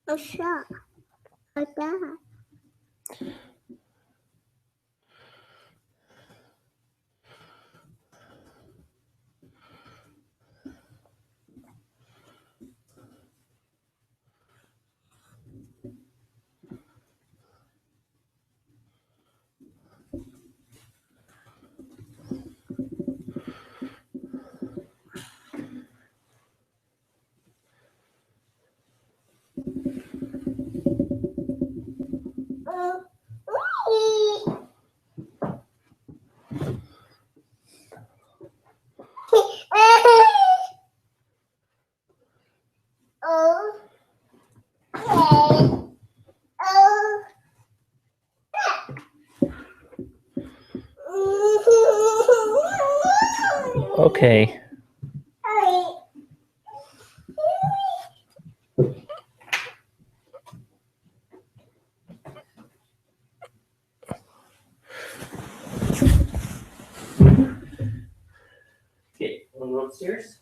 Așa, da. Okay. Okay, wanna go upstairs?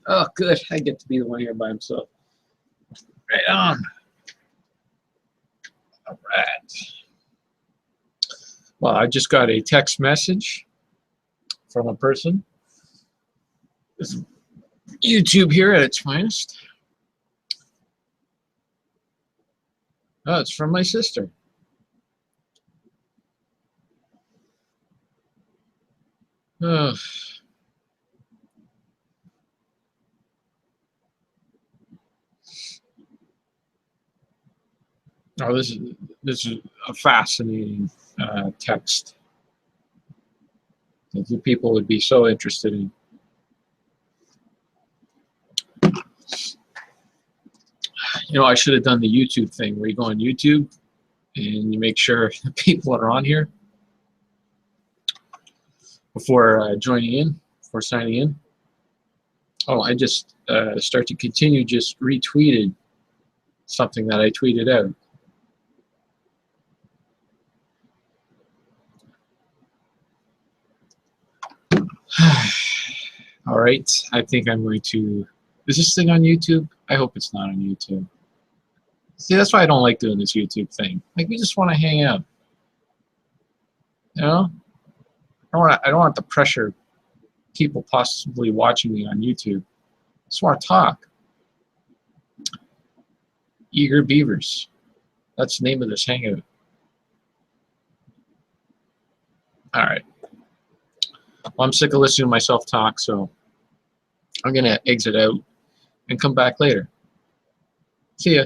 Oh, good. I get to be the one here by himself. Right on. All right. Well, I just got a text message from a person. This is YouTube here at its finest. Oh, it's from my sister. Oh, oh this is a fascinating text that you people would be so interested in. You know, I should have done the YouTube thing where you go on YouTube and you make sure the people are on here before joining in, before signing in. Oh, I just start to continue just retweeted something that I tweeted out. All right, I think I'm going to. Is this thing on YouTube? I hope it's not on YouTube. See, that's why I don't like doing this YouTube thing. Like, we just want to hang out. You know, I don't want to pressure people possibly watching me on YouTube. I just want to talk. Eager Beavers. That's the name of this hangout. All right. Well, I'm sick of listening to myself talk, so I'm going to exit out and come back later. See ya.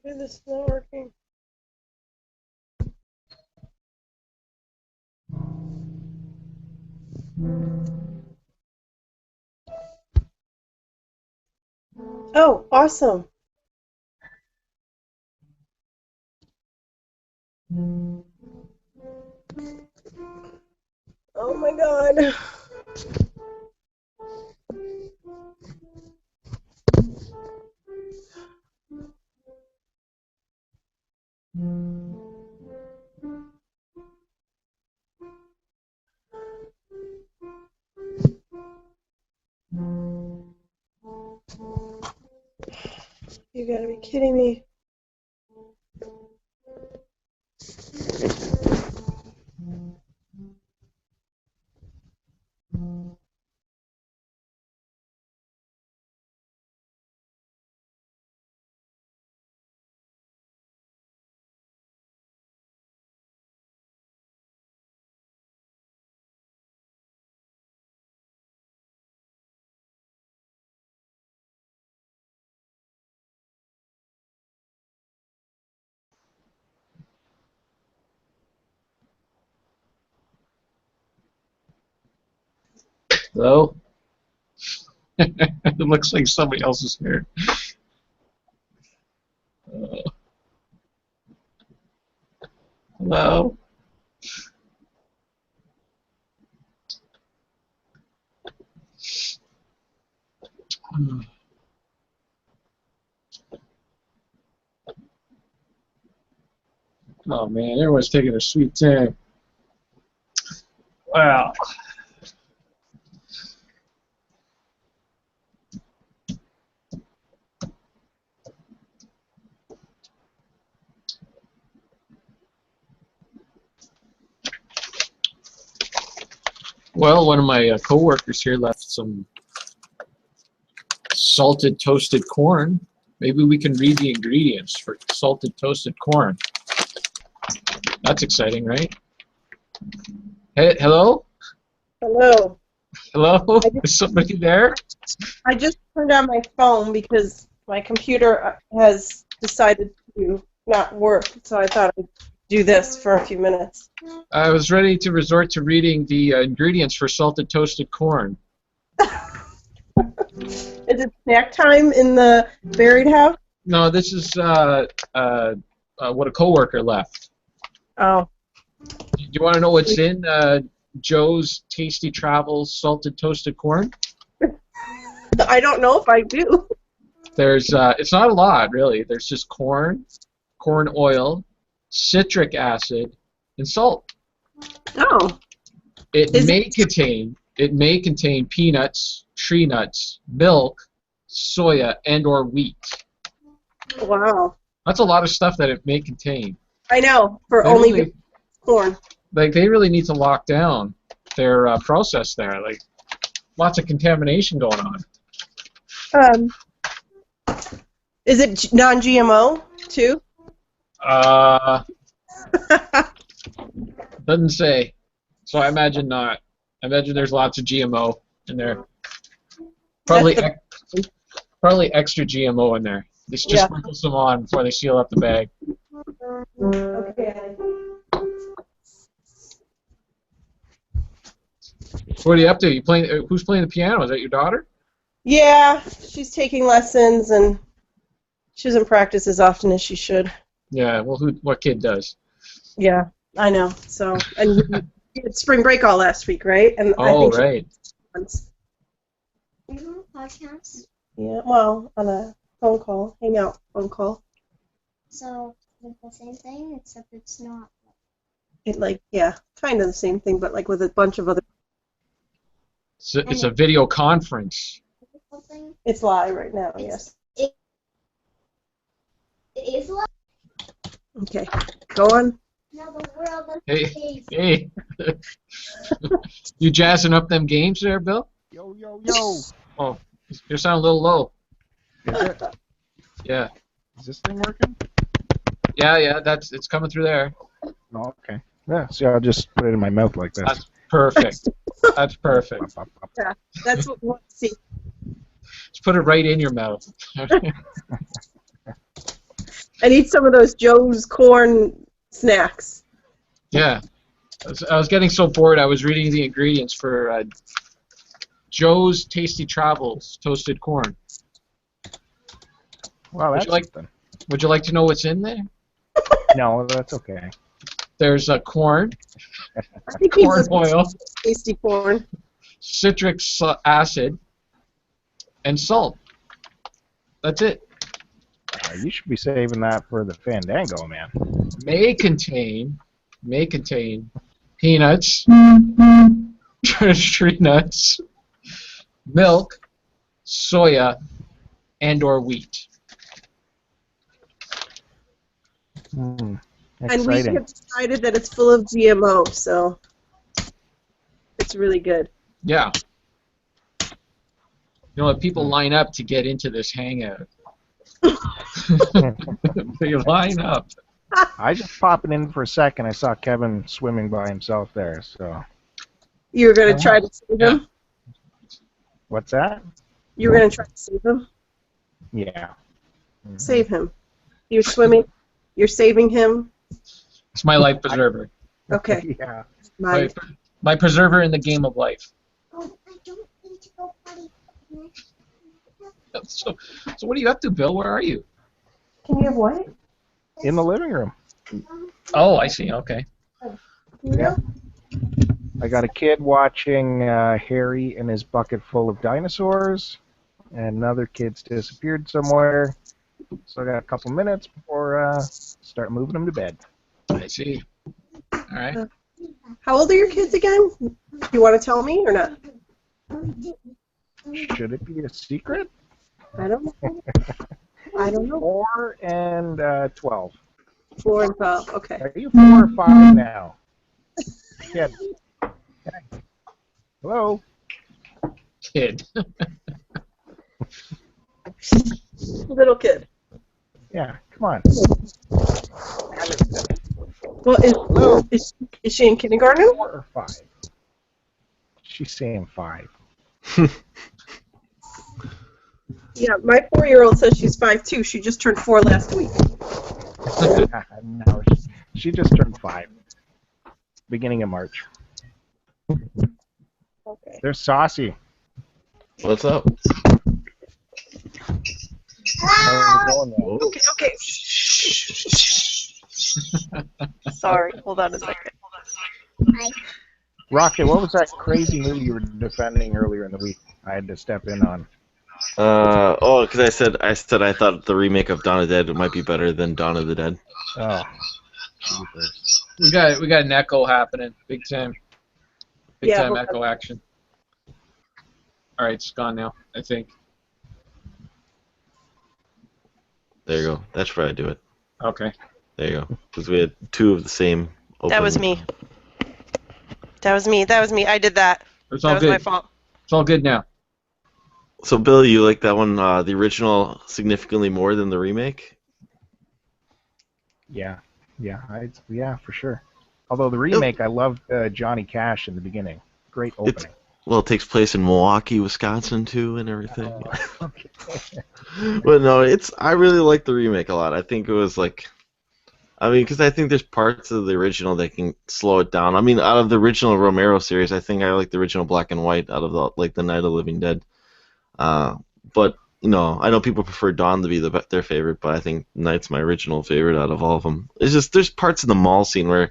This is not working. Oh, awesome. Oh my God. You gotta be kidding me. Hello? It looks like somebody else is here. Hello? Oh man, everyone's taking their sweet time. Wow. Well, one of my coworkers here left some salted toasted corn. Maybe we can read the ingredients for salted toasted corn. That's exciting, right? Hey, hello? Hello. Hello? Is somebody there? I just turned on my phone because my computer has decided to not work, so I thought I'd do this for a few minutes. I was ready to resort to reading the ingredients for salted toasted corn. Is it snack time in the buried house? No, this is what a coworker left. Oh. Do you want to know what's in Joe's Tasty Travels salted toasted corn? I don't know if I do. There's it's not a lot really. There's just corn oil, citric acid, and salt. Oh. It may contain peanuts, tree nuts, milk, soya, and/or wheat. Wow. That's a lot of stuff that it may contain. I know, for They only really, corn. like they really need to lock down their process there. Like lots of contamination going on. Is it non-GMO too? Doesn't say. So I imagine not. I imagine there's lots of GMO in there. Probably probably extra GMO in there. Just sprinkle some on before they seal up the bag. Okay. What are you up to? You playing? Who's playing the piano? Is that your daughter? Yeah, she's taking lessons and she doesn't practice as often as she should. Yeah. Well, what kid does? Yeah, I know. So, and you had spring break all last week, right? And I Oh, think right. Podcast. Yeah, well, on a phone call, Hangout phone call. So it's the same thing, except it's not. Kind of the same thing, but like with a bunch of other. It's a video conference. Something. It's live right now. Yes. It is live. Okay, go on. Now the world is Hey. You jazzing up them games there, Bill? Yo. Oh, you sound a little low. Is it? Yeah. Is this thing working? Yeah, it's coming through there. Oh, okay. Yeah, see, I'll just put it in my mouth like this. That's perfect. That's perfect. Pop, pop, pop. Yeah, that's what we want to see. Just put it right in your mouth. I need some of those Joe's corn snacks. Yeah. I was getting so bored. I was reading the ingredients for Joe's Tasty Travels toasted corn. Well, Would that's you like- something. Would you like to know what's in there? No, that's okay. There's corn, I think he corn just wants oil, tasty corn. citric acid, and salt. That's it. You should be saving that for the Fandango, man. May contain peanuts, tree nuts, milk, soya, and/or wheat. Hmm. And we Exciting. have decided that it's full of GMO, so it's really good. Yeah. You know what? People line up to get into this hangout. They line up. I just popping in for a second. I saw Kevin swimming by himself there. So You were going to try to save him? what's that? You were going to try to save him? Yeah. Save him. You're swimming. You're saving him. It's my life preserver. Okay. Yeah. My preserver in the game of life. Oh, I don't need to go potty. So what are you up to, Bill? Where are you? Can you have what? In the living room. Oh, I see. Okay. Yeah. I got a kid watching Harry and his bucket full of dinosaurs, and another kid's disappeared somewhere. So I got a couple minutes before start moving them to bed. I see. All right. How old are your kids again? You want to tell me or not? Should it be a secret? I don't know. I don't know. 4 and 12. 4 and 12. Okay. Are you 4 or 5 now? Kid. Okay. Hello? Kid. Little kid. Yeah, come on. Well, is she in kindergarten? 4 or 5? She's saying 5. Yeah, my 4-year-old says she's 5 too. She just turned 4 last week. No, she just turned 5. Beginning of March. Okay. They're saucy. What's up? How's it going there? Okay, okay. Sorry, hold on a second. Rocket, what was that crazy movie you were defending earlier in the week? I had to step in on. Because I said I thought the remake of Dawn of the Dead might be better than Dawn of the Dead. Oh, jeepers. We got an echo happening. Big time. Big Yeah, time we'll- echo action. All right, it's gone now. I think. There you go. That's where I do it. Okay. There you go. Because we had 2 of the same. That was me. That was me. That was me. I did that. It's That all was my good. fault. It's all good now. So, Bill, you like that one, the original, significantly more than the remake? Yeah, yeah, for sure. Although the remake, I loved Johnny Cash in the beginning. Great opening. Well, it takes place in Milwaukee, Wisconsin, too, and everything. Okay. But no, I really like the remake a lot. I think it was like, because I think there's parts of the original that can slow it down. I mean, out of the original Romero series, I think I like the original black and white out of the Night of the Living Dead. But I know people prefer Dawn to be their favorite, but I think Night's my original favorite out of all of them. It's just there's parts of the mall scene where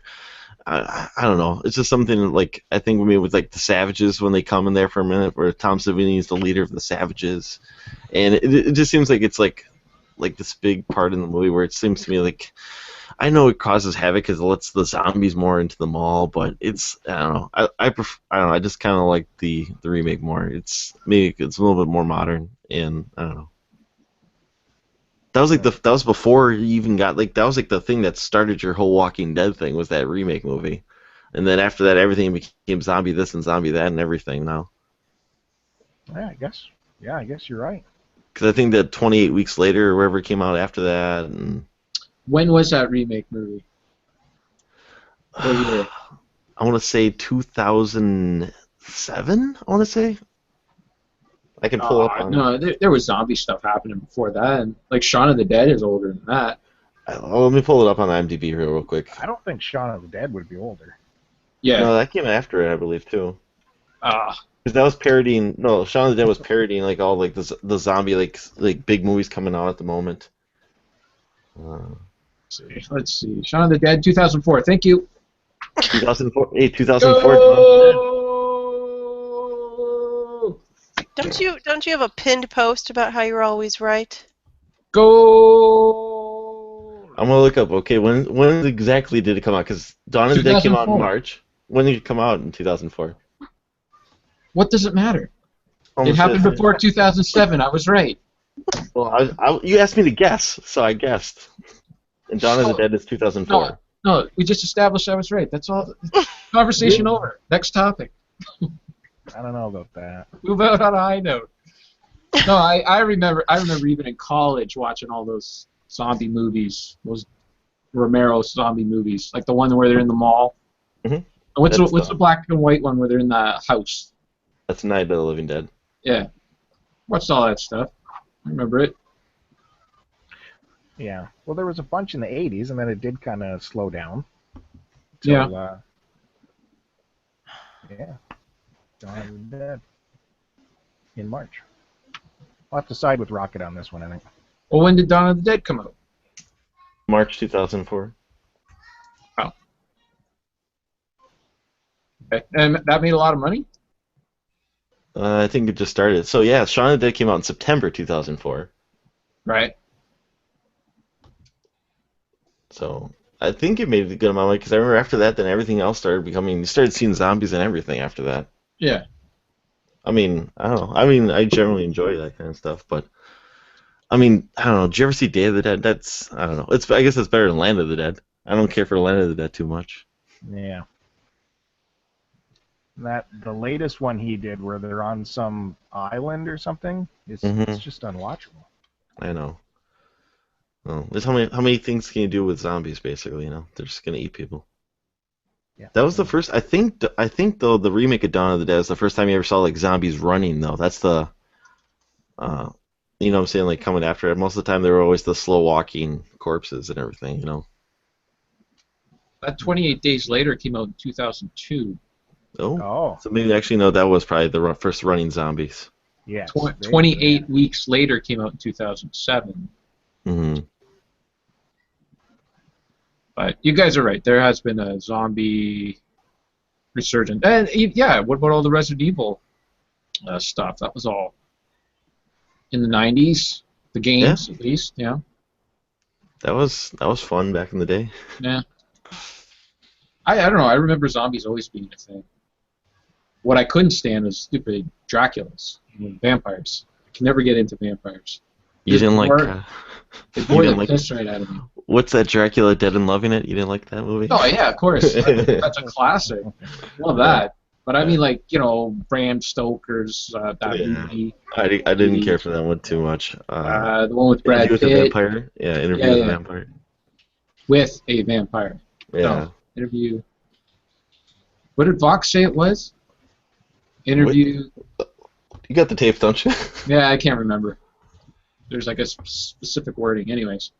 I don't know. It's just something like I think with like the Savages when they come in there for a minute, where Tom Savini is the leader of the Savages, and it just seems like it's like this big part in the movie where it seems to me like I know it causes havoc because it lets the zombies more into the mall, but I don't know. I don't know. I just kind of like the remake more. It's a little bit more modern, and I don't know. That was before you even got that was like the thing that started your whole Walking Dead thing was that remake movie, and then after that everything became zombie this and zombie that and everything now. Yeah, I guess you're right. Because I think that 28 weeks later or wherever it came out after that, and When was that remake movie? What year? I want to say 2007. I want to say. I can pull up on. No, there was zombie stuff happening before that. And, like Shaun of the Dead is older than that. Let me pull it up on IMDb here real quick. I don't think Shaun of the Dead would be older. Yeah. No, that came after it, I believe, too. Ah. Because that was parodying. No, Shaun of the Dead was parodying like all like the zombie like big movies coming out at the moment. Let's see. Shaun of the Dead, 2004. Thank you. 2004. Hey, 2004. Go! Don't you have a pinned post about how you're always right? Go! I'm gonna look up. Okay, when exactly did it come out? Because Dawn of the Dead came out in 2004. March. When did it come out in 2004? What does it matter? Almost It happened says- before 2007. I was right. Well, you asked me to guess, so I guessed. And Dawn of the Dead is 2004. No, we just established I was right. That's all. Conversation over. Next topic. I don't know about that. Move out on a high note. No, I remember even in college watching all those zombie movies, those Romero zombie movies, like the one where they're in the mall. Mhm. What's That's the black and white one where they're in the house? That's Night of the Living Dead. Yeah, watched all that stuff. I remember it. Yeah. Well, there was a bunch in the 80s, and then it did kind of slow down. Yeah. Yeah. Dawn of the Dead. In March. I'll have to side with Rocket on this one, I think. Well, when did Dawn of the Dead come out? March 2004. Okay. And that made a lot of money? I think it just started. So yeah, Shaun of the Dead came out in September 2004. Right. So I think it made a good amount of money because I remember after that, then everything else started becoming. You started seeing zombies and everything after that. Yeah. I mean, I don't know. I mean, I generally enjoy that kind of stuff, but I mean, I don't know. Did you ever see Day of the Dead? That's I don't know. I guess it's better than Land of the Dead. I don't care for Land of the Dead too much. Yeah. The latest one he did where they're on some island or something, it's just unwatchable. I know. Well, there's how many things can you do with zombies? Basically, you know, they're just gonna eat people. Yeah. That was the first. I think though the remake of Dawn of the Dead is the first time you ever saw like zombies running though. That's the, you know what I'm saying, like coming after it. Most of the time they were always the slow walking corpses and everything, you know. That 28 Days Later came out in 2002. Oh. So maybe actually no, that was probably the first running zombies. Yes. 28 Weeks Later came out in 2007. Mm-hmm. But you guys are right. There has been a zombie resurgence. And yeah, what about all the Resident Evil stuff? That was all in the 90s. The games, at least. Yeah. That was fun back in the day. Yeah. I don't know. I remember zombies always being a thing. What I couldn't stand was stupid Draculas, vampires. I can never get into vampires. You didn't like. It bore the piss right out of me. What's that Dracula Dead and Loving It? You didn't like that movie? Oh yeah, of course. That's a classic. Love that. But I mean, like, you know, Bram Stoker's that movie. I didn't care for that one too much. The one with Brad Pitt. Interview with a Vampire. Yeah, Interview with a Vampire. With a vampire. Yeah. No, Interview. What did Vox say it was? Interview. You got the tape, don't you? Yeah, I can't remember. There's like a specific wording. Anyways.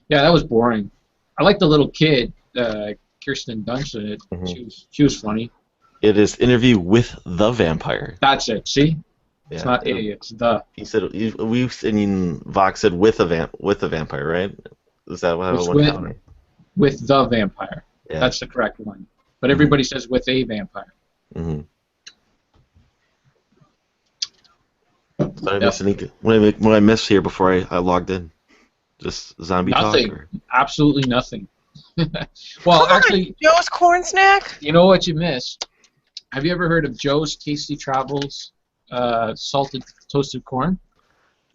Yeah, that was boring. I like the little kid, Kirsten Dunst in it. She was funny. It is Interview with the Vampire. That's it. See, it's Yeah, not a. It's the. He said Vox said with a vampire, right? Is that what it went down? With the vampire. Yeah. That's the correct one. But everybody says with a vampire. Mm-hmm. Did I miss anything? What I missed here before I logged in? Just zombie Nothing. talk? Or? Absolutely nothing. Well, actually, Joe's corn snack. you know what you missed? Have you ever heard of Joe's Tasty Travels salted toasted corn?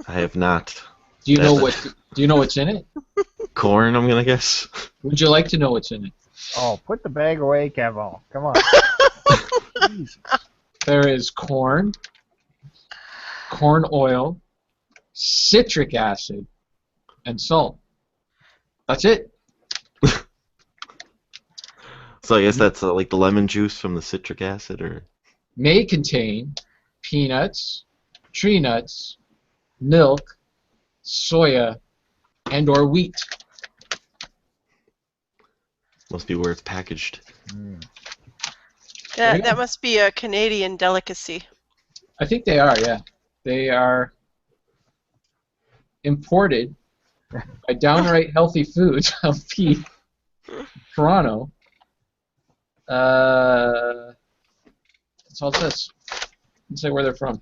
I have not. Do you know what? Do you know what's in it? Corn, I'm gonna guess. Would you like to know what's in it? Oh, put the bag away, Kevo. Come on. Jesus. There is corn oil, citric acid, and salt. That's it. So I guess that's like the lemon juice from the citric acid, or May contain peanuts, tree nuts, milk, soya, and/or wheat. must be where it's packaged. Mm. There you That go. must be a Canadian delicacy. I think they are, yeah. They are imported by Downright Healthy Foods of P. Toronto. That's all it says. Let's say where they're from.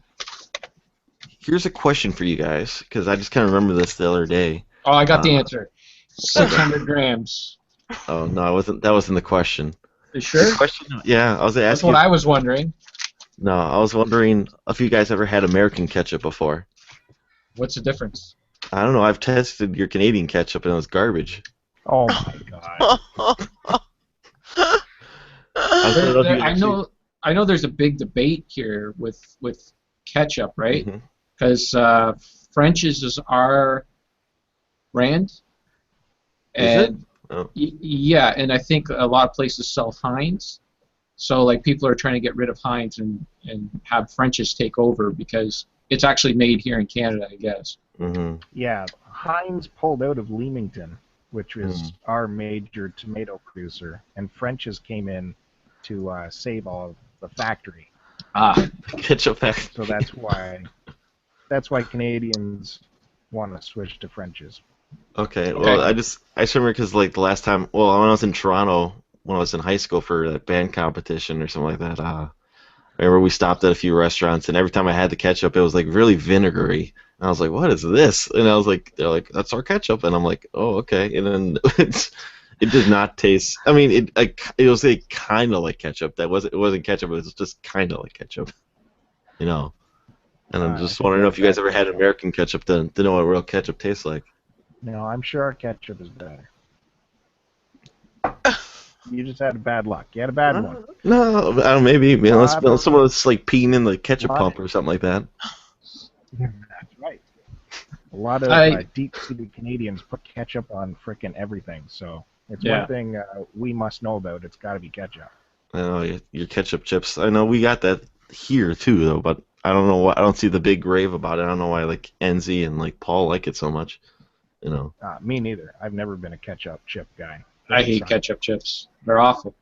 Here's a question for you guys, because I just kind of remember this the other day. Oh, I got the answer. 600 grams. Oh no, I wasn't. That wasn't the question. You sure? The question? Yeah, I was That's asking. what I was wondering. No, I was wondering if you guys ever had American ketchup before. What's the difference? I don't know. I've tested your Canadian ketchup and it was garbage. Oh my god. I don't know if you actually- I know there's a big debate here with ketchup, right? Mhm. Because French's is our brand. Is it? And Oh. yeah, and I think a lot of places sell Heinz. So like people are trying to get rid of Heinz and have French's take over because it's actually made here in Canada, I guess. Mhm. Yeah, Heinz pulled out of Leamington, which was Mm. our major tomato producer, and French's came in to save all of the factory. Ah, Ketchup factory. So that's why Canadians want to switch to French's. Okay. Well, Okay. I just remember because like the last time, well, when I was in Toronto, when I was in high school for that band competition or something like that, I remember we stopped at a few restaurants, and every time I had the ketchup, it was like really vinegary. And I was like, "What is this?" And I was like, "They're like, that's our ketchup," and I'm like, "Oh, okay." And then it did not taste. I mean, it was a kind of like ketchup. It wasn't ketchup. It was just kind of like ketchup, you know. And I'm just wondering if you guys ever had American ketchup to know what real ketchup tastes like. No, I'm sure our ketchup is better. You just had bad luck. You had a bad one. No, I don't know, maybe unless Well, someone was like peeing in the ketchup Lot- pump or something like that. That's right. A lot of deep-seated Canadians put ketchup on frickin' everything, so it's Yeah. one thing we must know about. It's got to be ketchup. I know your ketchup chips. I know we got that here too, though, but I don't know why. I don't see the big rave about it. I don't know why like Enzy and like Paul like it so much. You know. Me neither. I've never been a ketchup chip guy. I hate ketchup chips. They're awful.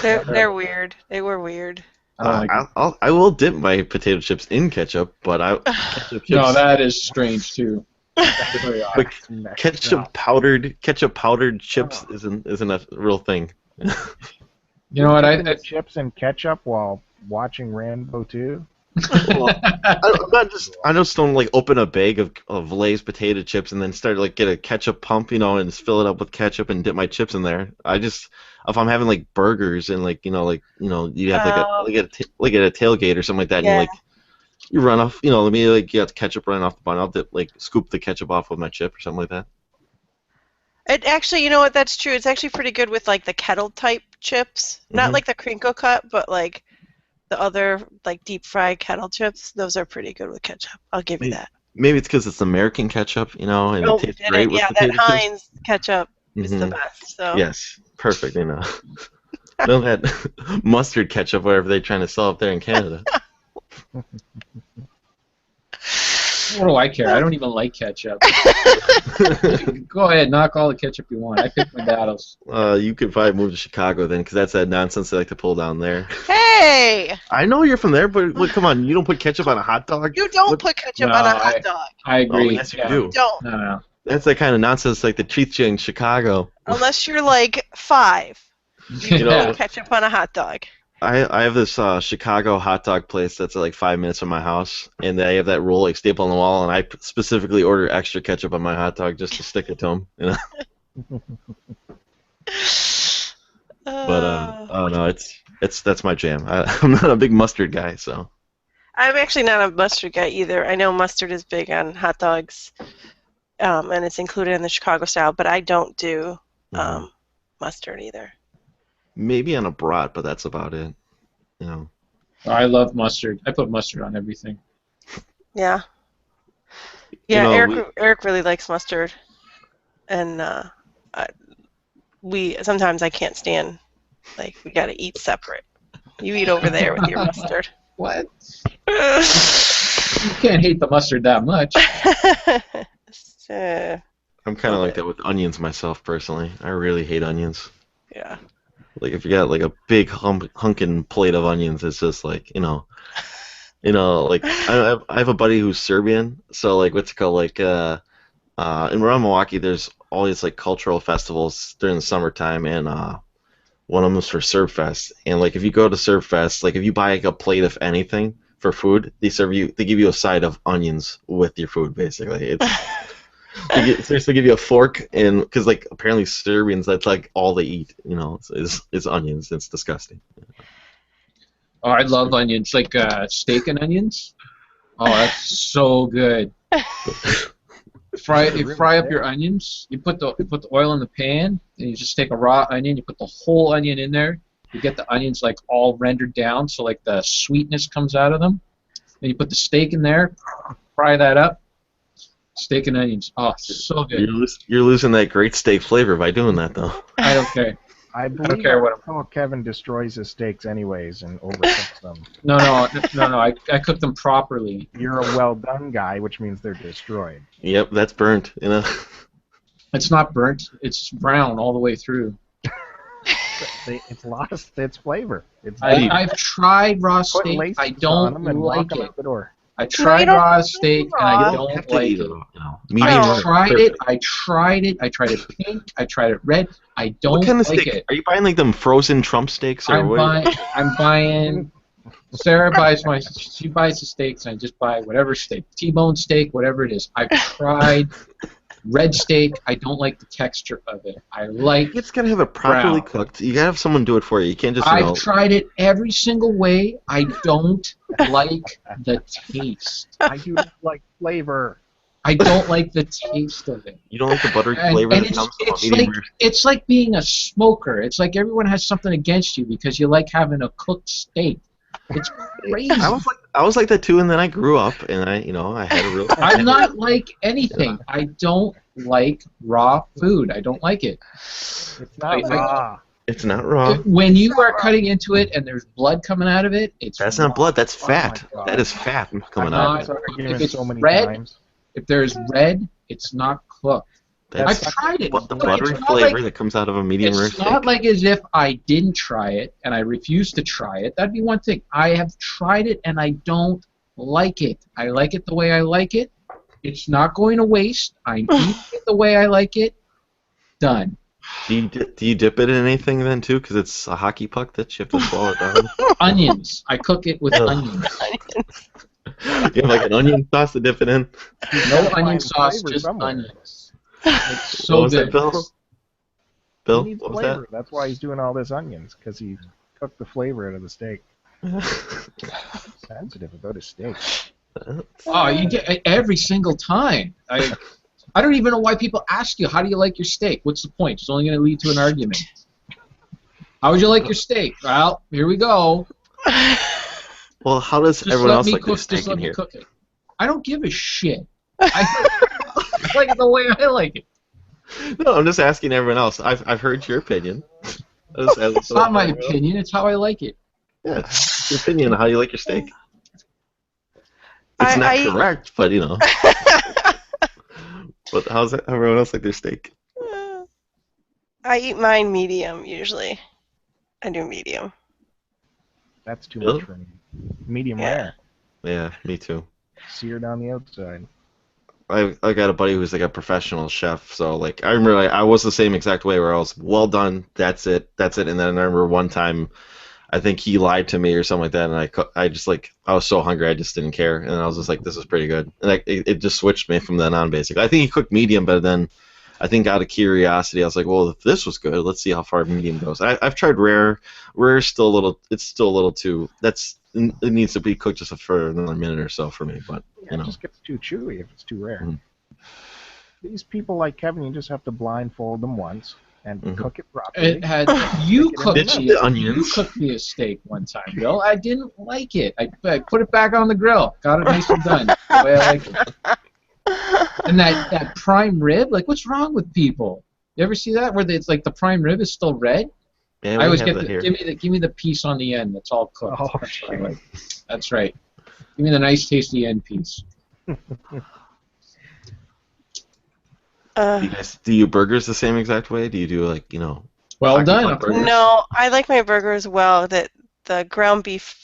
They're weird. They were weird. I don't like them. I will dip my potato chips in ketchup, but ketchup chips. No, that is strange too. That's very odd. But Next ketchup up. powdered chips isn't a real thing. You know what? Dipping chips and ketchup while watching Rambo 2? Well, I just don't like open a bag of Lay's potato chips and then start like get a ketchup pump, you know, and just fill it up with ketchup and dip my chips in there. I just if I'm having like burgers and like you have like at a tailgate or something like that, and Yeah. you run off, you know, let me like get ketchup running off the bun. I'll scoop the ketchup off with my chip or something like that. It actually, you know what? That's true. It's actually pretty good with like the kettle type chips, not Mhm. like the crinkle cut, but like the other like deep fried kettle chips. Those are pretty good with ketchup. I'll give you that. Maybe it's because it's American ketchup, you know, and Oh, it tastes did great it? with Yeah, potato that chips. Heinz ketchup is the Mhm. best. So Yes, perfect. You know, no that mustard ketchup, whatever they're trying to sell up there in Canada. What do I care? I don't even like ketchup. Go ahead, knock all the ketchup you want. I pick my battles. You could probably move to Chicago then, because that's that nonsense they like to pull down there. hey, I know you're from there, but look, come on, you don't put ketchup on a hot dog. you don't Look- put ketchup No, on a hot dog. I agree. Oh, yes, you Yeah. do. Don't No. That's that kind of nonsense like the treats you in Chicago. unless you're like 5. You know, Put ketchup on a hot dog. I have this Chicago hot dog place that's like 5 minutes from my house, and they have that roll like staple on the wall, and I specifically order extra ketchup on my hot dog just to stick it to them. You know? But oh no, that's my jam. I'm not a big mustard guy, so. I'm actually not a mustard guy either. I know mustard is big on hot dogs, and it's included in the Chicago style, but I don't do mustard either. Maybe on a brat, but that's about it. You know. I love mustard. I put mustard on everything. Yeah. You Yeah, know, Eric really likes mustard, and sometimes I can't stand Like, we got to eat separate. You eat over there with your mustard. What? You can't hate the mustard that much. I'm kind of like that with onions myself, personally. I really hate onions. Yeah. Like, if you got like a big hunkin' plate of onions, it's just like, like I have a buddy who's Serbian, so like what's it called, like in around Milwaukee, there's all these like cultural festivals during the summertime, and one of them is for Serb Fest. And like if you go to Serb Fest, like if you buy like a plate of anything for food, they give you a side of onions with your food, basically. They seriously give you a fork, and because like apparently Serbians, that's like all they eat, is onions. It's disgusting. Oh, I love onions, like steak and onions. Oh, that's so good. Fry up your onions. You put the oil in the pan, and you just take a raw onion. You put the whole onion in there. You get the onions like all rendered down, so like the sweetness comes out of them. Then you put the steak in there. Fry that up. Steak and onions. Oh, so good. You're losing that great steak flavor by doing that, though. I don't care. I don't care what Kevin destroys his steaks anyways and overcooks them. No. I cook them properly. You're a well done guy, which means they're destroyed. Yep, that's burnt. It's not burnt. It's brown all the way through. It's lost its flavor. I've tried raw steak. I don't like it. Out the door. I tried raw steak and I don't like it. I tried it. I tried it pink. I tried it red. I don't what kind of like steak? it. Are you buying like them frozen Trump steaks or what? I'm buying. Sarah she buys the steaks and I just buy whatever steak, T-bone steak, whatever it is. I've tried red steak. I don't like the texture of it. I like. It's gotta have it properly cooked. You gotta have someone do it for you. You can't just. I've tried it every single way. I don't like the taste. I do like flavor. I don't like the taste of it. You don't like the buttery flavor that comes from a medium rare? It's like being a smoker. It's like everyone has something against you because you like having a cooked steak. It's crazy. I was like that too, and then I grew up, and I had a real. I'm not like anything. I don't like raw food. I don't like it. It's not raw. It's not raw. When you are cutting into it and there's blood coming out of it, that's not blood. That's fat. That is fat coming out of it. If it's red, if there's red, it's not cooked. I've tried it. The buttery flavor that comes out of a medium rare steak. It's not like as if I didn't try it and I refuse to try it. That'd be one thing. I have tried it and I don't like it. I like it the way I like it. It's not going to waste. I'm eating it the way I like it. Done. Do you dip it in anything then too? Because it's a hockey puck that you have to swallow down. Onions. I cook it with onions. You have like an onion sauce to dip it in? No onion sauce, just onions. It's so good. Bill, he needs what was flavor. that? That's why he's doing all this onions, because he cooked the flavor out of the steak. Sensitive about his steak. Oh, you get every single time. I don't even know why people ask you, how do you like your steak? What's the point? It's only going to lead to an argument. How would you like your steak? Well, here we go. Well, how does everyone else like their steak just let in me here? cook it. I don't give a shit. I like it the way I like it. No, I'm just asking everyone else. I've heard your opinion. It's not my opinion. It's how I like it. Yeah, it's your opinion on how you like your steak. It's not correct, but But how's everyone else like their steak? I eat mine medium usually. I do medium. That's too much for me. Medium rare. Yeah, me too. Seared on the outside. I got a buddy who's like a professional chef, so like I remember I was the same exact way where I was well done, that's it, and then I remember one time I think he lied to me or something like that, and I just like I was so hungry I just didn't care, and I was just like this is pretty good, and it just switched me from then on basically. I think he cooked medium, but then I think out of curiosity I was like, well if this was good, let's see how far medium goes. I've tried rare. Rare's still a little too. It needs to be cooked just for another minute or so for me, but it just gets too chewy if it's too rare. These people like Kevin, you just have to blindfold them once and cook it properly. You cooked me a steak one time, Bill. I didn't like it. I put it back on the grill. Got it nice and done. The way I like it. And that prime rib, like what's wrong with people? You ever see that where it's like the prime rib is still red? Yeah, I we always have get that here. give me the piece on the end that's all cooked. Oh, That's what I shit. like. That's right. Give me the nice, tasty end piece. Do you burgers the same exact way? Do you do like Well hockey done, puck of course. burgers? No, I like my burgers well. That the ground beef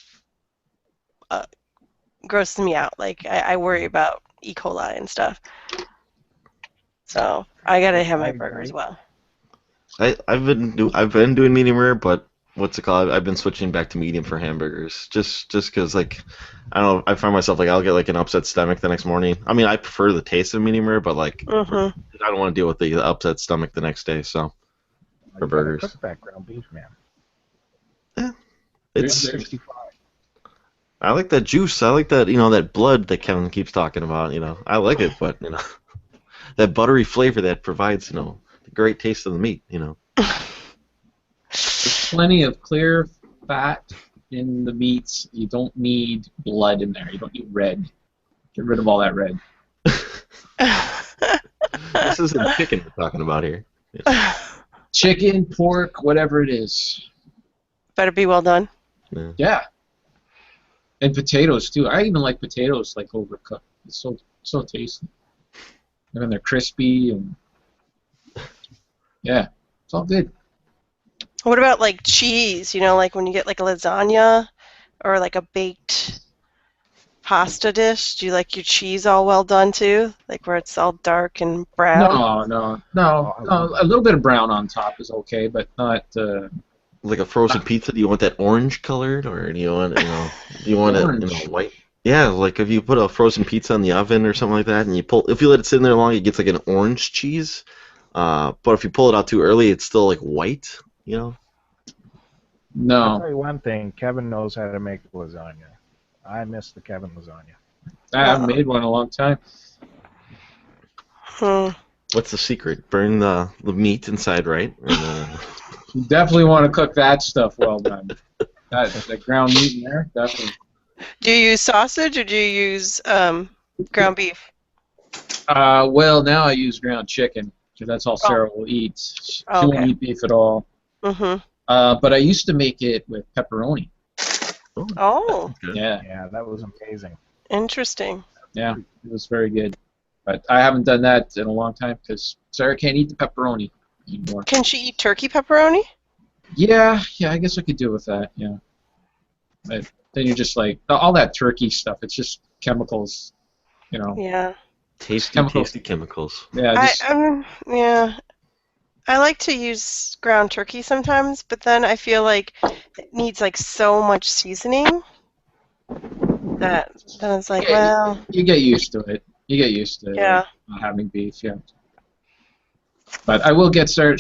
grosses me out. Like I worry about E. coli and stuff. So I gotta have I my burgers agree. well. I've been doing medium rare, but what's it called? I've been switching back to medium for hamburgers, just because like I don't know, I find myself like I'll get like an upset stomach the next morning. I mean, I prefer the taste of medium rare, but like Mhm. I don't want to deal with the upset stomach the next day. So for You gotta burgers, cook that ground beef, man. it's 65. I like that juice. I like that that blood that Kevin keeps talking about. I like it, but that buttery flavor that provides the great taste of the meat. There's plenty of clear fat in the meats. You don't need blood in there. You don't need red. Get rid of all that red. This isn't chicken we're talking about here. Chicken, pork, whatever it is. Better be well done. Yeah. And potatoes too. I even like potatoes like overcooked. It's so tasty. And then they're crispy and yeah, it's all good. What about like cheese? Like when you get like a lasagna or like a baked pasta dish, do you like your cheese all well done too? Like where it's all dark and brown? No. A little bit of brown on top is okay, but not. Like a frozen pizza, do you want that orange colored, or do you want do you want Orange. it white? Yeah, like if you put a frozen pizza in the oven or something like that, and if you let it sit in there long, it gets like an orange cheese. But if you pull it out too early, it's still like white. I'll No. tell you one thing, Kevin knows how to make lasagna. I miss the Kevin lasagna. I haven't made one in a long time. What's the secret? Burn the meat inside, right? You definitely want to cook that stuff well done. That ground meat in there, definitely. Do you use sausage or do you use ground beef? Well, now I use ground chicken because that's all Sarah will eat. She won't Okay. eat beef at all. Mhm. But I used to make it with pepperoni. Oh, Good. Yeah, Yeah, that was amazing. interesting. yeah, it was very good. But I haven't done that in a long time because Sarah can't eat the pepperoni anymore. Can she eat turkey pepperoni? Yeah, I guess I could do with that. Yeah, but then you're just like all that turkey stuff. It's just chemicals, Yeah. Tasty chemicals. Yeah, Yeah. I like to use ground turkey sometimes, but then I feel like it needs like so much seasoning that then it's like, well, you get used to it. You get used to yeah. not having beef. Yeah. But I will get Sarah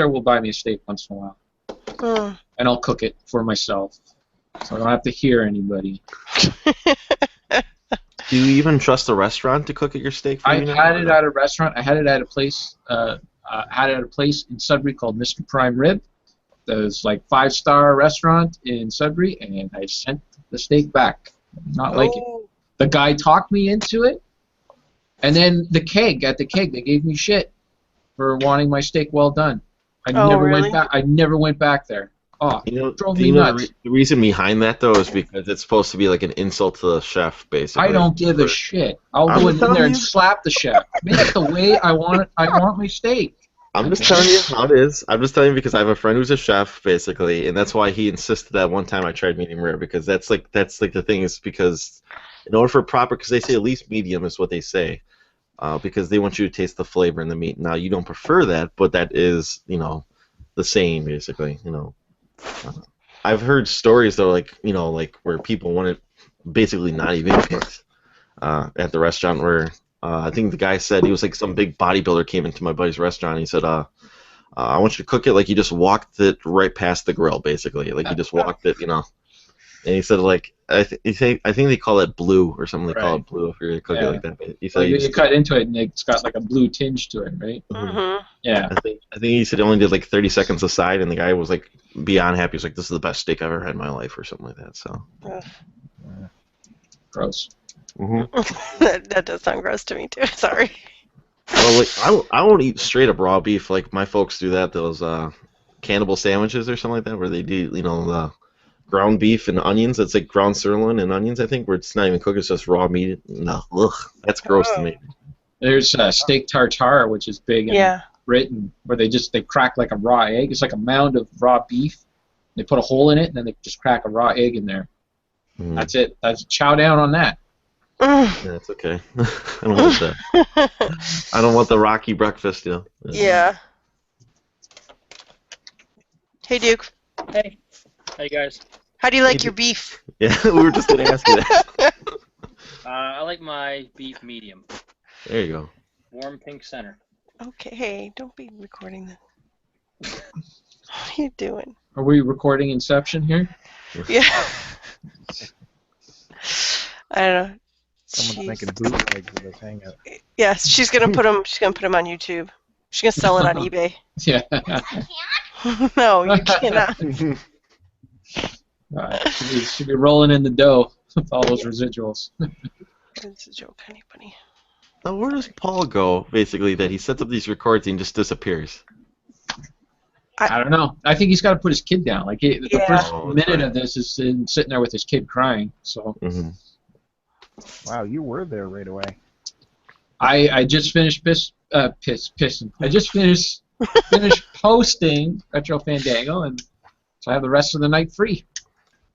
will buy me a steak once in a while, Mm. and I'll cook it for myself, so I don't have to hear anybody. Do you even trust a restaurant to cook at your steak for I you now? had it at a restaurant. I had it at a place. Had it at a place in Sudbury called Mr. Prime Rib. There's like 5-star restaurant in Sudbury, and I sent the steak back. Not like it. Oh. The guy talked me into it, and then at the keg, they gave me shit for wanting my steak well done. I Oh, never really? went back. I never went back there. Oh, drove me nuts. The reason behind that though is because it's supposed to be like an insult to the chef, basically. I don't give a shit. I'll I'm go in telling there and you. slap the chef. Make it the way I want it. I want my steak. I'm just telling you how it is. I'm just telling you because I have a friend who's a chef, basically, and that's why he insisted that one time I tried medium rare, because that's like the thing is because in order for proper, because they say at least medium is what they say, because they want you to taste the flavor in the meat. Now you don't prefer that, but that is the saying basically. I've heard stories though, like where people want it basically not even cooked at the restaurant where. I think the guy said he was like some big bodybuilder came into my buddy's restaurant. And he said, "I want you to cook it like you just walked it right past the grill, basically, like you just walked it, And he said, like I think they call it blue or something. They call it blue if you're gonna cook it like that. But he said You cut into it and it's got like a blue tinge to it, right? Mhm. Yeah. I think he said he only did like 30 seconds aside, and the guy was like beyond happy. He was like, "This is the best steak I've ever had in my life," or something like that. So Gross. that does sound gross to me too. Sorry. Well, like I won't eat straight up raw beef like my folks do that. Those cannibal sandwiches or something like that, where they do the ground beef and onions. It's like ground sirloin and onions, I think, where it's not even cooked; it's just raw meat. No, ugh, that's gross to me. There's steak tartare, which is big in Yeah. Britain, where they crack like a raw egg. It's like a mound of raw beef. They put a hole in it, and then they just crack a raw egg in there. Mm. That's it. That's chow down on that. Yeah, that's okay. I don't want that. I don't want the rocky breakfast, Yeah. Hey, Duke. Hey, how you guys? How do you like your beef? Yeah, we were just gonna ask you that. I like my beef medium, There you go. warm pink center. Okay, hey, don't be recording that. What are you doing? Are we recording Inception here? Yeah. I don't know. Someone's Jeez. making bootlegs of this Hangout. Yes, she's gonna put them. She's gonna put them on YouTube. She's gonna sell it on eBay. Yeah. No, you cannot. Should be rolling in the dough with all those residuals. It's a joke, honey bunny. Now, where does Paul go, basically, that he sets up these records and just disappears? I don't know. I think he's got to put his kid down. Like the Yeah. first Oh, that's minute right. of this is sitting there with his kid crying. So Mm-hmm. Wow, you were there right away. I just finished pissing. I just finished posting Retro Fandango, and so I have the rest of the night free.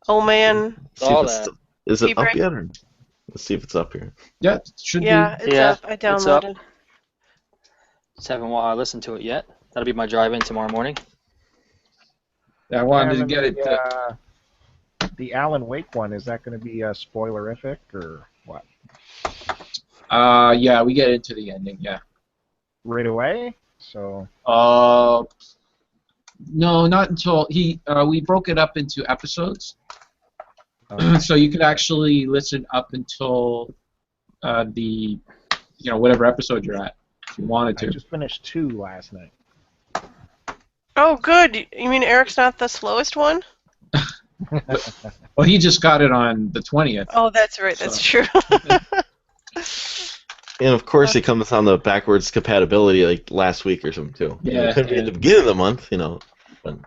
Oh man. All that. Is it up Favorite? yet? Or? Let's see if it's up here. Yeah, it should Yeah, be. it's Yeah, up. I it's up. downloaded. Just haven't listened to it yet. That'll be my drive-in tomorrow morning. I wanted to Cameron, get it. The Alan Wake one, is that going to be spoilerific or what? Yeah, we get into the ending. Yeah. Right away? So, No, not until we broke it up into episodes, uh, so you could actually listen up until whatever episode you're at, if you wanted I to. just finished 2 last night. Oh, good. You mean Eric's not the slowest one? Well, he just got it on the 20th. Oh, that's right. That's true. And of course, it comes on the backwards compatibility like last week or something too. Yeah, It could be yeah. at the beginning of the month, But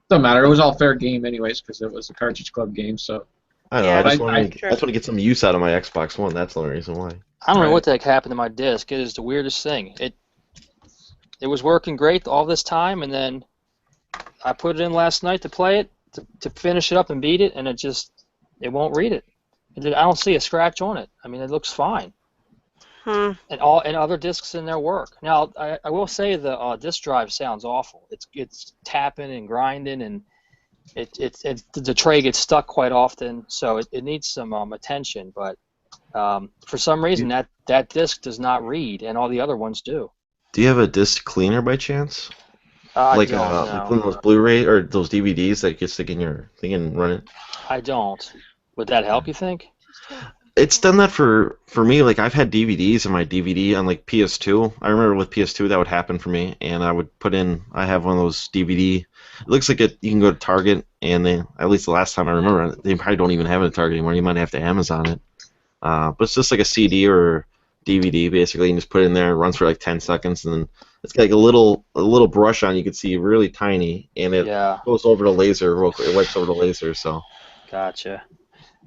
Doesn't matter. It was all fair game anyways because it was a Cartridge Club game. So I don't know. Yeah, I just I- want sure. to get some use out of my Xbox One. That's the only reason why. I don't know Right. what the heck happened to my disc. It is the weirdest thing. It was working great all this time, and then I put it in last night to play it, to finish it up and beat it, and it won't read it. I don't see a scratch on it. I mean, it looks fine. And other discs in there work. Now, I will say the disk drive sounds awful. It's tapping and grinding, and the tray gets stuck quite often, so it needs some attention. But for some reason, that disc does not read, and all the other ones do. Do you have a disc cleaner by chance? I don't Like one of know. those Blu-ray or those DVDs that you can stick in your thing and run it? I don't. Would that help, you think? It's done that for me. Like I've had DVDs in my DVD on like PS2. I remember with PS2 that would happen for me, and I would I have one of those DVD. It looks like you can go to Target, and at least the last time I remember, they probably don't even have it at Target anymore. You might have to Amazon it. But it's just like a CD or DVD basically, and just put it in there. It runs for like 10 seconds, and then it's got like a little brush on. You can see really tiny, and it Yeah, goes over the laser real quick. It wipes over the laser, so. gotcha.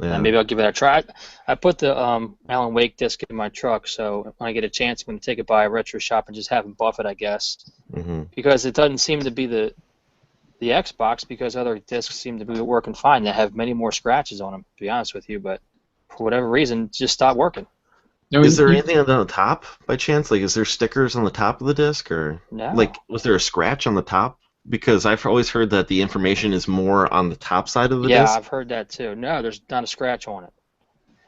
Yeah. Maybe I'll give it a try. I put the Alan Wake disc in my truck, so when I get a chance, I'm going to take it by a retro shop and just have them buff it, I guess. Mm-hmm. Because it doesn't seem to be the Xbox, because other discs seem to be working fine. They have many more scratches on them, to be honest with you, but for whatever reason, it just stopped working. Now, Is there anything on the top by chance? Like, is there stickers on the top of the disc, or No. like, was there a scratch on the top? Because I've always heard that the information is more on the top side of the Yeah, disc. I've heard that too. No, there's not a scratch on it.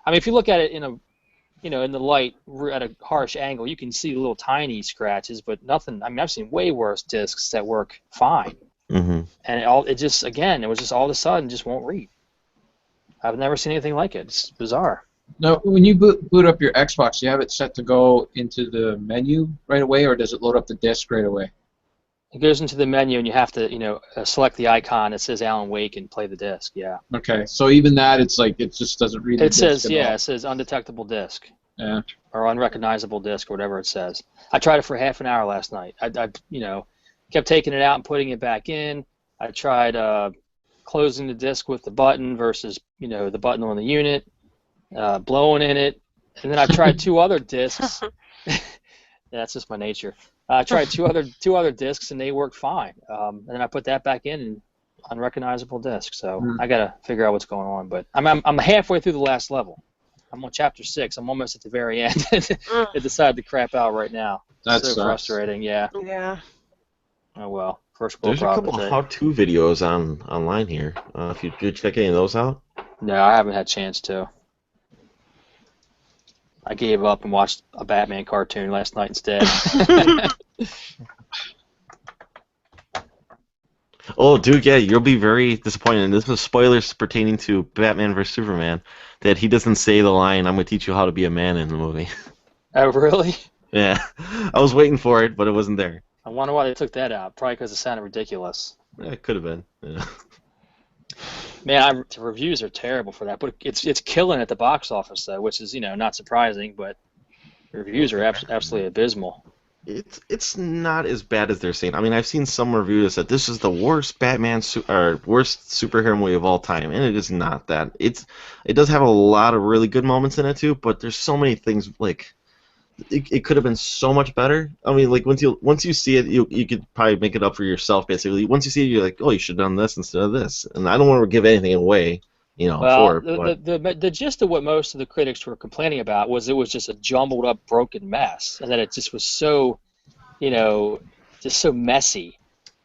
I mean, if you look at it in the light at a harsh angle, you can see little tiny scratches, but nothing. I mean, I've seen way worse discs that work fine, Mm-hmm. and it just all of a sudden just won't read. I've never seen anything like it. It's bizarre. Now, when you boot up your Xbox, do you have it set to go into the menu right away, or does it load up the disc right away? It goes into the menu, and you have to, select the icon that says Alan Wake and play the disc. Yeah. Okay, so even that, it's like it just doesn't read the It disc says, at yeah, all. it says undetectable disc Yeah. or unrecognizable disc or whatever it says. I tried it for half an hour last night. I kept taking it out and putting it back in. I tried closing the disc with the button versus, the button on the unit, blowing in it. And then I tried 2 other discs. Yeah, that's just my nature. I tried two other discs and they worked fine. And then I put that back in and unrecognizable disc. So I gotta figure out what's going on. But I'm halfway through the last level. I'm on chapter 6. I'm almost at the very end. I decided to crap out right now. That's so frustrating. Yeah. Yeah. Oh well. First world There's a couple of how-to videos online here. If you did check any of those out. No, I haven't had a chance to. I gave up and watched a Batman cartoon last night instead. Oh, dude, yeah, you'll be very disappointed. And this was spoilers pertaining to Batman vs. Superman, that he doesn't say the line, "I'm going to teach you how to be a man" in the movie. Oh, really? Yeah. I was waiting for it, but it wasn't there. I wonder why they took that out. Probably because it sounded ridiculous. Yeah, it could have been. Yeah. Man, the reviews are terrible for that, but it's killing at the box office though, which is not surprising. But the reviews are absolutely abysmal. It's not as bad as they're saying. I mean, I've seen some reviews that this is the worst worst superhero movie of all time, and it is not that. It does have a lot of really good moments in it too, but there's so many things like. It could have been so much better. I mean, like once you see it, you could probably make it up for yourself. Basically, once you see it, you're like, oh, you should have done this instead of this. And I don't want to give anything away, Well, for it. the gist of what most of the critics were complaining about was it was just a jumbled up, broken mess, and that it just was so, just so messy.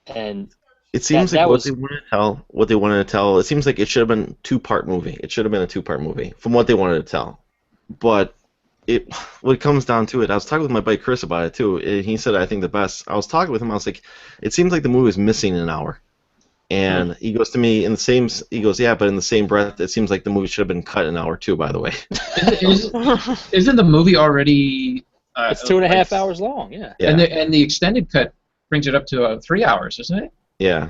And it seems like what they wanted to tell. It seems like it should have been a 2-part movie. It should have been a 2-part movie from what they wanted to tell, but. When it comes down to it, I was talking with my buddy Chris about it too. He said, I think the best. I was talking with him. I was like, it seems like the movie was missing an hour. And he goes to me he goes, yeah, but in the same breath, it seems like the movie should have been cut an hour too, by the way. Isn't the movie already? It's 2.5 hours long. Yeah. And the extended cut brings it up to 3 hours, isn't it? Yeah.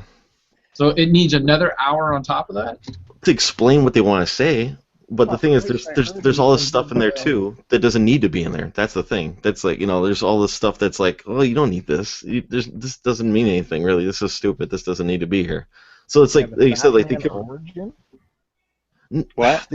So it needs another hour on top of that to explain what they want to say. But the thing is, there's all this stuff in there too that doesn't need to be in there. That's the thing. That's like there's all this stuff that's like, oh, you don't need this. This doesn't mean anything really. This is stupid. This doesn't need to be here. So it's like you said, like they could. What?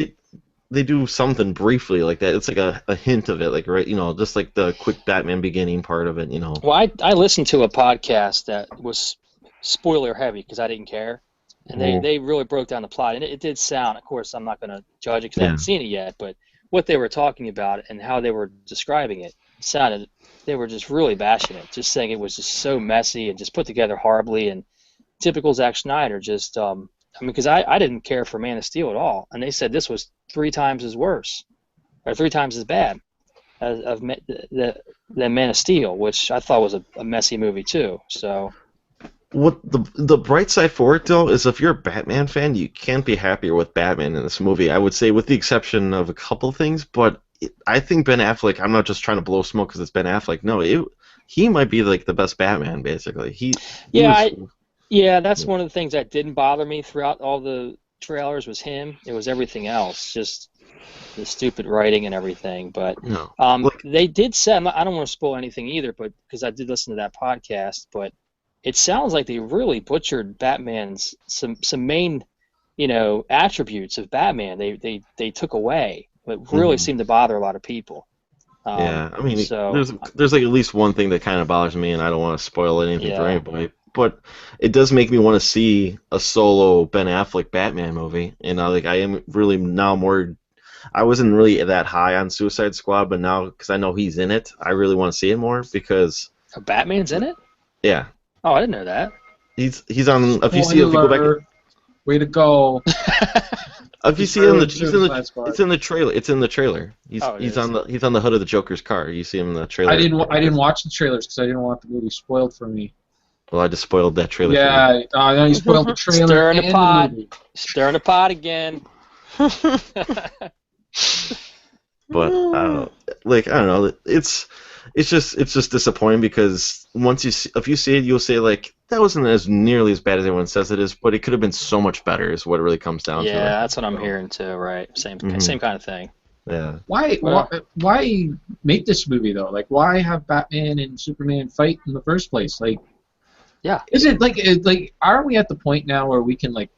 They do something briefly like that. It's like a hint of it, like right, just like the quick Batman beginning part of it, Well, I listened to a podcast that was spoiler heavy because I didn't care. And they really broke down the plot, and it did sound. Of course, I'm not going to judge it because I haven't seen it yet. But what they were talking about and how they were describing it sounded. They were just really bashing it, just saying it was just so messy and just put together horribly. And typical Zack Snyder, just because I didn't care for Man of Steel at all, and they said this was 3 times as worse, or 3 times as bad than Man of Steel, which I thought was a messy movie too. So. What the bright side for it though is if you're a Batman fan, you can't be happier with Batman in this movie. I would say, with the exception of a couple things, but I think Ben Affleck. I'm not just trying to blow smoke because it's Ben Affleck. No, he might be like the best Batman basically. That's one of the things that didn't bother me throughout all the trailers was him. It was everything else, just the stupid writing and everything. But they did say, I don't want to spoil anything either, but because I did listen to that podcast, but. It sounds like they really butchered Batman's some main, attributes of Batman. They took away, but really seemed to bother a lot of people. I mean, there's like at least one thing that kind of bothers me, and I don't want to spoil anything for anybody. But it does make me want to see a solo Ben Affleck Batman movie, and I am really now more. I wasn't really that high on Suicide Squad, but now because I know he's in it, I really want to see it more because. Batman's in it? Yeah. Oh, I didn't know that. He's on. If you go back. Way to go. If you see it it's in the trailer. It's in the trailer. He's on the hood of the Joker's car. You see him in the trailer. I didn't watch the trailers because I didn't want the movie spoiled for me. Well, I just spoiled that trailer. Yeah, no, you spoiled the trailer. Stirring the pot. Stirring the pot again. But I don't know. It's just disappointing because if you see it, you'll say like that wasn't as nearly as bad as everyone says it is, but it could have been so much better. Is what it really comes down to. Yeah, that's what I'm hearing too. Right, same kind of thing. Yeah. Why make this movie though? Like, why have Batman and Superman fight in the first place? Like, Yeah. Is it like are we at the point now where we can like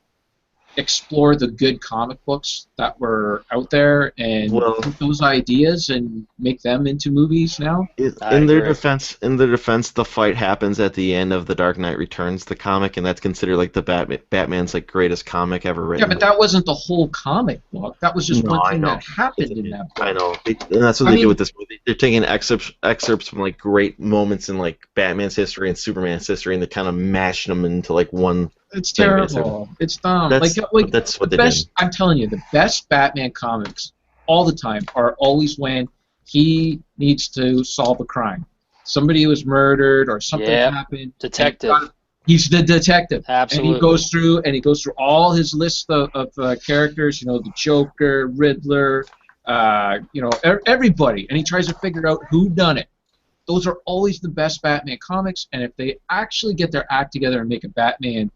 explore the good comic books that were out there and Well- take those ideas and make them into movies now? I In their agree. defense, the fight happens at the end of The Dark Knight Returns, the comic, and that's considered like the Batman's like greatest comic ever Yeah, written. but that wasn't the whole comic book. That was just No, one I thing know. that happened in that book. I know, and that's what I they mean- do with this movie. They're taking excerpts from like great moments in like Batman's history and Superman's history, and they're kind of mashing them into like one. It's Thing, terrible. It's dumb. That's like that's what the they best. I'm telling you, the best Batman comics all the time are always when he needs to solve a crime. Somebody was murdered or something Yep. happened. Detective. He's the detective. Absolutely. And he goes through all his list of characters. You know, the Joker, Riddler, everybody, and he tries to figure out who done it. Those are always the best Batman comics, and if they actually get their act together and make a Batman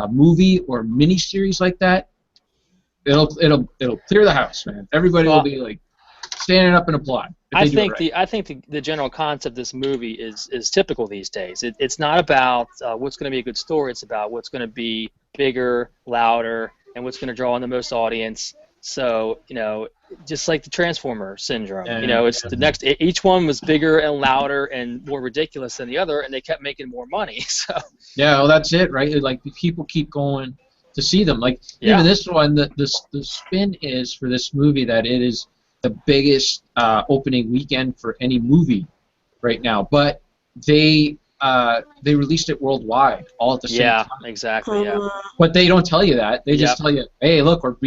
movie or miniseries like that, it'll clear the house, man. Everybody will be like standing up and applaud. I think the general concept of this movie is typical these days. It's not about what's going to be a good story. It's about what's going to be bigger, louder, and what's going to draw in the most audience. So, just like the Transformer syndrome, it's the next. Each one was bigger and louder and more ridiculous than the other, and they kept making more money. So. Yeah, well, that's it, right? Like people keep going to see them. Like even this one, the spin is for this movie that it is the biggest opening weekend for any movie right now. But they released it worldwide all at the same time. Yeah, exactly. Yeah. But they don't tell you that. They just tell you, hey, look, we're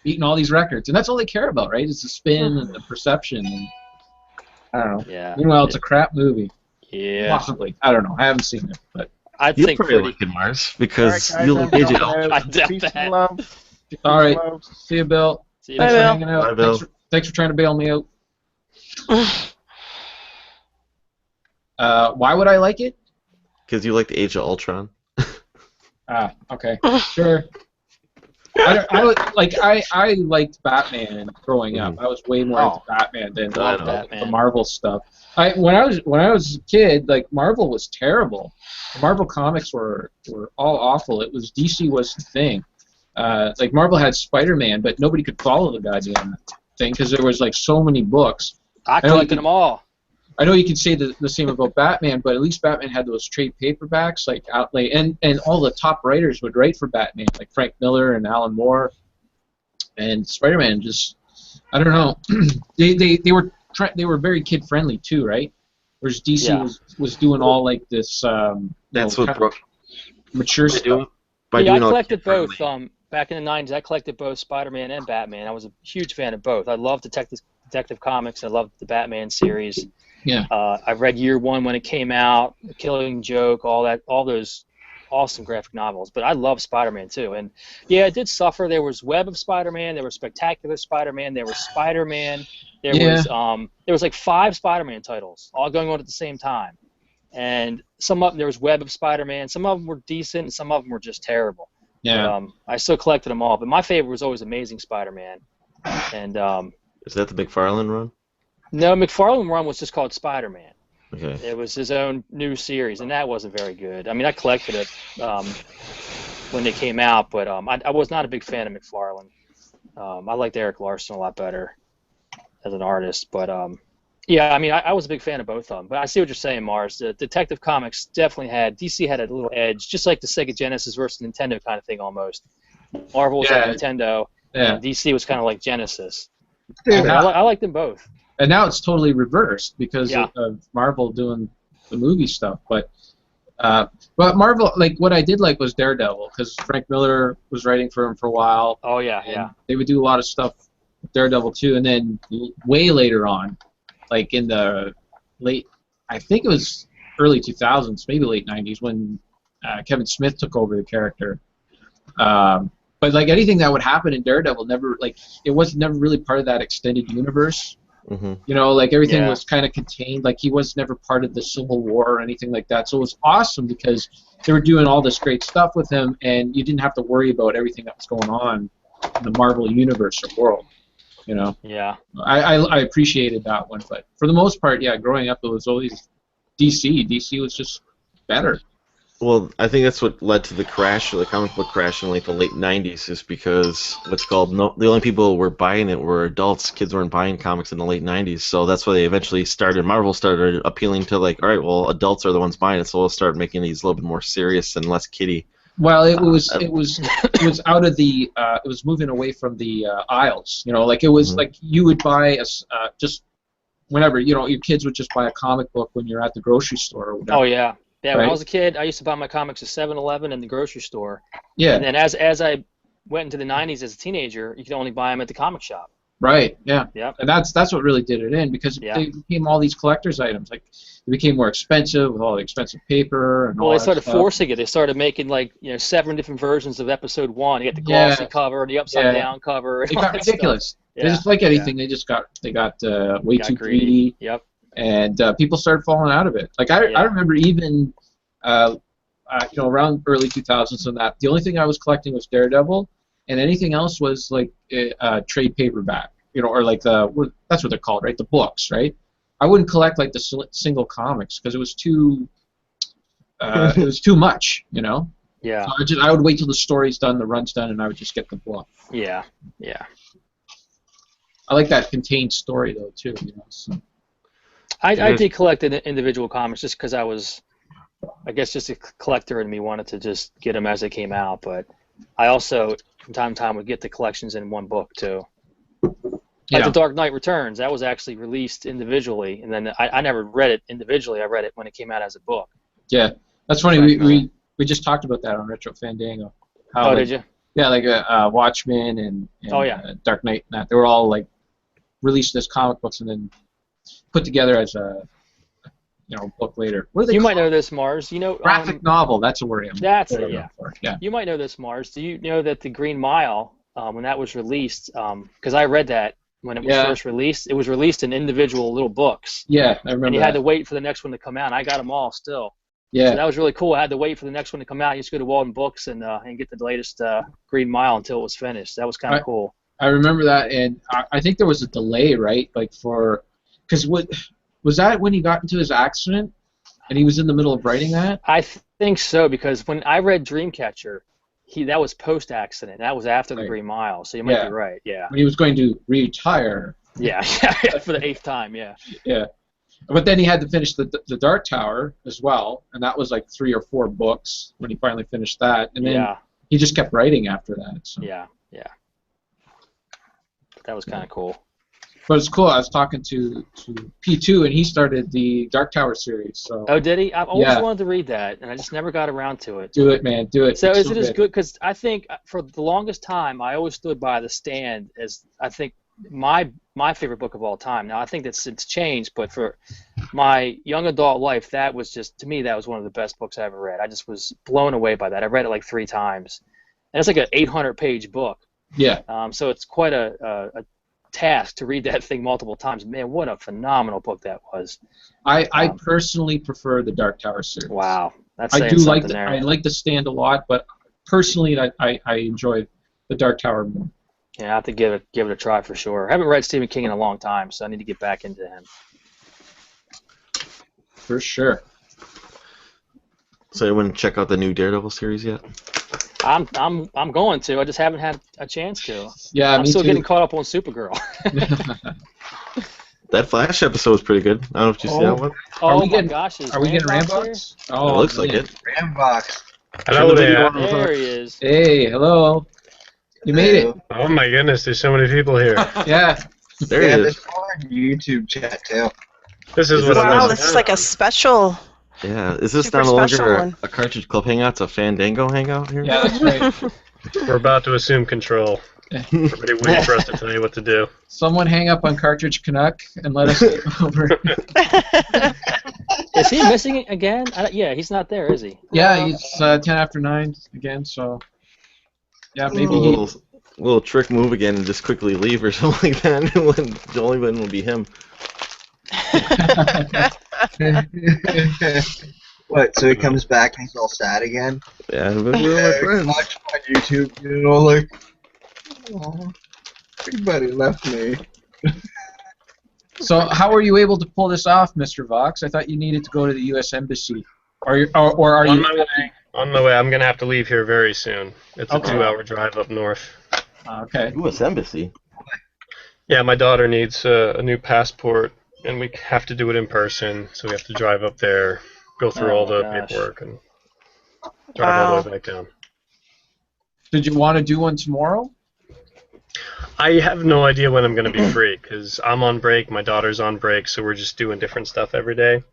beating all these records, and that's all they care about, right? It's the spin and the perception. And, I don't know. Yeah. Meanwhile, it's a crap movie. Yeah. Possibly. I don't know. I haven't seen it, but I You'll think probably pretty. like it, Mars, because All right, guys, you'll I'm engage it. jumping out. I doubt Peace that. and love. Peace All right. and love. see you, Bill. See you Bye, Thanks next for Bill. hanging out. Bye, Bill. Thanks for trying to bail me out. Why would I like it? Because you like the Age of Ultron. Okay, sure. I liked Batman growing up. I was way more into Batman than I the know. Marvel stuff. When I was a kid, like Marvel was terrible. The Marvel comics were all awful. It was DC was the thing. Like Marvel had Spider-Man, but nobody could follow the goddamn thing because there was like so many books. I collected them all. I know you could say the same about Batman, but at least Batman had those trade paperbacks, like Outlay, and all the top writers would write for Batman, like Frank Miller and Alan Moore, and Spider-Man. Just, I don't know, they were very kid friendly too, right? Whereas DC was doing all like this. That's what broke. Mature stuff. By I doing all collected both. friendly. Back in the 90s, I collected both Spider-Man and Batman. I was a huge fan of both. I loved Detective Comics. I loved the Batman series. Yeah. I read Year One when it came out, The Killing Joke, all those awesome graphic novels. But I love Spider-Man too. And yeah, it did suffer. There was Web of Spider-Man. There was Spectacular Spider-Man. There was Spider-Man. There was like 5 Spider-Man titles all going on at the same time. And there was Web of Spider-Man. Some of them were decent, and some of them were just terrible. Yeah. But, I still collected them all. But my favorite was always Amazing Spider-Man. And Is that the McFarlane run? no, McFarlane run was just called Spider-Man. Okay. It was his own new series, and that wasn't very good. I mean, I collected it when they came out, but I was not a big fan of McFarlane. I liked Eric Larson a lot better as an artist, but yeah, I mean, I was a big fan of both of them. But I see what you're saying, Mars. The Detective Comics definitely DC had a little edge, just like the Sega Genesis versus Nintendo kind of thing almost. Marvel was like Nintendo, and DC was kind of like Genesis. Dude, I like them both. And now it's totally reversed because of Marvel doing the movie stuff. But Marvel, like what I did like was Daredevil because Frank Miller was writing for him for a while. Oh yeah. They would do a lot of stuff with Daredevil too, and then way later on, like in the I think it was early 2000s, maybe late 90s, when Kevin Smith took over the character. But like anything that would happen in Daredevil, it was never really part of that extended universe. Mm-hmm. You know, like everything was kind of contained. Like he was never part of the Civil War or anything like that. So it was awesome because they were doing all this great stuff with him, and you didn't have to worry about everything that was going on in the Marvel universe or world. You know. Yeah. I appreciated that one, but for the most part, yeah, growing up it was always DC. DC was just better. Well, I think that's what led to the crash, the comic book crash in like the late '90s, is because what's called the only people who were buying it were adults. Kids weren't buying comics in the late '90s, so that's why they eventually started. Marvel started appealing to like, all right, well, adults are the ones buying it, so we'll start making these a little bit more serious and less kiddie. Well, it was out of the it was moving away from the aisles. You know, like it was like you would buy just whenever your kids would just buy a comic book when you're at the grocery store or whatever. Oh yeah. Yeah, when Right. I was a kid, I used to buy my comics at 7-Eleven and the grocery store. Yeah. And then as I went into the 90s as a teenager, you could only buy them at the comic shop. Right. Yeah. Yep. And that's what really did it in because Yeah. they became all these collectors items. Like they became more expensive with all the expensive paper and all Well, they that started stuff. forcing it. They started making 7 different versions of episode 1. You got the glossy cover and the upside down cover. And It all got that stuff. ridiculous. Yeah. They just like anything. They got way Got too greedy. Yep. And people started falling out of it. Like I remember even around early 2000s and that the only thing I was collecting was Daredevil, and anything else was like trade paperback, or like that's what they're called, right? The books, right? I wouldn't collect like the single comics because it was too much, Yeah. So I would wait till the story's done, the run's done, and I would just get the book. Yeah. Yeah. I like that contained story though too, So. I did collect individual comics just because I guess just a collector in me wanted to just get them as they came out, but I also from time to time would get the collections in one book too. Like The Dark Knight Returns, that was actually released individually, and then I never read it individually. I read it when it came out as a book. Yeah, that's funny. We just talked about that on Retro Fandango. How, did you? Yeah, like Watchmen and Dark Knight and that. They were all like released as comic books and then put together as a book later. What are they You called? might know this, Mars. Graphic novel. That's a word. That's it. Yeah. Yeah. You might know this, Mars. Do you know that the Green Mile, when that was released, because I read that when it was first released, it was released in individual little books. Yeah, I remember. And you had to wait for the next one to come out. And I got them all still. Yeah. So that was really cool. I had to wait for the next one to come out. You just go to Walden Books and get the latest Green Mile until it was finished. That was kind of cool. I remember that, and I think there was a delay, right? Like because was that when he got into his accident, and he was in the middle of writing that? I think so, because when I read Dreamcatcher, that was post-accident. That was after the Green Mile, so you might be right. Yeah. When he was going to retire. Yeah, for the 8th time. Yeah. Yeah. But then he had to finish the Dark Tower as well, and that was like 3 or 4 books when he finally finished that, and then he just kept writing after that. So. Yeah. That was kind of cool. But it's cool. I was talking to P2, and he started the Dark Tower series. So. Oh, did he? I've always wanted to read that, and I just never got around to it. Do it, man. Do it. So it's is it as good? Because I think for the longest time, I always stood by The Stand as I think my favorite book of all time. Now I think that's it's changed, but for my young adult life, that was just to me that was one of the best books I ever read. I just was blown away by that. I read it like 3 times, and it's like an 800-page book. Yeah. So it's quite a task to read that thing multiple times. Man, what a phenomenal book that was. I personally prefer the Dark Tower series. Wow. That's I do like there. I like The Stand a lot, but personally I enjoy the Dark Tower more. Yeah, I have to give it a try for sure. I haven't read Stephen King in a long time, so I need to get back into him. For sure. So you wouldn't check out the new Daredevil series yet? I'm going to. I just haven't had a chance to. Yeah, I'm me still too. getting caught up on Supergirl. That Flash episode was pretty good. I don't know if you see that one. Oh my gosh! Are we getting Rambox? Oh, it looks like it. Rambox. Hello there. There he is. Hey, hello. You made it. Oh my goodness, there's so many people here. Yeah. There he Yeah, is. there's more YouTube chat too. This is what Wow, I'm this is like a special. Yeah, is this Super no longer special one. a Cartridge Club hangout? It's a Fandango hangout here? Yeah, that's right. We're about to assume control. Everybody waiting for us to tell you what to do. Someone hang up on Cartridge Canuck and let us take over. Is he missing it again? Yeah, he's not there, is he? Yeah, it's 10 after 9 again, so... Yeah, maybe a he... little trick move again and just quickly leave or something like that. The only one will be him. What? So he comes back and he's all sad again? Yeah, but we're my friends. Watch on YouTube, like, oh, everybody left me. So how were you able to pull this off, Mr. Vox? I thought you needed to go to the U.S. Embassy. Are you, or are On you? my way. On my way. I'm gonna have to leave here very soon. It's a Okay. 2-hour drive up north. Okay. U.S. Embassy. Yeah, my daughter needs a new passport, and we have to do it in person. So we have to drive up there, go through Oh all my the gosh. paperwork, and drive all Wow. the way back down. Did you want to do one tomorrow? I have no idea when I'm going to be free because I'm on break, my daughter's on break, so we're just doing different stuff every day.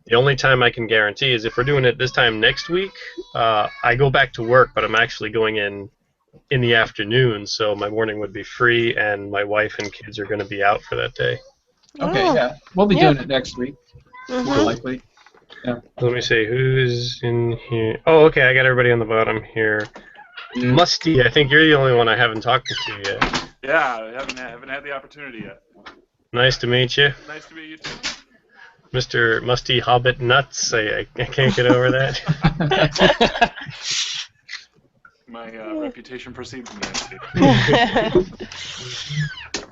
The only time I can guarantee is if we're doing it this time next week, I go back to work, but I'm actually going in the afternoon, so my morning would be free, and my wife and kids are going to be out for that day. Okay, Oh. yeah. We'll be Yeah. doing it next week, more Mhm. likely. Let me see, who's in here? Oh, okay, I got everybody on the bottom here. Musty, I think you're the only one I haven't talked to yet. Yeah, I haven't had the opportunity yet. Nice to meet you. Nice to meet you too. Mr. Musty Hobbit Nuts, I can't get over that. My reputation precedes me.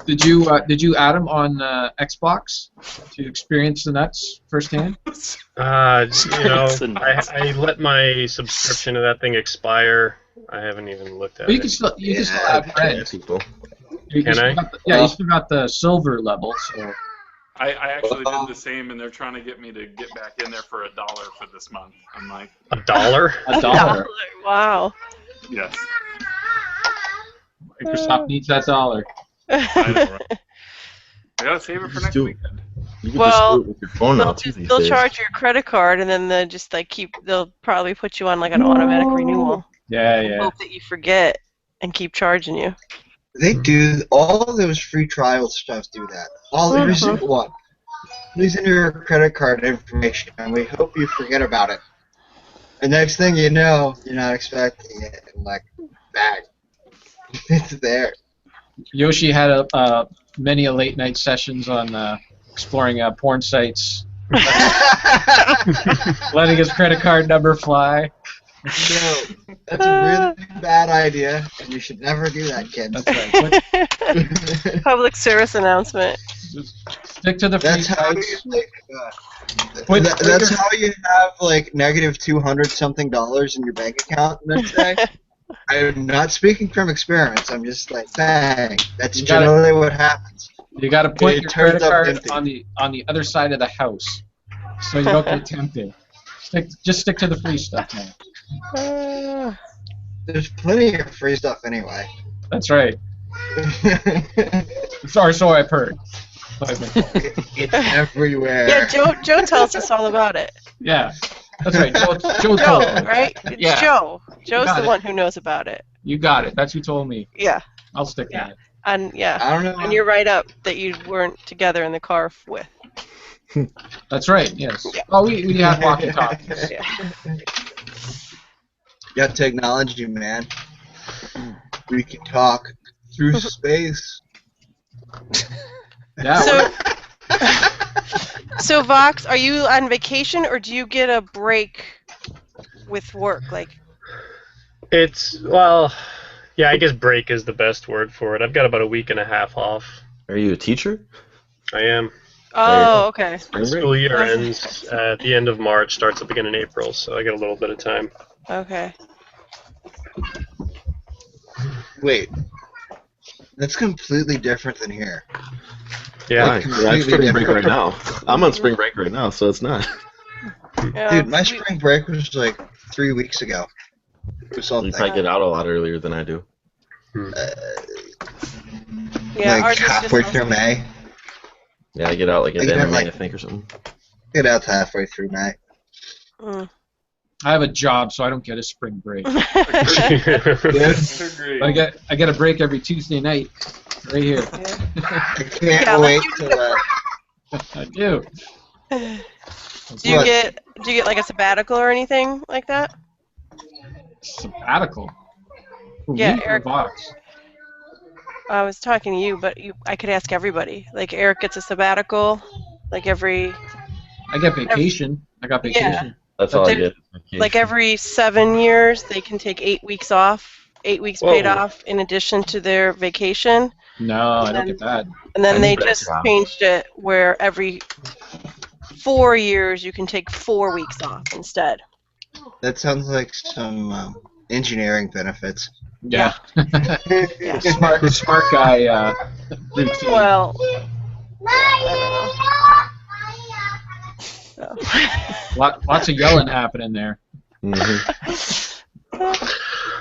Did you add him on Xbox to experience the nuts firsthand? You know, I let my subscription to that thing expire. I haven't even looked at But you it. can still have friends. People. You still got the, you still got the silver level. So I actually did the same, and they're trying to get me to get back in there for $1 for this month. I'm like, $1? $1. Wow. yes. Microsoft needs that dollar. I know, right? I gotta save it for next do- weekend. You can Well, just do it with your phone now too these they'll days. charge your credit card, and then they'll probably put you on like an automatic renewal. Yeah, yeah. Hope that you forget and keep charging you. They do. All of those free trial stuff do that. Every single one. Please enter your credit card information, and we hope you forget about it. The next thing you know, you're not expecting it, and like, bang, it's there. Yoshi had many a late night sessions on exploring porn sites, letting his credit card number fly. No, that's a really bad idea, and you should never do that, kids. That's right. Public service announcement. Just stick to the free That's how you sites. that's how you have like negative $200 something in your bank account the next day. I'm not speaking from experience. I'm just like, bang. That's generally what happens. You got to put It your turns credit up card empty. on the other side of the house, so you don't get tempted. Just stick to the free stuff, man. There's plenty of free stuff anyway. That's right. Sorry, so I've heard. It's everywhere. Yeah, Joe tells us all about it. Yeah, that's right. Joe Joe, told me. right? It's Yeah. Joe. Joe's got the it. one who knows about it. You got it. That's who told me. Yeah. I'll stick to it. And yeah. I don't know. And you're right up that you weren't together in the car with. That's right. Yes. Yeah. Oh, we have walkie-talkies. Yeah. Got technology, man. We can talk through space. Yeah. So Vox, are you on vacation or do you get a break with work? Like, Yeah, I guess break is the best word for it. I've got about a week and a half off. Are you a teacher? I am. oh, okay. Spring break? School year ends at the end of March, starts at the beginning of April, so I got a little bit of time. Okay. Wait. That's completely different than here. Yeah. Why? Yeah, it's spring break right now. I'm on spring break right now, so it's not. Yeah, Dude, my spring break was like 3 weeks ago. Or something. You probably get out a lot earlier than I do. yeah, like ours is halfway just through May. Yeah, I get out like at Like, the end of like- May, I think, or something. Get out halfway through May. I have a job, so I don't get a spring break. Yes. Agreed. I get a break every Tuesday night, right here. I can't Yeah, like wait till I do. Do you What? get like a sabbatical or anything like that? Sabbatical. For Yeah, me or Eric- Vox? I was talking to you, but I could ask everybody. Like Eric gets a sabbatical, like every I get vacation. I got vacation. That's all I get. like every 7 years they can take 8 weeks off, 8 weeks paid Whoa. off in addition to their vacation. No, I don't get that. And then I they need that just job. changed it where every 4 years you can take 4 weeks off instead. That sounds like some engineering benefits. Yeah. Yeah. smart guy routine. Well, I don't know. Lots of yelling happening there.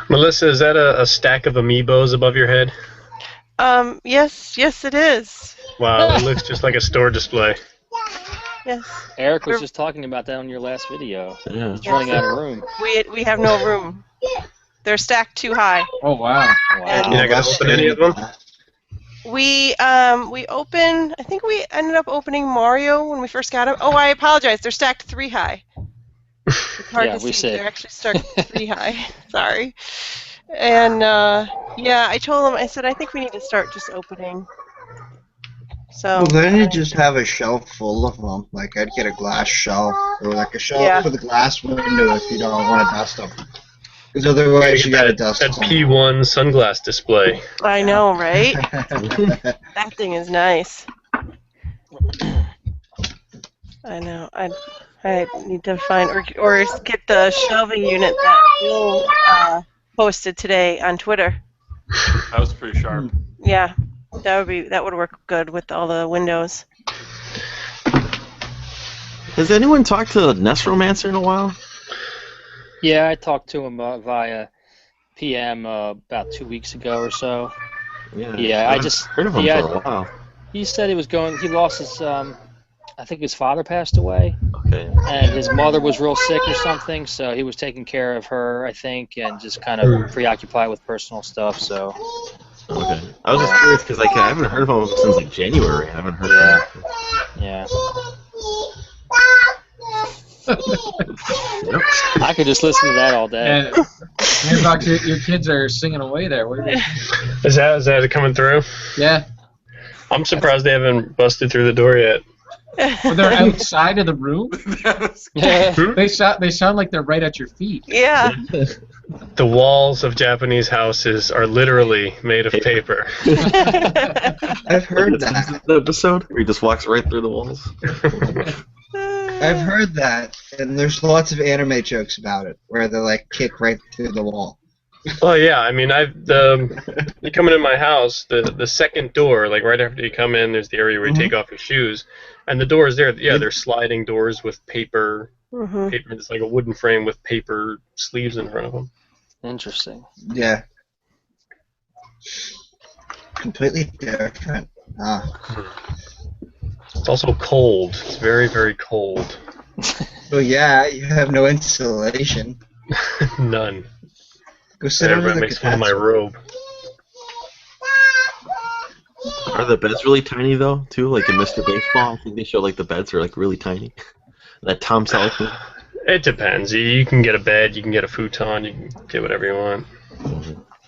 Melissa, is that a stack of amiibos above your head? Yes, it is. Wow, it looks just like a store display. Yes. Eric was just talking about that on your last video. Yeah. He's running out of room. We have no room. They're stacked too high. Oh wow. You're not gonna open any of them? We opened. I think we ended up opening Mario when we first got him. Oh, I apologize. They're stacked 3 high. It's hard Yeah, to we see. see. They're actually stacked 3 high. Sorry. And yeah, I told him. I said I think we need to start just opening. So. Well, then you just have a shelf full of them. Like, I'd get a glass shelf, or like a shelf with a glass window if you don't want to dust them. Because otherwise you gotta dust that them. P1 sunglass display. I know, right? That thing is nice. I know. I need to find or get the shelving unit that Will posted today on Twitter. That was pretty sharp. Yeah, that would work good with all the windows. Has anyone talked to Nesromancer in a while? Yeah, I talked to him via PM about 2 weeks ago or so. Yeah, I just heard of him for a while. He said he was going. He lost his. I think his father passed away. Okay. And his mother was real sick or something, so he was taking care of her, I think, and just kind of preoccupied with personal stuff. So. Okay. I was just curious because I haven't heard of him since like January. I haven't heard of him. Yeah. Yep. I could just listen to that all day. And about your kids are singing away there. What are you Is that coming through? Yeah. I'm surprised they haven't busted through the door yet. Well, they're outside of the room. Yeah. They sound like they're right at your feet. Yeah. The walls of Japanese houses are literally made of paper. I've heard that. The episode where he just walks right through the walls. I've heard that, and there's lots of anime jokes about it, where they like kick right through the wall. Oh yeah, I mean, you come into my house, the second door, like right after you come in, there's the area where you take off your shoes, and the doors there, yeah, they're sliding doors with paper. Paper. It's like a wooden frame with paper sleeves in front of them. Interesting. Yeah. Completely different. It's also cold. It's very, very cold. Well, yeah, you have no insulation. None. Go sit under Everybody the makes fun of my robe. Are the beds really tiny though, too? Like in Mr. Baseball, I think they show like the beds are like really tiny. That Tom Selleck. It depends. You can get a bed, you can get a futon, you can get whatever you want.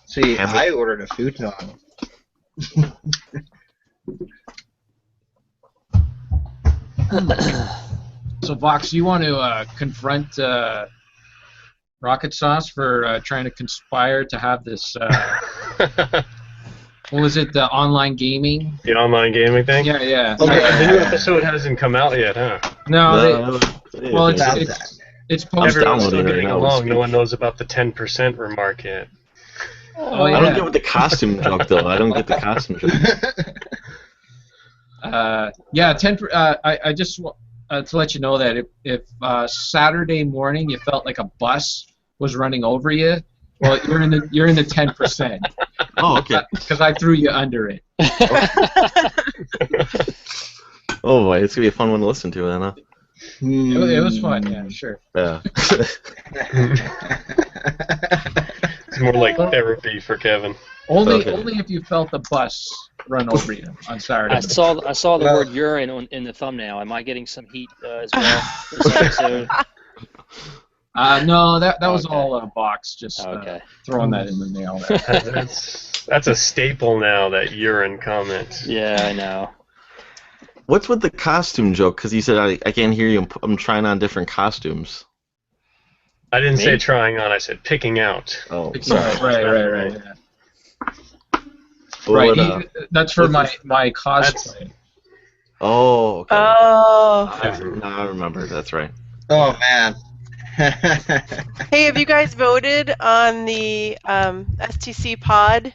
See, I ordered a futon. So, Vox, you want to confront Rocket Sauce for trying to conspire to have this, what was it, the online gaming? The online gaming thing? Yeah, yeah. The new episode hasn't come out yet, huh? No, well, it's posted. Everyone's still getting along. No one knows about the 10% remark yet. Oh, yeah. I don't get with the costume joke though. I don't get the costume joke. Yeah, I just to let you know that if Saturday morning you felt like a bus was running over you, well, you're in the 10%. Oh, okay. Because I threw you under it. Oh boy, it's gonna be a fun one to listen to then, huh? It was fun, yeah, sure. Yeah. It's more like therapy for Kevin. Only if you felt the bus run over you on Saturday. I saw the word urine in the thumbnail. Am I getting some heat as well this episode? No, that was all a box. Just okay. Throwing that in the mail. That's a staple now, that urine comment. Yeah, I know. What's with the costume joke? Because you said I can't hear you. I'm trying on different costumes. I didn't say trying on. I said picking out. Oh, sorry. Right. Yeah. What, right. That's for my cosplay. Oh. Okay. Oh. I remember. That's right. Oh man. Hey, have you guys voted on the STC pod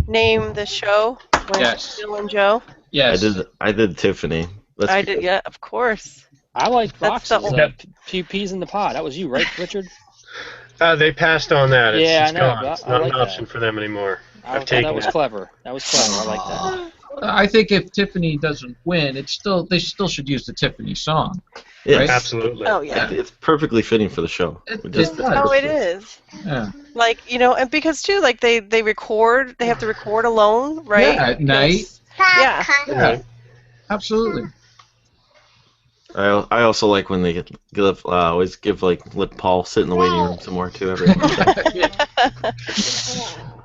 name the show? When Yes. Bill and Joe. Yes. I did Tiffany. That's I did. Yeah, of course. I like That's the Rox's peas in the pod. That was you, right, Richard? They passed on that. Yeah, It's I know, gone. but It's I not like an that. option for them anymore. I I've thought taken that was it. clever. That was clever. I like that. I think if Tiffany doesn't win, they still should use the Tiffany song. Yes. Right? Absolutely. Oh yeah. It's perfectly fitting for the show. It Just- does. Oh, it is. Yeah. Like, and because too, like they record, they have to record alone, right? Yeah, at night. Yeah. Yeah. Absolutely. I also like when they always let Paul sit in the waiting room some more too every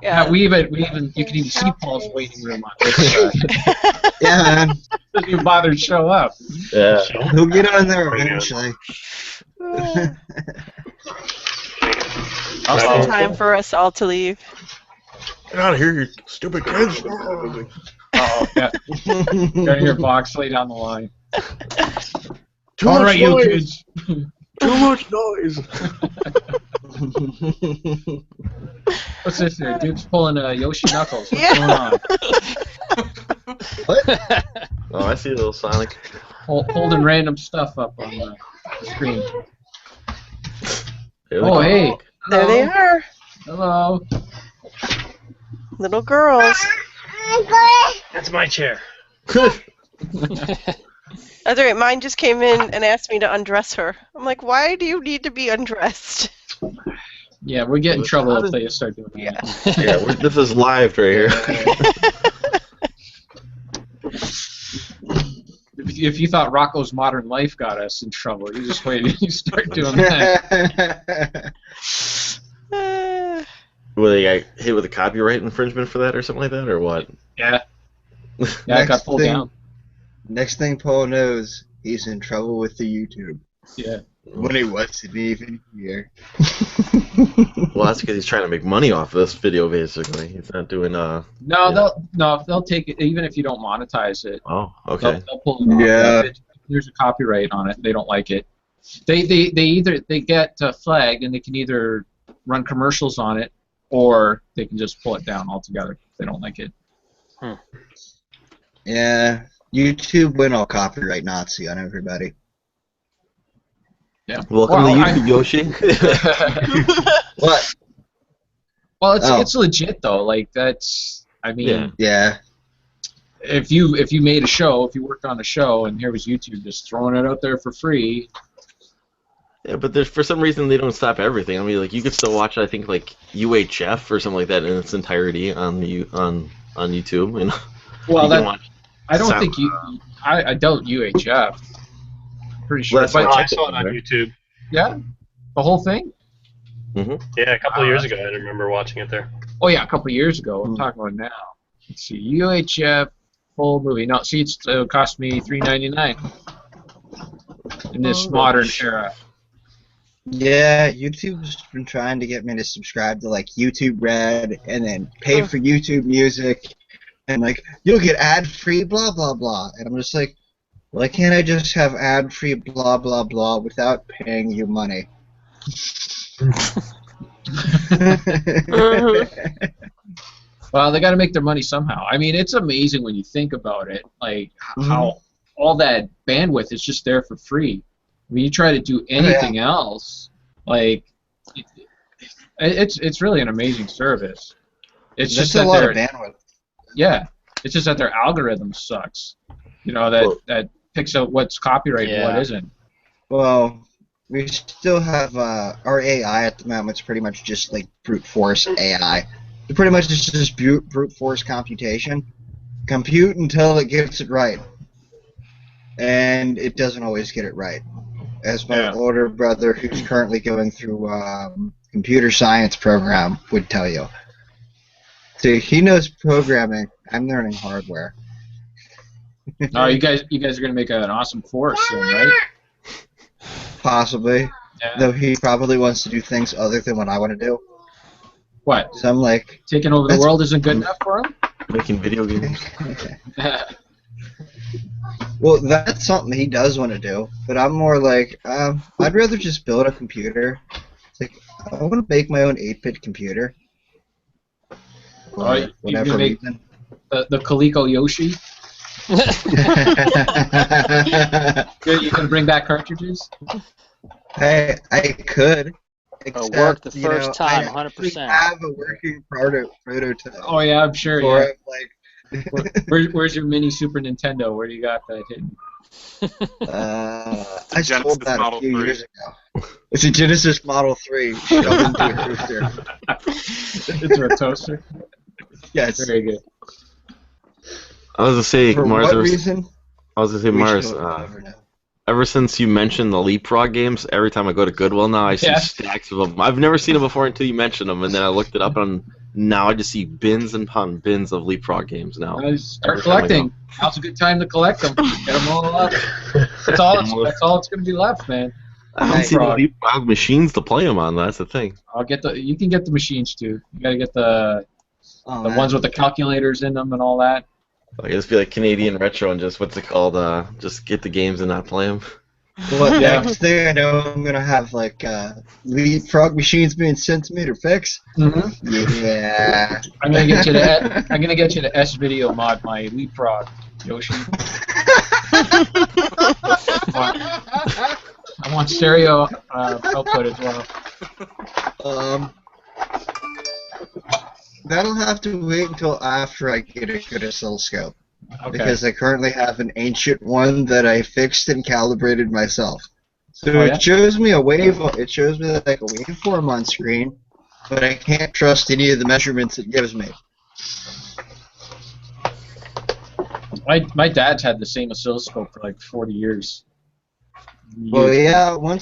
Yeah, we even you can even see Paul's waiting room on this. Yeah, man. Doesn't even bother to show up. Yeah. He'll get on there eventually. It's time for us all to leave. Get out of here, you stupid kids. Oh, yeah. Got your box, lay down the line. Too All much right, you noise. kids. Too much noise. What's this here? Dude's pulling Yoshi Knuckles. What's Yeah. going on? Oh, I see a little Sonic. Holding random stuff up on the screen. There they Oh, go. hey. There they are, Hello. little girls. That's my chair. That's all right. Mine just came in and asked me to undress her. I'm like, why do you need to be undressed? Yeah, we get in trouble if they start doing that. Yeah, this is live right here. If you thought Rocco's Modern Life got us in trouble, you just wait and you start doing that. Well, they got hit with a copyright infringement for that or something like that, or what? Yeah. Yeah, it got pulled down. Next thing Paul knows, he's in trouble with the YouTube. Yeah. When he wasn't even here. Well, that's because he's trying to make money off of this video, basically. He's not doing No, Yeah. they'll take it even if you don't monetize it. Oh, okay. They'll pull it off. Yeah. If there's a copyright on it, they don't like it. They get a flag and they can either run commercials on it or they can just pull it down altogether if they don't like it. Yeah. YouTube went all copyright Nazi on everybody. Yeah. Welcome to YouTube, Yoshi. What? Well, it's Oh. it's legit though. Like that's I mean, Yeah. if you made a show, if you worked on a show, and here was YouTube just throwing it out there for free. Yeah, but there's for some reason they don't stop everything. I mean, like you could still watch, I think, like UHF or something like that in its entirety on YouTube. You know. Well, You can that watch I don't sound- think I doubt UHF. Pretty sure. Well, that's But- what I saw it on YouTube. Yeah, the whole thing. Yeah, a couple of years ago, I remember watching it there. Oh yeah, a couple of years ago. I'm talking about now. Let's see, UHF full movie. No, see, it cost me $3.99 in this modern era. Yeah, YouTube's been trying to get me to subscribe to like YouTube Red and then pay for YouTube Music and like you'll get ad-free blah blah blah. And I'm just like, why can't I just have ad-free blah blah blah without paying you money? Well, they got to make their money somehow. I mean, it's amazing when you think about it, like how all that bandwidth is just there for free. When you try to do anything else, like it's really an amazing service. It's That's just that a lot their of bandwidth. yeah, it's just that their algorithm sucks. You know that picks out what's copyrighted and what isn't. Well, we still have our AI at the moment. It's pretty much just like brute force AI. It pretty much is just brute force computation. Compute until it gets it right. And it doesn't always get it right. As my older brother, who's currently going through computer science program, would tell you. See, he knows programming. I'm learning hardware. Oh, you guys are gonna make an awesome force, then, right? Possibly. Yeah. Though he probably wants to do things other than what I want to do. What? So I'm like, taking over the world isn't good enough for him? Making video games. Well, that's something he does want to do, but I'm more like, I'd rather just build a computer. It's like, I want to make my own 8-bit computer. For You whatever gonna make reason. the Coleco Yoshi? You can bring back cartridges? Hey, I could. It'll work the Except, first time, I actually 100%. have a working prototype. Oh yeah, I'm sure. for Yeah. it, like, Where's your mini Super Nintendo? Where do you got that hidden? I sold Genesis that a Model few 3. years ago. It's a Genesis Model 3 shoved into a toaster. Into a toaster? Yes. Very good. I was gonna say, For Mars. what reason? I was gonna say, We Mars. still never know. Ever since you mentioned the Leapfrog games, every time I go to Goodwill now, I see Yeah. stacks of them. I've never seen them before until you mentioned them, and then I looked it up, and now I just see bins and bins of Leapfrog games now. Start Every time I go. collecting. Now's a good time to collect them. Get them all up. That's all it's going to be left, man. I don't see the Leapfrog machines to play them on. That's the thing. You can get the machines too. You got to get the ones with the calculators in them and all that. I just be like Canadian retro and just what's it called? Just get the games and not play them. Well, next thing I know, I'm gonna have like Leapfrog machines being centimeter fixed. Mm-hmm. Yeah. I'm gonna get you to S video mod my Leapfrog Yoshi. I want stereo output as well. That'll have to wait until after I get a good oscilloscope. Okay. Because I currently have an ancient one that I fixed and calibrated myself. So it shows me it shows me like a waveform on screen, but I can't trust any of the measurements it gives me. My dad's had the same oscilloscope for like 40 years. Well, yeah, when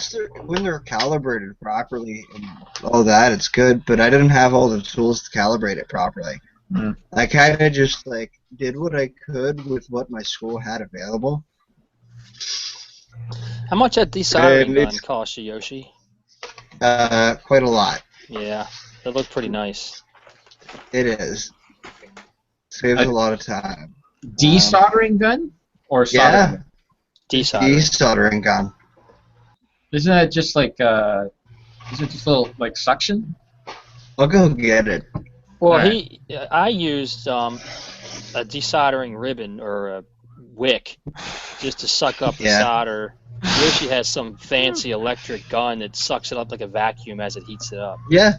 they're calibrated properly and all that, it's good. But I didn't have all the tools to calibrate it properly. Mm. I kind of just like did what I could with what my school had available. How much that desoldering gun cost you, Yoshi? Quite a lot. Yeah, they look pretty nice. It is. Saves a lot of time. Desoldering gun or soldering Yeah. gun? Desoldering gun. Isn't that just like isn't it just a little like suction? I'll go get it. Well, I used a desoldering ribbon or a wick just to suck up the solder. Yoshi has some fancy electric gun that sucks it up like a vacuum as it heats it up. Yeah.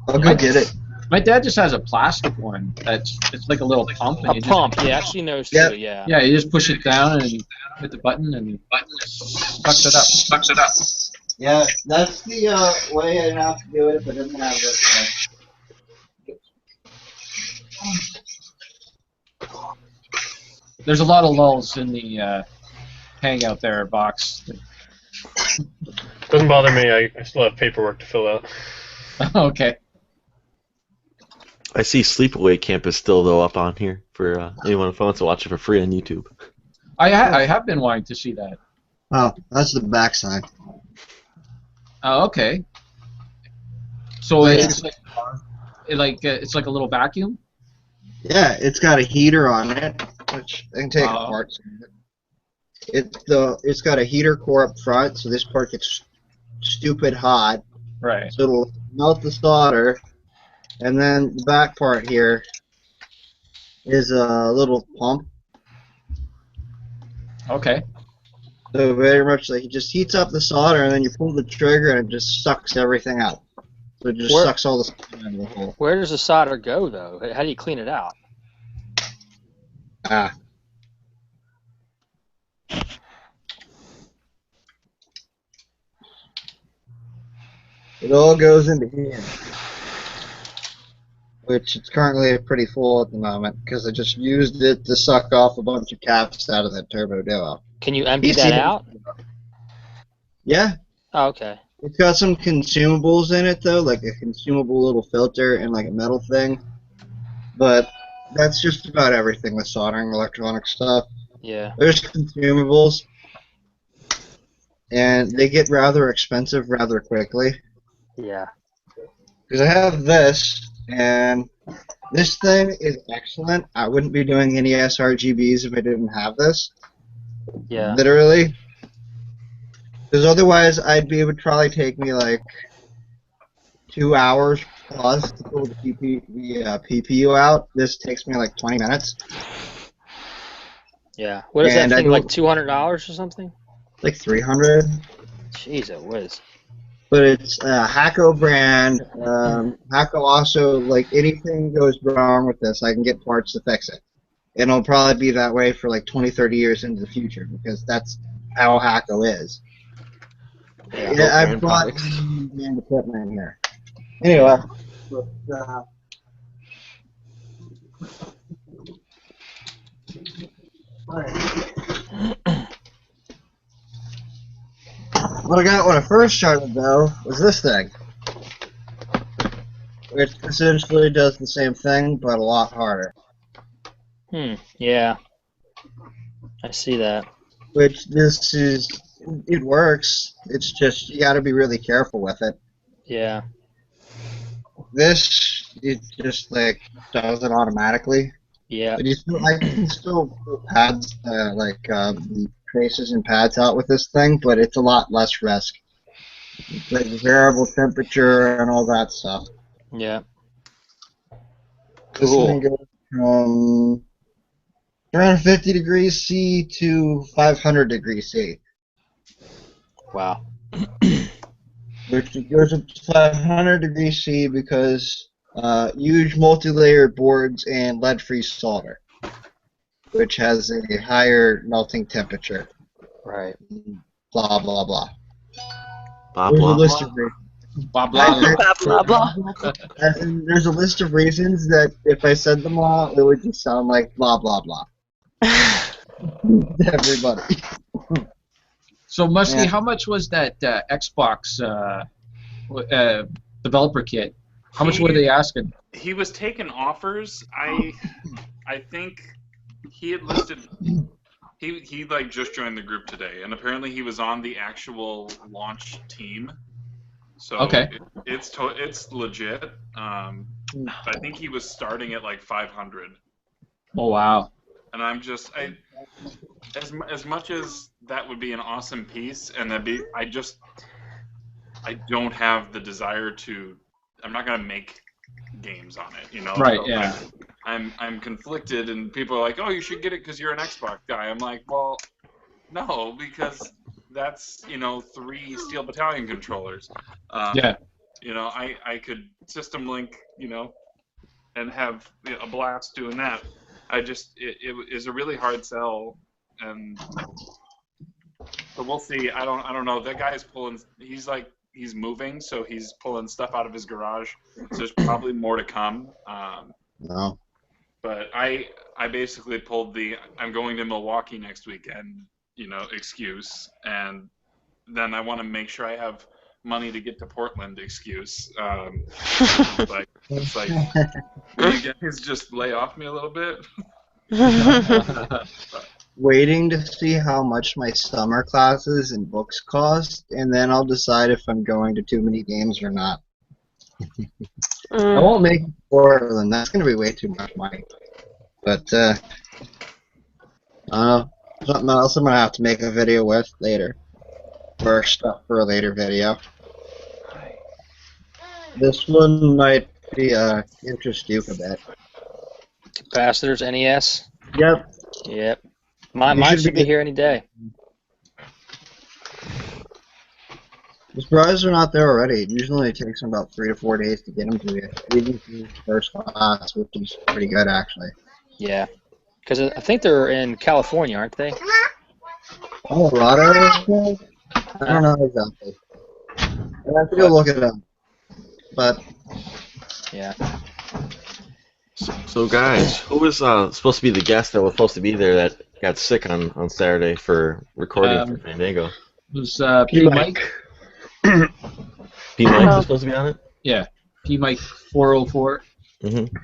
I'll go get it. My dad just has a plastic one it's like a little pump. And Yeah, actually knows too. Yeah. Yeah, you just push it down and you hit the button and the button sucks it up. Sucks it up. Yeah, that's the way I have to do it if I didn't have this. There's a lot of lulls in the Hangout there box. Doesn't bother me. I still have paperwork to fill out. Okay. I see Sleepaway Camp is still though up on here for anyone who wants to watch it for free on YouTube. I have been wanting to see that. Oh, that's the backside. Oh, okay. So it's it's like a little vacuum. Yeah, it's got a heater on it, which I can take apart. It's got a heater core up front, so this part gets stupid hot. Right. So it'll melt the solder, and then the back part here is a little pump. Okay. So very much like it just heats up the solder, and then you pull the trigger, and it just sucks everything out. So it just sucks all the solder out of the hole. Where does the solder go, though? How do you clean it out? It all goes into here, which it's currently pretty full at the moment because I just used it to suck off a bunch of caps out of that Turbo Duo. Can you empty that out? Yeah. Oh, okay. It's got some consumables in it though, like a consumable little filter and like a metal thing. But that's just about everything with soldering electronic stuff. Yeah. There's consumables, and they get rather expensive rather quickly. Yeah. Because I have this, and this thing is excellent. I wouldn't be doing any sRGBs if I didn't have this. Yeah. Literally. Because otherwise, it would probably take me like 2 hours plus to pull the PPU out. This takes me like 20 minutes. Yeah. What is that And I thing, like don't $200 or something? like 300. Jeez, it whiz. But it's a Hacko brand. Hacko also, like, anything goes wrong with this, I can get parts to fix it. And it'll probably be that way for like 20, 30 years into the future because that's how Hacko is. Yeah, I've bought brand equipment here. Anyway, but, what I got when I first started, though, was this thing. Which essentially does the same thing, but a lot harder. Yeah. I see that. Which it works. It's just, you gotta be really careful with it. Yeah. This, it just, like, does it automatically. Yeah. But I can still pull pads, the traces and pads out with this thing, but it's a lot less risk. It's like variable temperature and all that stuff. Yeah. This thing goes from around 50 degrees C to 500 degrees C. Wow. Which goes up to 500 degrees C because use multi-layered boards and lead-free solder, which has a higher melting temperature. Right. Blah, blah, blah. Blah, There's blah, a list blah. of reasons. Blah, blah, blah. There's a list of reasons that if I said them all, it would just sound like blah, blah, blah. To everybody. So, Muskie, Yeah. how much was that Xbox developer kit? How much were they asking? He was taking offers. I think he had listed. He like just joined the group today, and apparently he was on the actual launch team. So Okay. It's legit. I think he was starting at like 500. Oh, wow. And I'm just as much as that would be an awesome piece, and I don't have the desire to. I'm not gonna make games on it, you know. Right. So Yeah. I'm conflicted, and people are like, "Oh, you should get it because you're an Xbox guy." I'm like, "Well, no, because that's 3 Steel Battalion controllers." Yeah. I could system link, and have a blast doing that. It is a really hard sell, but we'll see. I don't know. That guy is pulling. He's moving, so he's pulling stuff out of his garage. So there's probably more to come. No. But I basically pulled I'm going to Milwaukee next weekend, excuse, and then I want to make sure I have money to get to Portland excuse. It's like you guys just lay off me a little bit. Waiting to see how much my summer classes and books cost, and then I'll decide if I'm going to too many games or not. I won't make it to Portland. That's going to be way too much money. But, something else I'm going to have to make a video with later. Or stuff for a later video. This one might be, interest you a bit. Capacitors, NES? Yep. Yep. Mine should be here any day. I'm surprised they're not there already. It usually takes them about 3 to 4 days to get them to you. Even if you first class, which is pretty good, actually. Yeah. Because I think they're in California, aren't they? Colorado? I don't know exactly. I have to go look it up. But yeah. So guys, who was supposed to be the guest that was supposed to be there that got sick on Saturday for recording for Fandango? It was P. Mike. P. Mike was supposed to be on it? Yeah. P. Mike 404. Mm-hmm.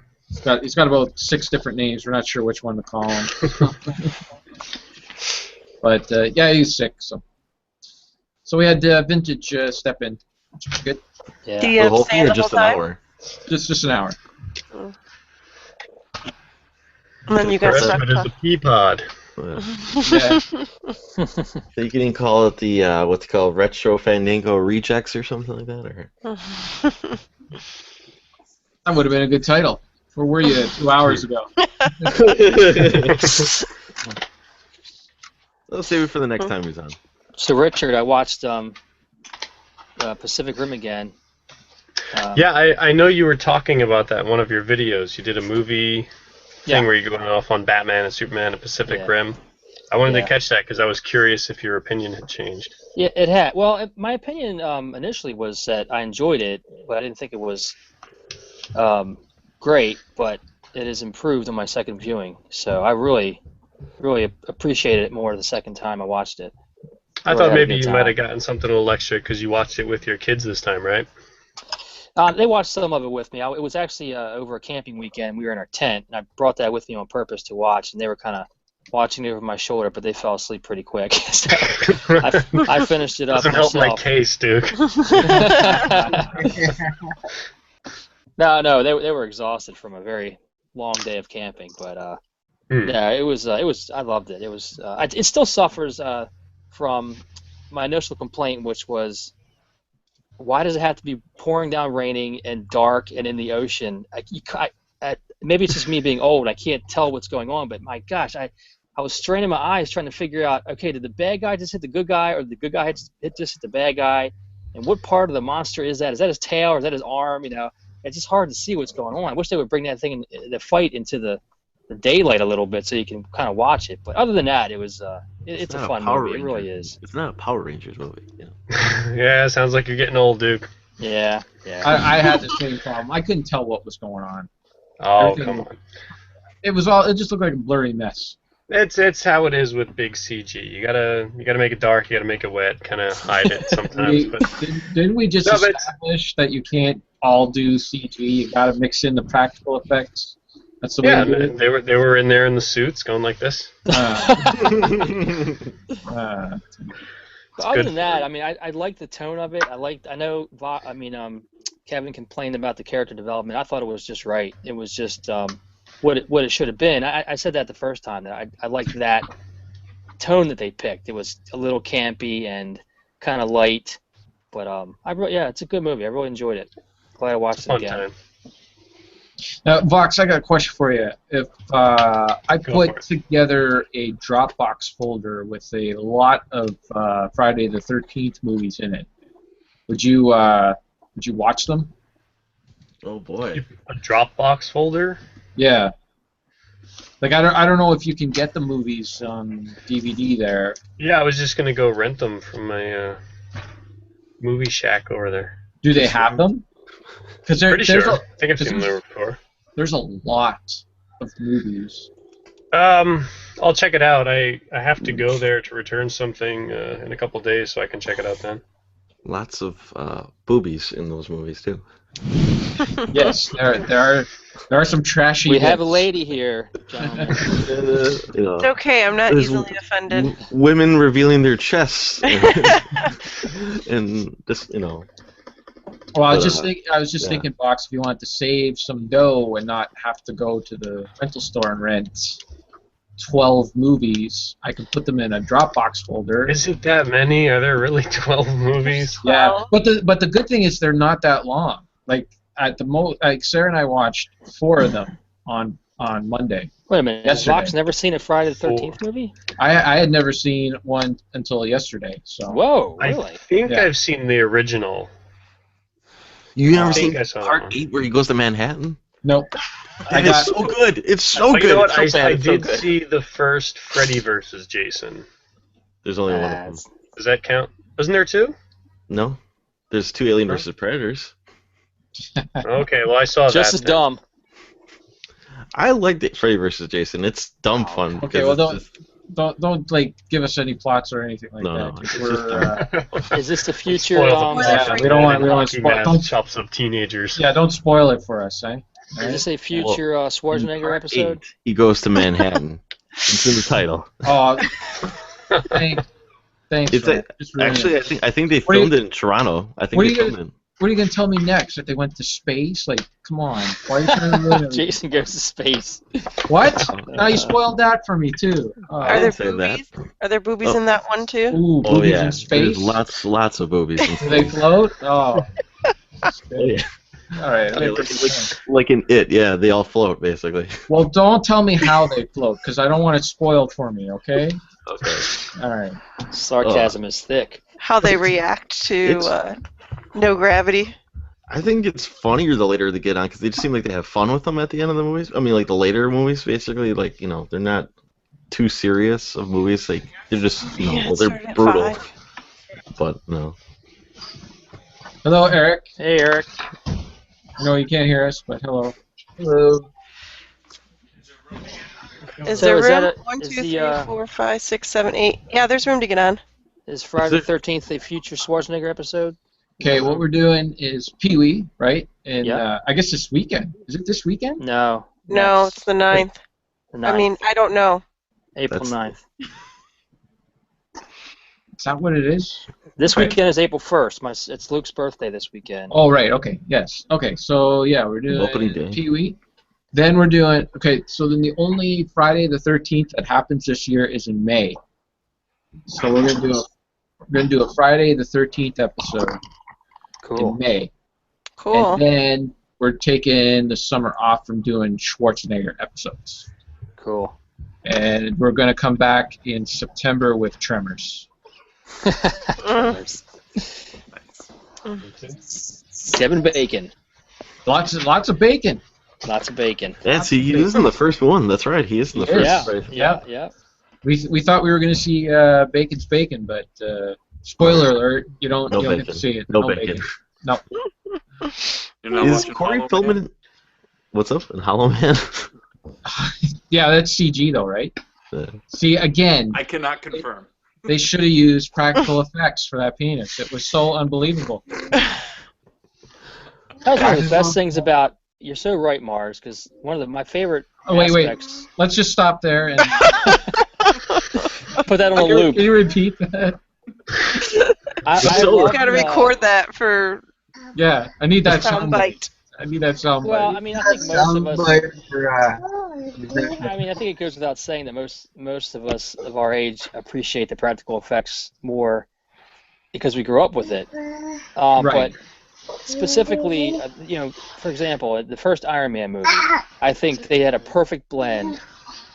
He's got about 6 different names. We're not sure which one to call him. But yeah, he's sick. So we had Vintage step in, which was good. Yeah. The whole thing or just an hour? Just an hour. And then you guys the rest of it is a pea pod. Yeah. So you can call it the what's called Retro Fandango Rejects or something like that, or That would have been a good title. Where were you 2 hours ago? I'll save it for the next time he's on. So Richard, I watched Pacific Rim again. Yeah, I know you were talking about that in one of your videos. You did a movie thing where you're going off on Batman and Superman and Pacific Rim. I wanted to catch that because I was curious if your opinion had changed. Yeah, it had. Well, my opinion initially was that I enjoyed it, but I didn't think it was great. But it has improved on my second viewing, so I really appreciated it more the second time I watched it. I thought maybe you might have gotten something a little extra because you watched it with your kids this time, right? They watched some of it with me. It was actually over a camping weekend. We were in our tent, and I brought that with me on purpose to watch, and they were kind of watching it over my shoulder, but they fell asleep pretty quick. So I finished it up Doesn't myself. help my case, Duke. No, they were exhausted from a very long day of camping, but yeah, it was I loved it. It was it still suffers from my initial complaint, which was, why does it have to be pouring down, raining, and dark, and in the ocean? Maybe it's just me being old. I can't tell what's going on, but my gosh, I was straining my eyes trying to figure out, okay, did the bad guy just hit the good guy, or did the good guy just hit the bad guy? And what part of the monster is that? Is that his tail, or is that his arm? You know, it's just hard to see what's going on. I wish they would bring that thing, the fight, into the daylight a little bit so you can kind of watch it. But other than that, it was it's a fun movie. It really is. It's not a Power Rangers movie. You know? Yeah, sounds like you're getting old, Duke. Yeah. I had the same problem. I couldn't tell what was going on. Oh, Everything- come on. It just looked like a blurry mess. It's how it is with big CG. You gotta make it dark. You gotta make it wet. Kind of hide it sometimes. But Didn't we just No, but establish that you can't all do CG? You gotta mix in the practical effects. That's the way yeah, to do it. they were in there in the suits going like this. But other than that, I mean, I like the tone of it. Kevin complained about the character development. I thought it was just right. It was just what it should have been. I said that the first time, that I liked that tone that they picked. It was a little campy and kind of light, but it's a good movie. I really enjoyed it. Glad I watched it Fun again. time. Now, Vox, I got a question for you. If I put together a Dropbox folder with a lot of Friday the 13th movies in it, would you watch them? Oh boy. A Dropbox folder? Yeah. Like I don't know if you can get the movies on DVD there. Yeah, I was just gonna go rent them from my movie shack over there. Do they have them? Because Pretty sure. I think I've seen them before. There's a lot of movies. I'll check it out. I have to go there to return something in a couple days, so I can check it out then. Lots of boobies in those movies too. Yes, there are some trashy. We have a hits. lady here, gentlemen. It's okay, I'm not there's easily offended. Women revealing their chests, and just Well, I was just thinking, Box, if you wanted to save some dough and not have to go to the rental store and rent 12 movies, I can put them in a Dropbox folder. Is it that many? Are there really 12 movies? Yeah, but the good thing is they're not that long. Like at the like Sarah and I watched 4 of them on Monday. Wait a minute, has Yesterday. Vox never seen a Friday the 13th movie? I had never seen one until yesterday. So. Whoa, really? I think I've seen the original. You never I seen think I saw Part that one. 8 where he goes to Manhattan? Nope. It's so good. It's so You good. know what? It's so bad, I it's so did good. see the first Freddy versus Jason. There's only one of them. Does that count? Wasn't there 2? No, there's 2 Alien versus Predators. Okay, well I saw Just that. as dumb. I liked it, Freddy versus Jason. It's dumb fun. Okay, because well it's don't like give us any plots or anything like No, that. no, 'cause it's we're, Is this the future? Spoil the yeah, we don't want hockey spoil. mask Don't, chops up teenagers. yeah, don't spoil it for us, eh? Is this a future Schwarzenegger Part episode? 8, he goes to Manhattan. It's in the title. Oh, thanks. It's man. Just ruined actually, it. I think they What are you- filmed it in Toronto. I think what are they you filmed gonna- it. What are you gonna tell me next? That they went to space? Like, come on. Why are you trying to ruin everything? Jason goes to space. What? Now you spoiled that for me too. Are there say that. boobies? Are there boobies in that one too? Ooh, Oh boobies yeah, in space. there's lots of boobies in Do space. they float? Oh. Oh, yeah. All right. Yeah, like in It, yeah, they all float basically. Well, don't tell me how they float, because I don't want it spoiled for me. Okay. Okay. All right. Sarcasm is thick. How they react to no gravity? I think it's funnier the later they get on because they just seem like they have fun with them at the end of the movies. I mean, like the later movies, basically, like they're not too serious of movies. Like they're just Yeah, it they're started at brutal, 5. but no. Hello, Eric. Hey, Eric. I know you can't hear us, but hello. Hello. Is So there is that room? a- 1, is 2, the, 3, 4, 5, 6, 7, 8. Yeah, there's room to get on. Is Friday the 13th a future Schwarzenegger episode? Okay, what we're doing is Pee-wee, right? And Yeah. I guess this weekend. Is it this weekend? No. No, next. it's the 9th. The 9th. I mean, I don't know. April That's- 9th. Is that what it is? This Okay. weekend is April 1st. It's Luke's birthday this weekend. Oh, right. Okay. Yes. Okay. So yeah, we're Opening doing day. Pee-wee. Then we're doing. Okay. So then the only Friday the 13th that happens this year is in May. So we're gonna do a Friday the 13th episode Cool. in May, Cool. and then we're taking the summer off from doing Schwarzenegger episodes, Cool. and we're gonna come back in September with Tremors. Kevin Bacon. Lots of bacon. Lots of bacon. Yeah, see, he is in the first one. That's right, he is in the first. Yeah. Right. Yeah. We thought we were gonna see Bacon's Bacon, but spoiler alert, you don't No get bacon. to see it. No bacon. No. You're not Is watching Corey Hollow Feldman? Man? What's up in Hollow Man? Yeah, that's CG though, right? Yeah. See, again, I cannot confirm. they should have used practical effects for that penis. It was so unbelievable. That was one of the best things about. You're so right, Mars, because one of my favorite Oh, wait. aspects. Let's just stop there and Put that on a loop. Can you repeat that? I So- love, Gotta record that for Yeah, I need that sound sound bite. I need that sound Well, bite. I mean, I think most of us. Soundbite for, I mean, I think it goes without saying that most of us of our age appreciate the practical effects more because we grew up with it. Right. But specifically, for example, the first Iron Man movie, I think they had a perfect blend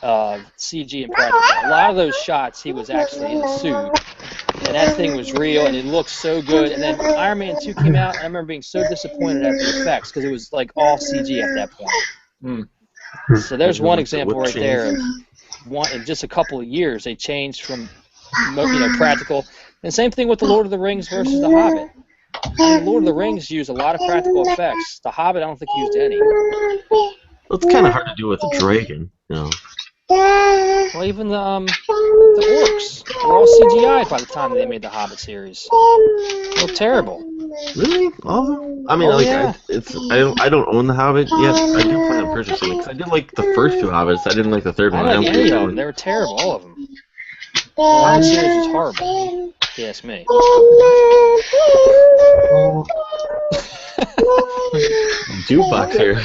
of CG and practical. A lot of those shots, he was actually in a suit, and that thing was real, and it looked so good. And then Iron Man 2 came out, and I remember being so disappointed at the effects because it was like all CG at that point. So there's one example right there of in just a couple of years they changed from practical. And same thing with the Lord of the Rings versus the Hobbit. I mean, Lord of the Rings used a lot of practical effects. The Hobbit, I don't think used any. Well, it's kind of hard to do with a dragon, Well, even the orcs were all CGI by the time they made the Hobbit series. They look terrible. Really? All of them? I mean, Oh, like, yeah. I don't own the Hobbit yet. I do plan on purchasing it 'cause I did like the first two Hobbits. I didn't like the third I one. don't don't like think any the of third them. one- They were terrible, all of them. The Hobbit series was horrible. If you ask me. Jukebox here.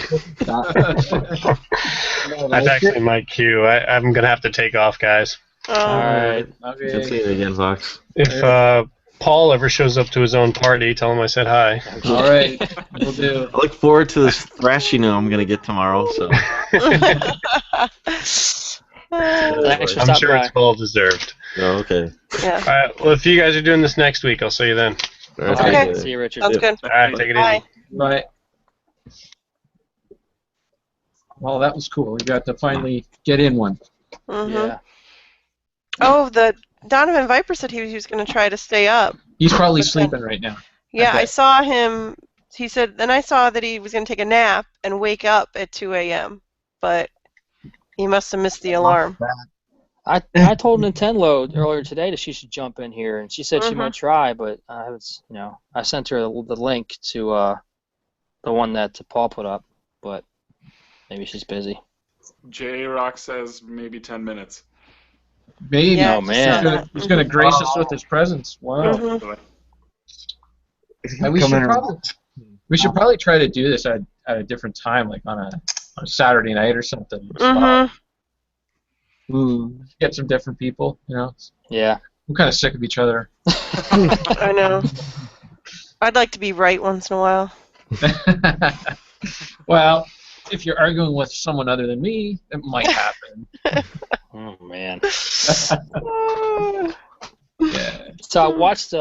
That's actually my cue. I'm gonna have to take off, guys. All right. Good seeing you again, Fox. If Paul ever shows up to his own party, tell him I said hi. All right, we'll do. I look forward to this thrash I'm gonna get tomorrow. So Thanks for I'm stopping sure by. it's well deserved. oh, okay. Yeah. All right. Well, if you guys are doing this next week, I'll see you then. All right, Okay. thank you. See you, Richard. Sounds good. All right. Take it Bye. easy. Right. Well, that was cool. We got to finally get in one. Mhm. Yeah. Oh, the Donovan Viper said he was going to try to stay up. He's probably But then- sleeping right now. Yeah, I bet. saw him. He said, then I saw that he was going to take a nap and wake up at 2 a.m. But he must have missed the alarm. I told Nintendo earlier today that she should jump in here, and she said she might try, but I sent her the link to the one that Paul put up, but maybe she's busy. J Rock says maybe 10 minutes. Maybe. Yeah, Oh, man. He's gonna grace us with his presence. Wow. Mhm. And we should probably We should probably try to do this at a different time, like on a Saturday night or something. Get some different people, you know. Yeah. I'm kind of sick of each other. I know. I'd like to be right once in a while. Well, if you're arguing with someone other than me, it might happen. Oh man. Yeah. So I watched.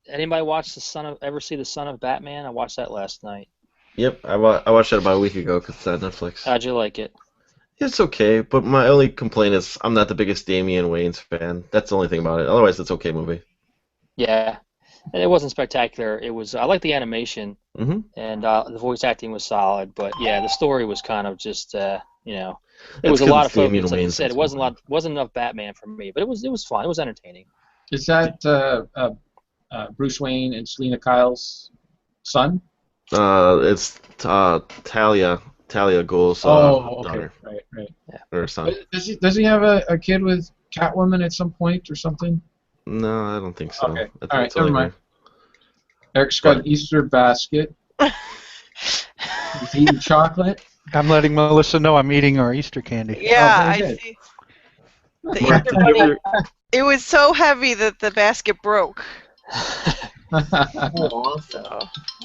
Anybody watch ever see the Son of Batman? I watched that last night. Yep, I watched that about a week ago because it's on Netflix. How'd you like it? It's okay, but my only complaint is I'm not the biggest Damian Wayans fan. That's the only thing about it. Otherwise, it's an okay movie. Yeah, and it wasn't spectacular. It was. I like the animation, Mm-hmm. and the voice acting was solid. But yeah, the story was kind of just, it That's was a 'cause lot it's of Damian focus. Like you Wayans, said, that's it wasn't enough Batman for me, but it was fun. It was entertaining. Is that Bruce Wayne and Selena Kyle's son? It's Talia Ghuls' Okay. daughter Right. or son. Does he have a kid with Catwoman at some point or something? No, I don't think so. Okay. I think All right, it's only never mind. her. Eric's got an Easter basket. He's eating chocolate. I'm letting Melissa know I'm eating our Easter candy. Yeah, very I good. see. The Easter bunny. It was so heavy that the basket broke. So,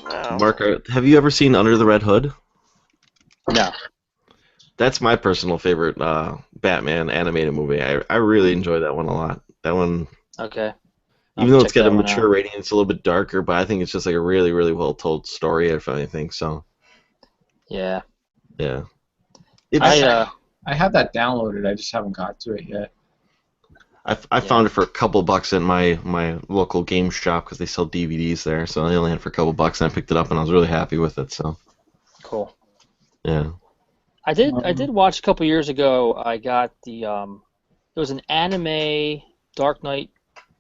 wow. Mark, have you ever seen Under the Red Hood? No. That's my personal favorite Batman animated movie. I really enjoy that one a lot. That one, Okay. even though it's check got a that one mature out. rating, it's a little bit darker, but I think it's just like a really, really well told story, if anything. So, Yeah. yeah. I have that downloaded. I just haven't got to it yet. I found it for a couple bucks at my local game shop because they sell DVDs there. So I only had it for a couple bucks, and I picked it up, and I was really happy with it. So, Cool. yeah. I did watch a couple years ago. I got the it was an anime Dark Knight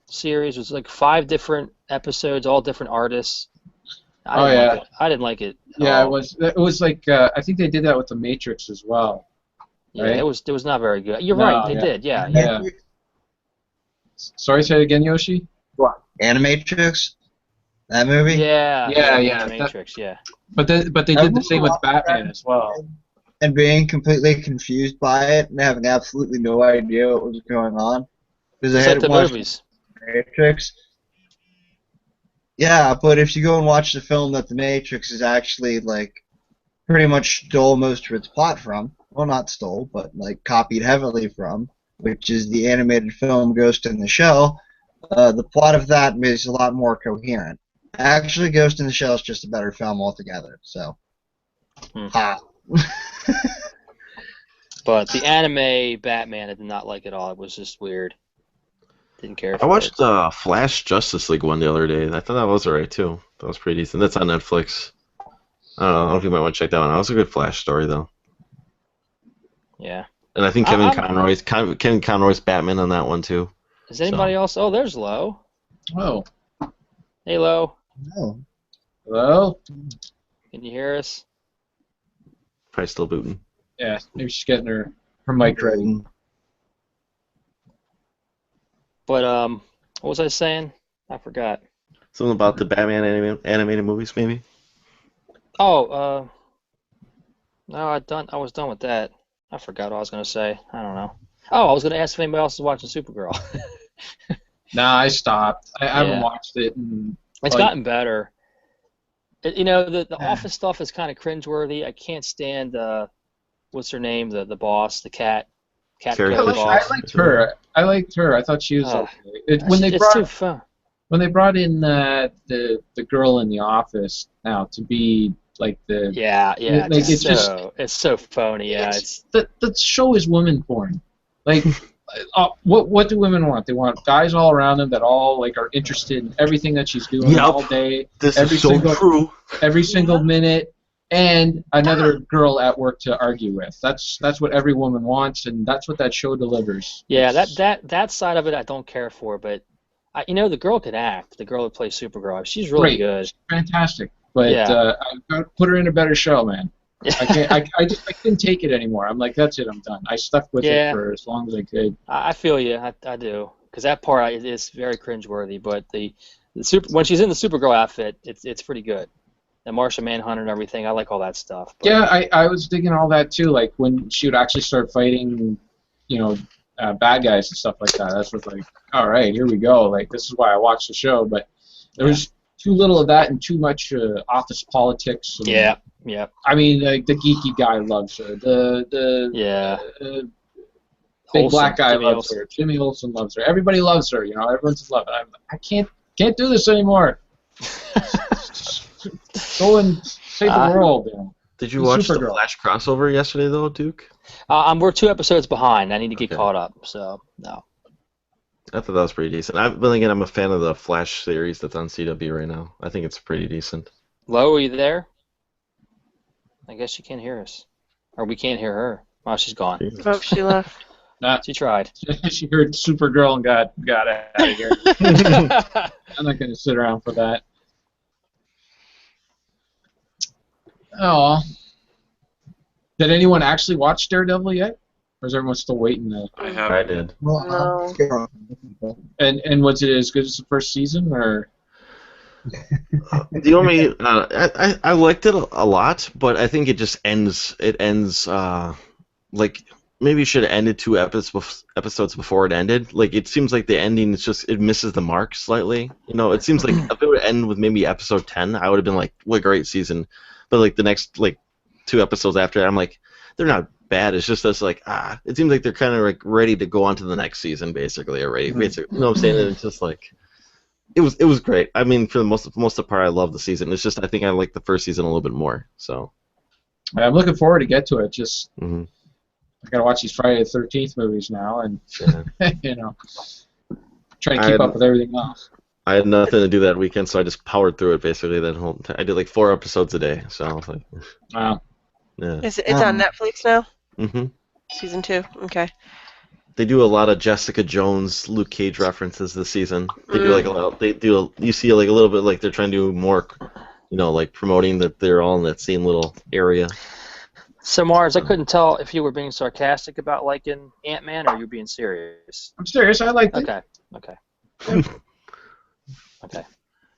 series. It was like 5 different episodes, all different artists. I didn't like it. at Yeah, all. it was like I think they did that with the Matrix as well. Yeah, right? it was not very good. You're No, right. They yeah. did. Yeah. Yeah. Sorry, say it again, Yoshi. What? Animatrix? That movie? Yeah. Yeah. The Matrix. Yeah. But they did the same with Batman as well. And being completely confused by it and having absolutely no idea what was going on. Because I It's like had the watched movies. Matrix. Yeah, but if you go and watch the film that the Matrix is actually like pretty much stole most of its plot from, well, not stole, but like copied heavily from, which is the animated film Ghost in the Shell, the plot of that is a lot more coherent. Actually, Ghost in the Shell is just a better film altogether. So, ha. But the anime Batman, I did not like at all. It was just weird. Didn't care for I watched it. Flash Justice League one the other day. I thought that was alright too. That was pretty decent. That's on Netflix. I don't know if you might want to check that one out. It was a good Flash story though. Yeah. And I think Kevin Conroy's Batman on that one too. Is anybody else? Oh, there's Lo. Oh. Hey, Lo. No. Hello? Can you hear us? Probably still booting. Yeah, maybe she's getting her mic ready. But what was I saying? I forgot. Something about the Batman animated movies, maybe. Oh, no, I was done with that. I forgot what I was gonna say. I don't know. Oh, I was gonna ask if anybody else is watching Supergirl. Nah, I stopped. I haven't Yeah. watched it. And, It's like, gotten better. The Office stuff is kind of cringeworthy. I can't stand what's her name, the boss, the cat Carrie Kelly Fisher. I boss. liked her. I thought she was Ugh. okay. When It's too fun. they brought in the girl in the office now to be like the Yeah, like, it's so phony. Yeah, it's the show is woman porn. Like, what do women want? They want guys all around them that all like are interested in everything that she's doing Yep. all day. This every is so single, true. Every single minute, and another girl at work to argue with. That's what every woman wants, and that's what that show delivers. yeah. It's- That side of it I don't care for, but the girl could act. The girl that plays Supergirl, she's really Great. good. fantastic. But Yeah. I gotta put her in a better show, man. I can't. I couldn't take it anymore. I'm like, that's it. I'm done. I stuck with Yeah. it for as long as I could. I feel you. I do, because that part is very cringeworthy. But the super when she's in the Supergirl outfit, it's pretty good. and Martian Manhunter and everything. I like all that stuff. But, Yeah, I was digging all that too. Like when she would actually start fighting, bad guys and stuff like that. That's what's like, all right, here we go. Like this is why I watched the show. But there was too little of that and too much office politics. And, yeah. I mean, like the geeky guy loves her. The big black guy loves her. Jimmy Olsen loves her. Everybody loves her. Everyone's in love. I can't do this anymore. Go and save the world. Did you watch the Flash crossover yesterday, though, Duke? We're 2 episodes behind. I need to get caught up. So no. I thought that was pretty decent. But again, I'm a fan of the Flash series that's on CW right now. I think it's pretty decent. Lo, are you there? I guess she can't hear us, or we can't hear her. Oh, she's gone. Oh, she left. Nah, she tried. She heard Supergirl and got out of here. I'm not going to sit around for that. Oh. Did anyone actually watch Daredevil yet? Or is everyone still waiting? I did. Well, And was it as good as the first season, or? The only I liked it a lot, but I think it just ends. It ends like maybe you should have ended 2 episodes before it ended. Like it seems like the ending is just it misses the mark slightly. It seems like if it would end with maybe episode 10, I would have been like, what a great season. But like the next 2 episodes after that, I'm like, they're not bad. It's just us like it seems like they're kind of like ready to go on to the next season basically already. Basically, what I'm saying? And it's just like. It was great. I mean, for the most of the part, I love the season. It's just I think I like the first season a little bit more. So I'm looking forward to get to it. Just I gotta watch these Friday the 13th movies now, and try to keep up with everything else. I had nothing to do that weekend, so I just powered through it basically. That whole I did like 4 episodes a day. So I was like, wow. Yeah. It's on Netflix now. Mhm. Season 2. Okay. They do a lot of Jessica Jones, Luke Cage references this season. They do like a lot. You see like a little bit like they're trying to do more, like promoting that they're all in that same little area. So Mars, I couldn't tell if you were being sarcastic about liking Ant-Man or you were being serious. I'm serious. I like it. Okay.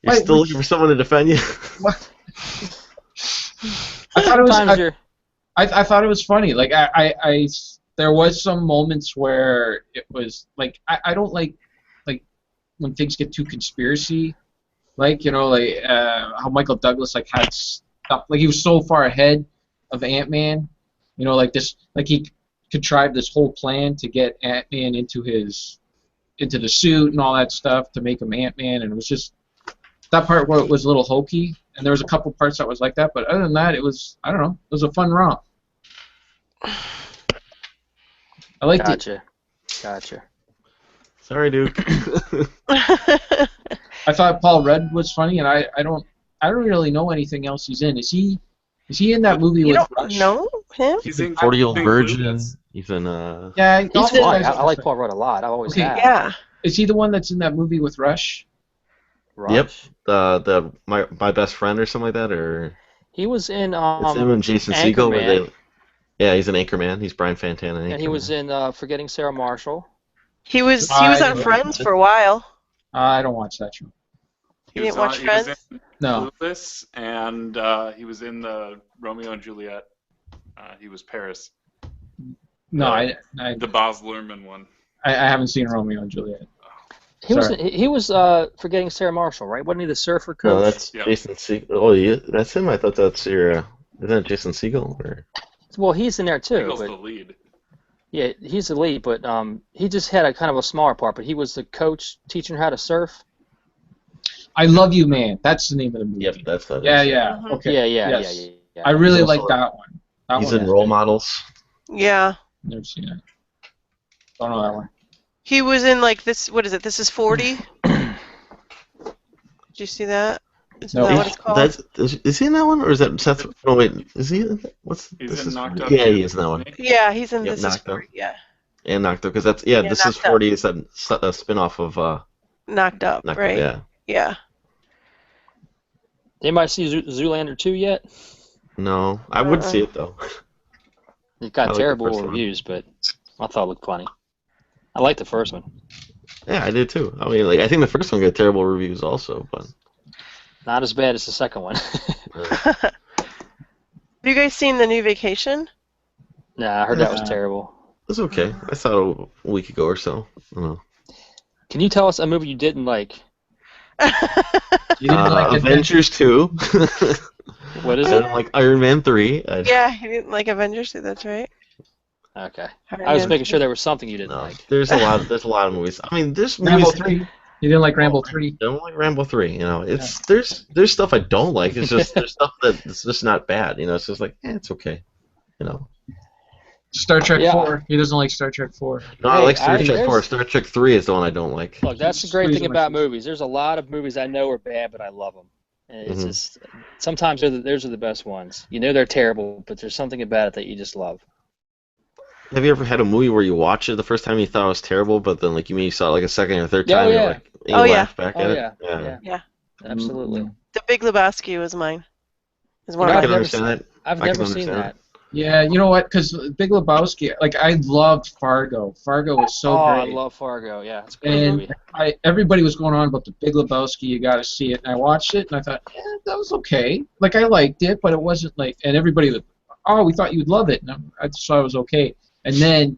You're still looking for someone to defend you. What? I thought it was. I thought it was funny. Like I there was some moments where it was like I don't like when things get too conspiracy, how Michael Douglas had stuff like he was so far ahead of Ant-Man, like he contrived this whole plan to get Ant-Man into the suit and all that stuff to make him Ant-Man, and it was just that part where it was a little hokey, and there was a couple parts that was like that, but other than that, it was it was a fun romp. I liked it. Gotcha. Sorry, Duke. I thought Paul Rudd was funny, and I don't really know anything else he's in. Is he in that movie with Rush? You don't know him? He's in 40-Year-Old Virgin. He's in Yeah, he's fun. I like Paul Rudd a lot. I always have. Yeah. Is he the one that's in that movie with Rush? Yep. The my best friend or something like that, or he was in it's him and Jason Segel. Yeah, he's an Anchorman. He's Brian Fantana. And he was in Forgetting Sarah Marshall. He was on Friends for a while. I don't watch that show. You didn't watch Friends? No. Clueless, and he was in the Romeo and Juliet. He was Paris. No, the Baz Luhrmann one. I haven't seen Romeo and Juliet. He was Forgetting Sarah Marshall, right? Wasn't he the surfer coach? No, that's Jason Segel. Oh, yeah, that's him. I thought that's your. Isn't that Jason Segel? Or? Well, he's in there too. Segel's the lead. Yeah, he's the lead, but he just had a kind of a smaller part. But he was the coach teaching her how to surf. I Love You, Man. That's the name of the movie. Yep, that's that. Yeah. Okay. Yeah. I really like that one. He's in Role Models. Yeah. Never seen it. Don't know that one. He was in this. What is it? This is 40. Did you see that? Isn't that what it's called? Is he in that one, or is that Seth? No, wait. Is he? He's in Knocked Up. Yeah, he is in that one. Yeah, he's in This Is 40. Yeah. And Knocked Up, because that's This Is 40 is a spin-off of Knocked Up, right? Yeah. Anybody see Zoolander 2 yet? No, I would see it though. It got terrible reviews, but I thought it looked funny. I like the first one. Yeah, I did too. I mean, I think the first one got terrible reviews also, but. Not as bad as the second one. Have you guys seen the new Vacation? Nah, I heard that was terrible. It's okay. I saw it a week ago or so. I don't know. Can you tell us a movie you didn't like? You didn't like Avengers 2. What is I it? didn't like Iron Man 3. Yeah, you didn't like Avengers 2, that's right. Okay. Iron I was Man making 3. sure there was something you didn't No, like. there's a lot of movies. I mean, there's Rambo movies. 3. You didn't like Rambo 3. I don't like Rambo 3. You know, it's there's stuff I don't like. It's just there's stuff that's just not bad. You know, it's just like it's okay. You know. Star Trek Yeah. 4. He doesn't like Star Trek 4. No, I Hey, like Star Trek 4. there's- Star Trek 3 is the one I don't like. Look, that's the great Squeeze thing my about shoes. movies. There's a lot of movies I know are bad, but I love them. And it's Mhm. just sometimes those are the best ones. You know they're terrible, but there's something about it that you just love. Have you ever had a movie where you watch it the first time you thought it was terrible, but then like you saw it like a second or third Oh, time, yeah. and you Oh, yeah. laugh back Oh at yeah, it? yeah, Yeah. absolutely. The Big Lebowski was mine. Is one You know, I of can my understand that. I've I can never seen understand that. Yeah, you know what? Because Big Lebowski, like I loved Fargo. Fargo was so I great. love Fargo. Yeah, it's a great movie. And everybody was going on about the Big Lebowski. You got to see it. And I watched it, and I thought, that was okay. Like I liked it, but it wasn't like. And everybody was, oh, we thought you'd love it. And I just thought it was okay. And then,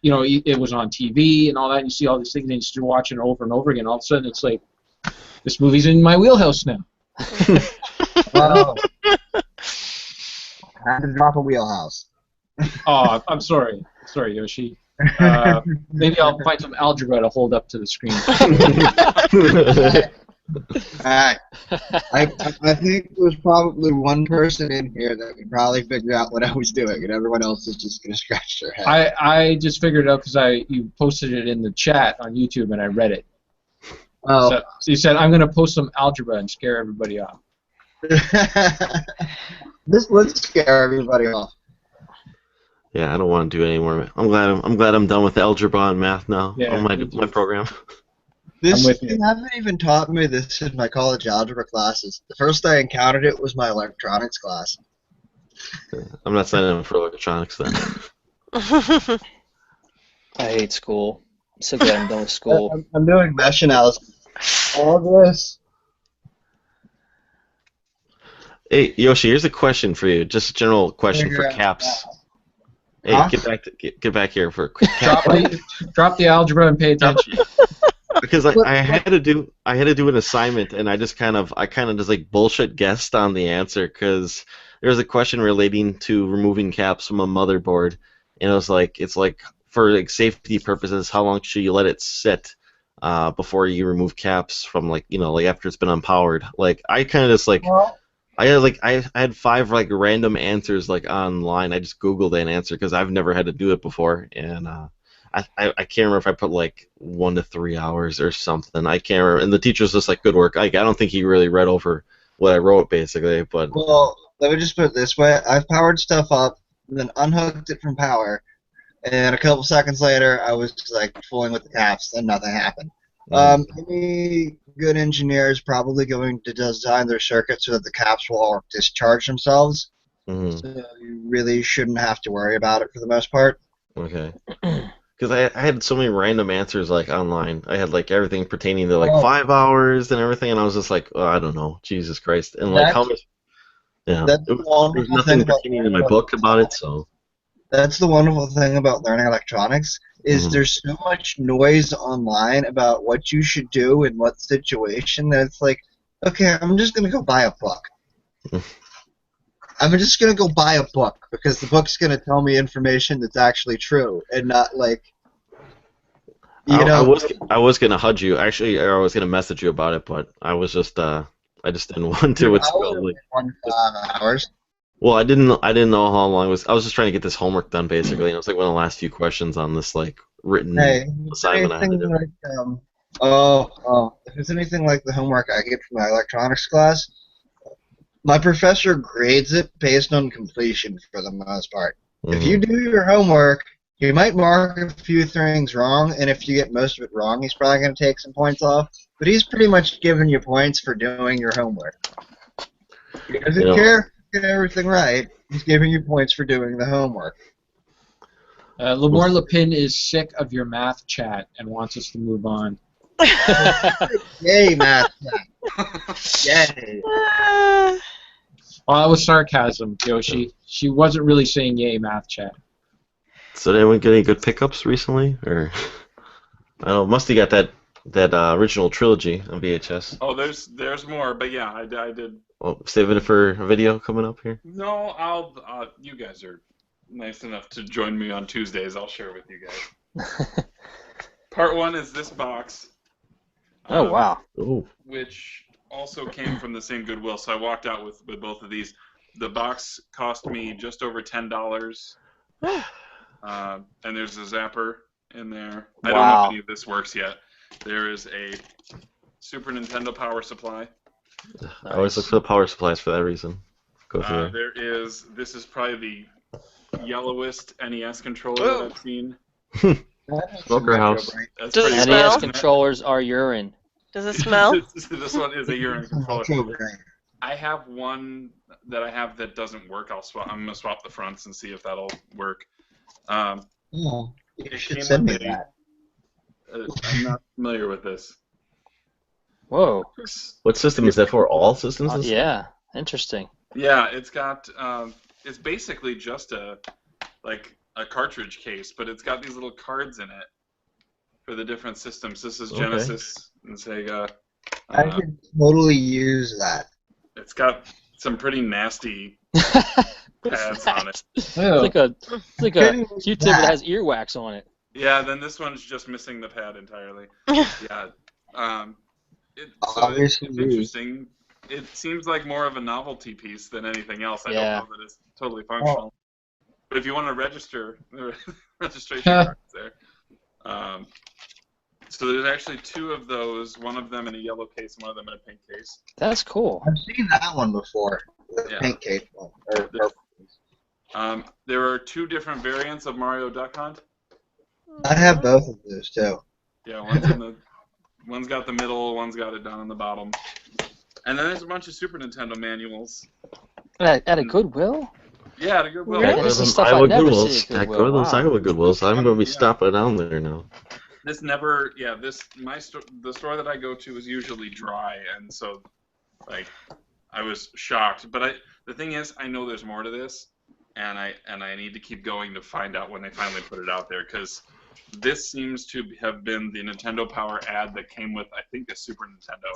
you know, it was on TV and all that. And you see all these things, and you start watching it over and over again. All of a sudden, it's like, this movie's in my wheelhouse now. Oh. Had to drop a wheelhouse. Oh, I'm sorry. Sorry, Yoshi. Maybe I'll find some algebra to hold up to the screen. Alright. I think there's probably one person in here that could probably figure out what I was doing, and everyone else is just going to scratch their head. I just figured it out because you posted it in the chat on YouTube and I read it. Oh. So you said, I'm going to post some algebra and scare everybody off. Let's scare everybody off. Yeah, I don't want to do it anymore. I'm glad I'm done with algebra and math now Yeah, on me too. my program. I'm with They you. haven't even taught me this in my college algebra classes. The first I encountered it was my electronics class. I'm not signing up for electronics then. I hate school. I'm so glad I'm done with school. I'm doing mesh analysis. All this. Hey Yoshi, here's a question for you. Just a general question for Figure out caps. Hey, Huh? get back here for a quick cap. Drop the algebra and pay attention. Because I had to do an assignment and I kind of just like bullshit guessed on the answer because there was a question relating to removing caps from a motherboard and it's like for like safety purposes, how long should you let it sit before you remove caps from like after it's been unpowered? Like I kind of just like. I had 5 like random answers like online. I just googled an answer because I've never had to do it before, and I can't remember if I put like 1 to 3 hours or something. I can't remember. And the teacher was just like, "Good work." I don't think he really read over what I wrote basically, but Well, let me just put it this way. I've powered stuff up, then unhooked it from power, and a couple seconds later, I was just like fooling with the caps, and nothing happened. Any good engineer is probably going to design their circuit so that the caps will all discharge themselves. Mhm. So you really shouldn't have to worry about it for the most part. Okay. Because I had so many random answers like online. I had like everything pertaining to like Oh. 5 hours and everything, and I was just like, oh, I don't know, Jesus Christ, and like how much? Yeah, That's there the was wonderful nothing thing about pertaining to my book about it, so. That's the wonderful thing about learning electronics is Mhm. there's so much noise online about what you should do in what situation that it's like, okay, I'm just gonna go buy a book. I'm just gonna go buy a book because the book's gonna tell me information that's actually true and not like, you know. I was gonna HUD you actually, or I was gonna message you about it, but I was just I just didn't want to. It's probably. 5 hours. Well, I didn't know how long it was. I was just trying to get this homework done, basically. And it was like one of the last few questions on this like written Hey, assignment I had to do. like, if it's anything like the homework I get from my electronics class, my professor grades it based on completion for the most part. If you do your homework, he might mark a few things wrong, and if you get most of it wrong, he's probably going to take some points off. But he's pretty much giving you points for doing your homework. He doesn't care if you get everything right. He's giving you points for doing the homework. Lamar Lepin is sick of your math chat and wants us to move on. Yay, math. Yay. Well, that was sarcasm, Yoshi. She wasn't really saying yay, math chat. So did anyone get any good pickups recently? Or I don't know, Musty got that original trilogy on VHS. Oh, there's more, but yeah, I did. Well, saving it for a video coming up here. No, I'll. You guys are nice enough to join me on Tuesdays. I'll share with you guys. Part 1 is this box. Oh, wow. Ooh. Which also came from the same Goodwill. So I walked out with both of these. The box cost me just over $10. And there's a zapper in there. I don't know if any of this works yet. There is a Super Nintendo power supply. I always look for the power supplies for that reason. Go through there. This is probably the yellowest NES controller that I've seen. Smoker House. That's Does it pretty smell? NES controllers are urine. Does it smell? This one is a urine controller. I have one that I have that doesn't work. I'm gonna swap the fronts and see if that'll work. You should send me that. I'm not familiar with this. Whoa. What system is that for? All systems? and stuff? Yeah, interesting. Yeah, it's got. It's basically just a cartridge case, but it's got these little cards in it for the different systems. This is Genesis and Sega. I could totally use that. It's got some pretty nasty pads on it. It's like a Q-tip that has earwax on it. Yeah, then this one's just missing the pad entirely. Yeah. It's interesting. It seems like more of a novelty piece than anything else. I don't know that it's totally functional. But if you want to register, the registration card's there. So there's actually 2 of those, one of them in a yellow case, one of them in a pink case. That's cool. I've seen that one before, the pink case one. There are 2 different variants of Mario Duck Hunt. I have both of those too. Yeah, one's got the middle, one's got it down on the bottom. And then there's a bunch of Super Nintendo manuals. At a Goodwill? Yeah, at a Goodwill. Really? This is stuff I've never seen at Goodwill. Go to those Wow. Iowa Goodwills. I'm going to be stopping down there now. The store that I go to is usually dry, and so I was shocked. But the thing is, I know there's more to this, and I need to keep going to find out when they finally put it out there, because this seems to have been the Nintendo Power ad that came with, I think, the Super Nintendo.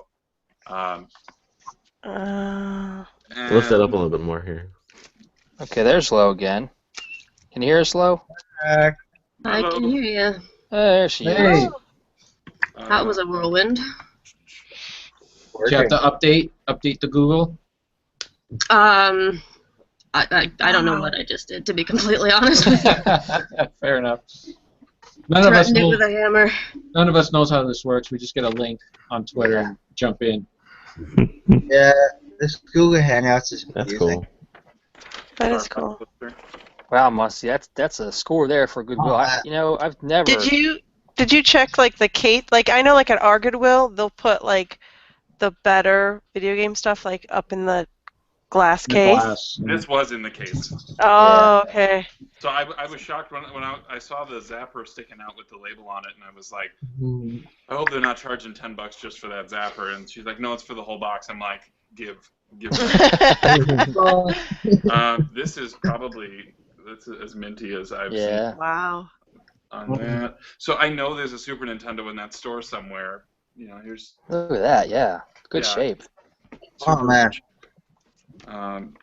Lift that up a little bit more here. Okay, there's Lo again. Can you hear us, Lo? I can hear you. There she is. That was a whirlwind. Do you have to update the Google? I don't know what I just did, to be completely honest with you. Fair enough. None of us Threatened it with a hammer. None of us knows how this works. We just get a link on Twitter and jump in. Yeah, this Google Hangouts is confusing. That's cool. That is cool. Wow, Musty, that's a score there for Goodwill. I've never. Did you check the case? I know at our Goodwill they'll put the better video game stuff up in the glass case. This was in the case. Oh, okay. So I was shocked when I saw the zapper sticking out with the label on it, and I was like, I hope they're not charging $10 just for that zapper. And she's like, no, it's for the whole box. I'm like, give. This is probably as minty as I've seen. Wow. On that. So I know there's a Super Nintendo in that store somewhere. Here's. Look at that, yeah. Good shape. Oh, man.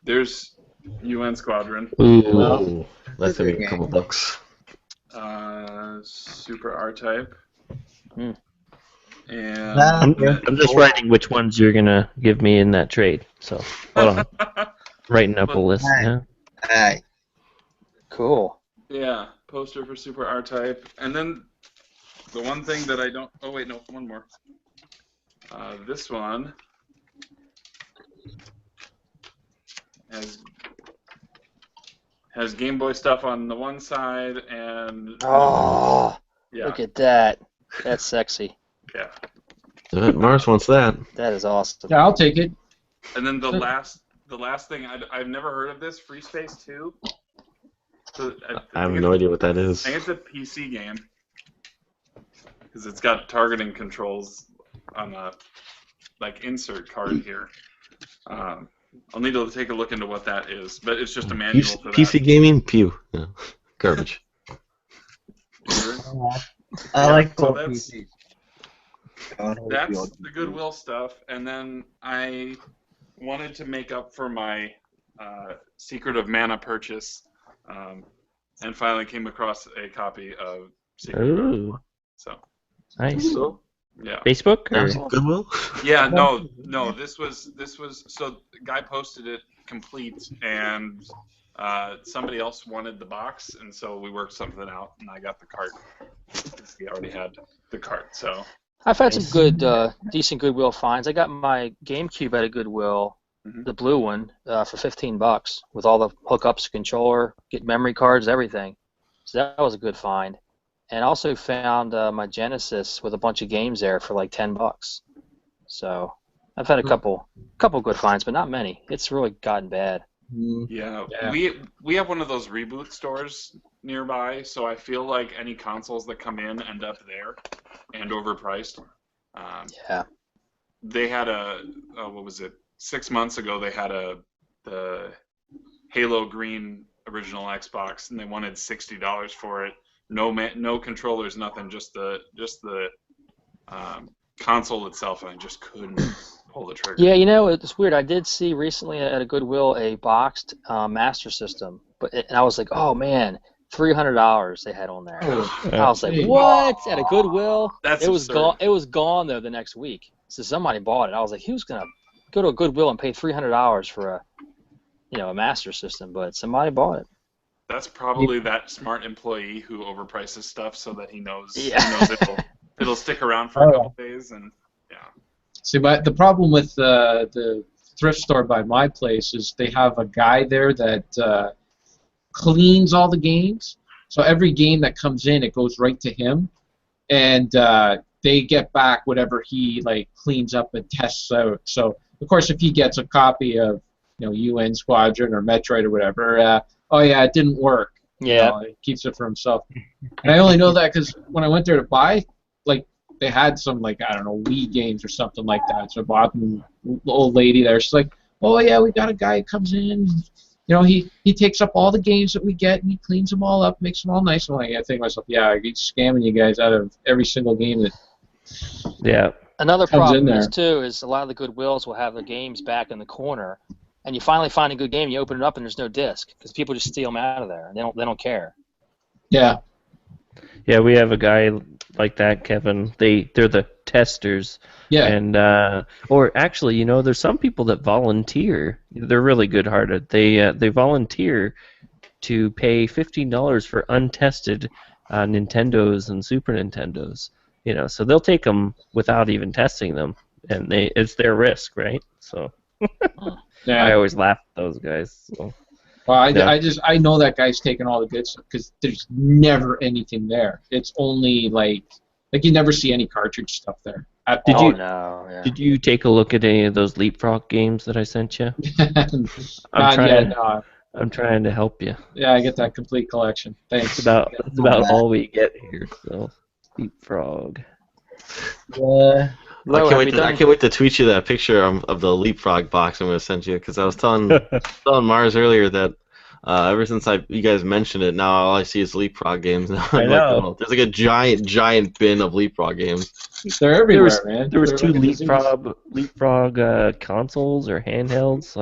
There's UN Squadron. Ooh, that's going to be a couple bucks. Super R-Type. And I'm just writing which ones you're gonna give me in that trade. So hold on, writing up a list. Yeah. Hey. Cool. Yeah, poster for Super R-Type, and then the one thing that I don't. Oh wait, no, one more. This one has Game Boy stuff on the one side, and look at that. That's sexy. Yeah. Mars wants that. That is awesome. Yeah, I'll take it. And then the last thing, I've never heard of this, Free Space 2. So I have no idea what that is. I think it's a PC game because it's got targeting controls on like insert card here. I'll need to take a look into what that is, but it's just a manual for that. PC gaming, pew, yeah. Garbage. I like so old that's PCs. that's the Goodwill stuff, and then I wanted to make up for my Secret of Mana purchase, and finally came across a copy of Secret of Ooh. Mana. So Nice. So, yeah. Facebook that or was Goodwill? Yeah, no. This was so the guy posted it complete, and somebody else wanted the box, and so we worked something out, and I got the cart. He already had the cart, so. I've had some good, decent Goodwill finds. I got my GameCube at a Goodwill, the blue one, for $15 with all the hookups, controller, get memory cards, everything. So that was a good find. And also found my Genesis with a bunch of games there for like $10. So I've had a couple good finds, but not many. It's really gotten bad. Yeah, we have one of those reboot stores nearby, so I feel like any consoles that come in end up there and overpriced. Yeah. They had what was it? 6 months ago, they had the Halo Green original Xbox, and they wanted $60 for it. No controllers, nothing, just the console itself, and I just couldn't pull the trigger. Yeah, you know, it's weird. I did see recently at a Goodwill a boxed Master System, and I was like, oh man, $300 they had on there. I was like, what? At a Goodwill? That's it was absurd. gone. It was gone though the next week. So somebody bought it. I was like, who's gonna go to a Goodwill and pay $300 for a Master System? But somebody bought it. That's probably that smart employee who overprices stuff so that he knows, Yeah. it'll stick around for a couple days, and yeah. See, but the problem with the thrift store by my place is they have a guy there that cleans all the games. So every game that comes in, it goes right to him, and they get back whatever he cleans up and tests out. So of course, if he gets a copy of UN Squadron or Metroid or whatever, oh yeah, it didn't work. Yeah. He keeps it for himself. And I only know that because when I went there to buy, they had some I don't know, Wii games or something like that. So I bought them. The old lady there, she's like, oh yeah, we got a guy who comes in. He takes up all the games that we get and he cleans them all up, makes them all nice. And I think to myself, yeah, he's scamming you guys out of every single game that. Yeah. Another comes in problem there. is a lot of the Goodwills will have the games back in the corner, and you finally find a good game, you open it up and there's no disc because people just steal them out of there and they don't care. Yeah. Yeah, we have a guy like that, Kevin. They're the testers. Yeah. And or actually, there's some people that volunteer. They're really good-hearted. They volunteer to pay $15 for untested Nintendos and Super Nintendos. So they'll take them without even testing them, and it's their risk, right? So Yeah. I always laugh at those guys. So. Well, Yeah. I know that guy's taking all the good stuff because there's never anything there. It's only you never see any cartridge stuff there at Did all. you No, yeah. Did you take a look at any of those Leapfrog games that I sent you? Not yet, no. I'm trying to help you. Yeah, I get that complete collection. Thanks. That's about all we get here. So Leapfrog. I can't wait to tweet you that picture of the Leapfrog box I'm going to send you, because I was telling Mars earlier that ever since you guys mentioned it, now all I see is Leapfrog games. Now I know. There's a giant bin of Leapfrog games. They're everywhere, man. There was They're two like Leapfrog consoles or handhelds.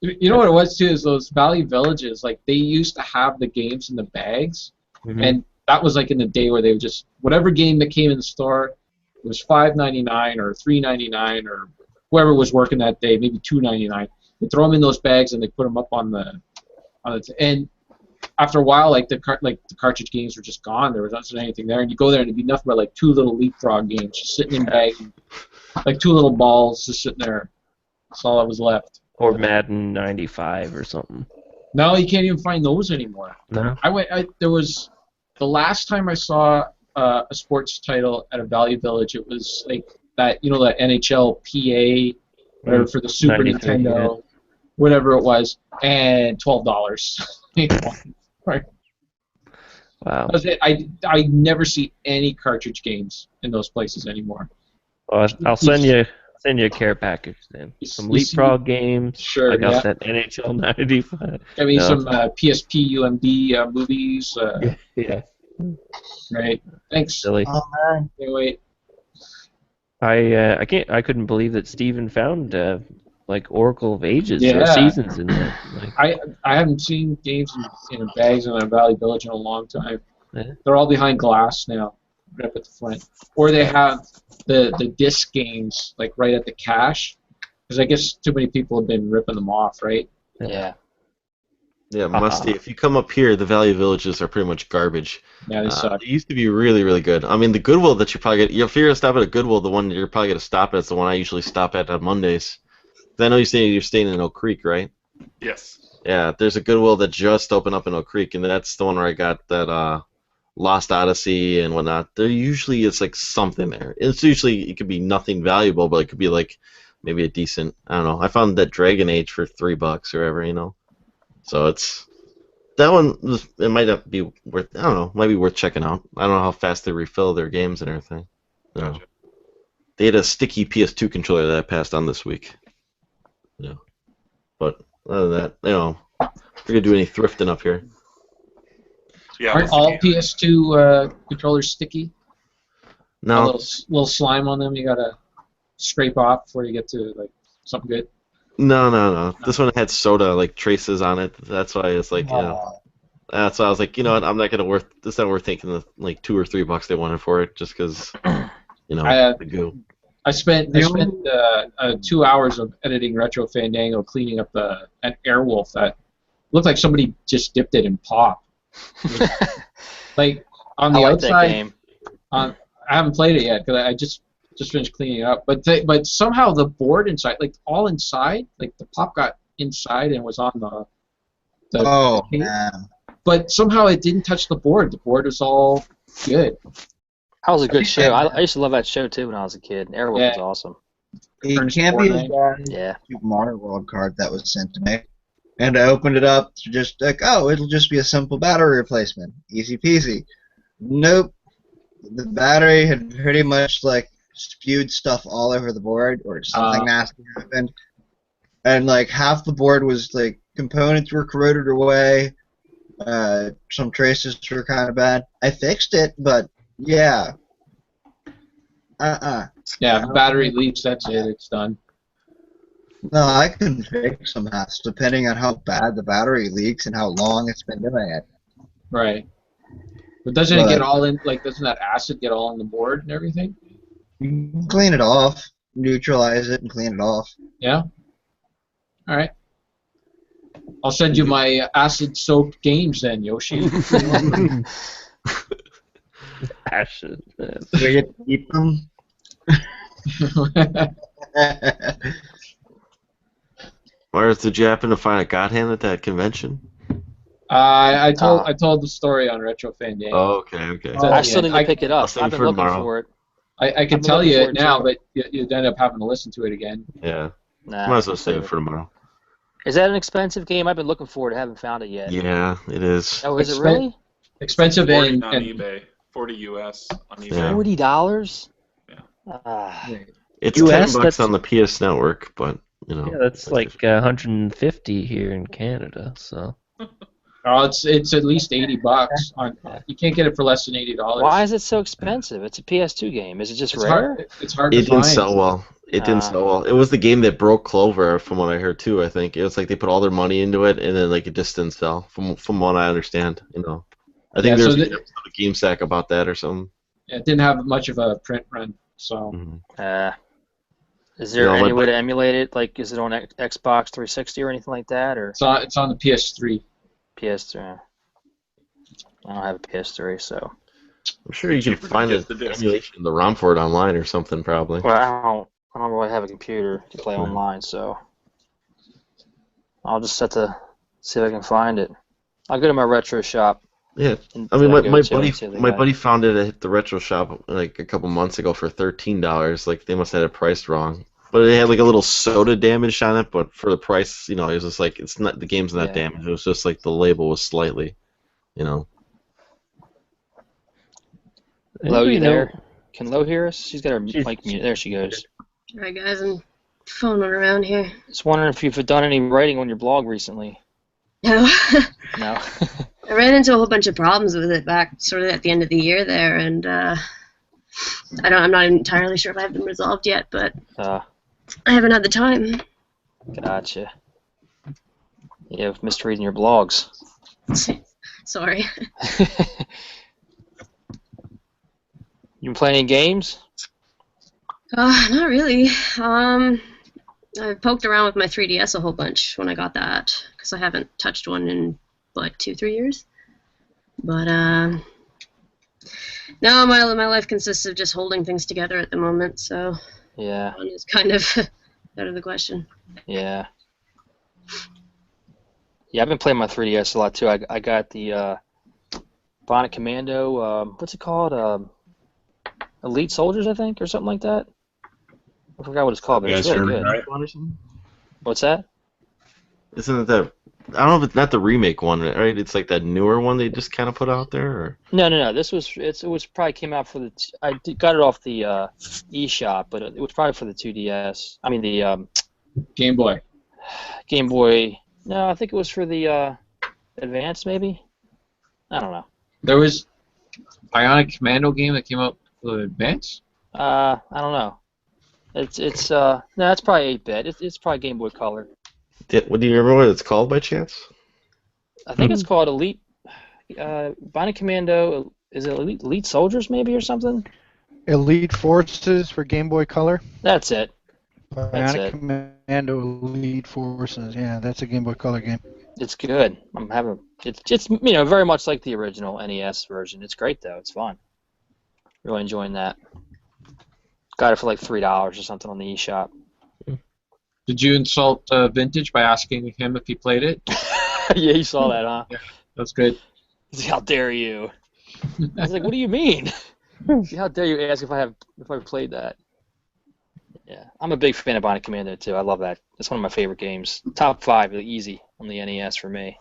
You know what it was too, is those Valley Villages. They used to have the games in the bags, and that was in the day where they would just whatever game that came in the store. It was $5.99 or $3.99 or whoever was working that day, maybe $2.99. They throw them in those bags and they put them up on the and after a while, the cartridge games were just gone. There wasn't anything there, and you go there and it'd be nothing but two little Leapfrog games just sitting in bags, two little balls just sitting there. That's all that was left. Or Madden 95 or something. No, you can't even find those anymore. No. There was the last time I saw a sports title at a Valley Village. It was that that NHL PA, whatever, for the Super 93, Nintendo, whatever it was, and $12. Right. Wow. That was it. I never see any cartridge games in those places anymore. Well, I'll send you a care package then. Some Leapfrog games. Sure, I got yeah. that NHL 95. I mean, No. some PSP UMD movies. Yeah. Right. Thanks. Silly. Oh man. Can't wait. I couldn't believe that Steven found like Oracle of Ages or Yeah. Seasons in that. Like, I haven't seen games in bags in a Valley Village in a long time. Yeah. They're all behind glass now, right up at the front. Or they have the disc games like right at the cache, because I guess too many people have been ripping them off, right? Yeah. Yeah, Musty. If you come up here, the Valley Villages are pretty much garbage. Yeah, they suck. They used to be really, really good. I mean, the Goodwill that you probably get, if you're gonna stop at a Goodwill, the one you're probably gonna stop at is the one I usually stop at on Mondays. 'Cause I know you're staying in Oak Creek, right? Yes. Yeah, there's a Goodwill that just opened up in Oak Creek, and that's the one where I got that Lost Odyssey and whatnot. There usually is like something there. It's usually, it could be nothing valuable, but it could be like maybe a decent. I don't know. I found that Dragon Age for $3 or whatever, you know. So it's that one. It might not be worth. I don't know. Might be worth checking out. I don't know how fast they refill their games and everything. No. They had a sticky PS2 controller that I passed on this week. Yeah. But other than that, you know, we're gonna do any thrifting up here. Yeah. Aren't all PS2 controllers sticky? No. A little slime on them you gotta scrape off before you get to like something good. No. This one had soda like traces on it. That's why it's like, you know. That's why I was like, you know what? I'm not gonna worth. It's not worth taking the like $2 or $3 they wanted for it, just because, you know, the goo. I spent 2 hours of editing Retro Fandango cleaning up an Airwolf that looked like somebody just dipped it in pop. Like on the I like outside, that game. I haven't played it yet because I just finished cleaning it up. But somehow the board inside, like all inside, like the pop got inside and was on the case. Man. But somehow it didn't touch the board. The board was all good. That was a good show. I used to love that show too when I was a kid. Airwolf was awesome. It can't be as bad as Yeah. the Super Mario World card that was sent to me. And I opened it up to just like, oh, it'll just be a simple battery replacement. Easy peasy. Nope. The battery had pretty much like spewed stuff all over the board, or something nasty happened. And like half the board was like components were corroded away. Some traces were kind of bad. I fixed it, but yeah. Yeah, if battery leaks, that's it. It's done. No, I can fix some mess depending on how bad the battery leaks and how long it's been doing it. Right. But doesn't it get all in? Like, doesn't that acid get all on the board and everything? You can clean it off, neutralize it, and clean it off. Yeah. All right. I'll send you my acid-soaked games then, Yoshi. Acid. Do we get to keep them? Mars, did you happen to find a God Hand at that convention? I told the story on Retro Fandango. Oh, okay. I still need to pick it up. I'll I've been looking for it. I can tell you it now, but you'd end up having to listen to it again. Yeah. Nah, Might as well save it for tomorrow. Is that an expensive game? I've been looking for it. I haven't found it yet. Yeah, it is. Oh, is it really? Expensive 40 and on eBay. 40 US on eBay. Yeah. $40? Yeah. It's US, $10 on the PS Network, but you know. Yeah, that's like 150 here in Canada. So. Oh, it's at least $80. You can't get it for less than $80. Why is it so expensive? It's a PS2 game. Is it just rare? It's hard It to didn't find. sell well. It didn't sell well. It was the game that broke Clover, from what I heard too. I think it was like they put all their money into it, and then like it just didn't sell. From what I understand, you know. I think there's a GameSack about that or something. It didn't have much of a print run, so. Is there any way to emulate it? Like, is it on Xbox 360 or anything like that, or? It's on the PS3. PS3. I don't have a PS3, so. I'm sure you can find an emulation of the ROM for it online or something, probably. Well, I don't really have a computer to play online, so I'll just have to see if I can find it. I'll go to my retro shop. Yeah, I mean, my buddy found it at the retro shop like a couple months ago for $13. Like they must have had it priced wrong, but it had like a little soda damage on it. But for the price, you know, it was just like it's not the game's not damaged. It was just like the label was slightly, you know. Hello, you there? Can Lo hear us? She's got her mic mute. There she goes. All right, guys, I'm phoning around here. Just wondering if you've done any writing on your blog recently. No. No. I ran into a whole bunch of problems with it back sort of at the end of the year there, and I'm not entirely sure if I have them resolved yet, but I haven't had the time. Gotcha. Yeah, I've missed reading your blogs. Sorry. You been playing any games? Not really. I poked around with my 3DS a whole bunch when I got that, because I haven't touched one in, 2-3 years. But, no, my life consists of just holding things together at the moment, so Yeah. fun is kind of out of the question. Yeah. Yeah, I've been playing my 3DS a lot too. I got the Bionic Commando, what's it called? Elite Soldiers, I think, or something like that. I forgot what it's called, but it's really good. What's that? Isn't it that? I don't know if it's not the remake one, right? It's like that newer one they just kind of put out there. Or? No. This was it was probably came out for the. Got it off the eShop, but it was probably for the 2DS. I mean the Game Boy. Game Boy. No, I think it was for the Advance, maybe. I don't know. There was Bionic Commando game that came out for the Advance. I don't know. It's no, it's probably 8-bit. It's probably Game Boy Color. What do you remember what it's called by chance? I think it's called Elite Bionic Commando. Is it Elite Soldiers maybe or something? Elite Forces for Game Boy Color. That's it. Bionic Commando Elite Forces. Yeah, that's a Game Boy Color game. It's good. It's very much like the original NES version. It's great though. It's fun. Really enjoying that. Got it for like $3 or something on the eShop. Did you insult Vintage by asking him if he played it? Yeah, you saw that, huh? Yeah, that's good. How dare you? I was like, what do you mean? How dare you ask if I've played that? Yeah, I'm a big fan of Bionic Commando too. I love that. It's one of my favorite games. Top 5, really easy on the NES for me.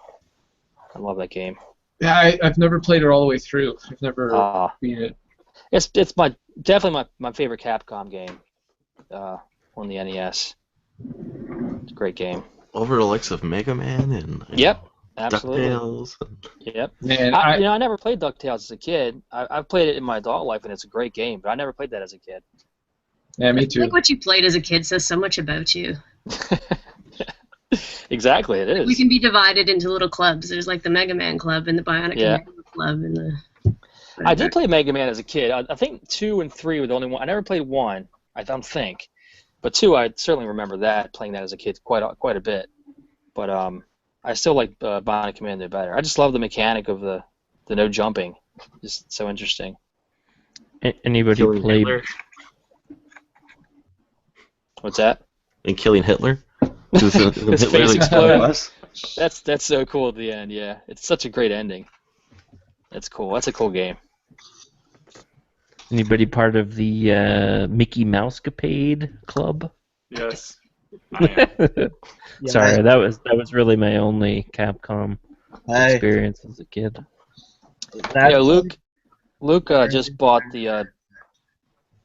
I love that game. Yeah, I've never played it all the way through. I've never beat it. It's definitely my favorite Capcom game on the NES. It's a great game. Over the likes of Mega Man and Yep, absolutely. DuckTales. Yep. Man, I never played DuckTales as a kid. I've played it in my adult life, and it's a great game. But I never played that as a kid. Yeah, me I too. think what you played as a kid says so much about you. Exactly, it is. We can be divided into little clubs. There's like the Mega Man Club and the Bionic Commando Club and the. I did play Mega Man as a kid. I think 2 and 3 were the only one. I never played 1. I don't think. But 2, I certainly remember playing that as a kid quite a bit. But I still like Bionic Commando better. I just love the mechanic of the no jumping. Just so interesting. Anybody Killing play? Hitler? What's that? And killing Hitler? His Hitler face exploded. exploded. That's so cool at the end. Yeah, it's such a great ending. That's cool. That's a cool game. Anybody part of the Mickey Mousecapade Club? Yes. I am. Sorry, that was really my only Capcom experience as a kid. Yeah, Luke just bought the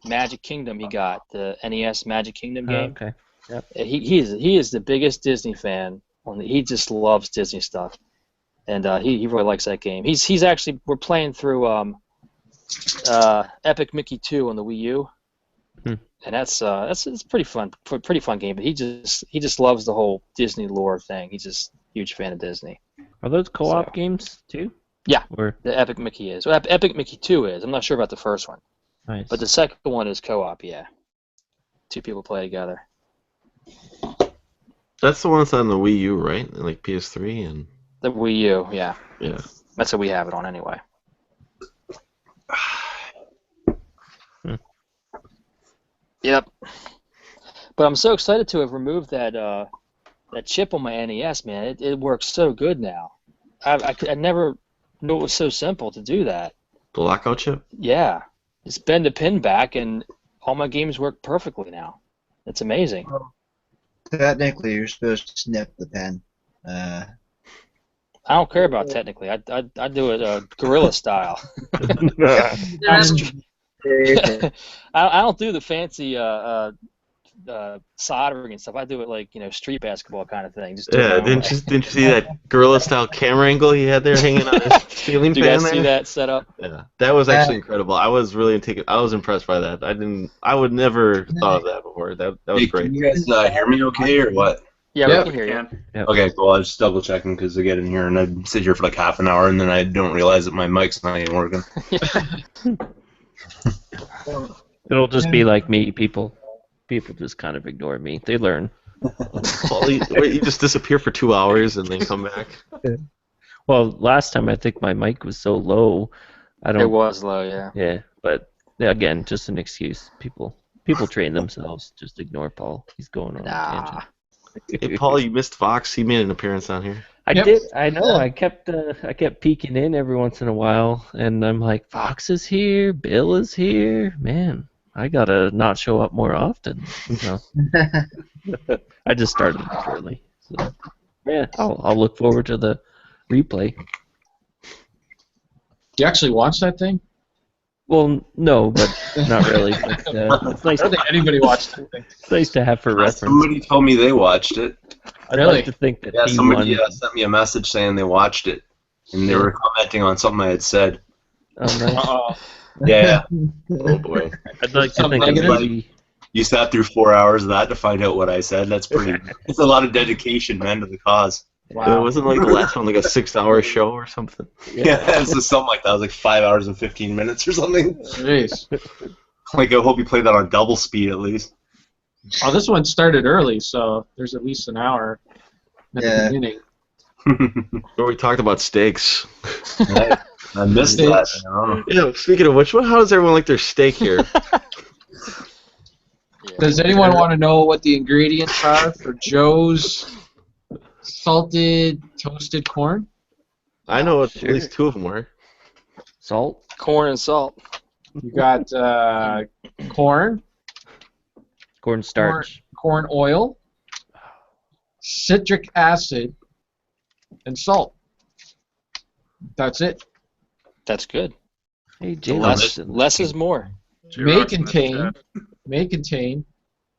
Magic Kingdom. He got the NES Magic Kingdom game. Okay. Yep. He is the biggest Disney fan. He just loves Disney stuff, and he really likes that game. He's actually we're playing through Epic Mickey 2 on the Wii U, and it's pretty fun game. But he just loves the whole Disney lore thing. He's just a huge fan of Disney. Are those co-op games too? Yeah, or the Epic Mickey is. Well, Epic Mickey 2 is. I'm not sure about the first one. Nice. But the second one is co-op. Yeah, 2 people play together. That's the one that's on the Wii U, right? Like PS3 and. The Wii U, yeah. Yeah. That's what we have it on anyway. Yep. But I'm so excited to have removed that chip on my NES, man. It works so good now. I never knew it was so simple to do that. The lockout chip? Yeah. Just bend the pin back and all my games work perfectly now. It's amazing. Technically, you're supposed to snip the pen. I don't care about technically. I do it guerrilla style. I don't do the fancy soldering and stuff. I do it like street basketball kind of thing. Just do it Yeah, my own way. didn't you see that gorilla style camera angle he had there hanging on his ceiling Do you fan guys there? see that setup? Yeah, that was actually incredible. I was impressed by that. I would never thought of that before. That was great. Can you guys hear me okay or what? Yeah, Yep. we can hear you. Okay, cool. I was just double checking because I get in here and I sit here for like half an hour and then I don't realize that my mic's not even working. It'll just be like me. People just kind of ignore me. They learn. Well, you just disappear for 2 hours and then come back. Well, last time I think my mic was so low. It was low, yeah. Yeah, but yeah, again, just an excuse. People train themselves. Just ignore Paul. He's going on a tangent. Hey, Paul, you missed Fox. He made an appearance on here. I did. I know. I kept peeking in every once in a while, and I'm like, Fox is here. Bill is here. Man, I gotta not show up more often. I just started early. So, yeah, I'll look forward to the replay. You actually watch that thing? Well, no, but not really. But, it's nice. I don't think anybody watched that thing. It's nice to have for reference. Somebody told me they watched it. I'd like to think that somebody sent me a message saying they watched it, and they were commenting on something I had said. Oh, nice. Yeah. Oh boy. I'd like to think that maybe. You sat through 4 hours of that to find out what I said. That's pretty. It's a lot of dedication, man, to the cause. Wow. It wasn't like the last one like a 6-hour show or something. Yeah, it was something like that. It was like 5 hours and 15 minutes or something. Jeez. Like, I hope you played that on double speed at least. Oh, this one started early, so there's at least an hour at the beginning. Where we talked about steaks. I missed that. Yeah, speaking of which, how does everyone like their steak here? Does anyone want to know what the ingredients are for Joe's salted toasted corn? I know what at least 2 of them were. Salt? Corn and salt. You got corn. Corn starch. Corn oil. Citric acid. And salt. That's it. That's good. Hey, Jay, less is more. May contain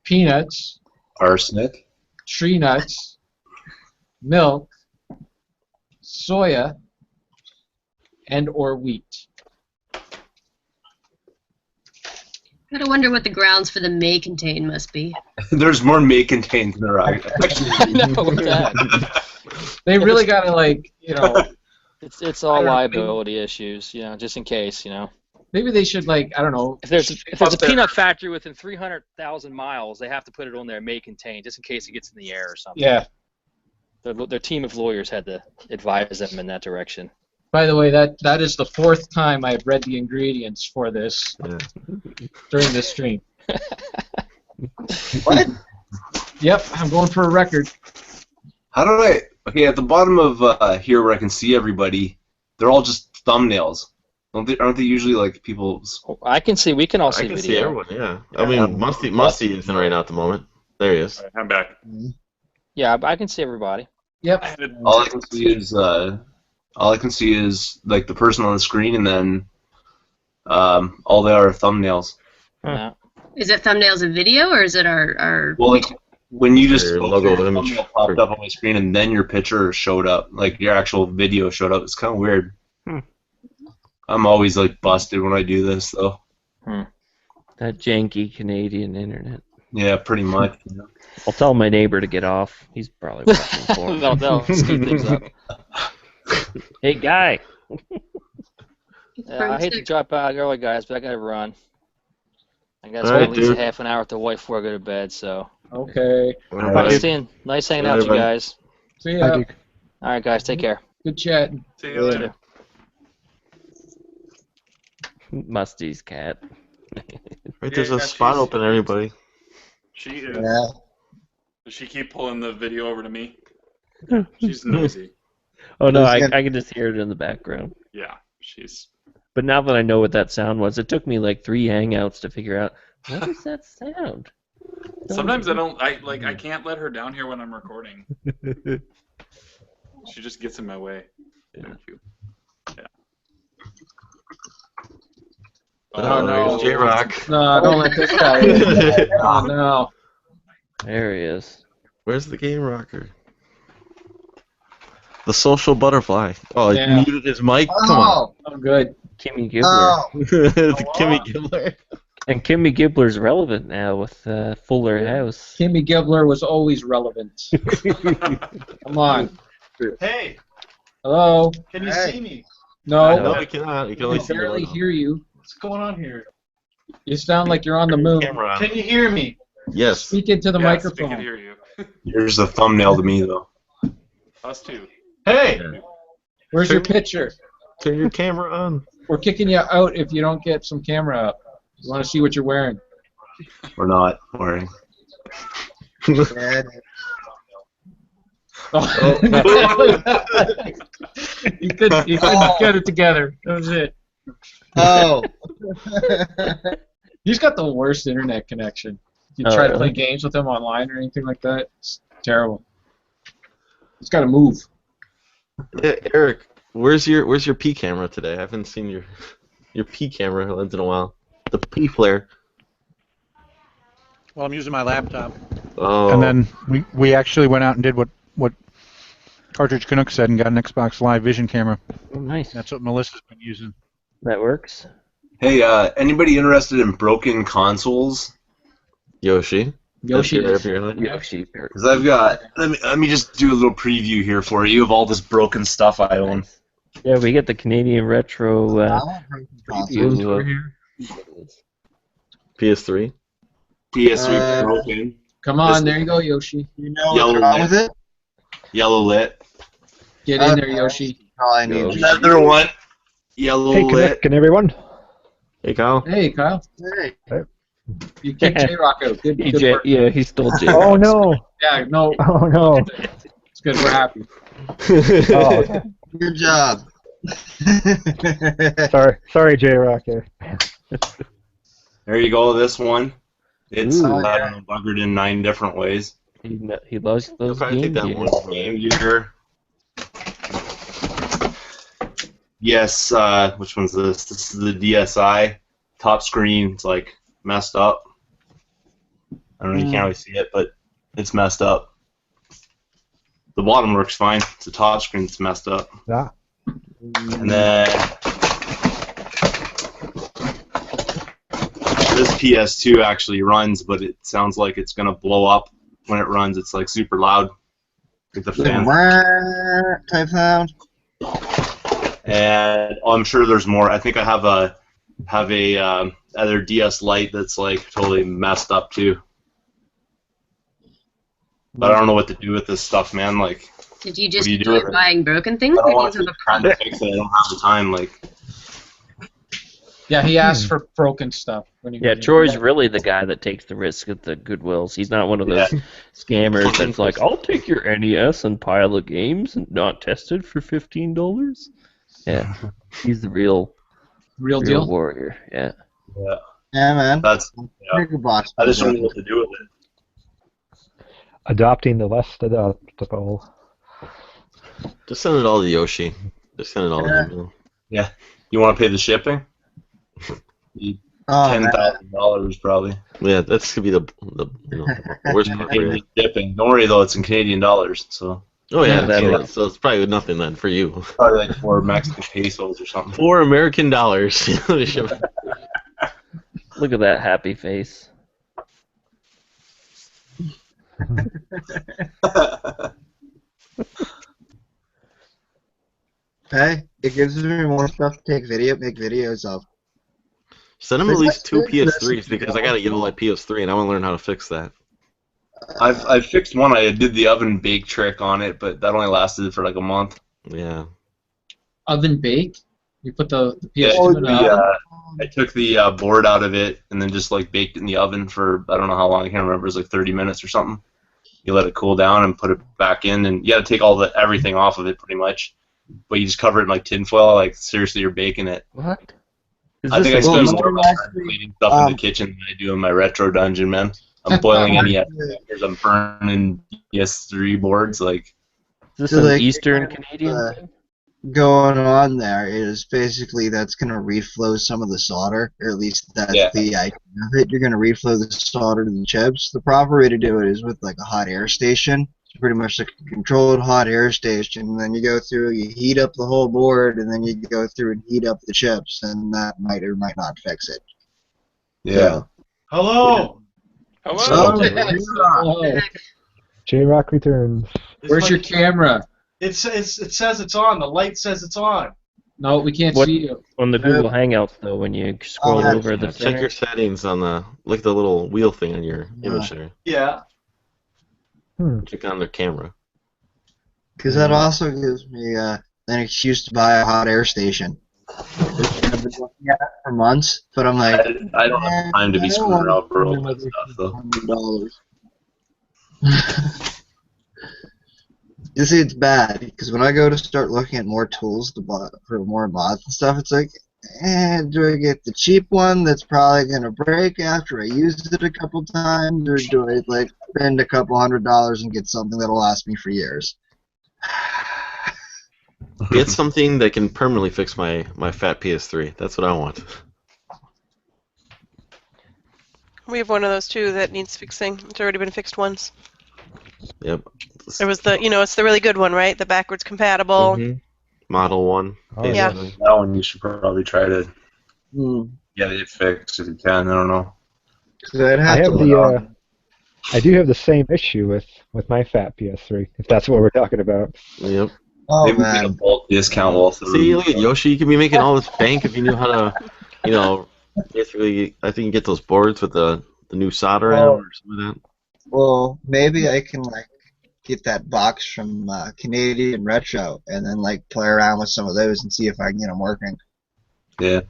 peanuts, arsenic, tree nuts, milk, soya, and or wheat. Gotta wonder what the grounds for the may contain must be. There's more may contain than there are. They really gotta It's all liability issues, just in case, Maybe they should I don't know. If there's a peanut factory within 300,000 miles, they have to put it on there may contain, just in case it gets in the air or something. Yeah. Their team of lawyers had to advise them in that direction. By the way, that is the 4th time I've read the ingredients for this during this stream. What? Yep, I'm going for a record. How do I... Okay, at the bottom of here where I can see everybody, they're all just thumbnails. Aren't they usually like people's... I can see, we can all see I can video. see everyone, yeah. I mean, Musty isn't right now at the moment. There he is. I'm back. Yeah, I can see everybody. Yep. All I can see is like the person on the screen, and then all they are thumbnails. Yeah. Is it thumbnails of video, or is it our... Well, like when you just Your logo image thumbnail popped up on my screen, and then your picture showed up, like your actual video showed up. It's kind of weird. I'm always like busted when I do this, though. That janky Canadian internet. Yeah, pretty much. I'll tell my neighbor to get off. He's probably watching porn. That'll speed things up. Hey, guy. I hate to drop out early, guys, but I gotta run. I gotta All spend right, at least dude. a half an hour with the wife before I go to bed. So. Okay. Nice hanging out with you guys. See ya. All right, guys, take care. Good chat. See you later. Musty's cat. Right, there's a spot open, everybody. She is. Does she keep pulling the video over to me? She's noisy. Oh no, I can just hear it in the background. Yeah, she's. But now that I know what that sound was, it took me like 3 hangouts to figure out what is that sound. Sometimes I can't let her down here when I'm recording. She just gets in my way. Thank you. Yeah. Oh, no. J Rock. No, don't let this guy in. Oh, no. There he is. Where's the game rocker? The social butterfly. Oh, Yeah. he muted his mic? Come on. Oh, good. Kimmy Gibbler. The Kimmy Gibbler. And Kimmy Gibbler's relevant now with Fuller House. Kimmy Gibbler was always relevant. Come on. Hey, Hello? can you see me? No. No, we cannot. We can only I see barely the logo. hear you. What's going on here? You sound like you're on the moon. Camera on. Can you hear me? Yes. Speak into the Yes, we microphone. can hear you. Here's the thumbnail to me though. Us too. Hey, Where's your picture? Turn your camera on. We're kicking you out if you don't get some camera up. We want to see what you're wearing. We're not wearing. You couldn't get it together. That was it. Oh. He's got the worst internet connection. You Oh, try to really? play games with him online or anything like that, it's terrible. He's got to move. Yeah, Eric, where's your P camera today? I haven't seen your P camera lens in a while. The P flare. Well, I'm using my laptop. Oh. And then we actually went out and did what Cartridge Canuck said and got an Xbox Live Vision camera. Oh, nice. That's what Melissa's been using. That works. Hey, anybody interested in broken consoles? Yoshi. Yoshi is. Yoshi. Because I've got. Let me just do a little preview here for you of all this broken stuff I own. Yeah, we get the Canadian Retro preview over here. PS3. PS3 broken. Come on, there you go, Yoshi. You know Yellow what's wrong lit. with it? Yellow lit. Get in there, Yoshi. All I need. Another one. Yellow Hey, lit. can everyone? Hey, Kyle. Hey, Kyle. Hey. You kicked J-Rock out. Good work. Yeah, he stole J. Oh no! Yeah, no. Oh no! It's good. We're happy. Oh, okay. Good job. Sorry, J Rocker. There you go. This one. It's Ooh. buggered in 9 different ways. He loves those probably game take that gears. one. Game gear. Yes. Which one's this? This is the DSi. Top screen. It's like messed up. I don't know. You can't really see it, but it's messed up. The bottom works fine. It's the top screen that's messed up. Yeah. And then this PS2 actually runs, but it sounds like it's gonna blow up when it runs. It's like super loud, like the fan. Type sound. And I'm sure there's more. I think I have a other DS Lite that's like totally messed up too. But I don't know what to do with this stuff, man. Like, Did you what just do you do keep with it? buying broken things? I don't Or want do you to have try to fix it. I don't have the time. Like, Yeah, he asked for broken stuff. When he Yeah, Troy's really the guy that takes the risk at the Goodwills. He's not one of those scammers that's like, I'll take your NES and pile of games and not test it for $15. Yeah, he's the real deal warrior. Yeah. yeah, Yeah, man. that's. Take a box. I just don't know what to do with it. Adopting the less adoptable. Just send it all to Yoshi. Just send it all to him. Yeah. You want to pay the shipping? $10,000 probably. Yeah, that's gonna be the worst part for you. Shipping. Don't worry though, it's in Canadian dollars, so. Oh yeah, Yeah. so it's probably nothing then for you. Probably like 4 Mexican pesos or something. $4 American. Look at that happy face. Hey, it gives me more stuff to make videos of. Send him at least 2 PS3s because I got a yellow light PS3 and I want to learn how to fix that. I've fixed one. I did the oven bake trick on it, but that only lasted for like a month. Yeah. Oven bake? You put the Yeah, PS2 in the oven? I took the board out of it and then just like baked it in the oven for I don't know how long. I can't remember. It was like 30 minutes or something. You let it cool down and put it back in, and you got to take everything off of it pretty much. But you just cover it in like tinfoil. Like seriously, you're baking it. What? I think I spend more time cleaning stuff in the kitchen than I do in my retro dungeon, man. I'm boiling NES wafers, I'm burning PS3 boards, like. Is this So, an like, Eastern Canadian thing? going on there is basically that's going to reflow some of the solder, or at least that's the idea of it. You're going to reflow the solder to the chips. The proper way to do it is with like a hot air station. It's pretty much like a controlled hot air station. And then you go through, you heat up the whole board, and then you go through and heat up the chips, and that might or might not fix it. Yeah. Hello. Hello. J-Rock returns. Where's your camera? It says it's on. The light says it's on. No, we can't What- see you. On the Google Hangouts, though, when you scroll over the Check center. your settings on the look at the little wheel thing on your image there. Yeah. Click on the camera. Because that also gives me an excuse to buy a hot air station. I've been looking at it for months, but I'm like, I don't have time to be screwing around for all that stuff, though. $100. You see, it's bad because when I go to start looking at more tools to buy for more mods and stuff, it's like, do I get the cheap one that's probably gonna break after I use it a couple times, or do I like spend a couple $100 and get something that'll last me for years? Get something that can permanently fix my fat PS3. That's what I want. We have one of those too that needs fixing. It's already been fixed once. Yep. It was the, it's the really good one, right? The backwards compatible. Model 1. Yeah. basically. That one you should probably try to get it fixed if you can. I don't know. I do have the same issue with my fat PS3, if that's what we're talking about. Yep. Oh, Maybe we get a bulk discount also. See, look at Yoshi. You could be making all this bank if you knew how to, basically, I think you get those boards with the new solder in them or something like that. Well, maybe I can like get that box from Canadian Retro and then like play around with some of those and see if I can get them working. Yeah.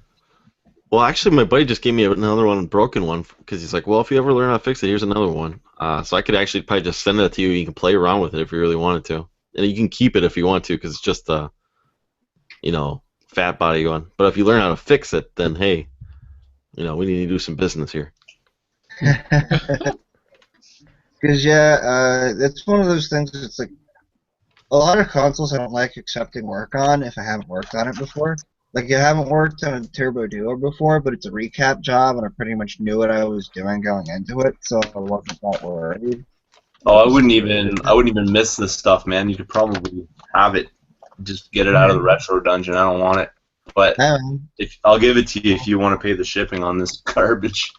Well, actually, my buddy just gave me another one, broken one, because he's like, well, if you ever learn how to fix it, here's another one. So I could actually probably just send it to you. You can play around with it if you really wanted to. And you can keep it if you want to, because it's just a, fat body one. But if you learn how to fix it, then hey, we need to do some business here. Because it's one of those things. It's like a lot of consoles I don't like accepting work on if I haven't worked on it before. Like you haven't worked on a Turbo Duo before, but it's a recap job, and I pretty much knew what I was doing going into it, so I wasn't that worried. Oh, I wouldn't even miss this stuff, man. You could probably have it, just get it out of the retro dungeon. I don't want it, but I'll give it to you if you want to pay the shipping on this garbage.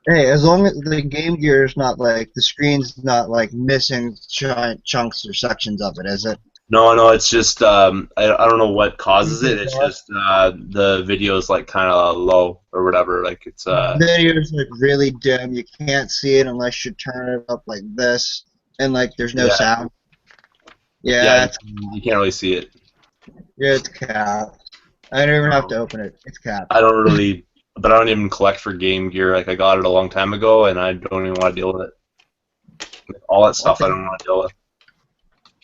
Hey, as long as the Game Gear is not like the screen's not like missing chunks or sections of it, is it? No, it's just I don't know what causes it. It's just the video is like kind of low or whatever. Like it's video's like really dim. You can't see it unless you turn it up like this, and like there's no sound. Yeah, you can't really see it. Yeah, it's capped. I don't even have to open it. It's capped. I don't even collect for Game Gear. Like I got it a long time ago, and I don't even want to deal with it. All that stuff I don't want to deal with.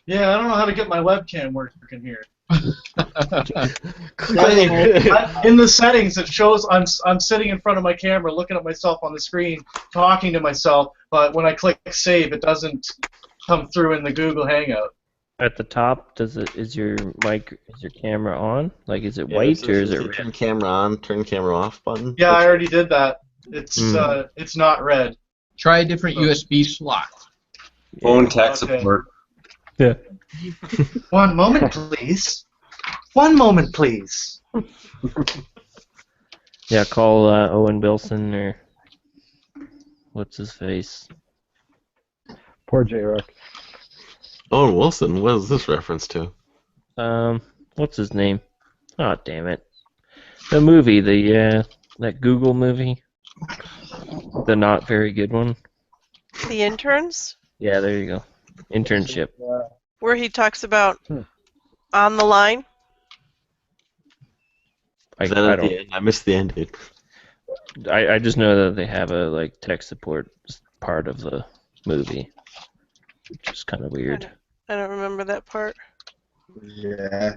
Yeah, I don't know how to get my webcam working here. In the settings, it shows I'm sitting in front of my camera, looking at myself on the screen, talking to myself. But when I click save, it doesn't come through in the Google Hangout. At the top, is your camera on? Like, is it white or is it red? Turn camera on, turn camera off button? Yeah, I already did that. It's not red. Try a different USB slot. Phone tech support. Yeah. One moment, please. One moment, please. Yeah, call Owen Wilson or what's his face? Poor J-Rock. Owen Wilson? What is this reference to? What's his name? Oh, damn it. The movie, that Google movie. The not very good one. The Interns, Yeah, there you go. Internship. where he talks about on the line. Is that at the end? I missed the end, dude. I just know that they have a tech support part of the movie, which is kind of weird. I don't remember that part. Yeah.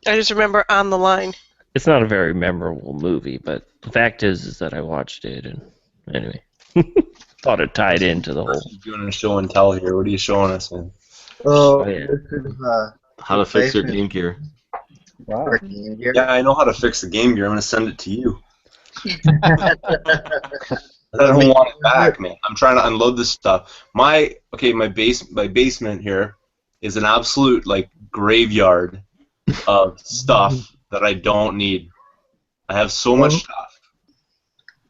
I just remember on the line. It's not a very memorable movie, but the fact is that I watched it, and anyway, thought it tied into the whole. You're doing a show and tell here. What are you showing us, man? Oh, yeah. this is, How to fix your Game Gear. Wow. Yeah, I know how to fix the Game Gear. I'm gonna send it to you. I don't want it back, man. I'm trying to unload this stuff. My basement here is an absolute like graveyard of stuff that I don't need. I have so much stuff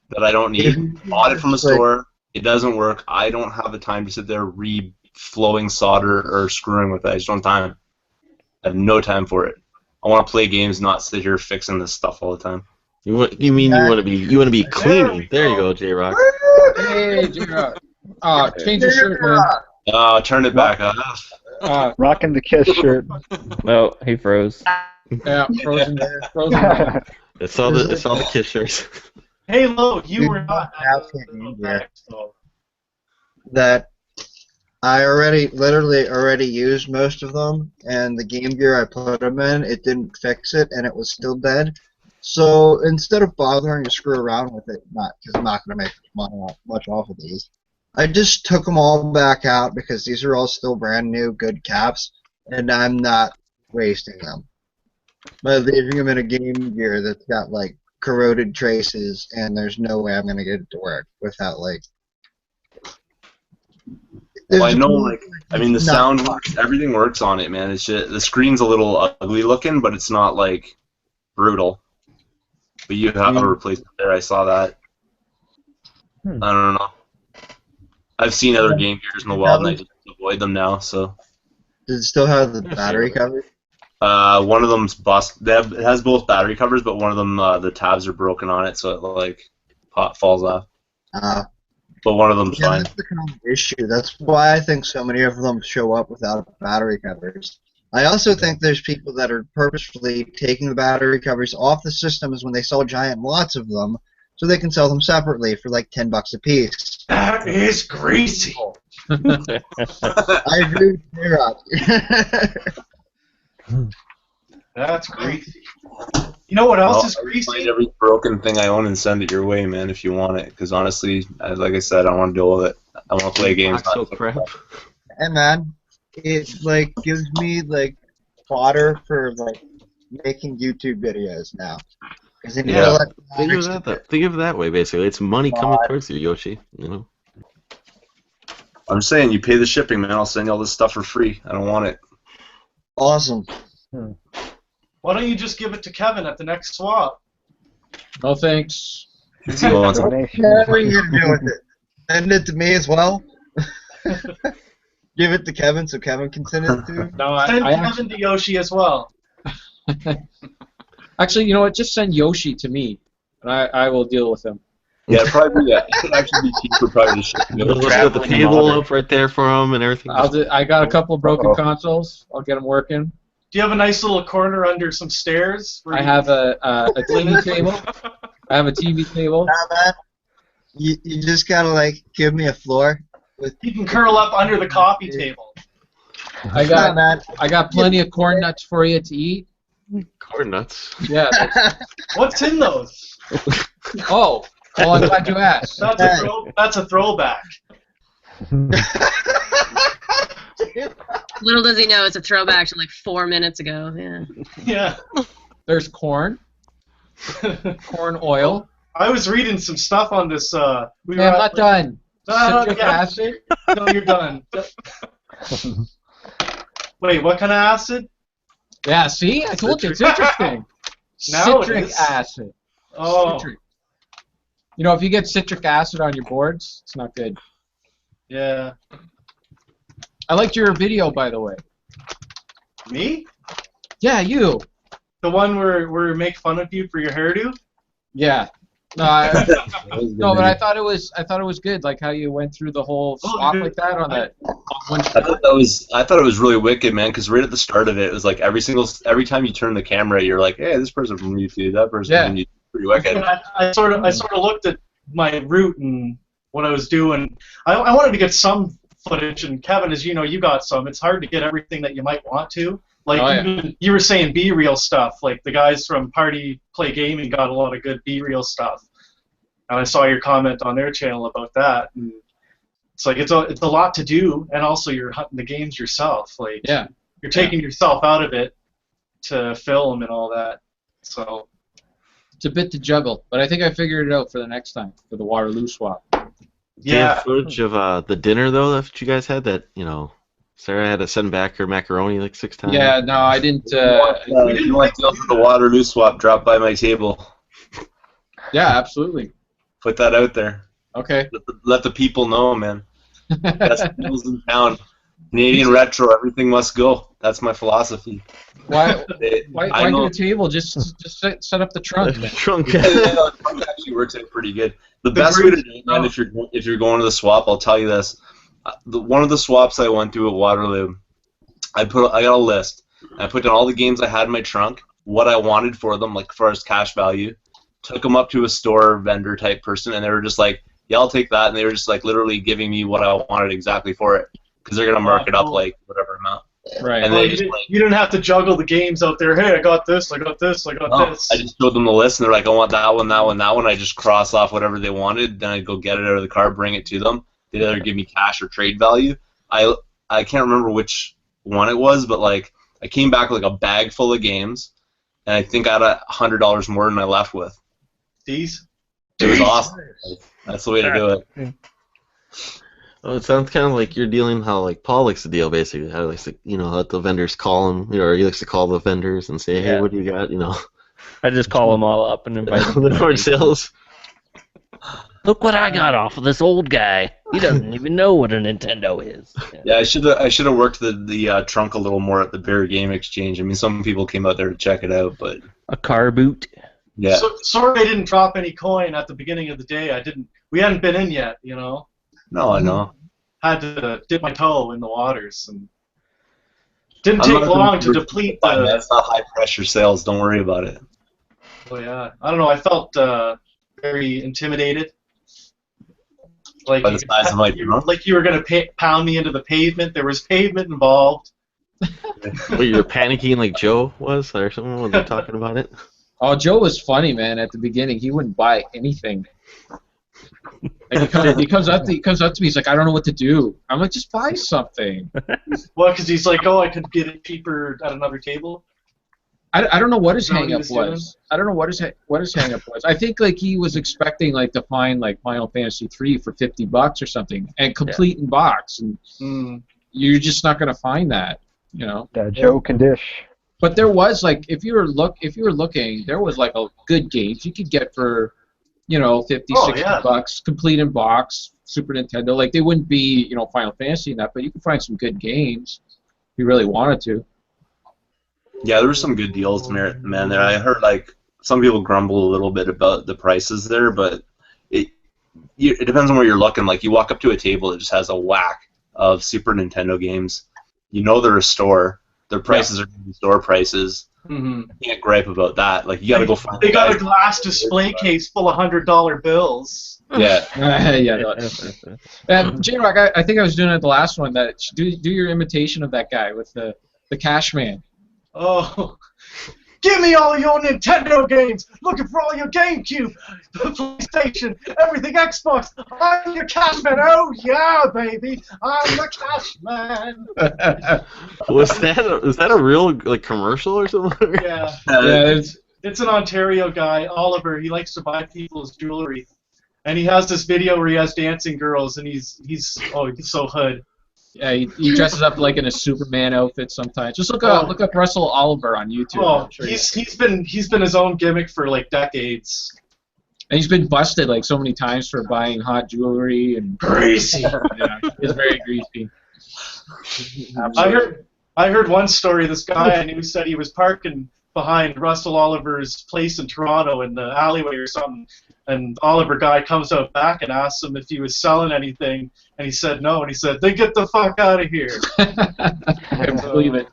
that I don't need. Bought it from a store. It doesn't work. I don't have the time to sit there re-flowing solder or screwing with it. I just don't have time. I have no time for it. I want to play games, not sit here fixing this stuff all the time. You want to be cleaning? There you go, J-Rock. Hey, J-Rock. Change your shirt, man. Turn it back off. Rocking the Kiss shirt. Oh, he froze. Yeah, frozen. Frozen. It's all the Kiss shirts. Hey, Lo, you were not that I literally already used most of them, and the Game Gear I put them in, it didn't fix it, and it was still dead. So instead of bothering to screw around with it, because I'm not going to make much off of these, I just took them all back out because these are all still brand new, good caps, and I'm not wasting them. By leaving them in a Game Gear that's got like corroded traces, and there's no way I'm going to get it to work without like. Well, I know, the sound works, everything works on it, man. It's just the screen's a little ugly looking, but it's not like brutal. But you have a replacement there. I saw that. I don't know. I've seen other Game Gears in the wild, and I just avoid them now. So. Does it still have the battery cover? One of them's bust. It has both battery covers, but one of them the tabs are broken on it, so it like falls off. But one of them's fine. That's the kind of issue. That's why I think so many of them show up without battery covers. I also think there's people that are purposefully taking the battery covers off the systems when they sell giant lots of them, so they can sell them separately for like $10 a piece. That is greasy. I agree with J-Rock. That's greasy. You know what else is greasy? Find every broken thing I own and send it your way, man, if you want it. Because honestly, like I said, I don't want to deal with it. I want to play games. Crap. Hey man, it like gives me like fodder for like making YouTube videos now. Think of it that way, basically. It's money coming towards you, Yoshi. You know. I'm saying you pay the shipping, man. I'll send you all this stuff for free. I don't want it. Awesome. Why don't you just give it to Kevin at the next swap? No thanks. What are you gonna do with it? Send it to me as well. Give it to Kevin so Kevin can send it to. No, send Kevin to Yoshi as well. Actually, you know what? Just send Yoshi to me, and I will deal with him. Yeah, probably. Yeah, it could actually be cheaper, probably. Let's put the table up right there for him and everything. I got a couple of broken consoles. I'll get them working. Do you have a nice little corner under some stairs? I have a TV table. I have a TV table. Nah, man. You just gotta like give me a floor. You can curl up under the coffee table. I got plenty of corn nuts for you to eat. Corn nuts? Yeah. What's in those? Oh, well, I'm glad you asked. That's a throwback. Little does he know it's a throwback to like 4 minutes ago. Yeah. Yeah. There's corn. Corn oil. I was reading some stuff on this. I'm not done. Citric acid. No, you're done. Wait, what kind of acid? Yeah, see? I told you, it's interesting. Now Citric acid. Oh. Citric. You know, if you get citric acid on your boards, it's not good. Yeah. I liked your video, by the way. Me? Yeah, you. The one where we make fun of you for your hairdo? Yeah. No, but I thought it was good, like how you went through the whole swap like that on that. I thought it was really wicked, man. Because right at the start of it, it was like every time you turn the camera, you're like, hey, this person from YouTube, that person from YouTube, pretty wicked. I sort of looked at my route and what I was doing. I wanted to get some footage, and Kevin, as you know, you got some. It's hard to get everything that you might want to. Like even you were saying B-reel stuff. Like the guys from Party Play Gaming got a lot of good B-reel stuff. And I saw your comment on their channel about that. And it's like it's a lot to do, and also you're hunting the games yourself. Like you're taking yourself out of it to film and all that. So it's a bit to juggle, but I think I figured it out for the next time for the Waterloo swap. Do you have footage of the dinner though that you guys had? That Sarah had to send back her macaroni like 6 times. Yeah, no, I didn't. If you want deals for the Waterloo swap, drop by my table. Yeah, absolutely. Put that out there. Okay. Let the people know, man. Best deals in town. Canadian retro, everything must go. That's my philosophy. Why get a table? Just set up the trunk. Man. Trunk. The trunk actually works out pretty good. The best way to do it, man, if you're going to the swap, I'll tell you this. One of the swaps I went to at Waterloo, I got a list. I put down all the games I had in my trunk, what I wanted for them, like as far as cash value. Took them up to a store vendor type person, and they were just like, "Yeah, I'll take that." And they were just like literally giving me what I wanted exactly for it, because they're gonna mark it up like whatever amount. Right. And they just you didn't have to juggle the games out there. Hey, I got this. I got this. I got this. I just showed them the list, and they're like, "I want that one, that one, that one." I just cross off whatever they wanted. Then I'd go get it out of the car, bring it to them. They'd either give me cash or trade value. I can't remember which one it was, but like I came back with like a bag full of games, and I think I had $100 more than I left with. These? It was awesome. That's the way to do it. Well, it sounds kind of like you're dealing how like Paul likes to deal basically. How he likes to let the vendors call him, or he likes to call the vendors and say, "Hey, what do you got?" I just call them all up and invite them. The hard sales. Look what I got off of this old guy. He doesn't even know what a Nintendo is. Yeah, I should have worked the trunk a little more at the Bear Game Exchange. I mean, some people came out there to check it out, but a car boot. Yeah. So, sorry I didn't drop any coin at the beginning of the day. We hadn't been in yet, No, I know. Had to dip my toe in the waters, and didn't take long to deplete the. That's not high pressure sales. Don't worry about it. Oh yeah, I don't know. I felt very intimidated. Like By the size of my trunk? Like you were gonna pound me into the pavement. There was pavement involved. Wait, you're panicking like Joe was, or something when they're talking about it? Oh, Joe was funny, man. At the beginning, he wouldn't buy anything. Like he comes up to me. He's like, "I don't know what to do." I'm like, "Just buy something." Well, because he's like, "Oh, I could get it cheaper at another table." I don't know what his Is that what he hang-up was doing? was. I don't know what his hang-up was. I think like he was expecting like to find like Final Fantasy 3 for $50 or something, and complete in box, and you're just not gonna find that, Joe can dish. But there was like if you were looking, there was like a good games you could get for, 50, $60, complete in box, Super Nintendo. Like they wouldn't be, Final Fantasy and that, but you could find some good games if you really wanted to. Yeah, there were some good deals, man. There, I heard like some people grumble a little bit about the prices there, but it depends on where you're looking. Like you walk up to a table that just has a whack of Super Nintendo games. They're a store. Their prices are store prices. Mm-hmm. You can't gripe about that. Like you got to go find. They got a glass display case full of $100 bills. Yeah. J-Rock, I think I was doing it the last one. That do your imitation of that guy with the cash man. Oh, give me all your Nintendo games. Looking for all your GameCube, PlayStation, everything Xbox. I'm your cash man. Oh yeah, baby, I'm the cash man. Was that a real like commercial or something? Yeah. Yeah, It's an Ontario guy, Oliver. He likes to buy people's jewelry, and he has this video where he has dancing girls, and he's so hood. Yeah, he dresses up like in a Superman outfit sometimes. Just look up Russell Oliver on YouTube. Oh, he's been his own gimmick for like decades. And he's been busted like so many times for buying hot jewelry and greasy. Yeah, he's very greasy. I heard one story. This guy I knew said he was parking behind Russell Oliver's place in Toronto in the alleyway or something, and Oliver guy comes out back and asks him if he was selling anything, and he said no, and he said, "Then get the fuck out of here." I believe it.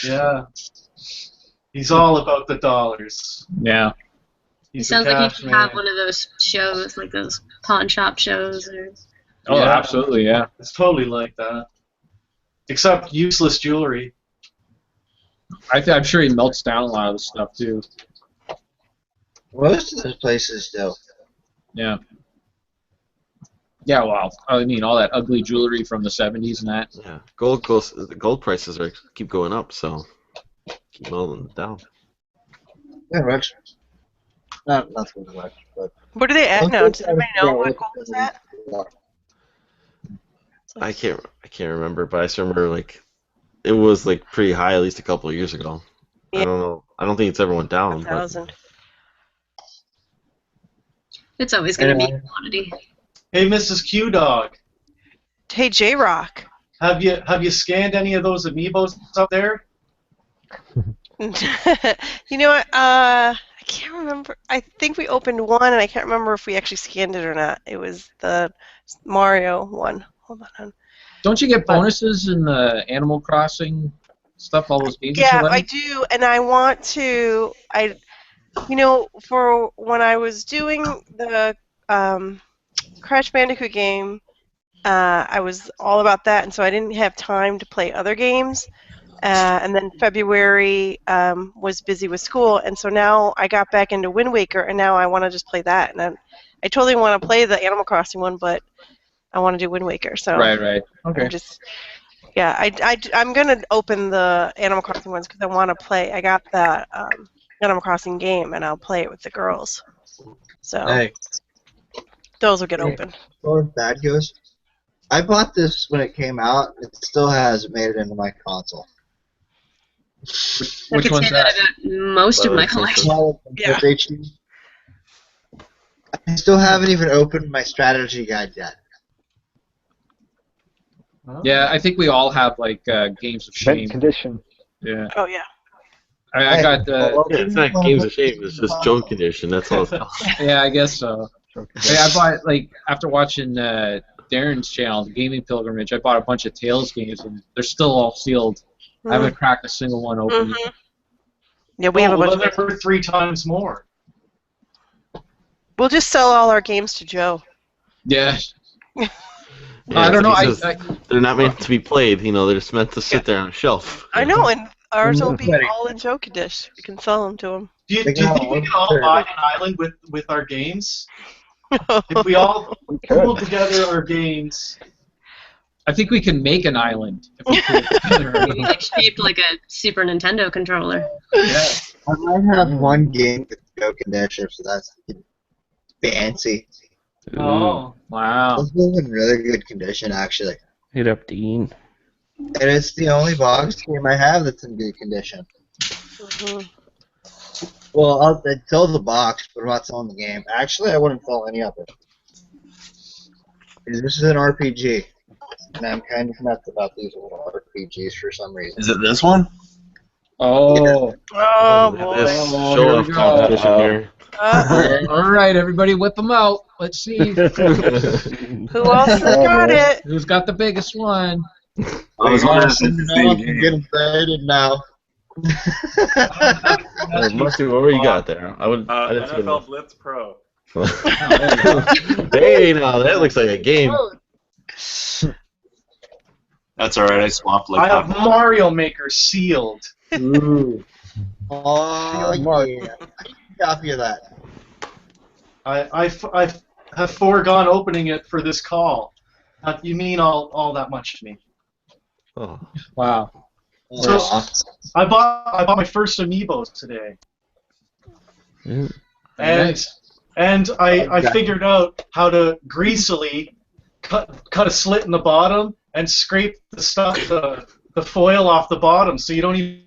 Yeah. He's all about the dollars. Yeah. It sounds like you should have one of those shows, like those pawn shop shows. Oh, absolutely, yeah. It's totally like that. Except useless jewelry. I'm sure he melts down a lot of the stuff, too. Most of those places do. Yeah. Yeah, well, I mean, all that ugly jewelry from the 70s and that. Yeah, gold prices keep going up, so keep them down. Yeah, Rex. Not nothing much, but. What are they at Let's now? just Does try to anybody figure know out what what gold the is at? I can't remember, but I just remember like it was like pretty high at least a couple of years ago. I don't know. I don't think it's ever went down. But 1,000. It's always going to be Anyway. commodity. Hey, Mrs. Q Dog, Hey, J Rock. have you scanned any of those amiibos up there? You know what? I can't remember. I think we opened one, and I can't remember if we actually scanned it or not. It was the Mario one. Hold on. Don't you get bonuses in the Animal Crossing stuff? All those games that Yeah, you I like? do, and I want to. For when I was doing the Crash Bandicoot game, I was all about that, and so I didn't have time to play other games. And then February was busy with school, and so now I got back into Wind Waker, and now I want to just play that. And I totally want to play the Animal Crossing one, but I want to do Wind Waker. So Right. Okay. I'm gonna open the Animal Crossing ones because I want to play. I got the Animal Crossing game, and I'll play it with the girls. So Hey, those will get open. as far as that goes, I bought this when it came out. It still hasn't made it into my console. I could say that about most of my collection. Yeah. I still haven't even opened my strategy guide yet. Yeah, I think we all have like games of shame. Mint condition. Yeah. Oh yeah. I got it's not games of shame. It's just Joe condition. That's all. It's called. Yeah, I guess so. Hey, I bought like after watching Darren's channel, the Gaming Pilgrimage. I bought a bunch of Tales games, and they're still all sealed. I haven't cracked a single one open. Mm-hmm. Yeah, we have a bunch of. They're worth 3 times more. We'll just sell all our games to Joe. Yeah. Yeah, I don't know. They're not meant to be played. They're just meant to sit there on a shelf. I know, and ours will be all in Joe condition. We can sell them to him. Do you think we can all buy an island with our games? If we all pool together our games. I think we can make an island if we put it together. Maybe like shaped like a Super Nintendo controller. Yeah. I might have one game with Go condition, so that's fancy. Oh. Wow. This is in really good condition, actually. Hit up Dean. And it's the only box game I have that's in good condition. Well, I'd sell the box, but I'm not selling the game. Actually, I wouldn't sell any of it. This is an RPG, and I'm kind of nuts about these little RPGs for some reason. Is it this one? Oh. Oh boy. Show off competition here. All right, everybody, whip them out. Let's see. Who else has got it? Who's got the biggest one? I was wondering if it's the same I'm game. getting excited now. Musty, what were you got there? I didn't see NFL Blitz Pro. Hey, now that looks like a game. That's alright, I swapped I like have Mario Maker sealed. Ooh. Oh, yeah. Copy of that. I have foregone opening it for this call. You mean all that much to me. Oh. Wow. So I bought my first amiibos today. And I figured out how to greasily cut a slit in the bottom and scrape the stuff, the foil off the bottom, so you don't even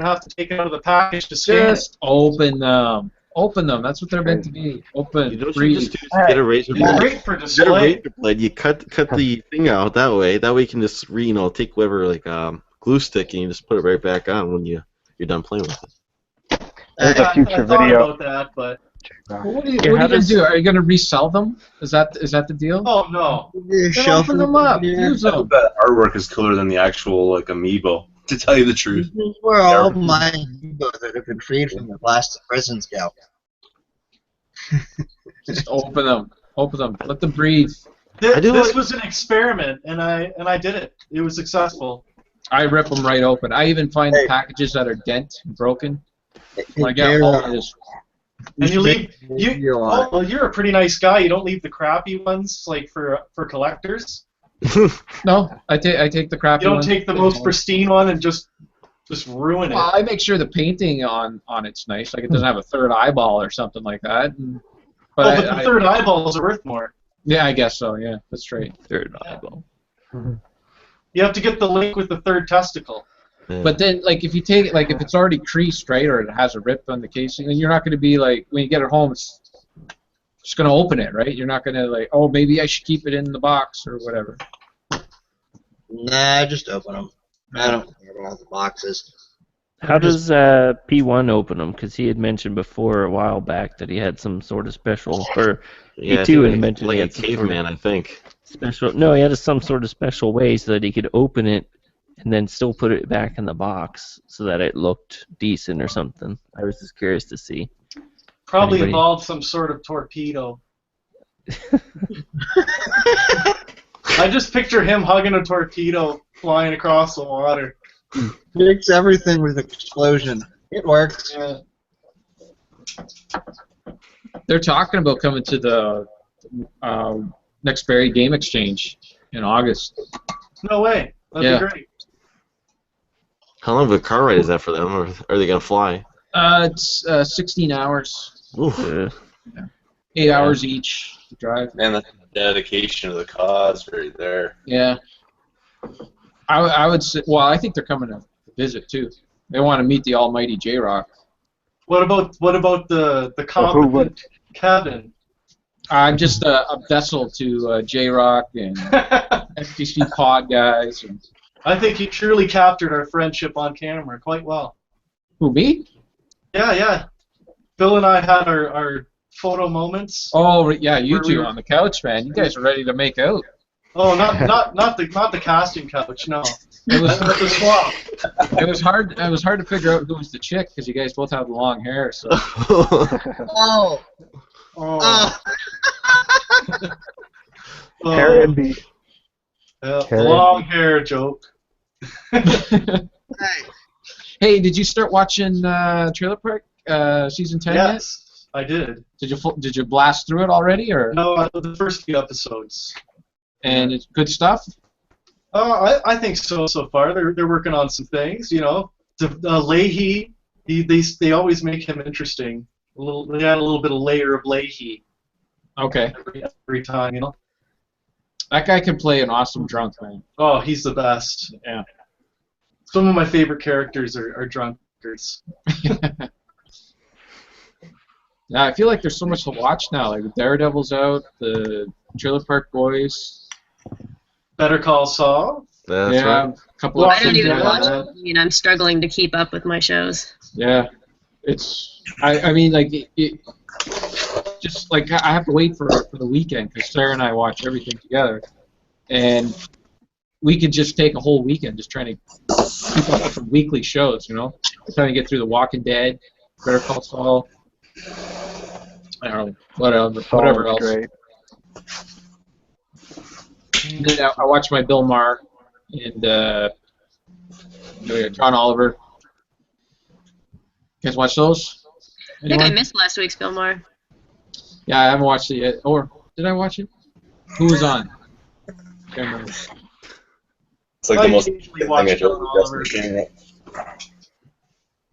have to take it out of the package to scan it. Just open them. Open them. That's what they're meant to be. Open. You don't breathe. just get a razor blade. Great for Get a display. razor blade. You cut the thing out that way. That way you can just take whatever glue stick and you just put it right back on when you're done playing with it. There's a future I thought video. about that, but Well, what are you gonna do? Are you gonna resell them? Is that the deal? oh no. Then open them up. Use them. that artwork is cooler than the actual amiibo, to tell you the truth. This is where all my amiibos that have been freed from the blasted prisons go. Just open them. Open them. Let them breathe. This was an experiment, and I did it. It was successful. I rip them right open. I even find the packages that are dent and broken. I get all of this. And you leave you're a pretty nice guy. You don't leave the crappy ones like for collectors. No, I take the crappy You don't ones. take the most pristine one and just Just ruin it. Well, I make sure the painting on it's nice, like it doesn't have a third eyeball or something like that. But the third eyeballs are worth more. Yeah, I guess so. Yeah, that's right. Third eyeball. You have to get the link with the third testicle. But then, like, if you take it, like, if it's already creased, right, or it has a rip on the casing, then you're not going to be like, when you get it home, it's just going to open it, right? You're not going to like, oh, maybe I should keep it in the box or whatever. Nah, just open them. I don't care about the boxes. How does P1 open them? Because he had mentioned before a while back that he had some sort of special, or Yeah, I P2 think had mentioned like he a had some sort caveman, of I think. special. No, he had some sort of special way so that he could open it and then still put it back in the box so that it looked decent or something. I was just curious to see. Probably Anybody? involved some sort of torpedo. I just picture him hugging a torpedo flying across the water. Fix everything with explosion. It works. Yeah. They're talking about coming to the next Berry Game Exchange in August. No way. That'd Yeah. be great. How long of a car ride is that for them, or are they gonna fly? It's 16 hours. Oof. 8 hours each to drive. Man, that's dedication to the cause right there. Yeah. I would say, well, I think they're coming to visit too. They want to meet the almighty J-Rock. What about the competent Kevin? I'm just a vessel to J-Rock and FTC Pod guys. And I think he truly captured our friendship on camera quite well. who, me? Yeah. Phil and I had our photo moments. Oh, yeah, you Where we two were- on the couch, man. You guys are ready to make out. Oh, not the casting couch, no. It was the swap. It was hard. It was hard to figure out who was the chick because you guys both have long hair. So. Oh. Oh. Hair and beat. Hair Long hair joke. Hey, did you start watching Trailer Park season 10 yet? Yes, I did. Did you blast through it already, or? No, the first few episodes. And it's good stuff. I think so far. They're working on some things, you know. Leahy, they always make him interesting. They add a little bit of layer of Leahy. Okay. Every time, you know. That guy can play an awesome drunk, man. Oh, he's the best. Yeah. Some of my favorite characters are drunkards. Yeah, I feel like there's so much to watch now. Like Daredevil's out, the Trailer Park Boys. Better Call Saul. That's yeah, right. a couple of I don't even things watch like it. that. I mean, I'm struggling to keep up with my shows. Yeah, it's. I mean, like it just like I have to wait for the weekend because Sarah and I watch everything together, and we could just take a whole weekend just trying to keep up with the weekly shows. You know, trying to get through The Walking Dead, Better Call Saul. I don't know, whatever else. Great. And then I watched my Bill Maher and John Oliver. You guys watch those? I think I Anyone? missed last week's Bill Maher. Yeah, I haven't watched it yet. Or did I watch it? Who was on? Can't remember. It's like I the most usually watch thing I John Oliver.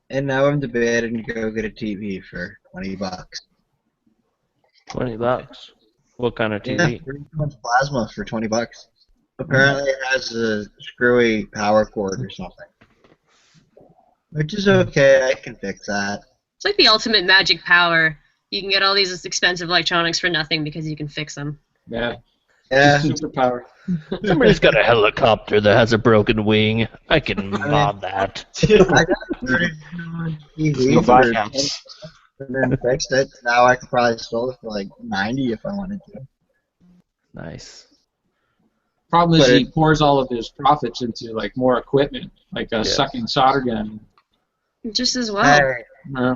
And now I'm debating to go get a TV for $20. $20. What kind of Yeah, TV? 3-inch plasma for $20. Apparently it has a screwy power cord or something. Which is okay, I can fix that. It's like the ultimate magic power. You can get all these expensive electronics for nothing because you can fix them. Yeah. Yeah. Superpower. Somebody's got a helicopter that has a broken wing. I can mod that. I got a 30-inch TV for and then fixed it. Now I could probably sell it for like $90 if I wanted to. Nice. Problem is But he pours all of his profits into like more equipment, like a sucking solder gun. Just as well. Hey, Yeah.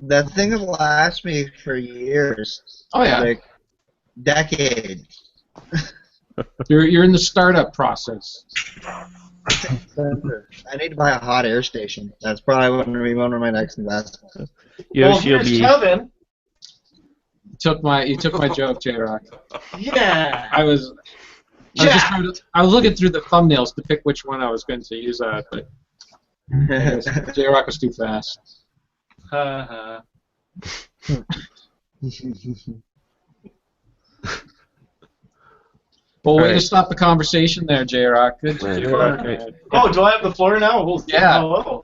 that thing will last me for years. Oh yeah. Like decades. You're in the startup process. I need to buy a hot air station. That's probably going to be one of my next investments. Here's Kevin. You took my joke, J-Rock. Yeah. I was looking through the thumbnails to pick which one I was going to use, but J-Rock was too fast. Ha Well, way to stop the conversation there, J-Rock. Good J-Rock. Oh, do I have the floor now? Well, Yeah. Hello.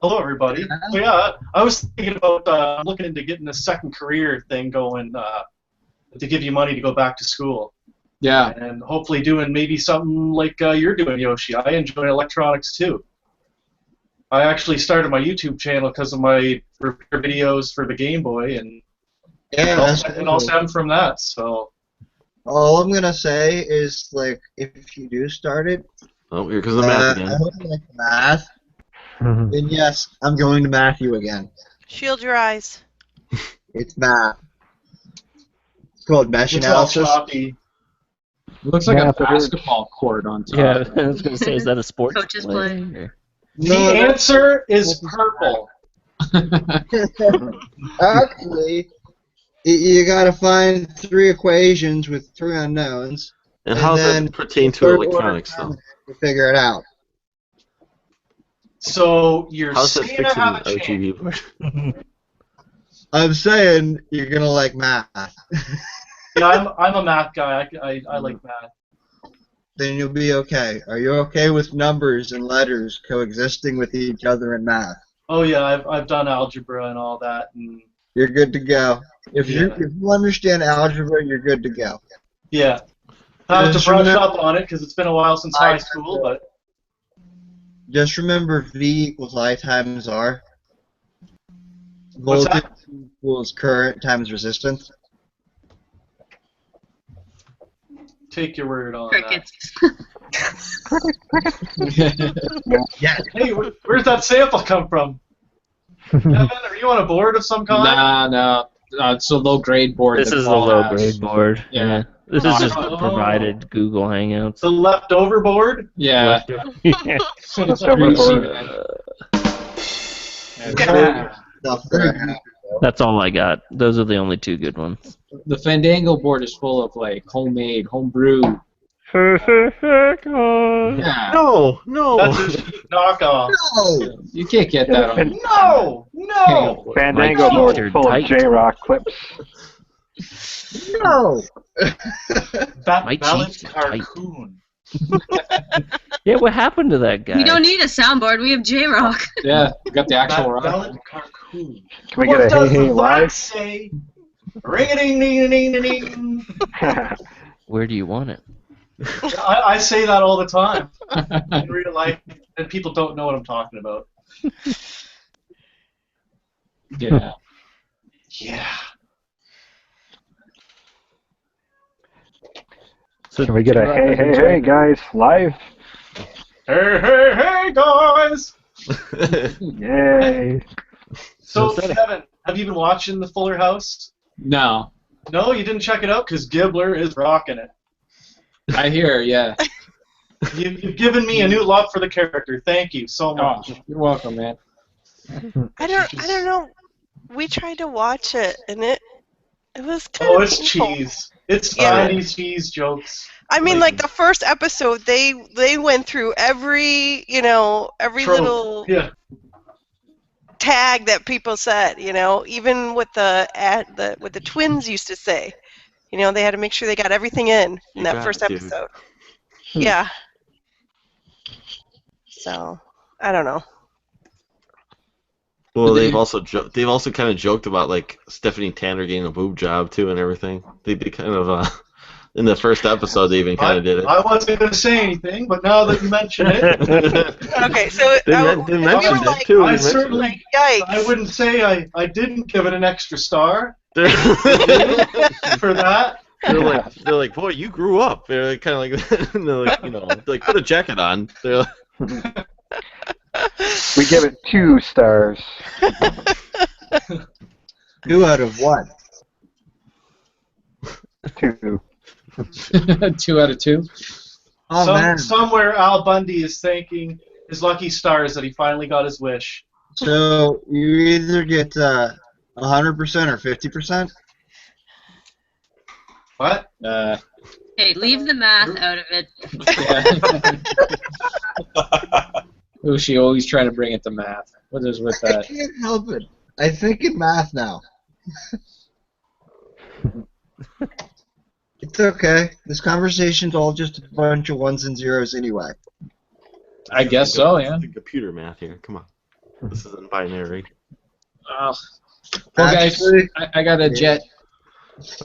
Hello, everybody. So, yeah, I was thinking about looking into getting a second career thing going to give you money to go back to school. Yeah. And hopefully doing maybe something like you're doing, Yoshi. I enjoy electronics, too. I actually started my YouTube channel because of my repair videos for the Game Boy, and it all stemmed from that, so... All I'm gonna say is, like, if you do start it, oh, here comes the math I again. hope you like math. And yes, I'm going to Matthew again. Shield your eyes. It's math. It's called mesh It's all analysis. choppy. Looks like Math a it hurts. basketball court on top. Yeah, I was gonna say, is that a sports Coaches play? play. or- The answer is purple. Actually, you gotta find 3 equations with 3 unknowns. And how does then that pertain to third order electronics, though? to figure it out. So you're How's that saying I fixing have an a chance. RGB board? I'm saying you're gonna like math. Yeah, I'm a math guy. I like math. Then you'll be okay. Are you okay with numbers and letters coexisting with each other in math? Oh yeah, I've done algebra and all that, and You're good to go. If Yeah. you understand algebra, you're good to go. yeah. I have to Just brush remember- up on it because it's been a while since high school, but Just remember V equals I times R. What's Voltage that? equals current times resistance. take your word on Crickets. that. Yeah. Hey, where's that sample come from? Kevin, are you on a board of some kind? Nah. It's a low-grade board. This that is a Paul low has. grade board. Yeah. This is just Oh. provided Google Hangouts. The leftover board? Yeah. Stuff that I have. That's all I got. Those are the only 2 good ones. The Fandango board is full of like homemade, homebrew. Yeah. No, no. That's a cheap knockoff. No! You can't get that on. No! Fandango My board cheeks are full of tight. J-Rock clips. No! My Valid cheeks are tight. carcoon. Yeah, what happened to that guy? We don't need a soundboard. We have J-Rock. Yeah, we got the actual rock. Valid carcoon. Can we What get a does hey hey the live? fax say? Ring-a-ding-ding-ding-ding-ding. Where do you want it? I say that all the time in real life, and people don't know what I'm talking about. Yeah. Yeah. So Can we get a hey hey hey guys live? Hey, hey, hey, guys! Yay! So, Is that a- Kevin, have you been watching The Fuller House? No. No, you didn't check it out because Gibbler is rocking it. I hear, yeah. You've given me a new love for the character. Thank you so Oh, much. you're welcome, man. I don't know. We tried to watch it, and it was kind Oh, of it's painful. cheese. It's Yeah. 90s cheese jokes. I mean, like the first episode, they went through every every Trope. little Yeah. tag that people said, even with what the twins used to say. They had to make sure they got everything in You that got first it, dude. episode. Yeah. So, I don't know. Well, they've also kind of joked about like Stephanie Tanner getting a boob job too and everything. They kind of in the first episode they even kind of did it. I wasn't going to say anything, but now that you mention it, Okay, so They mentioned it too. I They mentioned certainly, it. Yikes. I wouldn't say I didn't give it an extra star for that. They're like, boy, you grew up. They're kind of like, and they're like, like put a jacket on. They're like, We give it 2 stars. 2 out of what? 2. 2 out of 2. Oh, man. Somewhere Al Bundy is thanking his lucky stars that he finally got his wish. So you either get 100% or 50%. What? Hey, leave the math out of it. Ushi always trying to bring it to math. What is with I that? can't help it. I think in math now. It's okay. This conversation's all just a bunch of ones and zeros anyway. I guess so, yeah. The computer math here. Come on. This isn't binary. Well, guys, I got a jet.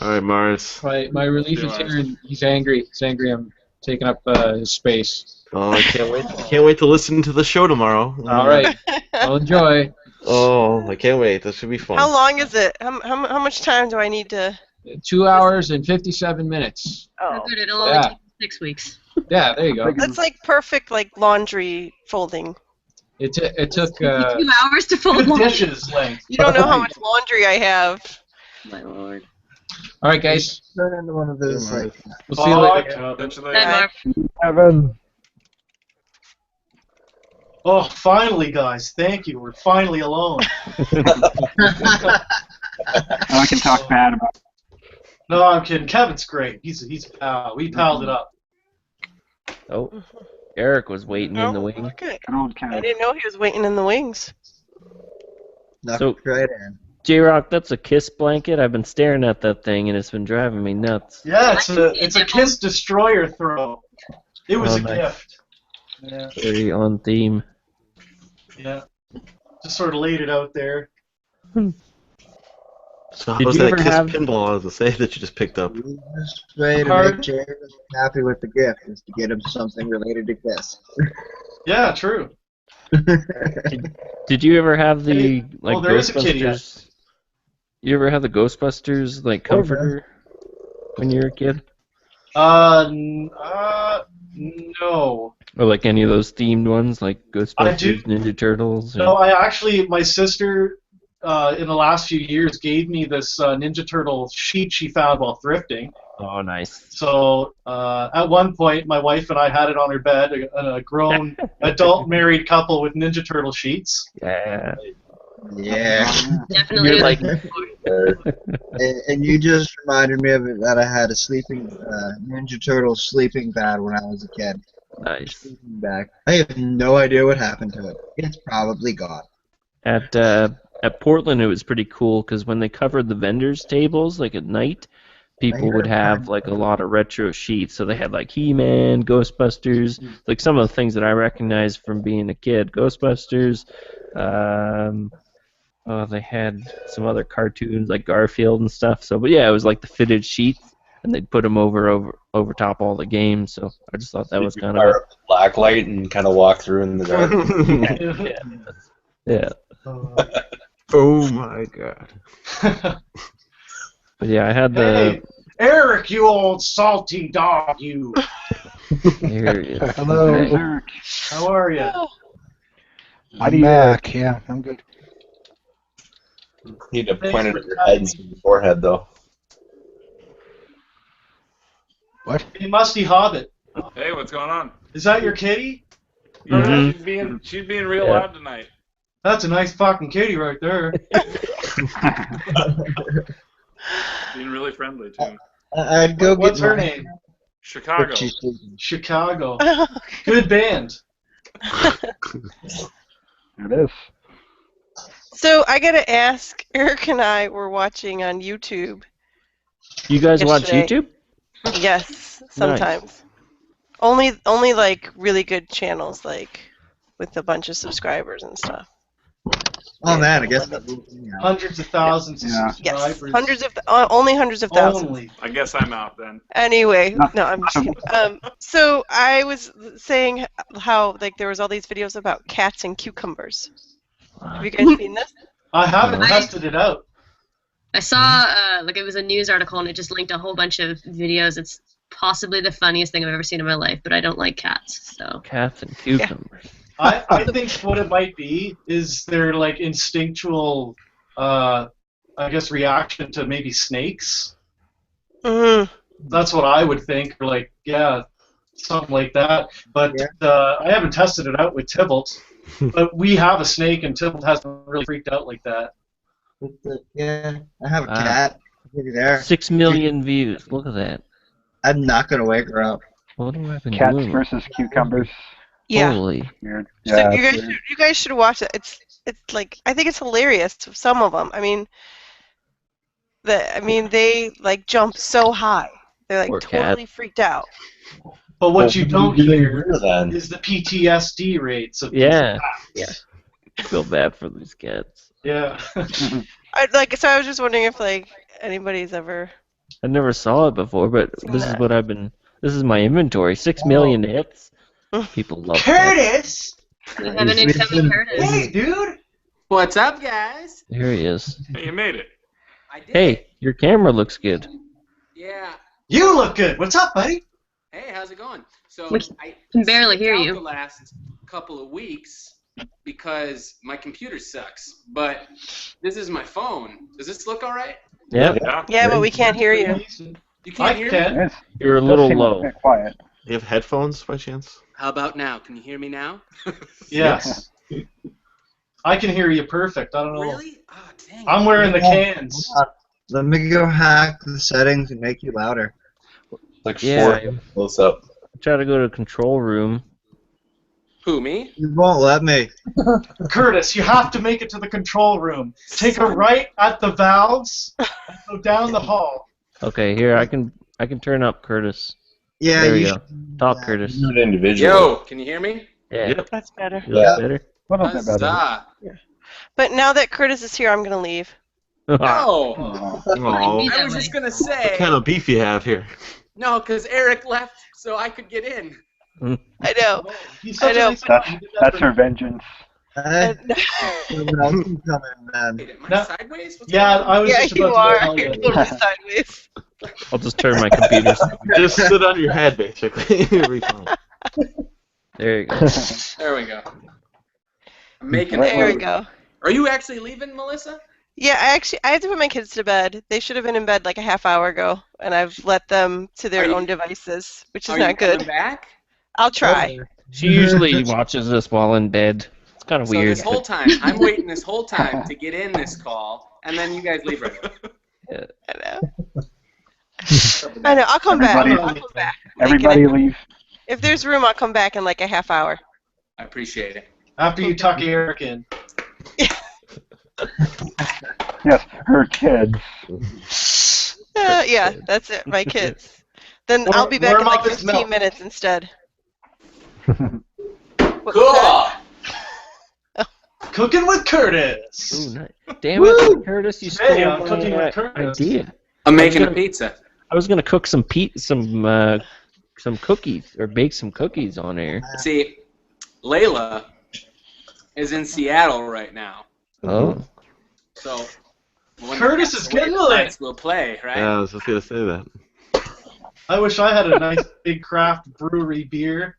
All right, Mars. My relief is here, and he's angry. He's angry I'm taking up his space. Oh, I can't wait. Can't wait to listen to the show tomorrow. All right. I'll enjoy. Oh, I can't wait. This should be fun. How long is it? How much time do I need to? 2 hours and 57 minutes. Oh, Good, it'll only take 6 weeks. Yeah, there you go. That's like perfect, like laundry folding. It took 2 hours to fold laundry. Dishes length. You don't know how much laundry I have. My lord. All right, guys. Turn into one of those like. We'll see you later. Catch you Bye, later. Marv. Kevin. Oh, finally, guys. Thank you. We're finally alone. I can talk bad about. No, I'm kidding. Kevin's great. He's a pal. We palled it up. Oh, Eric was waiting in the wing. Okay. Good old I Kevin. didn't know he was waiting in the wings. So, right in. J-Rock, that's a kiss blanket. I've been staring at that thing, and it's been driving me nuts. Yeah, it's a Kiss Destroyer throw. It was Oh, a nice. gift. Yeah. Very on theme. Yeah. Just sort of laid it out there. So how Did was you that ever Kiss have- pinball? I was to say that you just picked up. Easiest way to Card. make Jared happy with the gift is to get him something related to Kiss. Yeah, true. Did you ever have the Hey, like well, there is a kitty yet. Ghostbusters? You ever have the Ghostbusters like comforter when you were a kid, No. or like any of those themed ones like I do- Ghostbusters, Ninja Turtles? No, my sister, in the last few years, gave me this Ninja Turtle sheet she found while thrifting. Oh, nice. So at one point, my wife and I had it on her bed, a grown adult married couple with Ninja Turtle sheets. Yeah. Yeah. Definitely. You're like, And you just reminded me of it that I had a sleeping Ninja Turtle sleeping pad when I was a kid. nice. Sleeping bag. I have no idea what happened to it. It's probably gone. At Portland, it was pretty cool because when they covered the vendors' tables, like at night, people would have like a lot of retro sheets. So they had like He-Man, Ghostbusters, like some of the things that I recognized from being a kid. Ghostbusters. They had some other cartoons like Garfield and stuff. So, but yeah, it was like the fitted sheets, and they'd put them over top all the games. So I just thought that was kind of Fire up the black light and kind of walk through in the dark. yeah. Oh my god. But yeah, I had the. Hey, Eric, you old salty dog, you. Here he is. Hello, Hey. Eric. How are you? I'm back. Yeah, I'm good. Need to point it at your head instead of your forehead, though. What? Hey, Musty Hobbit. Hey, what's going on? Is that your kitty? Yeah, she's being real Yeah. loud tonight. That's a nice fucking kitty right there. Being really friendly too. I'd go What's get her mine. name? Chicago. But she's sleeping. Chicago. Good band. It is. So I gotta ask. Eric and I were watching on YouTube. You guys watch Yesterday. YouTube? Yes, sometimes. Only like really good channels, like with a bunch of subscribers and stuff. Oh man, I guess that moved me out. Hundreds of thousands of Yes, subscribers. only hundreds of thousands. Only. I guess I'm out then. Anyway, no, I'm just kidding. So I was saying how like there was all these videos about cats and cucumbers. Have you guys seen this? I haven't tested it out. I saw like it was a news article and it just linked a whole bunch of videos. It's possibly the funniest thing I've ever seen in my life, but I don't like cats, so. Cats and cucumbers. I think what it might be is their like instinctual, I guess, reaction to maybe snakes. Mm-hmm. That's what I would think. Or like, yeah, something like that. But I haven't tested it out with Tybalt. But we have a snake, and Tybalt hasn't really freaked out like that. Yeah, I have a Wow. cat. Look at there. 6 million views. Look at that. I'm not gonna wake her up. What have I been Cats doing? versus cucumbers. Yeah. Holy. Weird. So Yeah, you it's guys, weird. you guys should watch it. It's like I think it's hilarious. Some of them. I mean, they like jump so high. They're like Poor cat. totally freaked out. But what you don't hear then? is the PTSD rates of these Yeah. cats. I feel bad for these cats. Yeah. I was just wondering if like anybody's ever. I never saw it before, but this is what I've been. This is my inventory. 6 million hits. People love Curtis! We have an incoming Curtis. Hey, dude! What's up, guys? There he is. Hey, you made it. I did. Hey, your camera looks good. Yeah. You look good. What's up, buddy? Hey, how's it going? So We I can barely hear skipped out you. the last couple of weeks because my computer sucks. But this is my phone. Does this look all right? Yep. Yeah, but we can't hear you. You can't hear me? Yes. You're a Does little seem low. a bit quiet. Do you have headphones by chance? How about now? Can you hear me now? Yes. I can hear you perfect. I don't know. Really? Oh, dang. I'm wearing the cans. Let me go hack the settings and make you louder. Like Yeah. 4 close up. Try to go to control room. Who, me? You won't let me. Curtis, you have to make it to the control room. Take a right at the valves and go down the hall. Okay, here I can turn up Curtis. Yeah, There we you go. Talk, Curtis. Do it individually. Yo, can you hear me? Yeah. Yep. That's better. You look better. A little bit better. Huzzah. But now that Curtis is here, I'm gonna leave. No. Oh. Oh, I was just going to what say. kind of beef you have here? No, because Eric left so I could get in. I know. He's I such a know. nice guy. That's her vengeance. Someone else can come in, man. Wait, am I No. sideways? What's Yeah, going on? I was Yeah, just you about are. to tell You're you. totally sideways. I'll just turn my computer. Just sit on your head, basically. You'll be fine. There you go. There we go. I'm making There we food. go. Are you actually leaving, Melissa? Yeah, I had to put my kids to bed. They should have been in bed like a half hour ago, and I've let them to their Are you- own devices, which is Are you not good. coming back? I'll try. She usually watches this while in bed. It's kind of So weird. this whole time, I'm waiting this whole time to get in this call, and then you guys leave right away. I know. I know. I'll come back. Everybody- I'll come back. Like, Everybody leave. if there's room, I'll come back in like a half hour. I appreciate it. After you tuck Eric in. Yes, her kids. Yeah, that's it. My kids. Then I'll be back warm in like up his 15 milk. minutes instead. Cool. Cooking with Curtis. Ooh, nice. Damn it, Curtis! You stole Hey, I'm my cooking with Curtis. idea. I'm making a gonna- pizza. I was gonna cook some cookies or bake some cookies on air. See, Layla is in Seattle right now, Oh. so when Curtis the is away getting lit. nights we'll play, right? Yeah, I was just gonna say that. I wish I had a nice big craft brewery beer.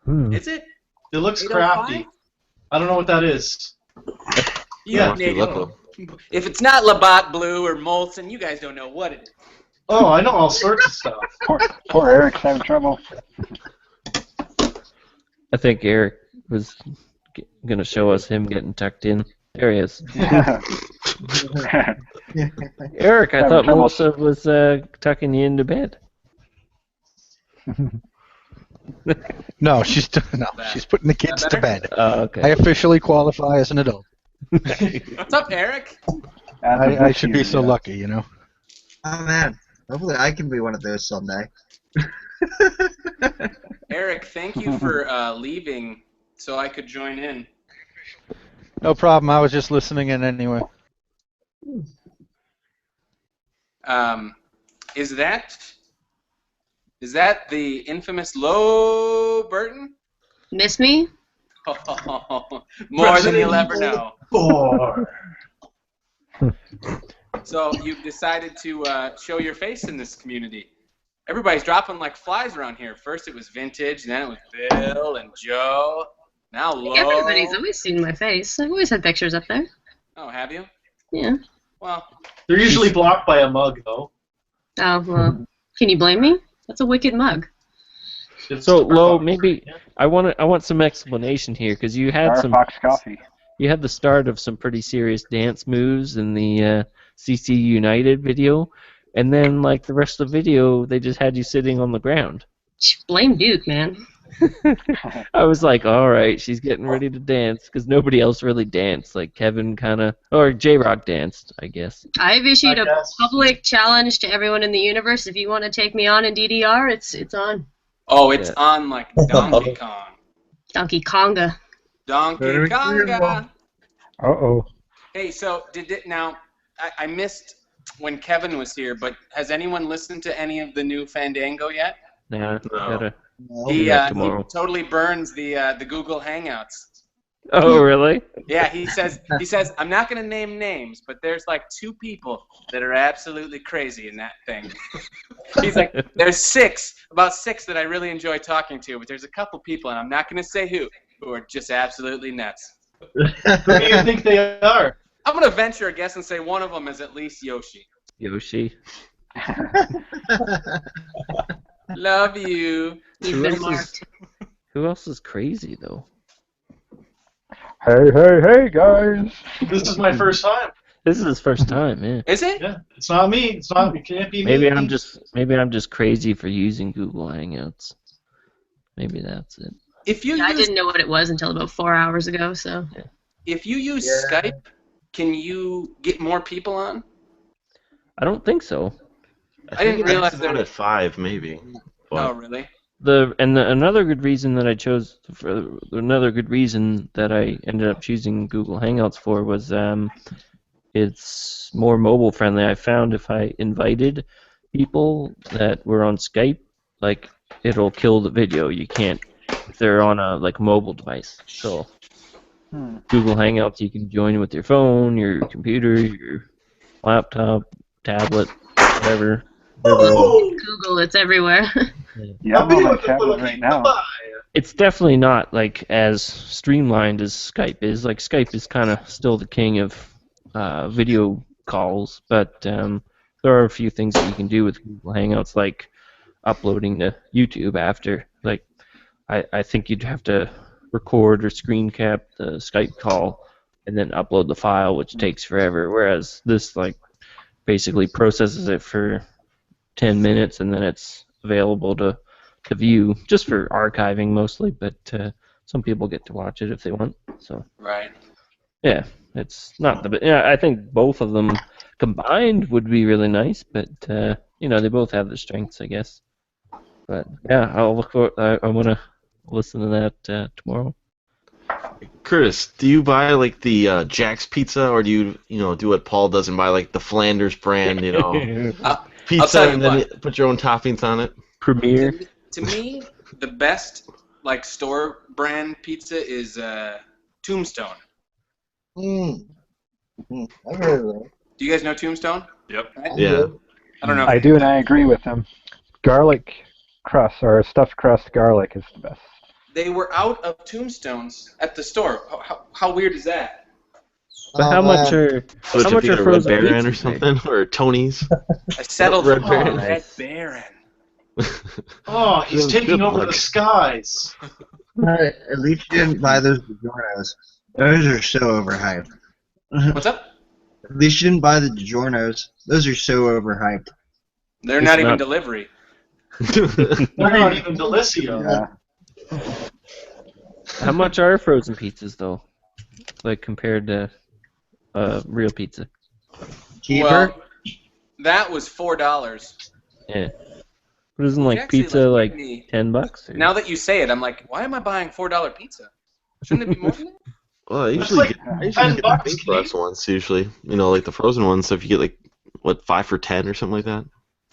Is it? It looks 805? crafty. I don't know what that is. Yeah, Must be local. if it's not Labatt Blue or Molson, you guys don't know what it is. Oh, I know all sorts of stuff. Poor Eric's having trouble. I think Eric was gonna show us him getting tucked in. There he is. Eric, I Having thought trouble. Melissa was tucking you into bed. No, she's putting the kids to bed. Oh, okay. I officially qualify as an adult. What's up, Eric? I should be so lucky, you know. Oh man, hopefully I can be one of those someday. Eric, thank you for leaving so I could join in. No problem. I was just listening in anyway. Is that the infamous Low Burton? Miss me? More than you'll ever know. Four. So you've decided to show your face in this community. Everybody's dropping like flies around here. First it was Vintage, then it was Bill and Joe. Now Low. Everybody's always seen my face. I've always had pictures up there. Oh, have you? Yeah. Well, They're usually blocked by a mug, though. Oh, well, can you blame me? That's a wicked mug. So, Lo, maybe I want some explanation here because you had some. Starbucks coffee. You had the start of some pretty serious dance moves in the CC United video, and then like the rest of the video, they just had you sitting on the ground. Blame Duke, man. I was like, all right, she's getting ready to dance because nobody else really danced. Like Kevin kind of, or J-Rock danced, I guess. I've issued a public challenge to everyone in the universe. If you want to take me on in DDR, it's on. Oh, it's on like Donkey Kong. Donkey Konga. Donkey Very Konga. Uh-oh. Hey, so now I missed when Kevin was here, but has anyone listened to any of the new Fandango yet? Nah, gotta He do that tomorrow. totally burns the Google Hangouts. Oh, really? Yeah, he says I'm not gonna name names, but there's like 2 people that are absolutely crazy in that thing. He's like, there's about six that I really enjoy talking to, but there's a couple people, and I'm not gonna say who are just absolutely nuts. Who do you think they are? I'm gonna venture a guess and say one of them is at least Yoshi. Yoshi. Love you. Who else is crazy though? Hey, guys. This is my first time. This is his first time, yeah. Is it? Yeah, it's not me. It can't be me. Maybe I'm just crazy for using Google Hangouts. Maybe that's it. I didn't know what it was until about 4 hours ago. So. Yeah. If you use Skype, can you get more people on? I don't think so. I didn't realize that at 5 maybe. Oh, really? Another good reason that I ended up choosing Google Hangouts for was it's more mobile friendly. I found if I invited people that were on Skype, like it'll kill the video. You can't if they're on a mobile device. So Google Hangouts you can join with your phone, your computer, your laptop, tablet, whatever. Google, it's everywhere. Yeah, I'm on my tablet right now. It's definitely not as streamlined as Skype is. Like Skype is kind of still the king of video calls, but there are a few things that you can do with Google Hangouts, like uploading to YouTube after. Like I think you'd have to record or screen cap the Skype call and then upload the file, which takes forever. Whereas this basically processes it for 10 minutes and then it's available to view, just for archiving mostly, but some people get to watch it if they want. So right. Yeah, it's not I think both of them combined would be really nice, but they both have their strengths, I guess. But yeah, I'll look for. I want to listen to that tomorrow. Curtis, do you buy the Jack's Pizza, or do you do what Paul does and buy the Flanders brand, pizza and then you put your own toppings on it? Premier. To me, the best store brand pizza is Tombstone. I've heard of that. Do you guys know Tombstone? Yep. Right? Yeah. I don't know. I do, and I agree with him. Garlic crust or stuffed crust garlic is the best. They were out of Tombstones at the store. How weird is that? But how much are frozen Red Baron pizzas or something, or Tony's? I settled Red for Baron. Red Baron. Oh, he's Those taking good over the ones. skies. Alright, at least you didn't buy those DiGiorno's. Those are so overhyped. What's up? At least you didn't buy the DiGiorno's. Those are so overhyped. They're not even delivery. They're not even Delicio. Yeah. How much are frozen pizzas though? Compared to real pizza? Cheaper? Well, that was $4. Yeah. But isn't Actually, pizza me- $10? Or? Now that you say it, I'm like, why am I buying $4 pizza? Shouldn't it be more than that? Well, I It's usually like get $10 the big breast ones, usually. The frozen ones, so if you get, 5 for 10 or something like that?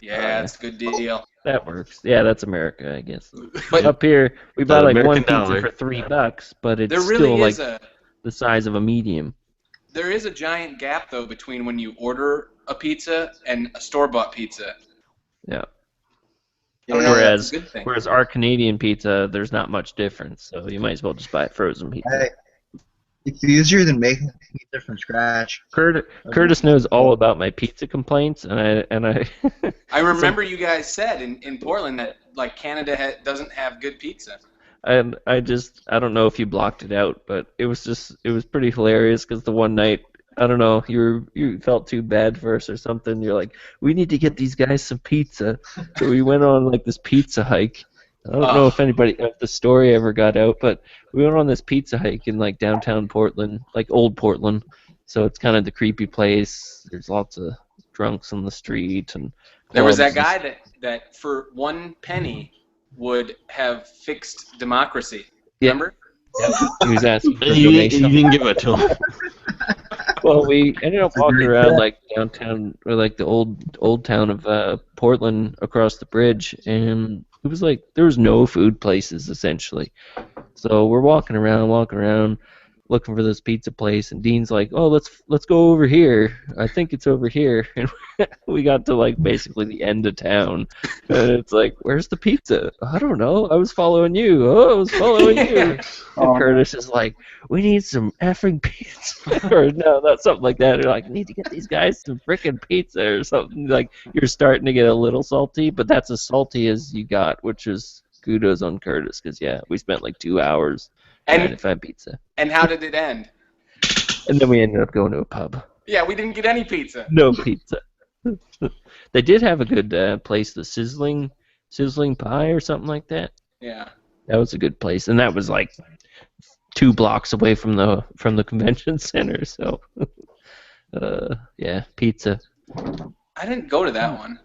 Yeah, it's a good deal. That works. Yeah, that's America, I guess. But up here, we buy one American pizza dollar. for $3, but it's there really still is the size of a medium. there is a giant gap though between when you order a pizza and a store-bought pizza. Yeah. I don't know if that's a good thing. Whereas our Canadian pizza, there's not much difference, so you might as well just buy frozen pizza. Hey, it's easier than making pizza from scratch. Curtis knows all about my pizza complaints, and I. I remember you guys said in Portland that Canada doesn't have good pizza. And I don't know if you blocked it out, but it was pretty hilarious because the one night, I don't know, you felt too bad for us or something. You're like, we need to get these guys some pizza. So we went on this pizza hike, I don't know if the story ever got out, but we went on this pizza hike in like downtown Portland, like old Portland. So it's kind of the creepy place. There's lots of drunks on the street and There was that clubs and guy that for 1 penny would have fixed democracy. Yeah. Remember? Yep. He was asking for You donations. didn't give it to him. Well, we ended up walking around like downtown or like the old town of Portland across the bridge, and it was like there was no food places essentially. So we're walking around, looking for this pizza place, and Dean's like, "Oh, let's go over here. I think it's over here." And we got to like basically the end of town, and it's like, "Where's the pizza?" I don't know. I was following you. Oh, I was following you. And Curtis is like, "We need some effing pizza," or no, not something like that. They're like, "Need to get these guys some freaking pizza," or something. Like you're starting to get a little salty, but that's as salty as you got, which is kudos on Curtis, because yeah, we spent like 2 hours trying to find pizza. And how did it end? And then we ended up going to a pub. Yeah, we didn't get any pizza. No pizza. They did have a good place, the sizzling pie or something like that. Yeah. That was a good place, and that was like 2 blocks away from the convention center. So, yeah, pizza. I didn't go to that one.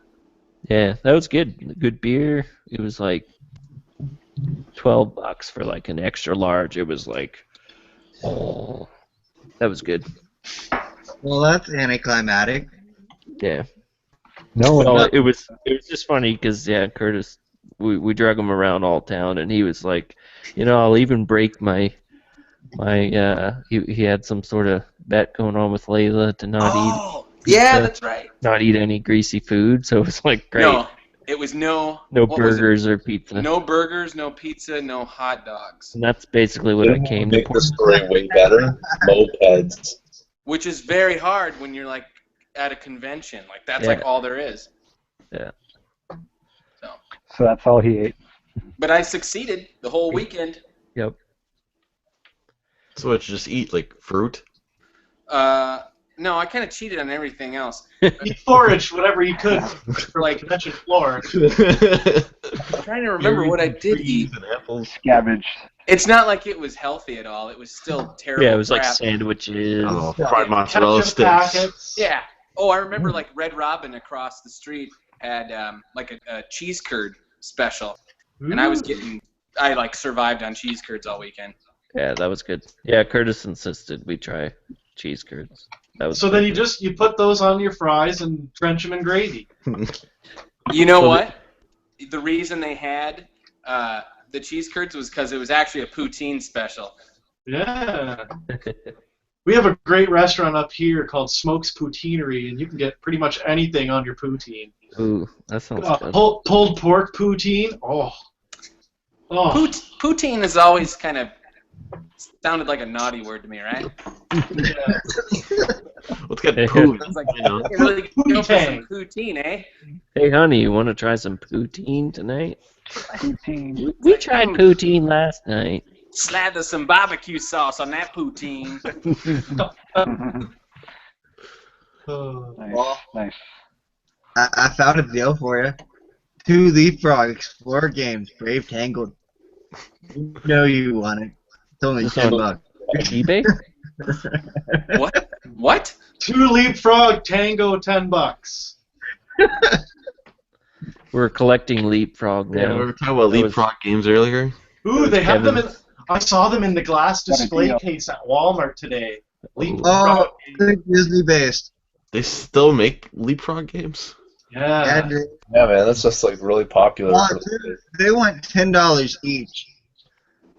Yeah, that was good. Good beer. It was like $12 for like an extra large. It was like, oh, that was good. Well, that's anticlimactic. Yeah. No one. Well, it was just funny because yeah, Curtis, we drug him around all town, and he was like, I'll even break my he had some sort of bet going on with Layla to not eat. Pizza, Yeah, that's right. Not eat any greasy food, so it was like great. No, it was no burgers or pizza. No burgers, no pizza, no hot dogs. And that's basically what I came to. Make the story way better. Mopeds. Which is very hard when you're like at a convention. Like that's like all there is. Yeah. So that's all he ate. But I succeeded the whole weekend. Yep. So what, you just eat like fruit? No, I kind of cheated on everything else. You foraged whatever you could for like convention floor. I'm trying to remember what I did eat. Scavenged. It's not like it was healthy at all. It was still terrible. Yeah, it was like crap. sandwiches. Fried mozzarella sticks. Yeah. Oh, I remember like Red Robin across the street had like a cheese curd special, and I like survived on cheese curds all weekend. Yeah, that was good. Yeah, Curtis insisted we try cheese curds. That was So then you put those on your fries and drench them in gravy. You know what? The reason they had the cheese curds was because it was actually a poutine special. Yeah. We have a great restaurant up here called Smoke's Poutineery, and you can get pretty much anything on your poutine. Ooh, that sounds good. Pulled pork poutine. Oh. Poutine has always kind of sounded like a naughty word to me, right? Yeah. Let's get poo. Sounds like you really go for some poutine, eh? Hey, honey, you want to try some poutine tonight? Poutine. We tried poutine last night. Slather some barbecue sauce on that poutine. Nice. I found a deal for you. 2 Leapfrog Explorer games, Brave Tangled. You know you want it. It's only $10. eBay? What? 2 Leapfrog Tango, $10. We're collecting Leapfrog now. Yeah, we were talking about Leapfrog games earlier. Ooh, they have them Kevin's. I saw them in the glass display case at Walmart today. Leapfrog. Oh, they're Disney based. They still make Leapfrog games? Yeah. Yeah, man, that's just like really popular. They want $10 each.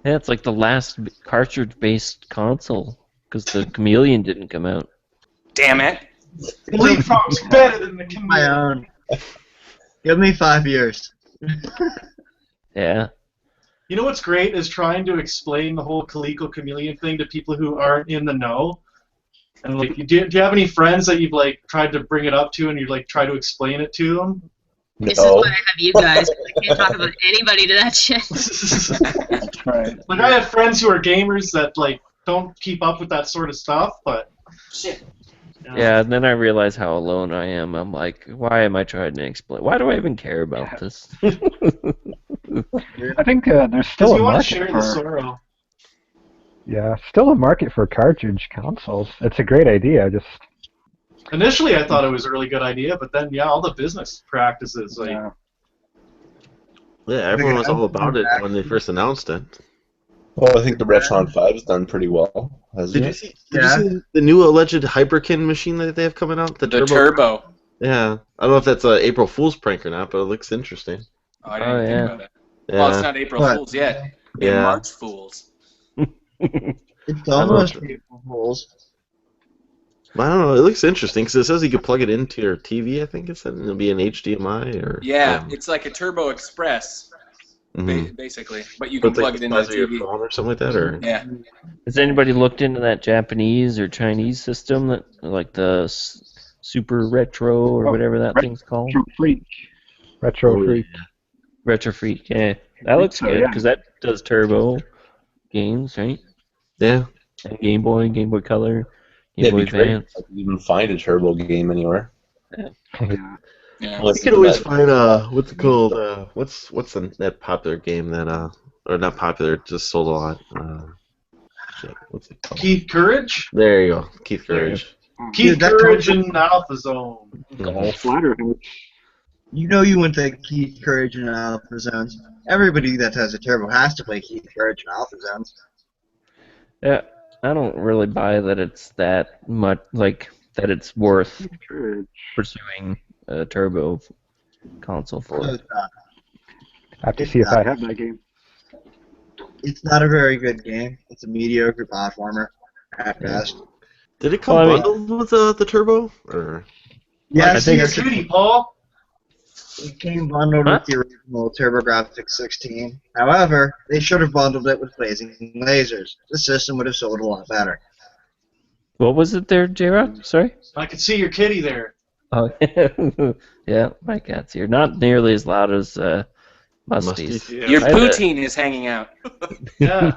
Yeah, it's like the last cartridge-based console because the Chameleon didn't come out. Damn it! Leapfrog's better than the Chameleon. My own. Give me 5 years. Yeah. You know what's great is trying to explain the whole Coleco Chameleon thing to people who aren't in the know. And like, do you have any friends that you've like tried to bring it up to and you like try to explain it to them? This is why I have you guys. I can't talk about anybody to that shit. That's right. Like I have friends who are gamers that like don't keep up with that sort of stuff, but shit. Yeah, and then I realize how alone I am. I'm like, why am I trying to explain? Why do I even care about this? I think there's Because still we a want to market share the for sorrow. still a market for cartridge consoles. It's a great idea. Just Initially, I thought it was a really good idea, but then, all the business practices, like, Yeah, everyone was all about it when they first announced it. Well, I think the Retron 5 has done pretty well, hasn't Did it? you see? Did you see the new alleged Hyperkin machine that they have coming out? The Turbo. Yeah, I don't know if that's a April Fool's prank or not, but it looks interesting. Oh, I didn't even think about it. Yeah. Well, it's not April Fool's yet. It'll be March Fool's. It's almost April Fool's. I don't know. It looks interesting because it says you could plug it into your TV. I think it said it'll be an HDMI or. Yeah, it's like a Turbo Express, basically, but you can plug it into the your TV. phone or something like that, or. Yeah. Has anybody looked into that Japanese or Chinese system that, like the Super Retro or whatever that thing's called? Retro Freak. Retro Freak, yeah. That looks good because that does turbo games, right? Yeah. And Game Boy Color, Yeah, Game Boy it'd be great Advance. if I could even find a turbo game anywhere. Yeah. You can always find what's it called? What's that popular game that or not popular, just sold a lot. What's it called? Keith Courage? There you go, Keith Courage. Keith Courage and Alpha Zone. You know you wouldn't think Keith Courage and Alpha Zones. Everybody that has a turbo has to play Keith Courage and Alpha Zones. Yeah, I don't really buy that it's that much, like, that it's worth pursuing a turbo console for. No, it's not. I have to see if I have that game. It's not a very good game. It's a mediocre platformer at best. Did it come bundled with the turbo? Or? Yes, I think it's Judy, Paul. It came bundled with the original TurboGrafx 16. However, they should have bundled it with blazing lasers. The system would have sold a lot better. What was it there, J-Rock? Sorry? I could see your kitty there. Oh, yeah, my cat's here. Not nearly as loud as Musty's. Your poutine is hanging out. Yeah.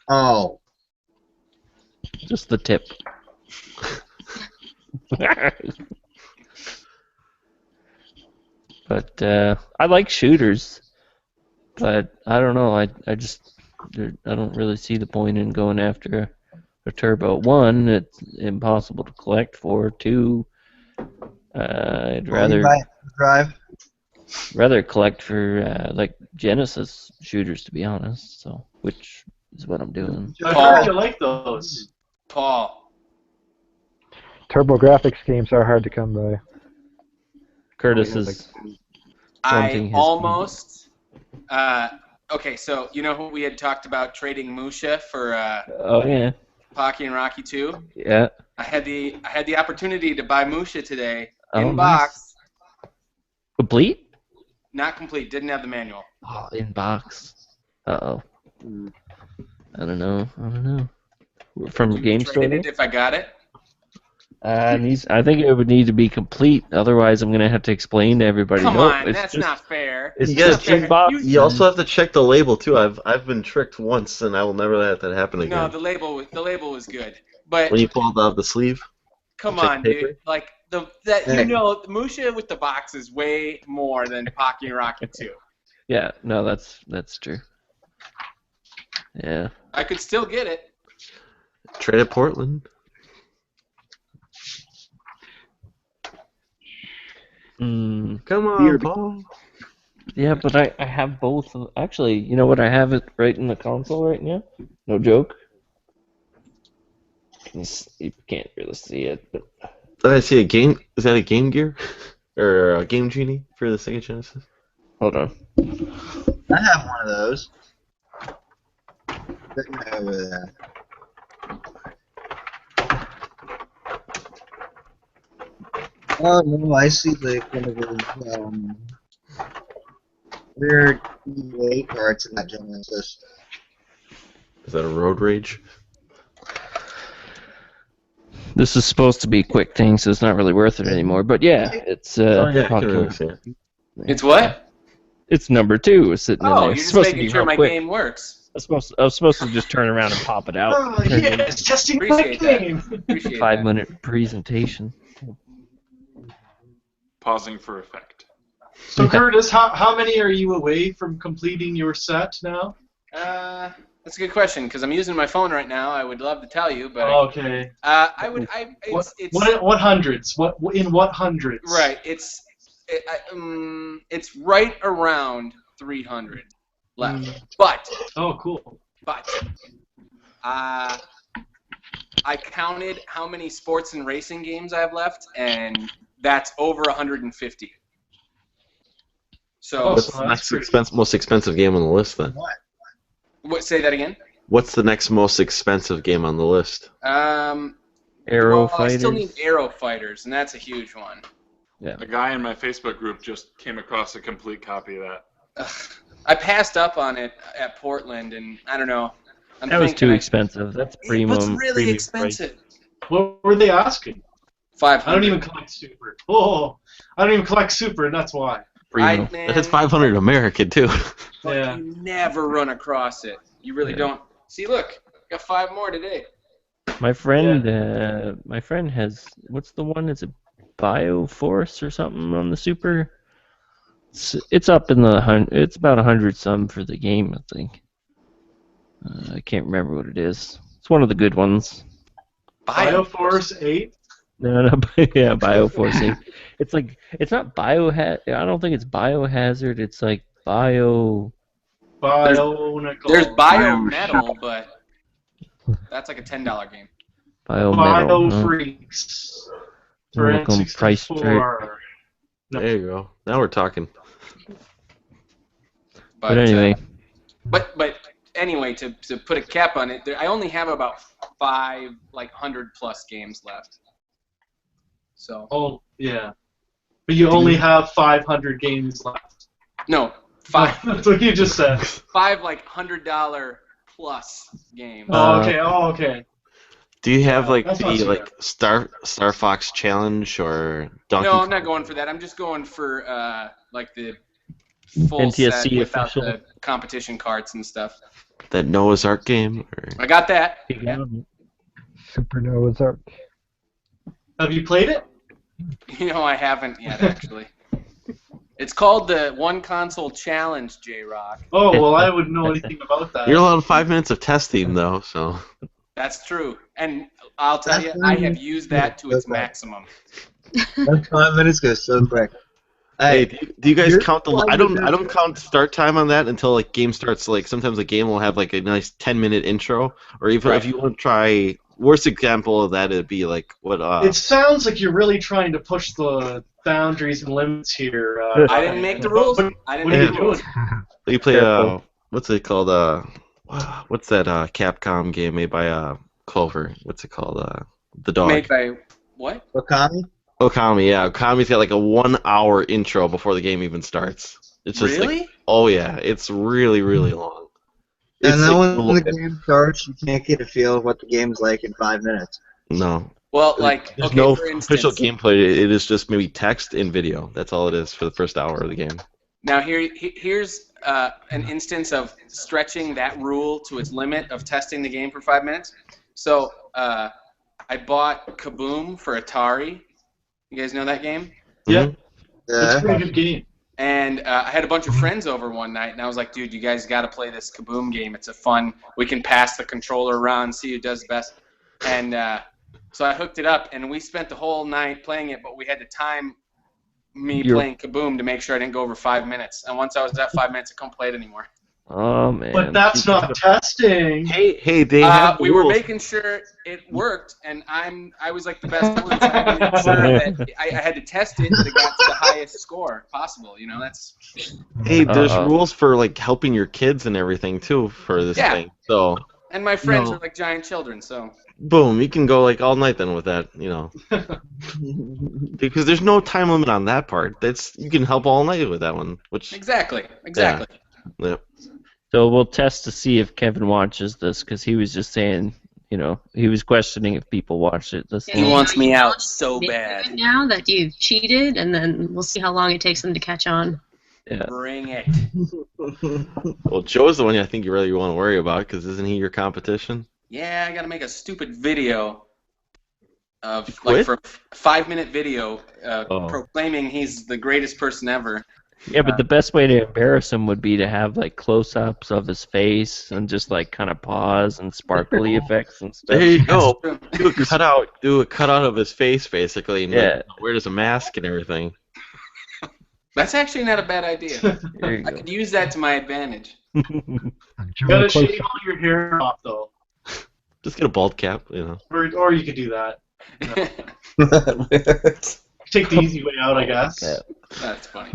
Oh. Just the tip. But I like shooters, but I don't know. I don't really see the point in going after a turbo. One, it's impossible to collect for. Two, I'd rather collect for like Genesis shooters, to be honest. So, which is what I'm doing. I heard you like those. Paul. TurboGrafx games are hard to come by. Curtis is. I almost. Okay, so you know who we had talked about trading Musha for? Oh yeah. Pocky and Rocky 2. Yeah. I had the opportunity to buy Musha today in Oh, box. Nice. Complete? Not complete. Didn't have the manual. Oh, in box. Uh-oh. I don't know. From the game store? Traded it if I got it. I think it would need to be complete. Otherwise, I'm gonna have to explain to everybody. Come nope, on, it's that's just, not fair. It's You just gotta in box. You also have to check the label too. I've been tricked once, and I will never let that happen again. No, the label was good, but When you pulled out the sleeve. come check on, the paper? dude. Like the Musha with the box is way more than Pocky and Rocky 2. Yeah, no, that's true. Yeah. I could still get it. Trade at Portland. Come on, Paul. Yeah, but I have both. Actually, you know what? I have it right in the console right now. No joke. You can't really see it, but Did I see a game? Is that a Game Gear? Or a Game Genie for the Sega Genesis? Hold on. I have one of those. Over there. Oh no, I see like one of those weird EA cards in that Genesis. Is that a Road Rage? This is supposed to be a quick thing, so it's not really worth it anymore. But yeah, it's It's what? It's number 2. It's sitting in there. Oh, you're It's just supposed to making be sure real my quick. game works. I was supposed to just turn around and pop it out. Oh, yes, testing my Appreciate that. game. Appreciate 5-minute presentation. Pausing for effect. So Curtis, how many are you away from completing your set now? That's a good question because I'm using my phone right now. I would love to tell you, but Okay. What hundreds? What hundreds? Right. It's right around 300 left. But cool. But I counted how many sports and racing games I have left, and that's over 150. So what's the next most expensive game on the list then? What? Say that again. What's the next most expensive game on the list? Arrow Fighters. I still need Arrow Fighters, and that's a huge one. Yeah. A guy in my Facebook group just came across a complete copy of that. I passed up on it at Portland, and I don't know. That was too expensive. That's premium. What's really expensive? What were they asking? 500. I don't even collect Super. Oh, I don't even collect Super, and that's why. That's 500 American too. But you never run across it. You really don't. See, look, got 5 more today. My friend has, what's the one? Is it Bioforce or something on the Super? It's up in the it's about 100 some for the game, I think. I can't remember what it is. It's one of the good ones. Bioforce 8. No, yeah, Bioforce 8. It's like, it's not I don't think it's Biohazard. It's like There's Biometal, but that's like a $10 game. Biometal. Freaks. Look on price chart. There you go. Now we're talking. But anyway. But anyway, to put a cap on it, I only have about 100 plus games left. So. Oh yeah, but you only have 500 games left. No, 5. That's what you just said. 5 $100 plus games. Oh okay. Do you have That's not the too Star Fox Challenge or Donkey? No, I'm not going for that. I'm just going for the full NTSC set without official. the competition carts and stuff. That Noah's Ark game? Or? I got that. Yeah. Super Noah's Ark. Have you played it? I haven't yet, actually. It's called the One Console Challenge, J-Rock. Oh, well, I wouldn't know anything about that. You're allowed 5 minutes of testing, though, so... That's true. And I'll tell you, I have used that to its maximum. That 5 minutes goes so quick. Hey, do you guys count the? I don't count start time on that until game starts. Sometimes a game will have a nice 10-minute intro, or even if you want to try. Worst example of that would be what. It sounds like you're really trying to push the boundaries and limits here. I didn't make the rules. What are you doing? You play what's it called? What's that Capcom game made by Clover? What's it called? The dog. Made by what? Okami? Okami, yeah. Okami's got a 1-hour intro before the game even starts. It's just really? Oh yeah, it's really, really long. And then when the game starts, you can't get a feel of what the game's like in 5 minutes. No. Well, there's no for instance, official gameplay. It is just maybe text and video. That's all it is for the first hour of the game. Now here's an instance of stretching that rule to its limit of testing the game for 5 minutes. So I bought Kaboom for Atari. You guys know that game? Yeah. It's a pretty good game. And I had a bunch of friends over one night, and I was like, dude, you guys got to play this Kaboom game. It's a fun, we can pass the controller around, see who does best. And so I hooked it up, and we spent the whole night playing it, but we had to time playing Kaboom to make sure I didn't go over 5 minutes. And once I was at 5 minutes, I couldn't play it anymore. Oh, man. But that's not testing. Hey, they have we were making sure it worked, and I was the best one, so I had to make sure that I had to test it that it got to the highest score possible. That's. Hey, there's rules for helping your kids and everything too for this thing. So. And my friends are like giant children, so. Boom! You can go all night then with that, because there's no time limit on that part. You can help all night with that one, which. Exactly. Yeah. Yep. So we'll test to see if Kevin watches this, because he was just saying, he was questioning if people watched it. He wants me out so bad. Right now that you've cheated, and then we'll see how long it takes them to catch on. Yeah. Bring it. Well, Joe's the one I think you really want to worry about, because isn't he your competition? Yeah, I gotta make a stupid video of for a 5-minute video proclaiming he's the greatest person ever, Yeah, but the best way to embarrass him would be to have like close-ups of his face and just like kind of pause and sparkly effects and stuff. There you go. Do a cutout. Do a cutout of his face, basically, and Yeah. like, wears a mask and everything. That's actually not a bad idea. There you I go. could use that to my advantage. You gotta shave all your hair off though, Just get a bald cap, you know. or you could do that. Take the easy way out, I guess. That's funny.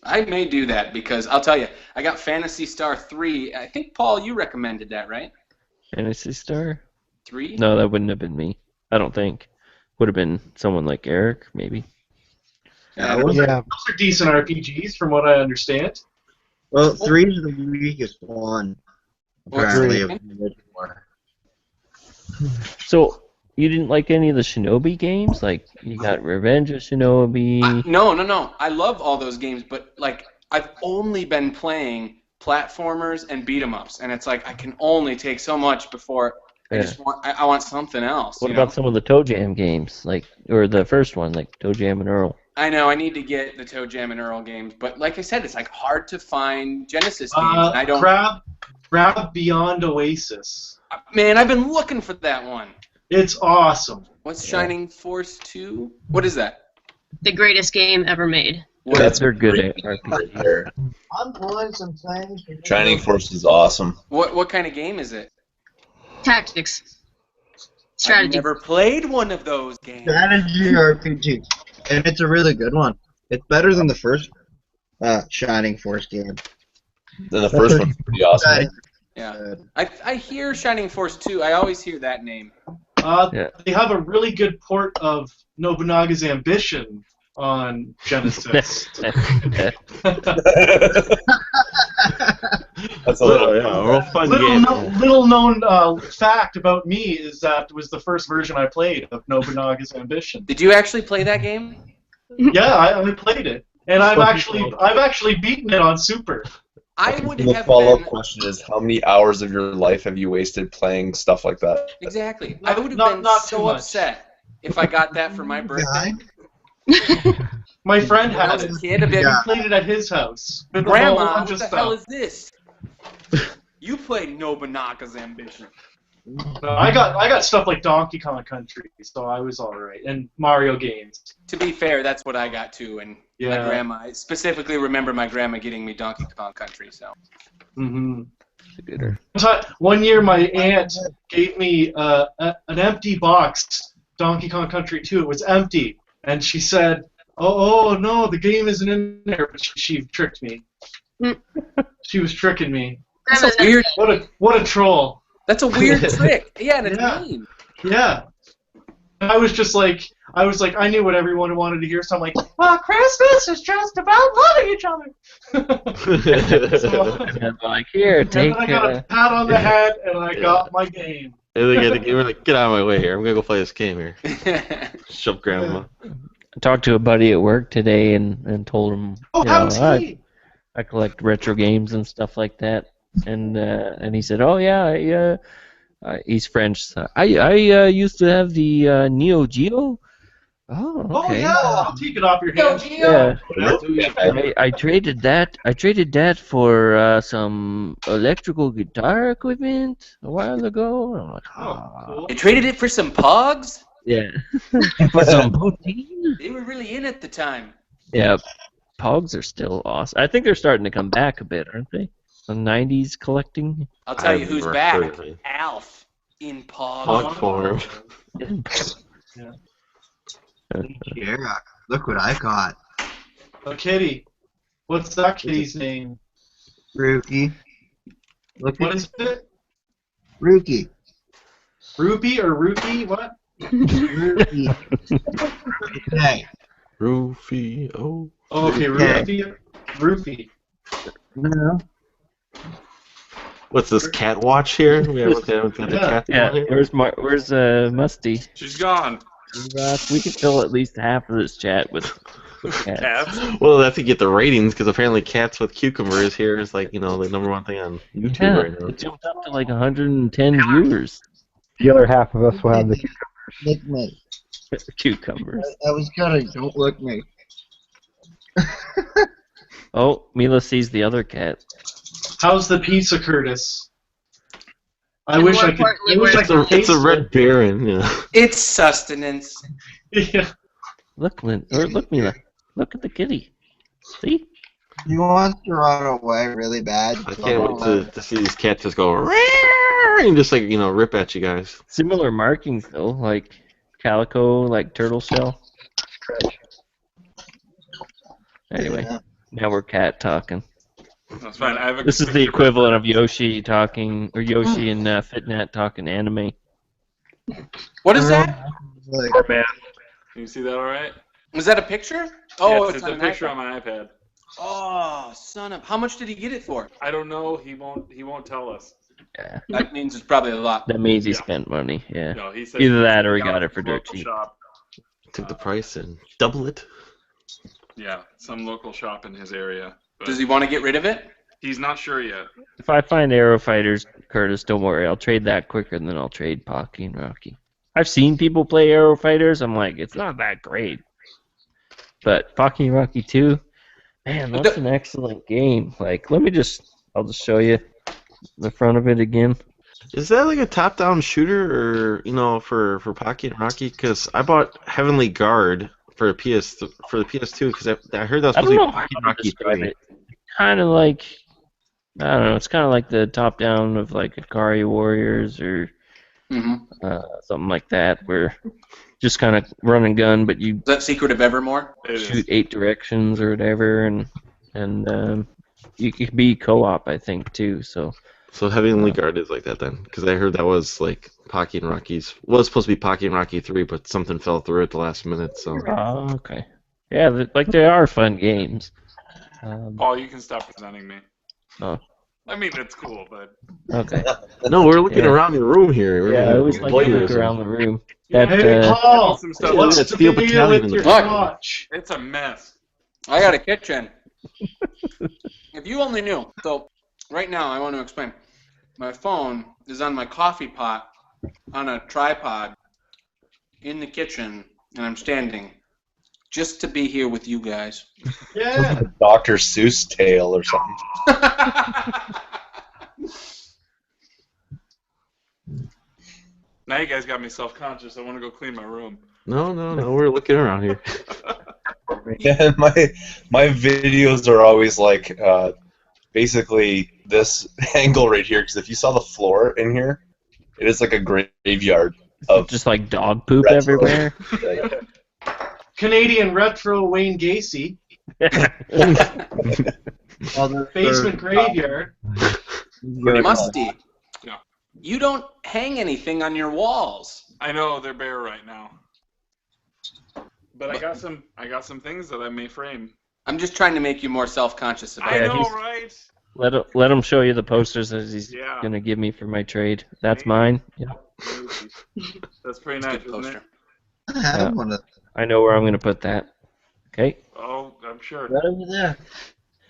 I may do that because I'll tell you, I got Phantasy Star 3. I think, Paul, you recommended that, right? Fantasy Star? 3? No, that wouldn't have been me. I don't think. Would have been someone like Eric, maybe. Those are decent RPGs from what I understand. Well, 3 is the weakest one. Apparently, of the four. So, you didn't like any of the Shinobi games? Like, you got Revenge of Shinobi. No. I love all those games, but like I've only been playing platformers and beat 'em ups, and it's like I can only take so much before I want something else. What you about know? some of the Toe Jam games? Like, or the first one, like Toe Jam and Earl? I know I need to get the Toe Jam and Earl games, but like I said, it's like hard to find Genesis games. And I don't. Grab Beyond Oasis. Man, I've been looking for that one. It's awesome. What's Shining Force 2? What is that? The greatest game ever made. They're good at RPG. I'm pulling some things. Shining Force is awesome. What kind of game is it? Tactics. Strategy. I've never played one of those games. Strategy RPG, and it's a really good one. It's better than the first Shining Force game. Then the first one's pretty awesome. Yeah. I hear Shining Force 2. I always hear that name. They have a really good port of Nobunaga's Ambition on Genesis. That's a little, real fun Little known fact about me is that it was the first version I played of Nobunaga's Ambition. Did you actually play that game? Yeah, I played it, and I've actually beaten it on Super. I would the have follow-up been question is, how many hours of your life have you wasted playing stuff like that? exactly. I would have been not too so much. upset if I got that for my birthday. My friend When I had was it. a kid, I'd be He like, played it at his house. With a whole Grandma, bunch what of the hell stuff. is this? You played Nobunaga's Ambition. No, I got stuff like Donkey Kong Country, so I was all right, and Mario games. To be fair, that's what I got too, and my Yeah. grandma. I specifically remember my grandma getting me Donkey Kong Country. So. Mm-hmm. One year, my aunt gave me an empty box, Donkey Kong Country 2. It was empty, and she said, "Oh no, the game isn't in there." But she tricked me. She was tricking me. That's a weird. What a troll. That's a weird trick. Yeah, and it's mean. Yeah. I was just like, I knew what everyone wanted to hear, so I'm like, well, Christmas is just about loving each other. And like, here, And take. then I got a pat on the head, and I got my game. And they get the game, like, get out of my way here. I'm gonna go play this game here. Shove grandma. I talked to a buddy at work today and told him, I collect retro games and stuff like that, and he said, oh yeah, he's French. So I used to have the Neo Geo. Oh, okay. Oh yeah, I'll take it off your hands. Yeah. I traded that. I traded that for some electrical guitar equipment a while ago. And I'm like, You traded it for some Pogs? yeah, for some poutine. They were really in at the time. Yeah, Pogs are still awesome. I think they're starting to come back a bit, aren't they? The '90s collecting. I'll tell you who's never back. heard of it. Alf in Pog. Pog form. Yeah, look what I got. A kitty. What's that kitty's name? Rookie. Look What at is it? Rookie. Rupee or Rookie? What? Rookie. Okay. Roofy, oh. Oh, okay, Okay. Roofie. No. What's this, cat watch here? We haven't got the cat Yeah, on here? where's Musty? She's gone. We could fill at least half of this chat with cats. Cats? Well, that's to get the ratings, because apparently cats with cucumbers here is like, the #1 thing on YouTube Yeah, right now. it jumped up to like 110 viewers. The other half of us will have the Lick me. Cucumbers. I was kidding. Don't lick me. Oh, Mila sees the other cat. How's the pizza, Curtis? I And wish more I could. importantly, I wish I where's could It's a taste red it. baron. Yeah. It's sustenance. Yeah. Look, look, Mila. Look at the kitty. See? You want to run away really bad? I can't wait to see these cats just go and just rip at you guys. Similar markings though, like calico, like turtle shell. Anyway, Yeah. now we're cat talking. That's fine. I have a This is the picture equivalent of Yoshi talking, or Yoshi and Fitnat talking anime. What is that? Can you see that all right? Was that a picture? Oh, Yes, it's it's on a an picture iPad. on my iPad. Oh, son of! How much did he get it for? I don't know. He won't tell us. Yeah. That means it's probably a lot. That means he spent money. Yeah. No, he said Either he that or he got got it it for from dirt local cheap. shop. Took the price and double it. Yeah, some local shop in his area. But Does he want to get rid of it? he's not sure yet. If I find Arrow Fighters, Curtis, don't worry. I'll trade that quicker than I'll trade Pocky and Rocky. I've seen people play Arrow Fighters. I'm like, it's not that great. But Pocky and Rocky 2, man, that's an excellent game. Like, I'll just show you the front of it again. Is that like a top-down shooter, or for Pocky and Rocky? Because I bought Heavenly Guard for the PS2 because I heard that was I supposed to don't be know Pocky how and to Rocky describe 3. it. Kind of like, I don't know. It's kind of like the top-down of like Ikari Warriors or something like that, where just kind of run and gun, but you Is that Secret of Evermore? shoot 8 directions or whatever, and you can be co-op, I think, too. So Heavenly Guard is like that then, because I heard that was like Pocky and Rocky's was supposed to be Pocky and Rocky 3, but something fell through at the last minute. So. Oh, okay. Yeah, they are fun games. Paul, you can stop presenting me. Oh. I mean, it's cool, but Okay. No, we're looking around the room here. We're Yeah, I always like to look players. around the room. Yeah, That, Hey, Paul, some stuff. what's That's the Steel video Battalion with in your the back. crotch? It's a mess. I got a kitchen. If you only knew. So, right now, I want to explain. My phone is on my coffee pot on a tripod in the kitchen, and I'm standing just to be here with you guys. Yeah. Dr. Seuss tale or something. Now you guys got me self-conscious. I want to go clean my room. No, we're looking around here. Yeah, my videos are always like basically this angle right here, because if you saw the floor in here, it is like a graveyard of just like dog poop retro. everywhere. Canadian retro Wayne Gacy. Well, the basement graveyard. Musty. Yeah. You don't hang anything on your walls. I know they're bare right now, but I got some things that I may frame. I'm just trying to make you more self-conscious about I it. know, right? Let him show you the posters that he's Yeah. gonna give me for my trade. That's mine. Yeah. That's pretty It's a nice, good isn't poster. it? I have one of I know where I'm gonna put that. Okay. Oh, I'm sure. right over there.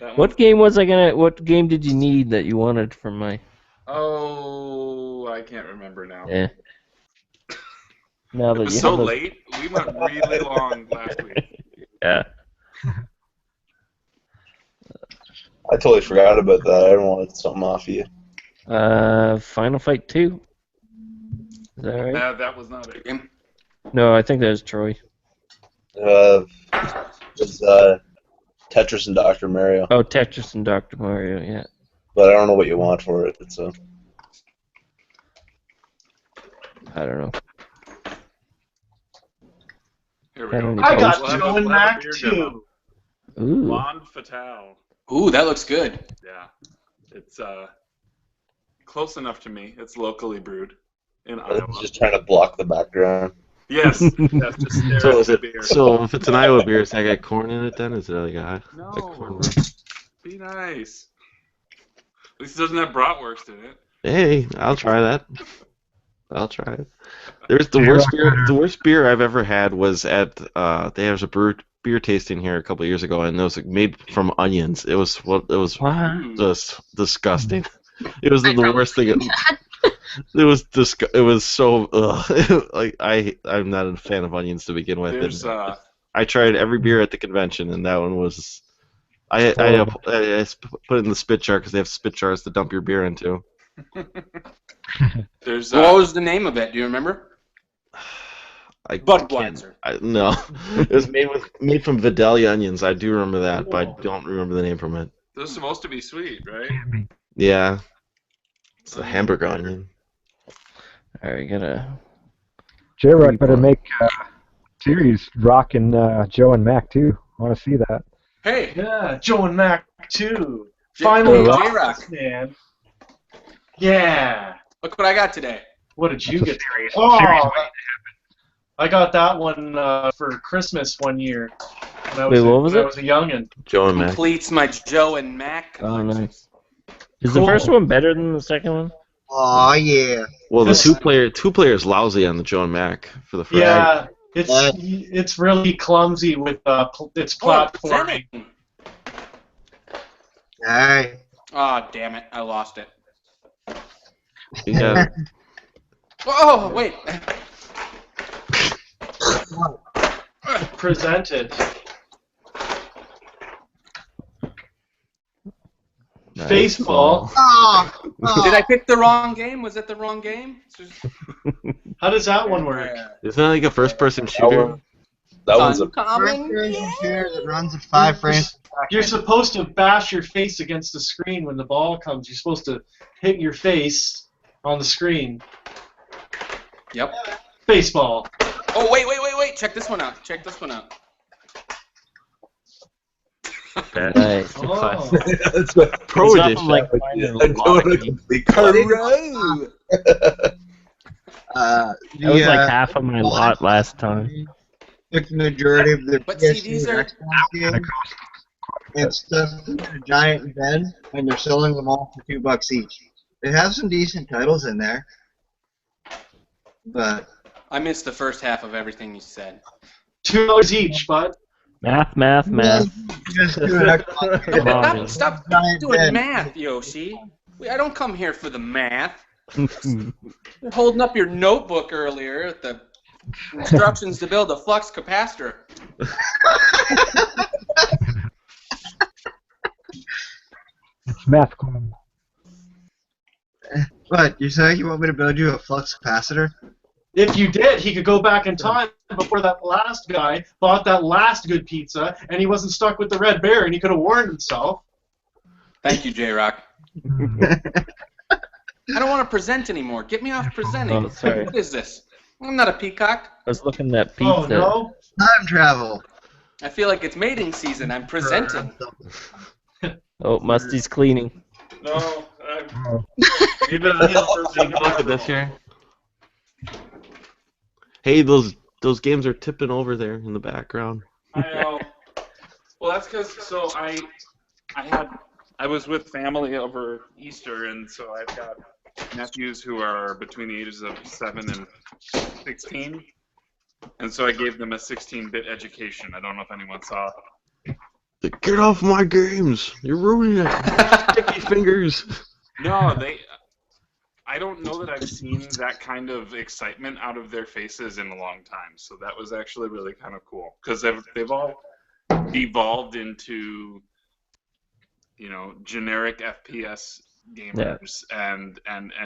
That What game was I gonna? What game did you need that you wanted from my? Oh, I can't remember now. Yeah. Now It that was you so have those- late. We went really long last week. Yeah. I totally forgot about that. I don't want something off you. Final Fight 2. Is that right? That was not it. No, I think that was Troy. It's Tetris and Dr. Mario. Oh, Tetris and Dr. Mario. Yeah. But I don't know what you want for it. So I don't know. Here we Had go. any I got posters? Joe and We'll have a Mac beer too. demo. Ooh. Blonde Fatale. Ooh, that looks good. Yeah. It's close enough to me. It's locally brewed in I'm Iowa. just trying to block the background. Yes. Yes. Just stare So at is the it? beer. So if it's an Iowa beer, is that got corn in it then? Is it like a No. corn? Be nice. At least it doesn't have bratwurst in it. Hey, I'll try that. I'll try it. There's the worst beer. The worst beer I've ever had was at they have a beer tasting here a couple of years ago, and it was made from onions. It was just disgusting. It was the worst thing. It was so like I'm not a fan of onions to begin with. There's and I tried every beer at the convention, and that one was. I put it in the spit jar because they have spit jars to dump your beer into. There's what was the name of it? Do you remember? Budweiser. No, it was made from Vidalia onions. I do remember that, but I don't remember the name from it. Those are supposed to be sweet, right? Yeah, it's a hamburger onion. All right, gotta. J-Rock better make series rocking Joe and Mac too. I want to see that. Hey. Yeah, Joe and Mac too. Finally, J-Rock, man. Yeah. Look what I got today. What did you get? Series I got that one for Christmas one year. When I Wait, what was when it? I was a youngin'. Joe and Mac. Completes my Joe and Mac. Oh, nice. Is Cool. the first one better than the second one? Oh yeah. Well, the two player is lousy on the Joe and Mac for the first. Yeah, it's really clumsy with its platforming. Alright. Oh, damn it. I lost it. Yeah. Oh, wait. Presented. Nice. Baseball. Did I pick the wrong game? Was it the wrong game? How does that one work? Isn't that like a first person shooter? That one's a Uncommon. Shooter that runs at 5 frames. You're supposed to bash your face against the screen when the ball comes. You're supposed to hit your face on the screen. Yep. Baseball. Oh, wait. Check this one out. Nice. Oh. That's what Pro It's edition. not like I don't a complete card. that was like half of my lot last time. The majority of the But see, PS2 these and are- Xbox games and stuff in a giant bin, and they're selling them all for $2 each. They have some decent titles in there, but I missed the first half of everything you said. $2 each, bud. Math. just do an Xbox. Come on. Stop Giant doing bin. math, Yoshi. I don't come here for the math. You're holding up your notebook earlier at the instructions to build a flux capacitor. It's math club. What, you say you want me to build you a flux capacitor? If you did, he could go back in time before that last guy bought that last good pizza, and he wasn't stuck with the red bear, and he could have warned himself. Thank you, J-Rock. I don't want to present anymore. Get me off presenting. Oh, sorry. What is this? I'm not a peacock. I was looking at pizza. Oh, no? Time travel. I feel like it's mating season. I'm presenting. Oh, Musty's cleaning. No, Take a look at this here. Hey, those games are tipping over there in the background. I know. Well, that's because I was with family over Easter, and so I've got nephews who are between the ages of 7 and 16, and so I gave them a 16-bit education. I don't know if anyone saw. Get off my games! You're ruining it. Sticky fingers. No, I don't know that I've seen that kind of excitement out of their faces in a long time. So that was actually really kind of cool because they've all evolved into, generic FPS gamers, and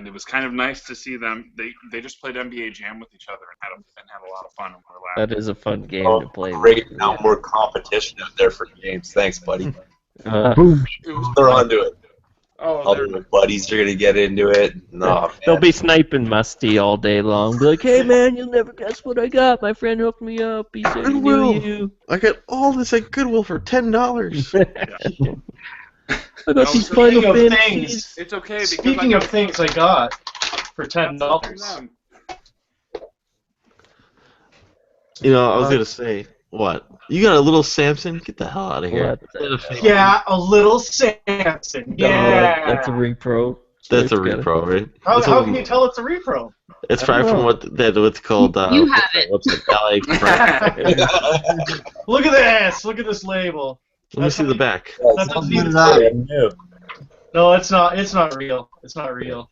it was kind of nice to see them. They just played NBA Jam with each other and had a lot of fun. And were laughing. That is a fun game to play. Bringing out more competition out there for games. Thanks, buddy. Boom. They're onto it. Oh, All their buddies are gonna get into it. No, They'll be sniping Musty all day long. Be like, hey man, you'll never guess what I got. My friend hooked me up. He said he knew you. I got all this at Goodwill for $10. I got these Speaking Final of Fantasies. things, It's okay. Because speaking of things I got for $10. I was gonna say, what? You got a little Samson? Get the hell out of here. Yeah, a little Samson. Yeah. That's a repro. That's a repro, right? How can you tell it's a repro? It's probably from what's called. You have it. What's it? LA Crap. Look at this. Look at this label. Let me see the back. No, it's not. It's not real. It's not real.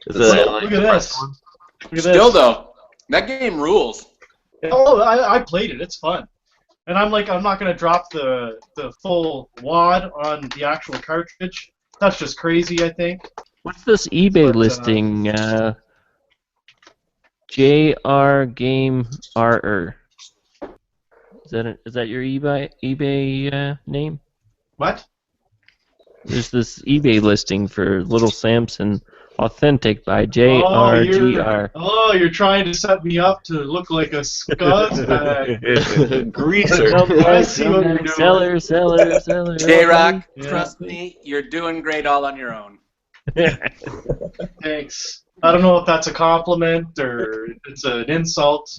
Is Look it at this. Look at this. Still though, that game rules. Oh, I played it. It's fun. And I'm like, I'm not gonna drop the full wad on the actual cartridge. That's just crazy, I think. What's this eBay listing? JR Game R. Is that your eBay name? What? There's this eBay listing for Little Samson Authentic by JRGR. Oh, you're trying to set me up to look like a scuzzbag. Greaser. I see what you're doing. Seller. J-Rock, Yeah. trust me, you're doing great all on your own. Thanks. I don't know if that's a compliment or it's an insult.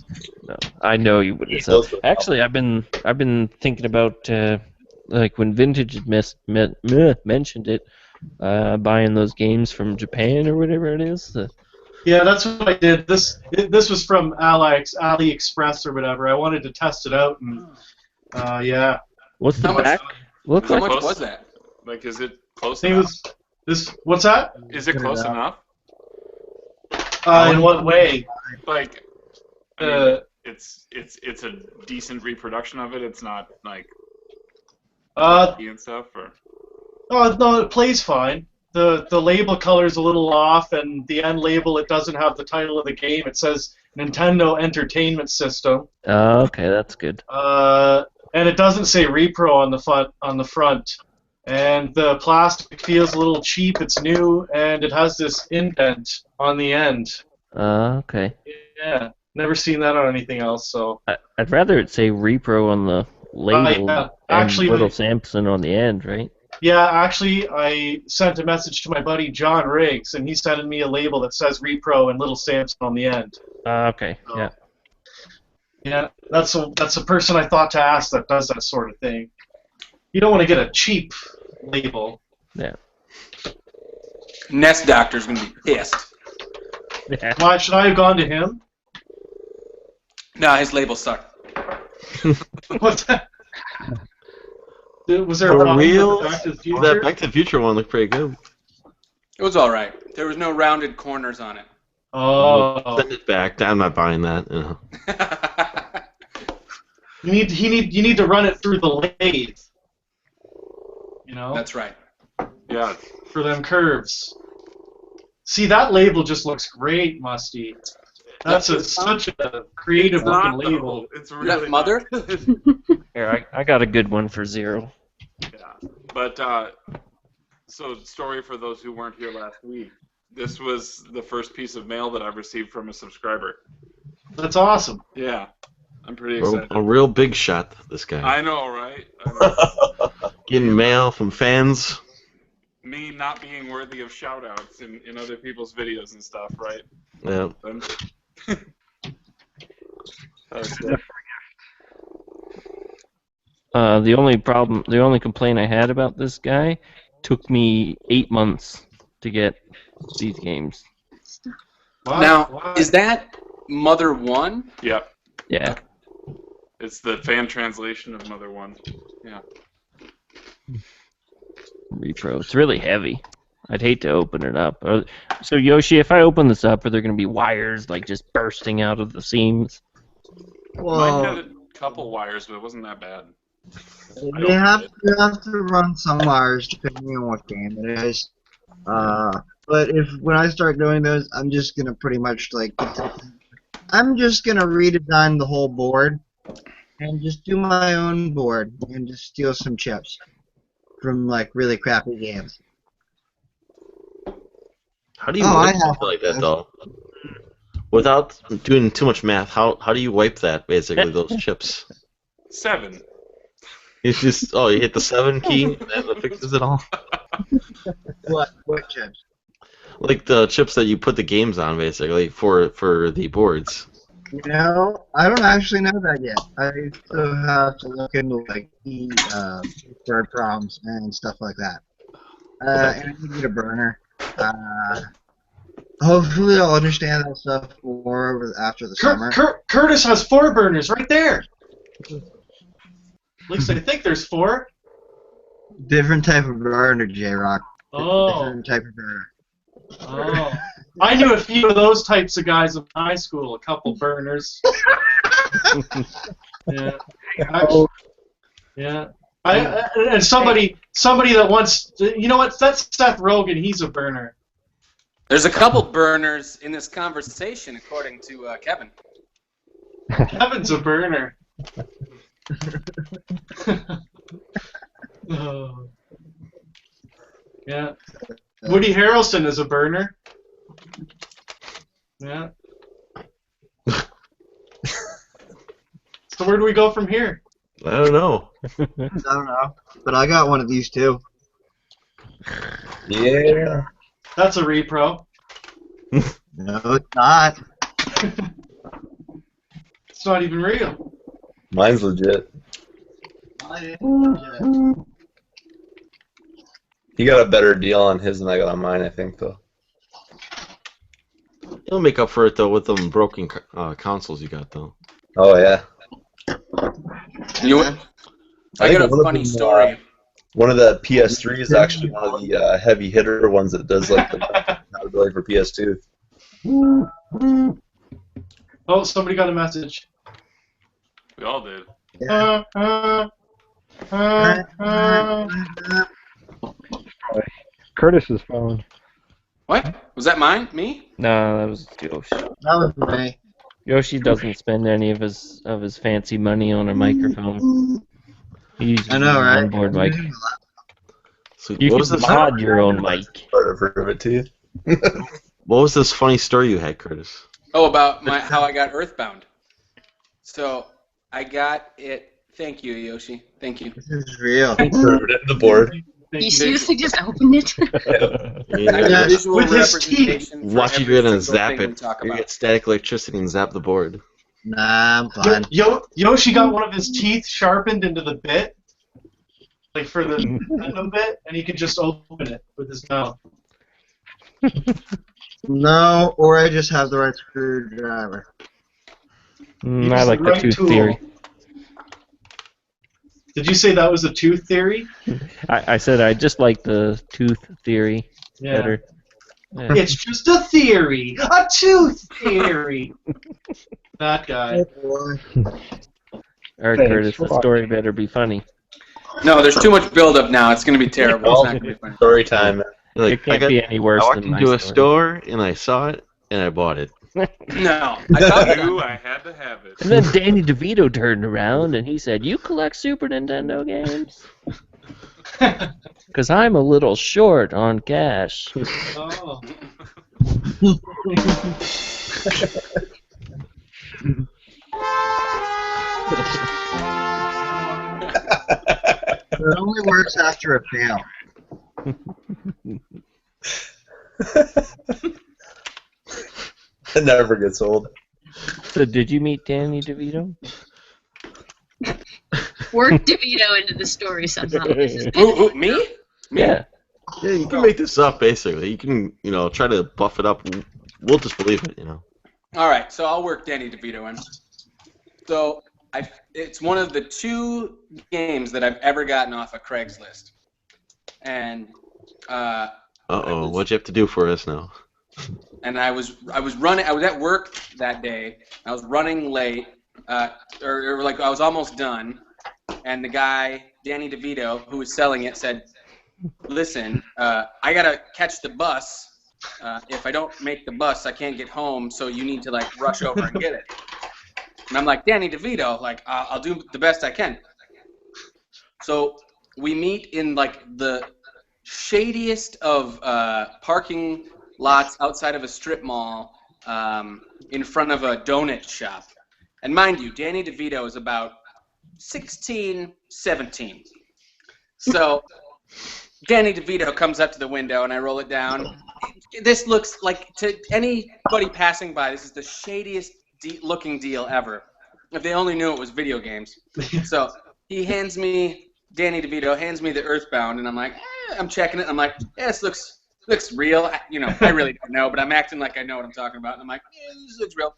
No, I know you wouldn't sell. Actually, I've been thinking about like when Vintage had mentioned it, buying those games from Japan or whatever it is. Yeah, that's what I did. This was from AliExpress or whatever. I wanted to test it out, and yeah. What's the back look How like? much was that? Like, is it close It enough? was this. What's that? Is it close enough? In what way? Like, I mean, it's a decent reproduction of it. It's not like and stuff, or. Oh no, it plays fine. The label color's a little off, and the end label, it doesn't have the title of the game. It says Nintendo Entertainment System. Okay, that's good. And it doesn't say repro on the front. And the plastic feels a little cheap. It's new, and it has this indent on the end. Okay. Yeah, never seen that on anything else. So I'd rather it say repro on the label yeah. and Actually, Little Samson on the end, right? yeah, actually, I sent a message to my buddy John Riggs, and he's sending me a label that says repro and Little Samson on the end. Okay. So, Yeah. Yeah, that's a person I thought to ask that does that sort of thing. You don't want to get a cheap label. Yeah. Nest Doctor's gonna be pissed. Why should I have gone to him? No, his label sucked. What's that? Was there a For problem real? with Back to the Future? That Back to the Future one looked pretty good. It was all right. There was no rounded corners on it. Oh. Send it back. I'm not buying that. You need to run it through the lathe. You know? That's right. Yeah. For them curves. See, that label just looks great, Musty. That's such a creative looking label. It's really Mother? Here, I got a good one for Zero. Yeah. But so story for those who weren't here last week. This was the first piece of mail that I've received from a subscriber. That's awesome. Yeah. I'm pretty excited. A real big shot, this guy. I know, right? I know. Getting mail from fans. Me not being worthy of shout-outs in other people's videos and stuff, right? Yeah. The only complaint I had about this guy, took me 8 months to get these games. Now, is that Mother 1? Yep. Yeah. It's the fan translation of Mother 1. Yeah. Repro. It's really heavy. I'd hate to open it up. So Yoshi, if I open this up, are there going to be wires like just bursting out of the seams? Mine had a couple wires, but it wasn't that bad. You have to run some wires depending on what game it is. But when I start doing those, I'm just gonna pretty much I'm just gonna redesign the whole board and just do my own board and just steal some chips from really crappy games. How do you wipe something like that though? Without doing too much math, how do you wipe that basically, those chips? 7. It's just you hit the 7 key and that fixes it all. What chips? Like the chips that you put the games on basically for the boards. No, I don't actually know that yet. I still have to look into word problems and stuff like that. And I need a burner. Hopefully I'll understand that stuff more after the summer. Curtis has 4 burners right there. At least I think there's 4. Different type of burner, J-Rock. Oh. Different type of burner. Oh. I knew a few of those types of guys in high school, a couple burners. Yeah. Yeah. And somebody that wants, you know what? That's Seth Rogen. He's a burner. There's a couple burners in this conversation, according to Kevin. Kevin's a burner. Oh. Yeah. Woody Harrelson is a burner. Yeah. So where do we go from here? I don't know. I don't know, but I got one of these too. Yeah. That's a repro. No, it's not. It's not even real. Mine's legit. He got a better deal on his than I got on mine, I think, though. He'll make up for it though with them broken consoles you got though. Oh yeah. I got a funny story. One of the PS3 is actually one of the heavy hitter ones that does like the compatibility for PS2. Oh, somebody got a message. We all did. Curtis's phone. What? Was that mine? Me? No, that was Yoshi. That was me. Yoshi doesn't spend any of his fancy money on a microphone. He uses I know, right? an onboard mic. So You what was can this? mod your own mic. Prove it to you. What was this funny story you had, Curtis? Oh, about how I got Earthbound. So I got it. Thank you, Yoshi. Thank you. This is real. Proved it the board. You seriously just opened it? I got visual With his representation for Watch you every go in and single zap thing we it. talk You about. get static electricity and zap the board. Nah, I'm fine. Yoshi got one of his teeth sharpened into the bit, like for the Nintendo bit, and he could just open it with his mouth. No, or I just have the right screwdriver. I like the right tooth tool. theory. Did you say that was a tooth theory? I said I just like the tooth theory better. Yeah. It's just a theory, a tooth theory. That guy. All right, Curtis, the story better be funny. No, there's too much build-up now. It's going to be terrible. It's not going to be funny. Story time. Like, It can't be any worse I walked than my into a story. store and I saw it and I bought it. No, I thought I knew I had to have it. And then Danny DeVito turned around and he said, "You collect Super Nintendo games?" Because I'm a little short on cash. Oh. It only works after a fail. It never gets old. So did you meet Danny DeVito? Work DeVito into the story somehow. Who, me? Yeah. Yeah, you can make this up basically. You can, try to buff it up. We'll just believe it, All right, so I'll work Danny DeVito in. So it's one of the 2 games that I've ever gotten off of Craigslist. And what'd you have to do for us now? and I was at work that day. I was running late, or like I was almost done, and the guy Danny DeVito, who was selling it, said, "Listen, I gotta catch the bus. If I don't make the bus, I can't get home. So you need to like rush over and get it." And I'm like, "Danny DeVito, like I'll do the best I can." So we meet in like the shadiest of parking lots outside of a strip mall, in front of a donut shop. And mind you, Danny DeVito is about 16, 17. So Danny DeVito comes up to the window and I roll it down. This looks like, to anybody passing by, this is the shadiest looking deal ever. If they only knew it was video games. So he hands me, Danny DeVito hands me the Earthbound, and I'm like, I'm checking it. I'm like, yeah, this looks real. I really don't know, but I'm acting like I know what I'm talking about. And I'm like, yeah, this looks real.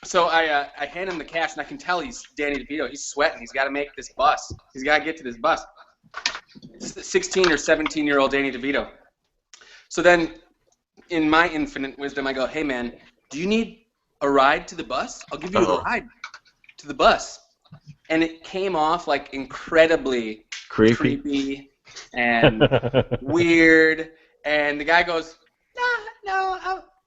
So I hand him the cash, and I can tell he's Danny DeVito. He's sweating. He's got to make this bus. He's got to get to this bus. It's the 16 or 17-year-old Danny DeVito. So then, in my infinite wisdom, I go, hey, man, do you need a ride to the bus? I'll give you a ride to the bus. and it came off like incredibly creepy and weird. And the guy goes, no,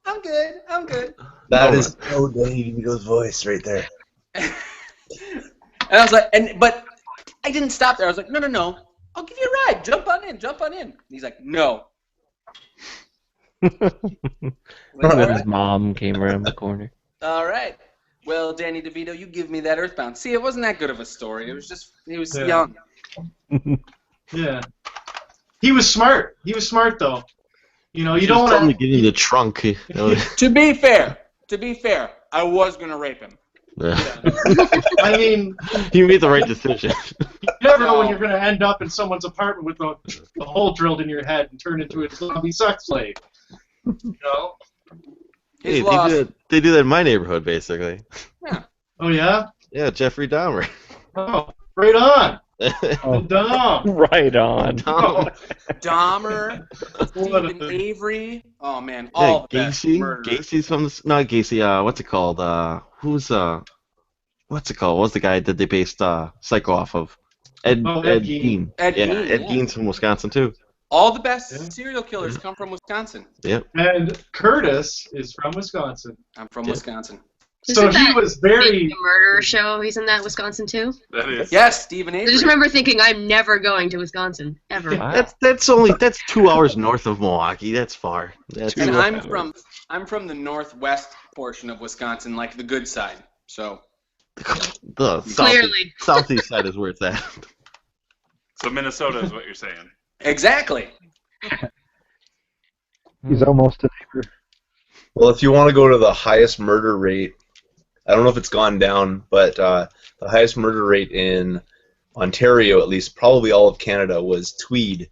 I'm good. I'm good. That is so Danny DeVito's voice right there. And I was like, but I didn't stop there. I was like, no, I'll give you a ride. Jump on in. And he's like, no. When his mom came around the corner. All right. Well, Danny DeVito, you give me that Earthbound. See, it wasn't that good of a story. It was just, he was young. Yeah. He was smart. He was smart, though. You know, you don't want want to get in the trunk. You know? To be fair, I was going to rape him. I mean, you made the right decision. You never know when you're going to end up in someone's apartment with a hole drilled in your head and turn into a zombie sex slave. You know? Hey, they do that in my neighborhood, basically. Yeah. Oh, yeah? Yeah, Jeffrey Dahmer. Oh, right on. Right on. Dahmer, Stephen Avery. Oh, man, all the best murderers. Gacy's from the... Not Gacy, what's it called? What's it called? What's the guy that they based Psycho off of? Ed Gein. Ed Gein's from Wisconsin, too. All the best serial killers come from Wisconsin. Yep. And Curtis is from Wisconsin. I'm from Wisconsin. So he was very... The Murderer Show, he's in that, Wisconsin, too? That is. Yes, Stephen Avery. I just remember thinking, I'm never going to Wisconsin, ever. That's 2 hours north of Milwaukee. That's far. And I'm from the northwest portion of Wisconsin, like the good side. So the southeast side is where it's at. So Minnesota is what you're saying. Exactly. He's almost a neighbor. Well, if you want to go to the highest murder rate, I don't know if it's gone down, but the highest murder rate in Ontario, at least probably all of Canada, was Tweed,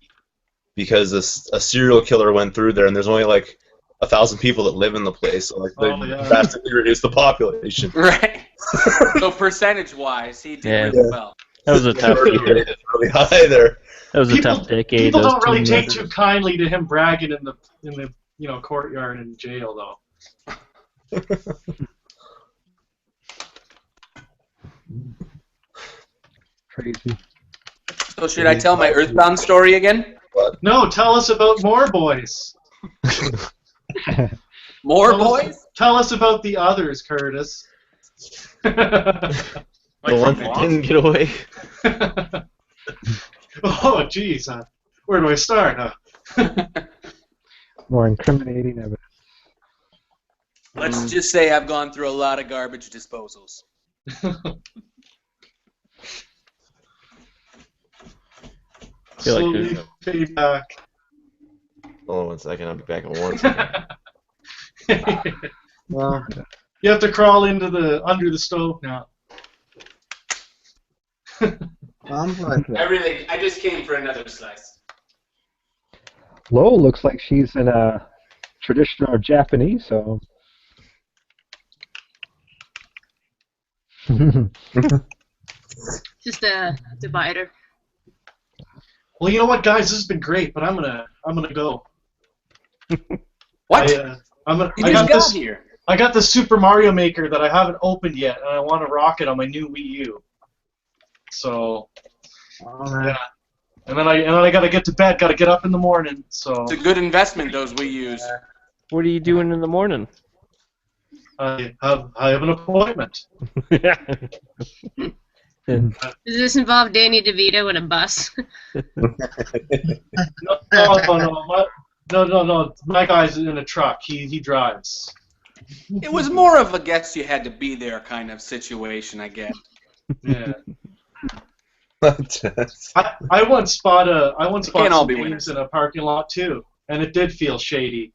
because a serial killer went through there, and there's only like 1,000 people that live in the place, so like they drastically reduced the population. Right. So percentage-wise, he did really well. That was a tough year. Really high there. That was a tough decade. People don't really take too kindly to him bragging in the courtyard in jail, though. Crazy. So should I tell my Earthbound story again? No, tell us about More Boys. More Boys? Tell us about the others, Curtis. The one that didn't get away. Oh, jeez. Where do I start? More incriminating evidence. Let's just say I've gone through a lot of garbage disposals. Feedback. Hold on 1 second. I'll be back in 1 second. Well, you have to crawl under the stove now. Everything. I just came for another slice. Lo looks like she's in a traditional Japanese, so. Just a divider. Well, you know what, guys? This has been great, but I'm gonna go. What? I got this Super Mario Maker that I haven't opened yet, and I want to rock it on my new Wii U. So, yeah. And then I gotta get to bed. Gotta get up in the morning. So it's a good investment, those Wii U's. What are you doing in the morning? I have an appointment. Does this involve Danny DeVito in a bus? No. My guy's in a truck. He drives. It was more of a guess you had to be there kind of situation, I guess. Yeah. I once bought some games in a parking lot too, and it did feel shady.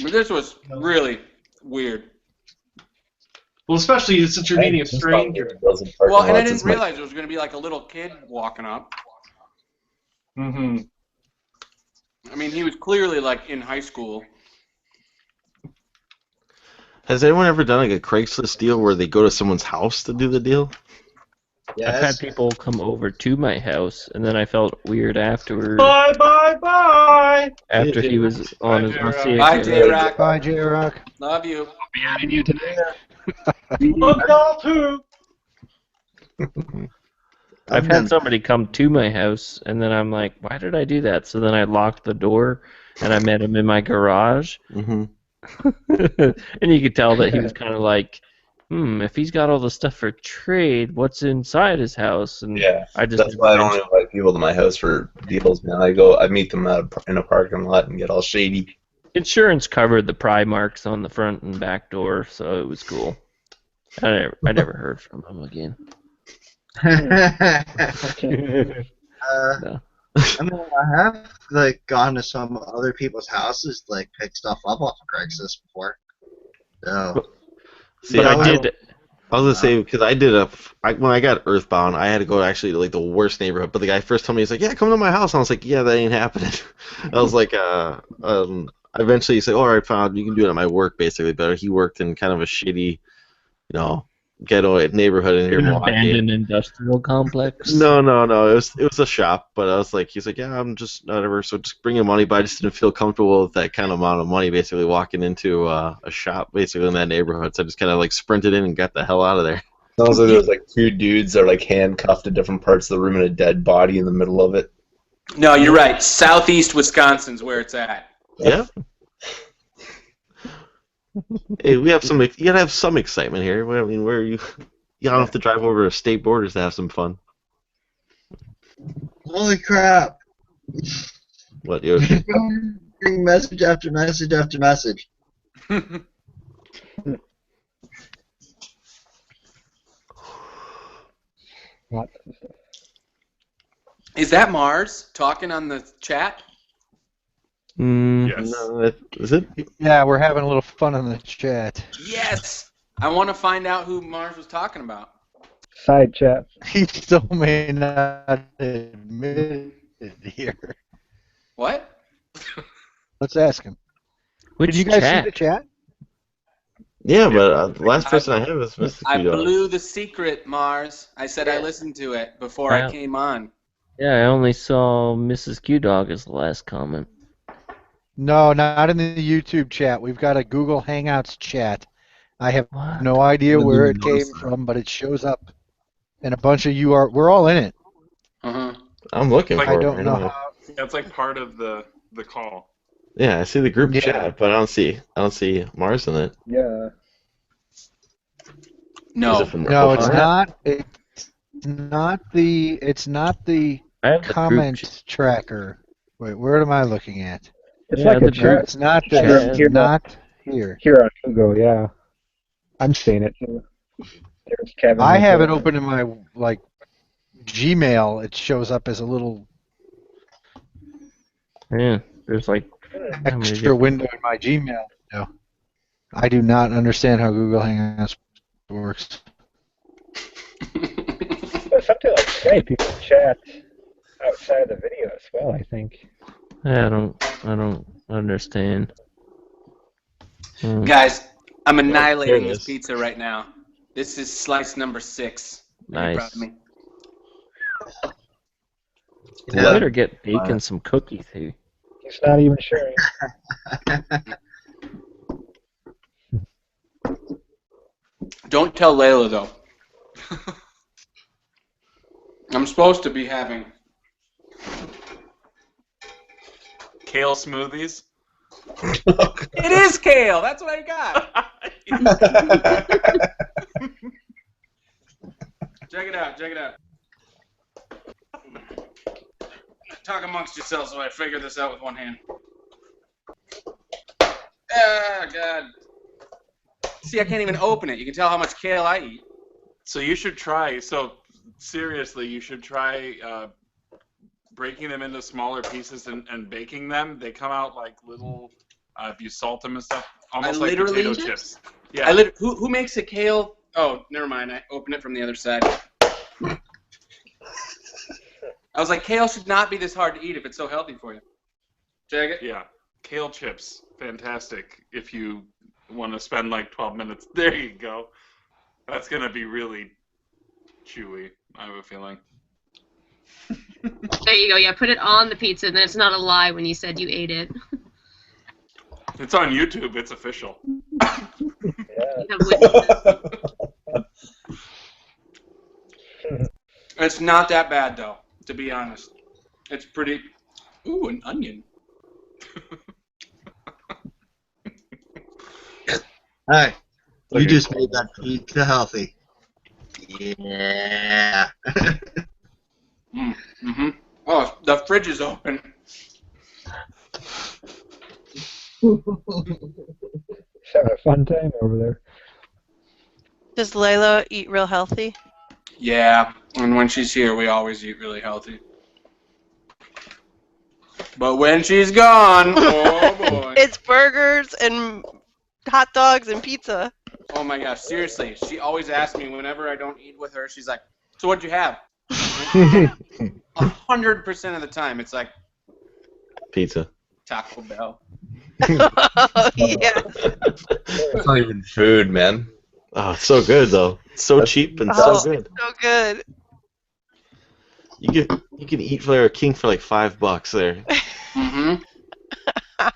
But this was really weird. Well, especially since you're meeting a stranger. Well, and I didn't realize there was going to be like a little kid walking up. Mm-hmm. I mean, he was clearly like in high school. Has anyone ever done like a Craigslist deal where they go to someone's house to do the deal? Yes. I've had people come over to my house, and then I felt weird afterward. Bye. After he was on his Bye, J-Rock. Bye, J-Rock. Love you. I'll be adding you today. Love y'all too. I've had somebody come to my house, and then I'm like, why did I do that? So then I locked the door, and I met him in my garage. Mm-hmm. And you could tell that he was kind of like, if he's got all the stuff for trade, what's inside his house? And Yeah, I just that's why I don't invite people to my house for deals, man. I meet them in a parking lot and get all shady. Insurance covered the pry marks on the front and back door, so it was cool. I never heard from him again. No. I mean, I have like gone to some other people's houses, like pick stuff up off of Craigslist before. So, See, I was gonna say because when I got Earthbound, I had to go to actually like the worst neighborhood. But the guy first told me, he's like, "Yeah, come to my house." And I was like, "Yeah, that ain't happening." I was like, eventually he said, "All right, fine, you can do it at my work, basically." But he worked in kind of a shitty, ghetto neighborhood in here, An Milwaukee. abandoned industrial complex. No. It was a shop, but I was like, he's like, yeah, I'm just whatever. So just bring your money, but I just didn't feel comfortable with that kind of amount of money, basically walking into a shop, basically in that neighborhood. So I just kind of like sprinted in and got the hell out of there. Sounds like there's like two dudes that are like handcuffed to different parts of the room and a dead body in the middle of it. No, you're right. Southeast Wisconsin's where it's at. Yeah. Hey, we have some. You gotta have some excitement here. I mean, where are you? You don't have to drive over state borders to have some fun. holy crap! What, Yoshi? Getting message after message after message. What? Is that Mars talking on the chat? Yes. No, is it? Yeah, we're having a little fun in the chat. Yes. I want to find out who Mars was talking about. Side chat. He still may not admit it here. What? Let's ask him. Which Did you guys chat? see the chat? Yeah, but the last person I had was Mr. I Q-Dog. blew the secret, Mars. I said I listened to it before I came on. Yeah, I only saw Mrs. Q-Dog as the last comment. No, not in the YouTube chat. We've got a Google Hangouts chat. I have no idea where it came from, but it shows up in a bunch of we're all in it. Uh-huh. I'm looking I for it. don't right know now. how. That's like part of the call. Yeah, I see the group Yeah. chat, but I don't see Mars in it. Yeah. No. Is it from No, it's Earthbound? not. It's not the I have the group comment tracker. Wait, where am I looking at? It's Yeah, like the a chat. It's not chat. there. It's Here. not here. Here on Google, yeah. I'm seeing it too. There's Kevin. I have it open in my Gmail. It shows up as a little Yeah, there's like how many extra window in my Gmail. No, I do not understand how Google Hangouts works. Something like Skype, you can chat outside of the video as well, I think. I don't understand. Guys, I'm there annihilating it this is. pizza right now. This is slice number 6. Are you proud Nice. of me? You better get bacon some cookies here. He's not even sharing. Don't tell Layla, though. I'm supposed to be having... Kale smoothies. It is kale! That's what I got! Check it out. Talk amongst yourselves while I figure this out with one hand. Ah, God. See, I can't even open it. You can tell how much kale I eat. So you should try. So seriously, you should try breaking them into smaller pieces and baking them. They come out like little. If you salt them and stuff, almost like potato chips. Yeah. Who makes a kale? Oh, never mind. I opened it from the other side. I was like, kale should not be this hard to eat if it's so healthy for you. Check it. Yeah. Kale chips, fantastic. If you want to spend like 12 minutes, there you go. That's gonna be really chewy, I have a feeling. There you go. Yeah, put it on the pizza, and then it's not a lie when you said you ate it. It's on YouTube. It's official. You have witnesses. It's not that bad though, to be honest. It's pretty. Ooh, an onion. Hey, you Okay. just made that pizza healthy. Yeah. Mm-hmm. Oh, the fridge is open. Having a fun time over there. Does Layla eat real healthy? Yeah, and when she's here, we always eat really healthy. But when she's gone, oh boy. It's burgers and hot dogs and pizza. Oh my gosh, seriously. She always asks me whenever I don't eat with her, she's like, so what'd you have? 100% of the time, it's like Pizza. Taco Bell. Oh, yeah. It's not even food, man. Oh, it's so good though. It's so cheap and Oh, so good. so good. You can eat for a king for like $5 there. Mm-hmm. I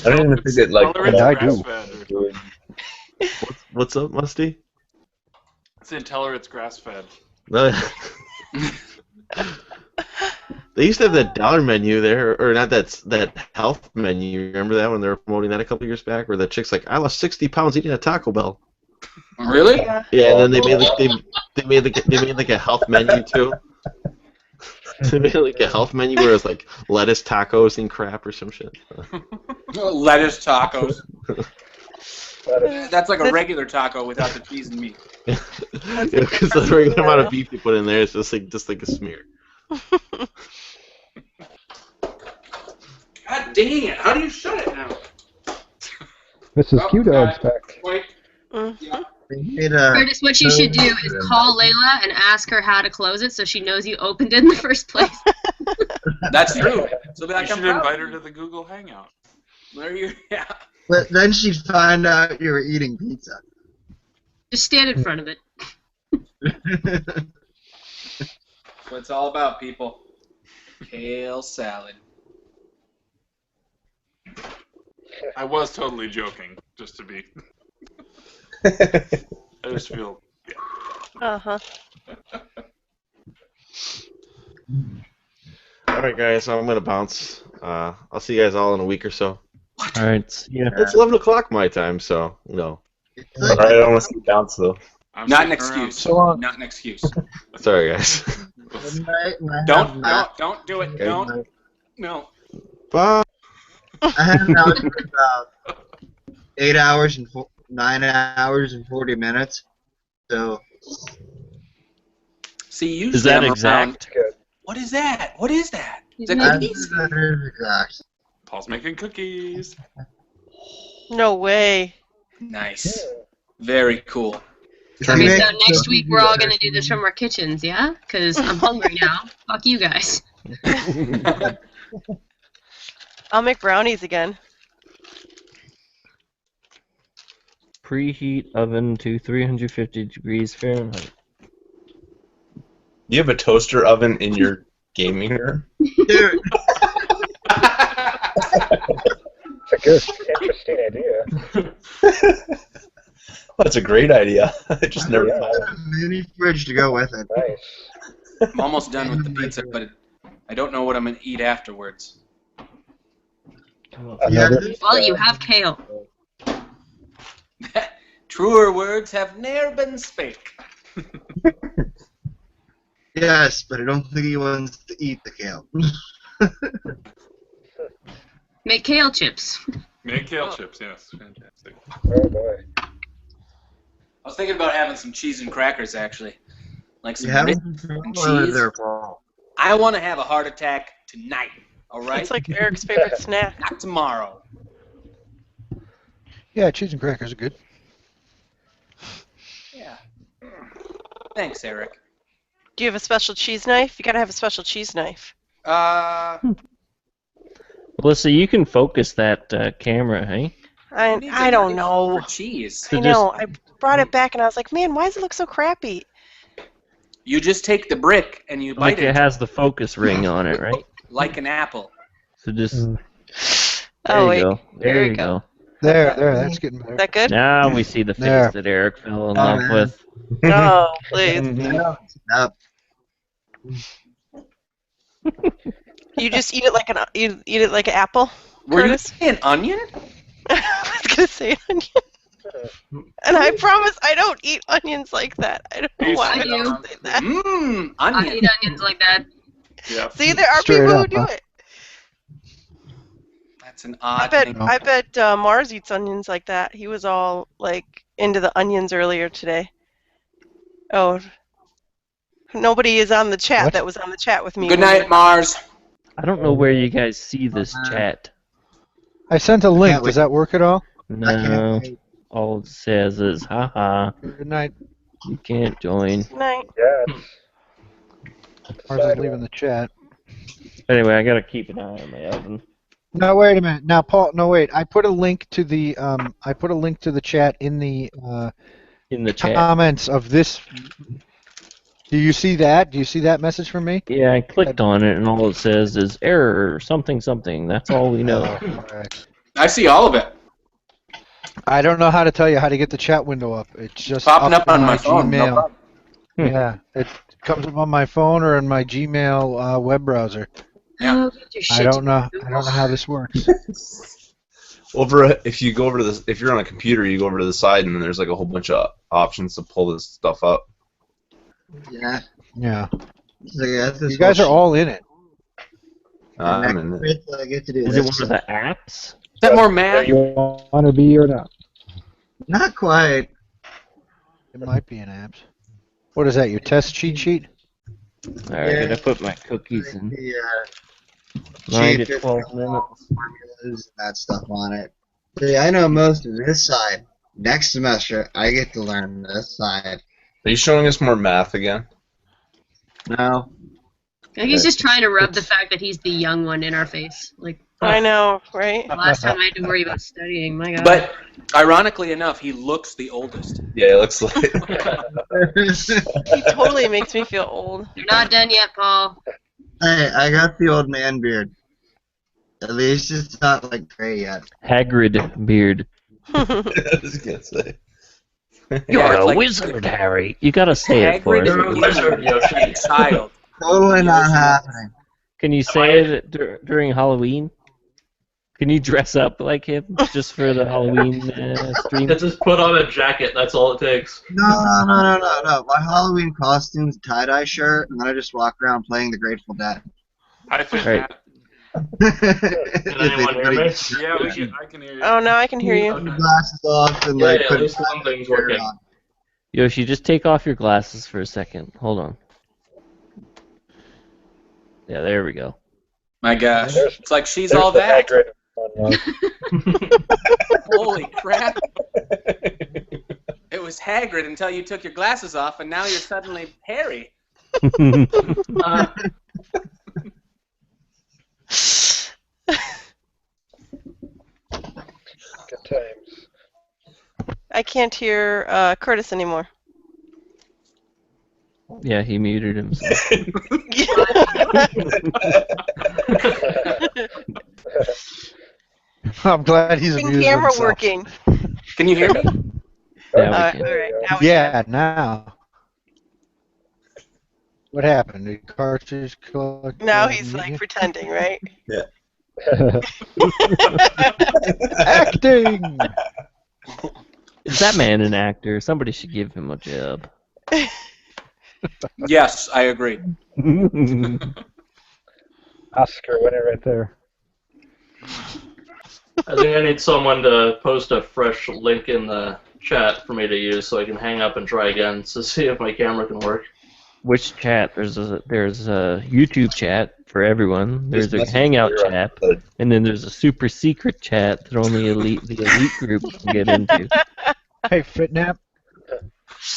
don't even think it like. Yeah, I do. grass-fed or something. What's up, Musty? Say tell her it's grass-fed. They used to have that dollar menu there, or not that health menu. Remember that when they were promoting that a couple years back, where the chick's like, "I lost 60 pounds eating a Taco Bell." Really? Yeah, and then they made like a health menu too. They made like a health menu where it's like lettuce tacos and crap or some shit. Lettuce tacos. That's like a regular taco without the cheese and meat. Because the regular amount of beef you put in there is just like a smear. God dang it! How do you shut it now? Mrs. Q Dog's back. Wait. Curtis, what you should do is call Layla and ask her how to close it so she knows you opened it in the first place. That's true. So You like, should invite her to the Google Hangout. There you, yeah. But then she'd find out you were eating pizza. Just stand in front of it. That's what it's all about, people. Kale salad. I was totally joking, just to be. I just feel. Uh-huh. All right, guys, I'm gonna bounce. I'll see you guys all in a week or so. All right. Yeah. It's 11 o'clock my time, so All right, I don't want to see bounce though. I'm Not an sticking around. excuse. Not an excuse. sorry, guys. Don't do it. Don't. No. Bye. I hung out for about 8 hours and 9 hours and 40 minutes. So. See, usually Is that I'm exact? around- What is that? What is that? Is that That cookies? is exact. Paul's making cookies. No way. Nice. Very cool. Okay, so next week we're all gonna do this from our kitchens, yeah? Because I'm hungry now. Fuck you guys. I'll make brownies again. Preheat oven to 350 degrees Fahrenheit. You have a toaster oven in your gaming room? Dude. It's a good, interesting idea. That's a great idea. I just never thought of it. A mini fridge to go with it. Nice. I'm almost done with the pizza, but I don't know what I'm gonna eat afterwards. Another, Well, you have kale. Truer words have ne'er been spake. Yes, but I don't think he wants to eat the kale. Make kale chips. Make kale chips, yes. Fantastic. oh boy. I was thinking about having some cheese and crackers, actually. Like some You have grits them and over cheese. there, Paul. I want to have a heart attack tonight, all right? It's like Eric's favorite snack. Not tomorrow. Yeah, cheese and crackers are good. Yeah. Thanks, Eric. Do you have a special cheese knife? You gotta have a special cheese knife. Melissa, you can focus that camera, hey? I don't know. For cheese. I know. I brought it back and I was like, man, why does it look so crappy? You just take the brick and you Like bite it it has the focus ring on it, right? like an apple. So just Oh, there wait. you go. There you go. There, that's getting better. Is that good? Now we see the face There. that Eric fell in Oh, love man. with. Oh, please. No, stop. You just eat it like you eat it like an apple, Were you Curtis? saying onion? I was gonna say onion. And I promise I don't eat onions like that. I don't know why I I do. don't say that. Mmm, I onion. eat onions like that. Yeah. See, there are Straight people who up, do huh? it. That's an I odd bet thing. I bet Mars eats onions like that. He was all like into the onions earlier today. Oh, nobody is on the chat What? that was on the chat with me. Good when we night, Mars. I don't know where you guys see this chat. I sent a link. can't wait. Does that work at all? No. All it says is, haha, Good night. you can't join. Good night. Yeah. Mars is leaving the chat. Anyway, I gotta keep an eye on my oven. No, wait a minute. Now, Paul. No, wait. I put a link to the chat in the In the chat. comments of this. Do you see that? Do you see that message from me? Yeah, I clicked on it, and all it says is error, something, something. That's all we know. Alright. I see all of it. I don't know how to tell you how to get the chat window up. It's just Popping up up in on my phone. No Gmail. problem. Yeah, it comes up on my phone or in my Gmail web browser. Oh, get your shit I don't know. together. I don't know how this works. If you go over to this, if you're on a computer, you go over to the side, and then there's like a whole bunch of options to pull this stuff up. Yeah. Yeah. So, yeah, this You guys are all in it. I'm in it. I get to do Is it this one of the apps? Is that more math? You want to be or not? Not quite. It might be an apps. What is that? Your test cheat sheet? Alright, Yeah. gotta put my cookies in. The 9 to cheap 12 minutes. formulas and that stuff on it. See, I know most of this side. Next semester, I get to learn this side. Are you showing us more math again? No. I think he's just trying to rub the fact that he's the young one in our face. Like, I know, right? last time I had to worry about studying. My God. But ironically enough, he looks the oldest. Yeah, it looks like. He totally makes me feel old. You're not done yet, Paul. Hey, I got the old man beard. At least it's not like gray yet. Hagrid beard. I was gonna say. You're Yeah, it's a like- wizard, Harry. You gotta say it for Hagrid us. is wizard, Yoshi. Child. Totally not happening. Can you say it during Halloween? Can you dress up like him just for the Halloween stream? Just put on a jacket. That's all it takes. No. My Halloween costume's a tie-dye shirt, and then I just walk around playing the Grateful Dead. Hi, Fit Right. Matt. Can anyone hear me? Yeah, I can hear you. Oh, now I can hear you. Put the glasses off and Yeah, like at put least one thing's shirt working. on. Yoshi, just take off your glasses for a second. Hold on. Yeah, there we go. My gosh. It's like she's all that. Holy crap. It was Hagrid until you took your glasses off, and now you're suddenly Harry. Good times. I can't hear Curtis anymore. Yeah, he muted himself. I'm glad he's Bring amusing camera himself. working. Can you hear me? Yeah, we can. All right, now we Yeah, now. What happened? The cartridge collect. Now he's like pretending, right? Yeah. Acting. Is that man an actor? Somebody should give him a job. Yes, I agree. Oscar winner right there. I think I need someone to post a fresh link in the chat for me to use so I can hang up and try again to see if my camera can work. Which chat? There's a YouTube chat for everyone. There's a Hangout chat, and then there's a super secret chat that only the elite group can get into. Hey, Fitnap.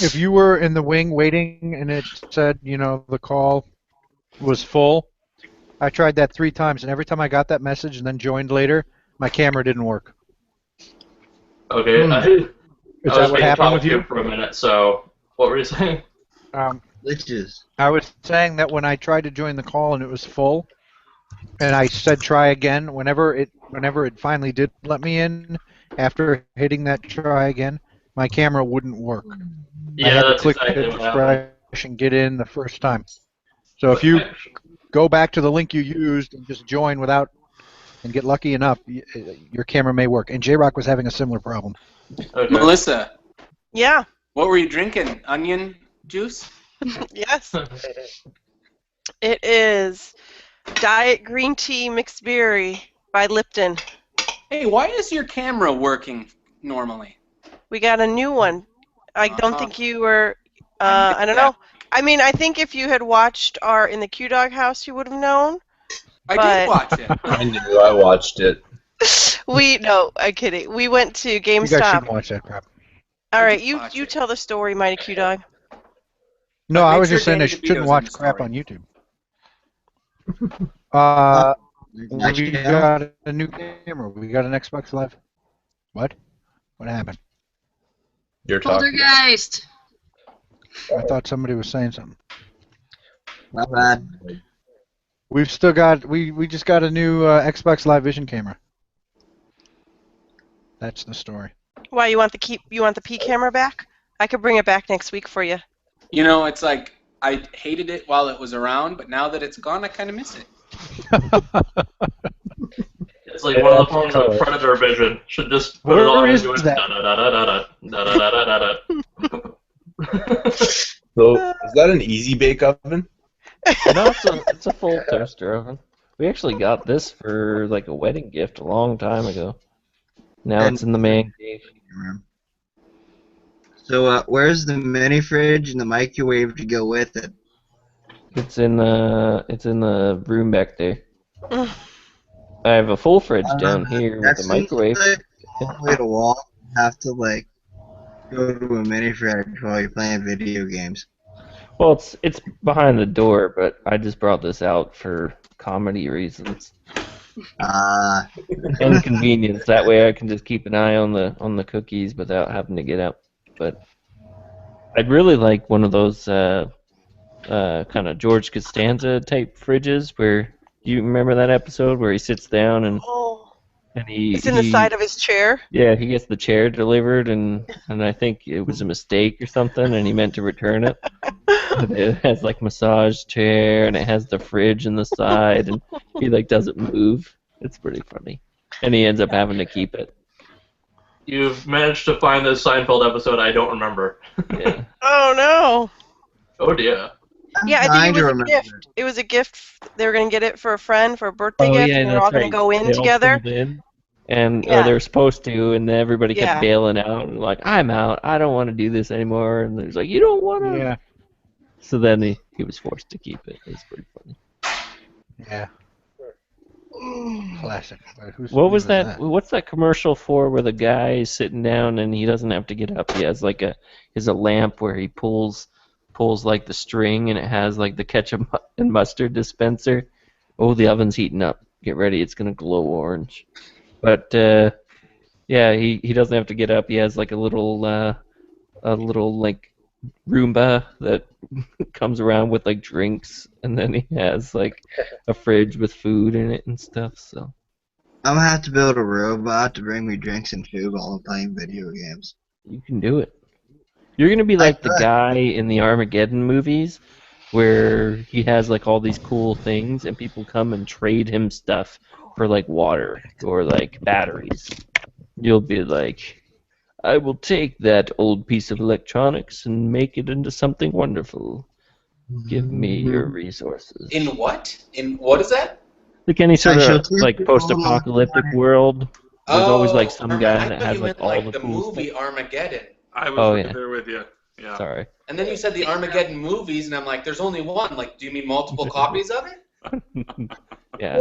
If you were in the wing waiting and it said, the call was full, I tried that 3 times, and every time I got that message and then joined later, my camera didn't work. Okay, Is I that was what being happened talked with to you? for a minute, so what were you saying? Glitches. I was saying that when I tried to join the call and it was full, and I said try again, whenever it finally did let me in, after hitting that try again, my camera wouldn't work. I Yeah, had to that's click exactly the what happened. refresh and get in the first time. So if you go back to the link you used and just join without and get lucky enough, your camera may work. And J-Rock was having a similar problem. Okay. Melissa, Yeah. what were you drinking? Onion juice? Yes. It is Diet Green Tea Mixed Berry by Lipton. Hey, why is your camera working normally? We got a new one. I don't think you were. I don't know. I mean, I think if you had watched our In the Q Dog House, you would have known. I but did watch it. I knew. I watched it. No, I'm kidding. We went to You guys GameStop. shouldn't watch that crap. All right, you tell the story, Mighty Q Dog. No, I was sure just saying Danny they DeVito's shouldn't in watch the crap story. on YouTube. We Actually, got a new camera. We got an Xbox Live. What? What happened? You're talking. Poltergeist. I thought somebody was saying something. My bad. We've still got. We just got a new Xbox Live Vision camera. That's the story. Why you want the P camera back? I could bring it back next week for you. You know, it's like I hated it while it was around, but now that it's gone, I kind of miss it. It's like one of the forms of predator vision. Should just put it Where on is and do it. that? Da-da-da-da-da-da. So, is that an easy bake oven? No, it's a full toaster oven. We actually got this for like a wedding gift a long time ago. Now it's in the man cave. So, where's the mini fridge and the microwave to go with it? It's in the room back there. I have a full fridge down here with a microwave. Like a long way to walk. You have to like go to a mini fridge while you're playing video games. Well, it's behind the door, but I just brought this out for comedy reasons. And convenience. That way I can just keep an eye on the cookies without having to get up. But I'd really like one of those kind of George Costanza type fridges where you remember that episode where he sits down and he It's in the side of his chair. Yeah, he gets the chair delivered and I think it was a mistake or something and he meant to return it. It has like massage chair and it has the fridge in the side and he like doesn't move. It's pretty funny. And he ends up having to keep it. You've managed to find this Seinfeld episode I don't remember. Yeah. Oh no. Oh dear. Yeah, I think it was a gift. It was a gift. They were gonna get it for a friend for a birthday gift, and they were all gonna go in They all together. pulled in, and Yeah. they were supposed to, and then everybody kept Yeah. bailing out and like, I'm out. I don't want to do this anymore. And there's like, you don't want to. Yeah. So then he was forced to keep it. It was pretty funny. Yeah. Classic. What was that? What's that commercial for where the guy is sitting down and he doesn't have to get up? He has like a lamp where he pulls like the string and it has like the ketchup and mustard dispenser. Oh, the oven's heating up. Get ready, it's gonna glow orange. But yeah, he doesn't have to get up. He has like a little like Roomba that comes around with like drinks, and then he has like a fridge with food in it and stuff. So I'm gonna have to build a robot to bring me drinks and food while I'm playing video games. you can do it. You're gonna be like the guy in the Armageddon movies, where he has like all these cool things, and people come and trade him stuff for like water or like batteries. You'll be like, I will take that old piece of electronics and make it into something wonderful. Give me your resources. In what? In what is that? Like any sort Sexual of like post-apocalyptic world, there's always like some Armageddon. guy I that thought has you like meant all like the the cool movie stuff. Armageddon. I was Oh, right yeah. there with you. Yeah. Sorry. And then you said the Armageddon movies, and I'm like, there's only one. Like, do you mean multiple copies of it? Yeah.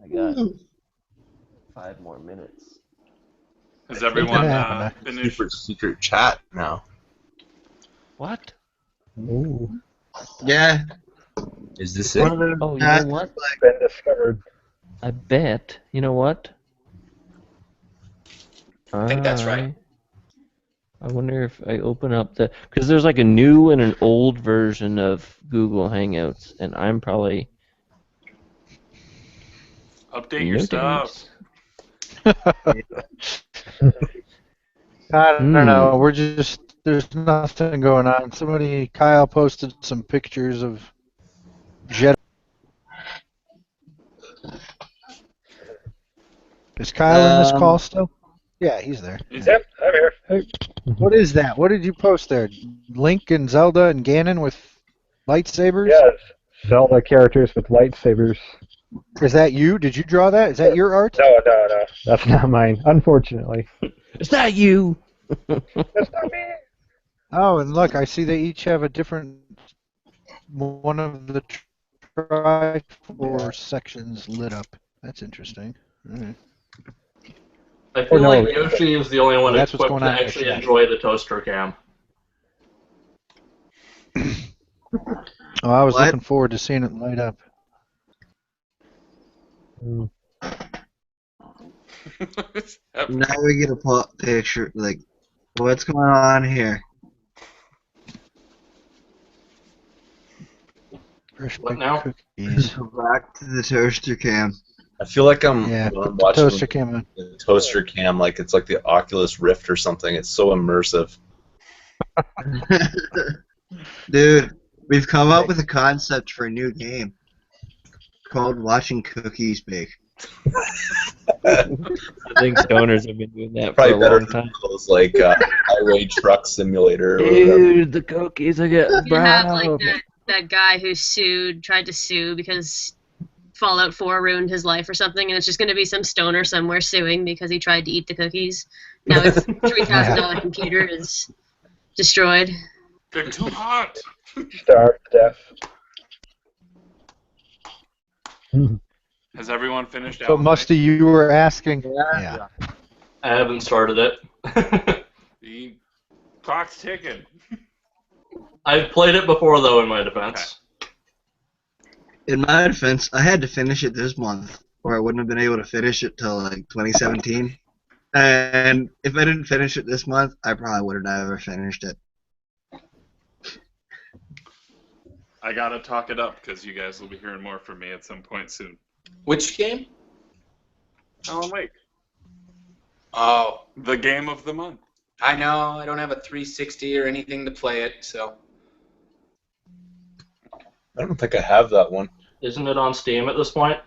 I got 5 more minutes. Has everyone finished? Secret chat now. What? Yeah. Is this it? Oh, you know what? Been discovered. I bet. You know what? I think that's right. I wonder if I open up the... Because there's like a new and an old version of Google Hangouts, and I'm probably Update your stuff. I don't know. We're just there's nothing going on. Kyle posted some pictures of jet. Is Kyle in this call still? Yeah, he's there. Yep, I'm here. Hey, what is that? What did you post there? Link and Zelda and Ganon with lightsabers? Yes, Zelda characters with lightsabers. Is that you? Did you draw that? Is that your art? No. That's not mine, unfortunately. Is that you? That's not me. Oh, and look, I see they each have a different one of the Triforce sections lit up. That's interesting. All right. I feel like Yoshi is the only one That's what's equipped going to on actually next. enjoy the toaster cam. Oh, I was looking forward to seeing it light up. Now we get a picture, like, what's going on here? What now? Cookies. Go back to the toaster cam. I feel like I'm watching toaster cam. the toaster cam, like it's like the Oculus Rift or something. It's so immersive. Dude, we've come up with a concept for a new game called Watching Cookies Bake. I think stoners have been doing that for Probably a better long than time. those like highway truck simulator. Or whatever. Dude, the cookies are getting You have brown. like that guy who tried to sue because Fallout 4 ruined his life or something, and it's just going to be some stoner somewhere suing because he tried to eat the cookies. Now his $3,000 computer is destroyed. They're too hot. Starved to death. Has everyone finished So out? Musty, you were asking. Yeah. I haven't started it. The clock's ticking. I've played it before, though, in my defense. In my defense, I had to finish it this month, or I wouldn't have been able to finish it till like 2017. And if I didn't finish it this month, I probably would have never finished it. I gotta talk it up because you guys will be hearing more from me at some point soon. Which game? Alan Wake. Oh, The game of the month. I know. I don't have a 360 or anything to play it, so. I don't think I have that one. Isn't it on Steam at this point?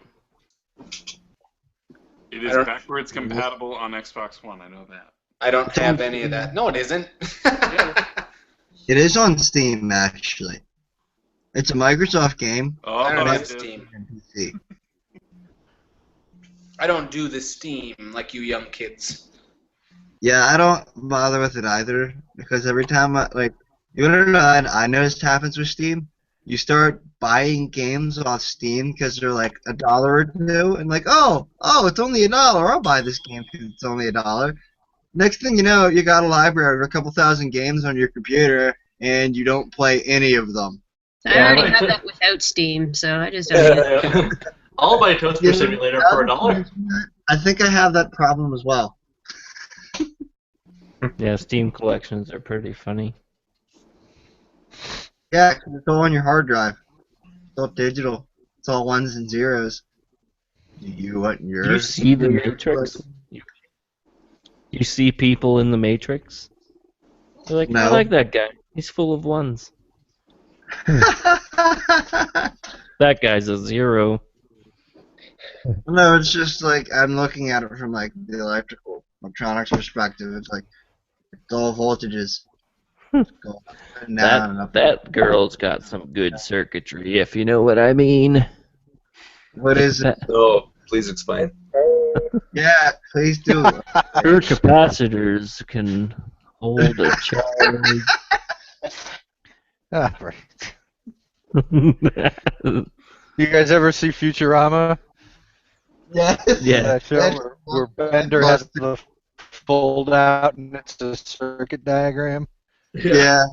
It is backwards compatible on Xbox One. I know that. I don't have any of that. No, it isn't. It is on Steam, actually. It's a Microsoft game. Oh, I don't have busted. Steam. PC. I don't do the Steam like you young kids. Yeah, I don't bother with it either, because every time you know what I noticed happens with Steam? You start buying games off Steam because they're like $1 or $2, and like, oh, it's only $1. I'll buy this game because it's only $1. Next thing you know, you got a library of a couple thousand games on your computer, and you don't play any of them. I already have that without Steam, so I just don't. I'll buy Toaster Simulator for $1. I think I have that problem as well. Yeah, Steam collections are pretty funny. Yeah, 'cause it's all on your hard drive. It's all digital. It's all ones and zeros. You want yours? You see the Matrix? You see people in the Matrix? They're like, I No. like that guy. He's full of ones. That guy's a zero. No, it's just like I'm looking at it from like the electronics perspective. It's like it's all voltages. It's going up and down and up. That girl's got some good circuitry, if you know what I mean. What is it? Oh, please explain. Yeah, please do. Her capacitors can hold a charge. Ah, right. You guys ever see Futurama? Yeah. Yeah. That show where Bender has the fold out and it's a circuit diagram. Yeah.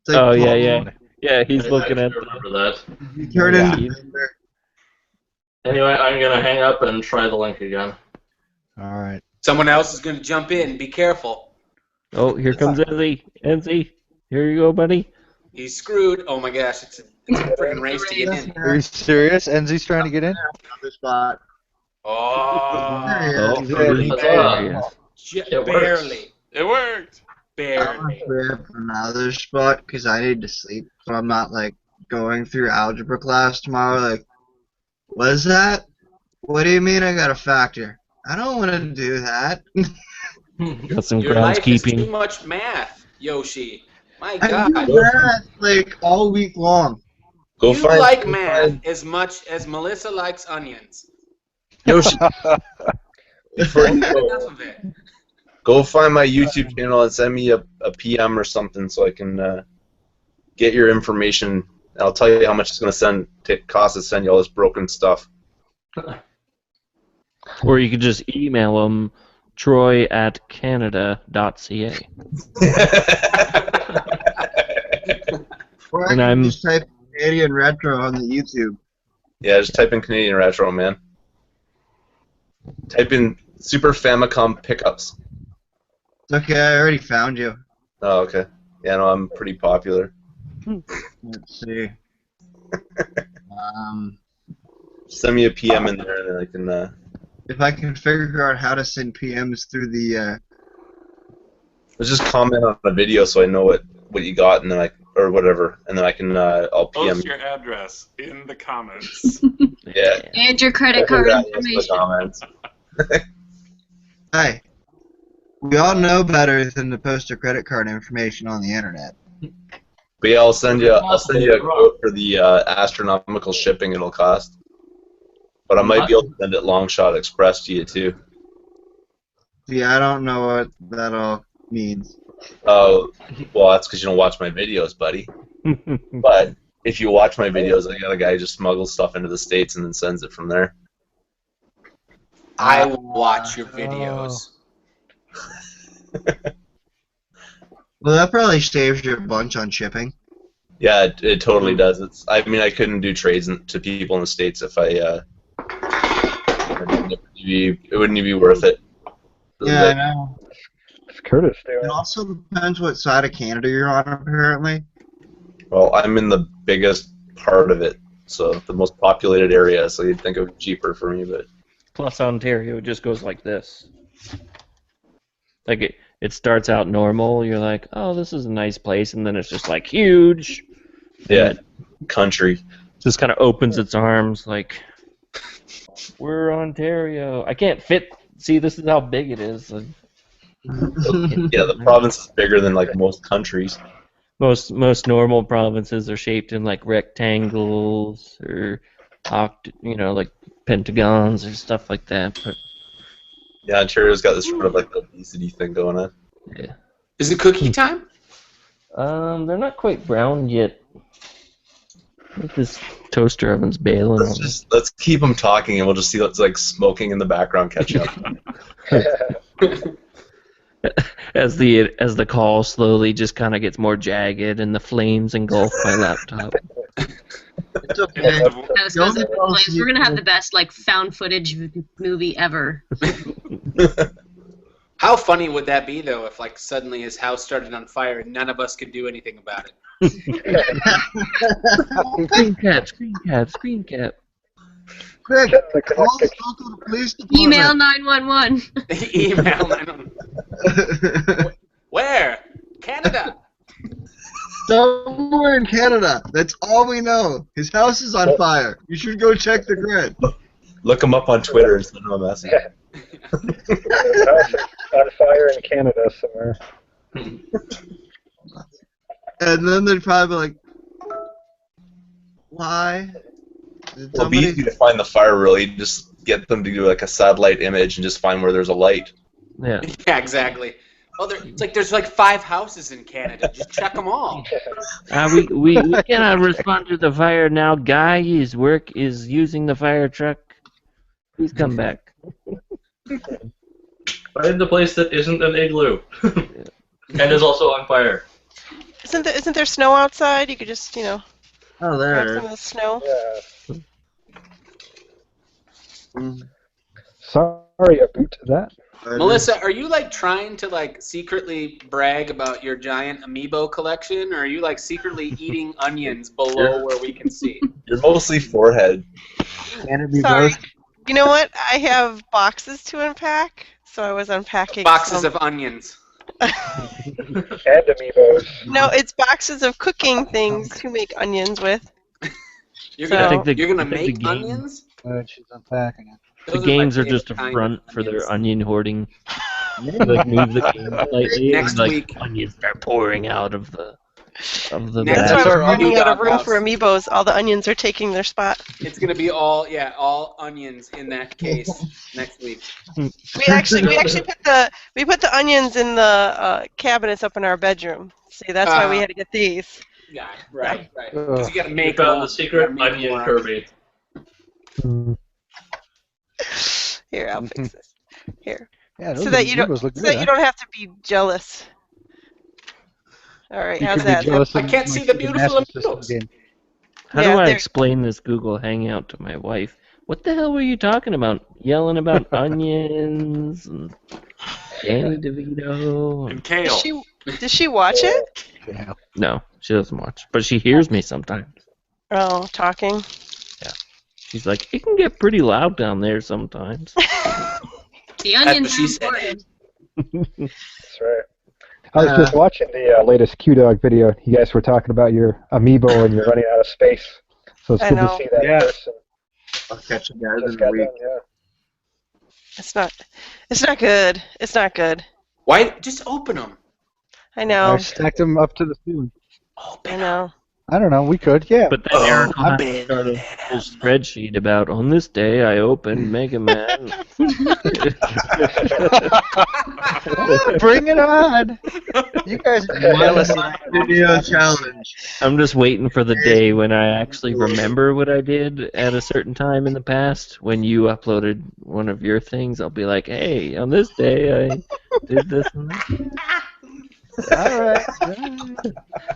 It's like Oh, Paul- yeah, he's looking I at remember that. You turn Yeah. into Bender. Anyway, I'm going to hang up and try the link again. All right. Someone else is going to jump in. Be careful. Oh, here comes Enzy. Enzy, here you go, buddy. He's screwed. Oh my gosh, it's a freaking race to get in. Are you serious? Enzy's trying to get in? Other spot. Oh, It barely. It worked. Barely. I'm gonna grab another spot because I need to sleep, so I'm not like going through algebra class tomorrow. Like, what is that? What do you mean I got a factor? I don't want to do that. Got some Your life is too groundskeeping. much math, Yoshi. My I God. do math like all week long. You like math as much as Melissa likes onions. Yoshi, before you Enough go, of it. go find my YouTube channel and send me a PM or something so I can get your information. I'll tell you how much it's going to cost to send you all this broken stuff. Or you could just email them, troy@canada.ca. Or I And can I'm- just type Canadian Retro on the YouTube. Yeah, just type in Canadian Retro, man. Type in Super Famicom pickups. Okay, I already found you. Oh, okay. Yeah, no, I'm pretty popular. Let's see. Send me a PM in there, and then I can. If I can figure out how to send PMs through the. Let's just comment on the video so I know what you got, and then or whatever, and then I can. I'll PM. Post your address in the comments. Yeah. And your credit card information. Comments. Hey, we all know better than to post your credit card information on the internet. But yeah, I'll send you a quote for the astronomical shipping it'll cost. But I might be able to send it long shot express to you too. Yeah, I don't know what that all means. Oh, well, that's because you don't watch my videos, buddy. But if you watch my videos, I got a guy who just smuggles stuff into the States and then sends it from there. I will watch your videos. Well, that probably saves you a bunch on shipping. Yeah, it totally does. I mean, I couldn't do trades to people in the States if I. It wouldn't even be worth it. Yeah, I know. What's Curtis doing? It also depends what side of Canada you're on, apparently. Well, I'm in the biggest part of it, so the most populated area, so you'd think it would be cheaper for me, but. Plus Ontario, it just goes like this. Like it starts out normal, you're like, oh, this is a nice place, and then it's just like huge. Yeah, country. Just kind of opens its arms like, we're Ontario. I can't fit. See, this is how big it is. Yeah, the province is bigger than like most countries. Most normal provinces are shaped in like rectangles or like pentagons or stuff like that. But yeah, Ontario's got this sort of like obesity thing going on. Yeah. Is it cookie time? They're not quite brown yet. I think this toaster oven's bailing on me. Let's keep them talking, and we'll just see what's like smoking in the background catch up. As the call slowly just kind of gets more jagged and the flames engulf my laptop. It's okay. House goes up in flames. We're gonna have the best found footage movie ever. How funny would that be though if suddenly his house started on fire and none of us could do anything about it? Screen cap. Quick, call the local police department. Email 911. Email 911. Where? Canada. Somewhere in Canada. That's all we know. His house is on fire. You should go check the grid. Look him up on Twitter and send him a message. On fire in Canada somewhere. And then they'd probably be like, why? Well, it'd be easy to find the fire, really. Just get them to do like a satellite image and just find where there's a light. Yeah. Yeah, exactly. Well, there's 5 houses in Canada. Just check them all. We cannot respond to the fire now. Guy, his work is using the fire truck. Please come back. Find the place that isn't an igloo and is also on fire. Isn't there snow outside? You could just Oh, grab there. some of the snow. Sorry about that. Melissa, are you trying to secretly brag about your giant amiibo collection, or are you secretly eating onions below where we can see? You're mostly forehead. Can it be Sorry. both? You know what? I have boxes to unpack, so I was unpacking Boxes some. of onions. And amiibos. No, it's boxes of cooking things to make onions with. You're So- gonna I think the- you're gonna I think the make game- onions? She's unpacking it. The Those are my games are favorite just a kind of front for their onions. onion hoarding. You like move the game slightly, Next and like week. onions start pouring out of the Next bag. That's why we're Our running out of dog room house. for amiibos. All the onions are taking their spot. It's gonna be all onions in that case next week. We actually put the onions in the cabinets up in our bedroom. See, that's why we had to get these. Yeah, right. Because you gotta make You found them. the secret onion Kirby. Here, I'll fix this. Here. Yeah, So those that you don't amiibos look so good, that you huh? don't have to be jealous. All right, You how's could be that? jealous I of can't my see the Sega beautiful Master System amiibos. game. How Yeah, do I they're- explain this Google Hangout to my wife? What the hell were you talking about? Yelling about onions and Danny DeVito. And kale. Does she watch it? Yeah. No, she doesn't watch, but she hears me sometimes. Oh, talking. She's like, it can get pretty loud down there sometimes. The onion what she sounds said. good. That's right. I was just watching the latest Q-Dog video. You guys were talking about your amiibo and you're running out of space. So it's I good know. to see that Yeah. person. I'll catch you guys Just in a got week. done, yeah. It's not good. It's not good. Why? Just open them. I know. I stacked them up to the ceiling. I know. I don't know. We could, yeah. But then Eric will have to start a whole spreadsheet about, on this day I opened Mega Man. Bring it on! You guys are jealous. Video challenge. I'm just waiting for the day when I actually remember what I did at a certain time in the past. When you uploaded one of your things, I'll be like, hey, on this day I did this and that. All right.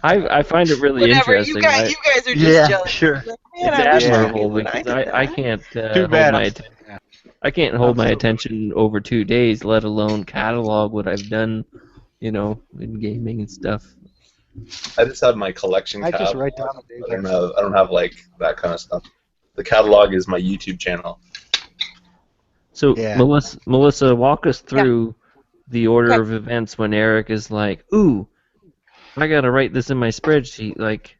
I find it really Whatever. interesting. You guys are just Yeah, jealous. sure. Like, man, It's I wish I admirable could, but because I can't Too hold bad. my attention. I can't hold my attention over 2 days, let alone catalog what I've done, in gaming and stuff. I just have my collection I tab. just write down the days. I don't have like that kind of stuff. The catalog is my YouTube channel. So Yeah. Melissa, walk us through the order of events when Eric is like, "Ooh, I gotta write this in my spreadsheet." Like,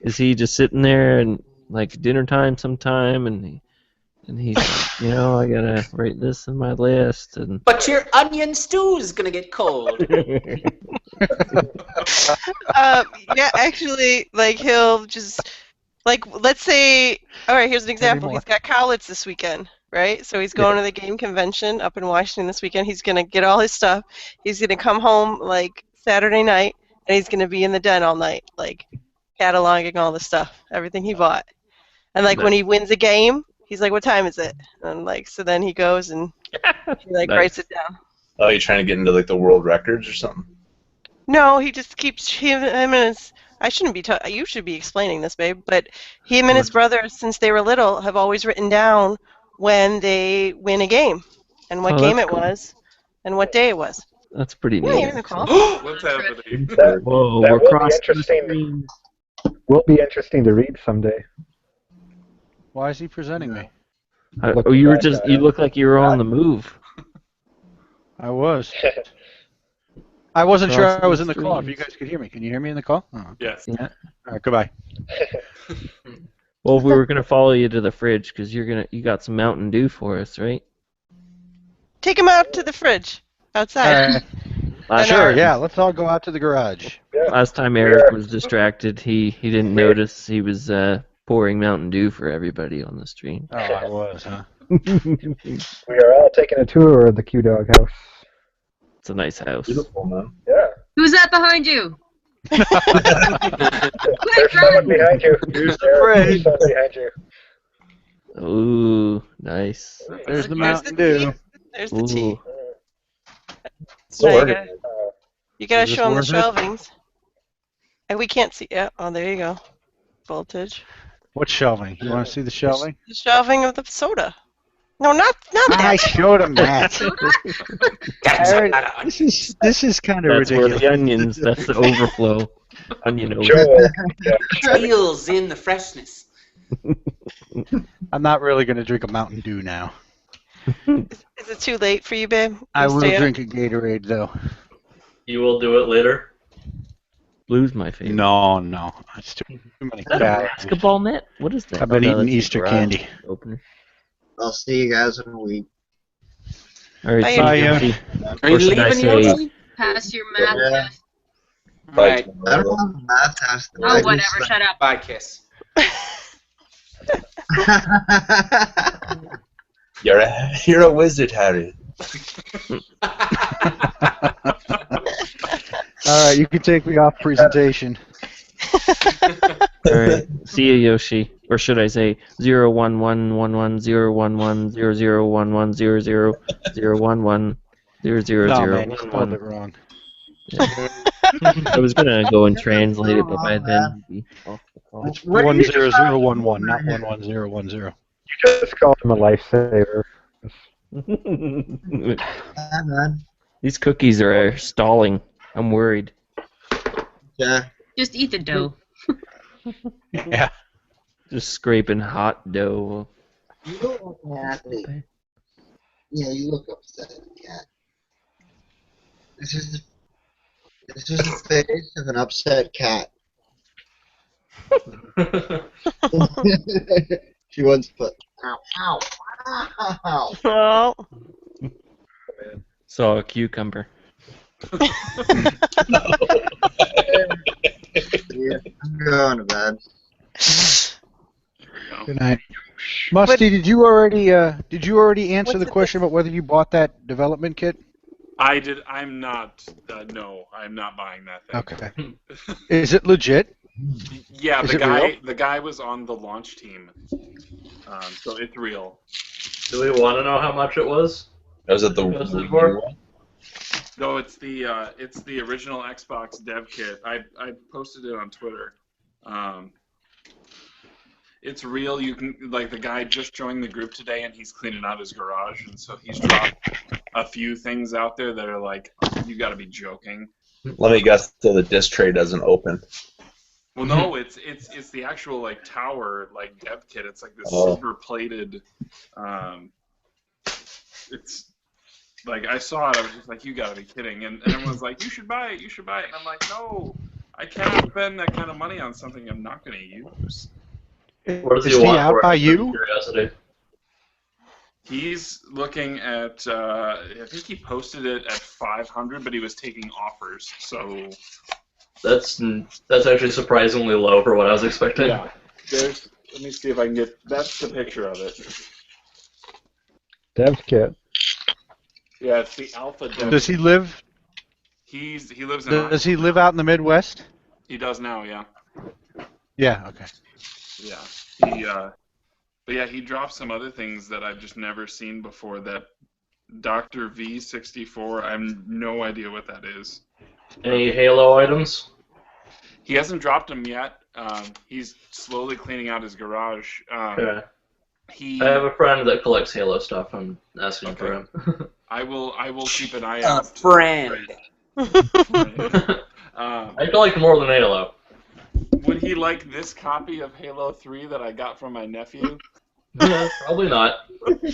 is he just sitting there and like dinner time sometime, and he's like, I gotta write this in my list, and But your onion stew is gonna get cold. Yeah, actually, like he'll just let's say, all right, here's an example. Anymore. He's got college this weekend, right? So he's going to the game convention up in Washington this weekend. He's gonna get all his stuff. He's gonna come home like Saturday night, and he's gonna be in the den all night, like cataloging all the stuff, everything he bought. And like when he wins a game, he's like, "What time is it?" And like, so then he goes and he Nice. writes it down. Oh, you're trying to get into like the world records or something? No, he just keeps him and his. I shouldn't be. You should be explaining this, babe. But him and his brother, since they were little, have always written down when they win a game, and what Oh, game that's it cool. was, and what day it was. that's pretty Yeah, neat. you're Nicole. What's happening? Whoa, That we're will be crossing the interesting. screen. Will be interesting to read someday. Why is he presenting me? Oh, you look like you were on the move. I was. I wasn't sure Crossing I was the in the call. If you streams. guys could hear me, can you hear me in the call? Oh. Yes. Yeah. All right, goodbye. Well, we were gonna follow you to the fridge because you got some Mountain Dew for us, right? Take him out to the fridge outside. Sure, yeah. Let's all go out to the garage. Last time Eric was distracted, he didn't notice he was pouring Mountain Dew for everybody on the stream. Oh, I was, huh? We are all taking a tour of the Q-Dog house. It's a nice house. Beautiful, man. Yeah. Who's that behind you? There's someone behind you. There's someone behind you. Ooh, nice. There's the Mountain Dew. There's the tea. Ooh. So Now you worth gotta, it. you gotta Is this show him the worth it? shelvings. And we can't see. Yeah. Oh, there you go. Voltage. What shelving? You want to see the shelving? The shelving of the soda. No, not I that. showed him that. Aaron, this is kind of That's where ridiculous. the onions. That's the overflow. Onion over. Joel. Feels in the freshness. I'm not really going to drink a Mountain Dew now. Is it too late for you, babe? I You will stay up? drink a Gatorade though. You will do it later. Blue's my favorite. No, it's too many Is that a calories. basketball net? What is that? I've been Oh, no, eating that's the Easter garage candy. Opener. I'll see you guys in a week. All right, Bye, see you, Yoshi. Yoshi. Are you Or should I leaving, say, Yoshi? Pass your math Yeah. test. Right. I don't have a math test. Oh, whatever. Shut up. Bye, Kiss. You're a wizard, Harry. All right, you can take me off presentation. all right, see you, Yoshi. Or should I say 01111001100110011. No, man, you spelled it wrong. I was gonna go and translate it, but by then he'd be off the call. It's 10011, not 11010. You just called him a lifesaver. These cookies are stalling. I'm worried. Yeah. Just eat the dough. Yeah. Just scraping hot dough. You look happy. Yeah, you look upset, cat. This is the face of an upset cat. She wants to put ow, ow, ow. Oh. Saw a cucumber. Yeah, I'm going to bed. Good night. Musty, did you already answer the question about whether you bought that development kit? I did. I'm not. No, I'm not buying that thing. Okay. Is it legit? Yeah, Is the it guy. real? The guy was on the launch team, so it's real. Do we want to know how much it was? Was it the Was it Wii for? U one? No, it's the original Xbox dev kit. I posted it on Twitter. It's real. You can the guy just joined the group today, and he's cleaning out his garage, and so he's dropped a few things out there that are like, you got to be joking. Let me guess, till the disc tray doesn't open. Well, no, it's the actual tower dev kit. It's like this Oh. silver plated. It's I saw it. I was just like, you got to be kidding, and everyone's like, you should buy it. You should buy it. And I'm like, no, I can't spend that kind of money on something I'm not going to use. What does Is he he want out for it? by Just you? Curiosity. He's looking at. I think he posted it at 500, but he was taking offers. So That's actually surprisingly low for what I was expecting. yeah, let me see if I can get. That's the picture of it. Dev kit. Yeah, it's the alpha. Dev Does he live? He lives in. Does he live out in the Midwest? He does now. Yeah. Yeah. Okay. Yeah. But yeah, he dropped some other things that I've just never seen before. That Dr. V64. I have no idea what that is. Any Halo items? He hasn't dropped them yet. He's slowly cleaning out his garage. Okay. He. I have a friend that collects Halo stuff. I'm asking for him. I will keep an eye A out. friend. I collect more than Halo. Would he like this copy of Halo 3 that I got from my nephew? Probably not. Okay.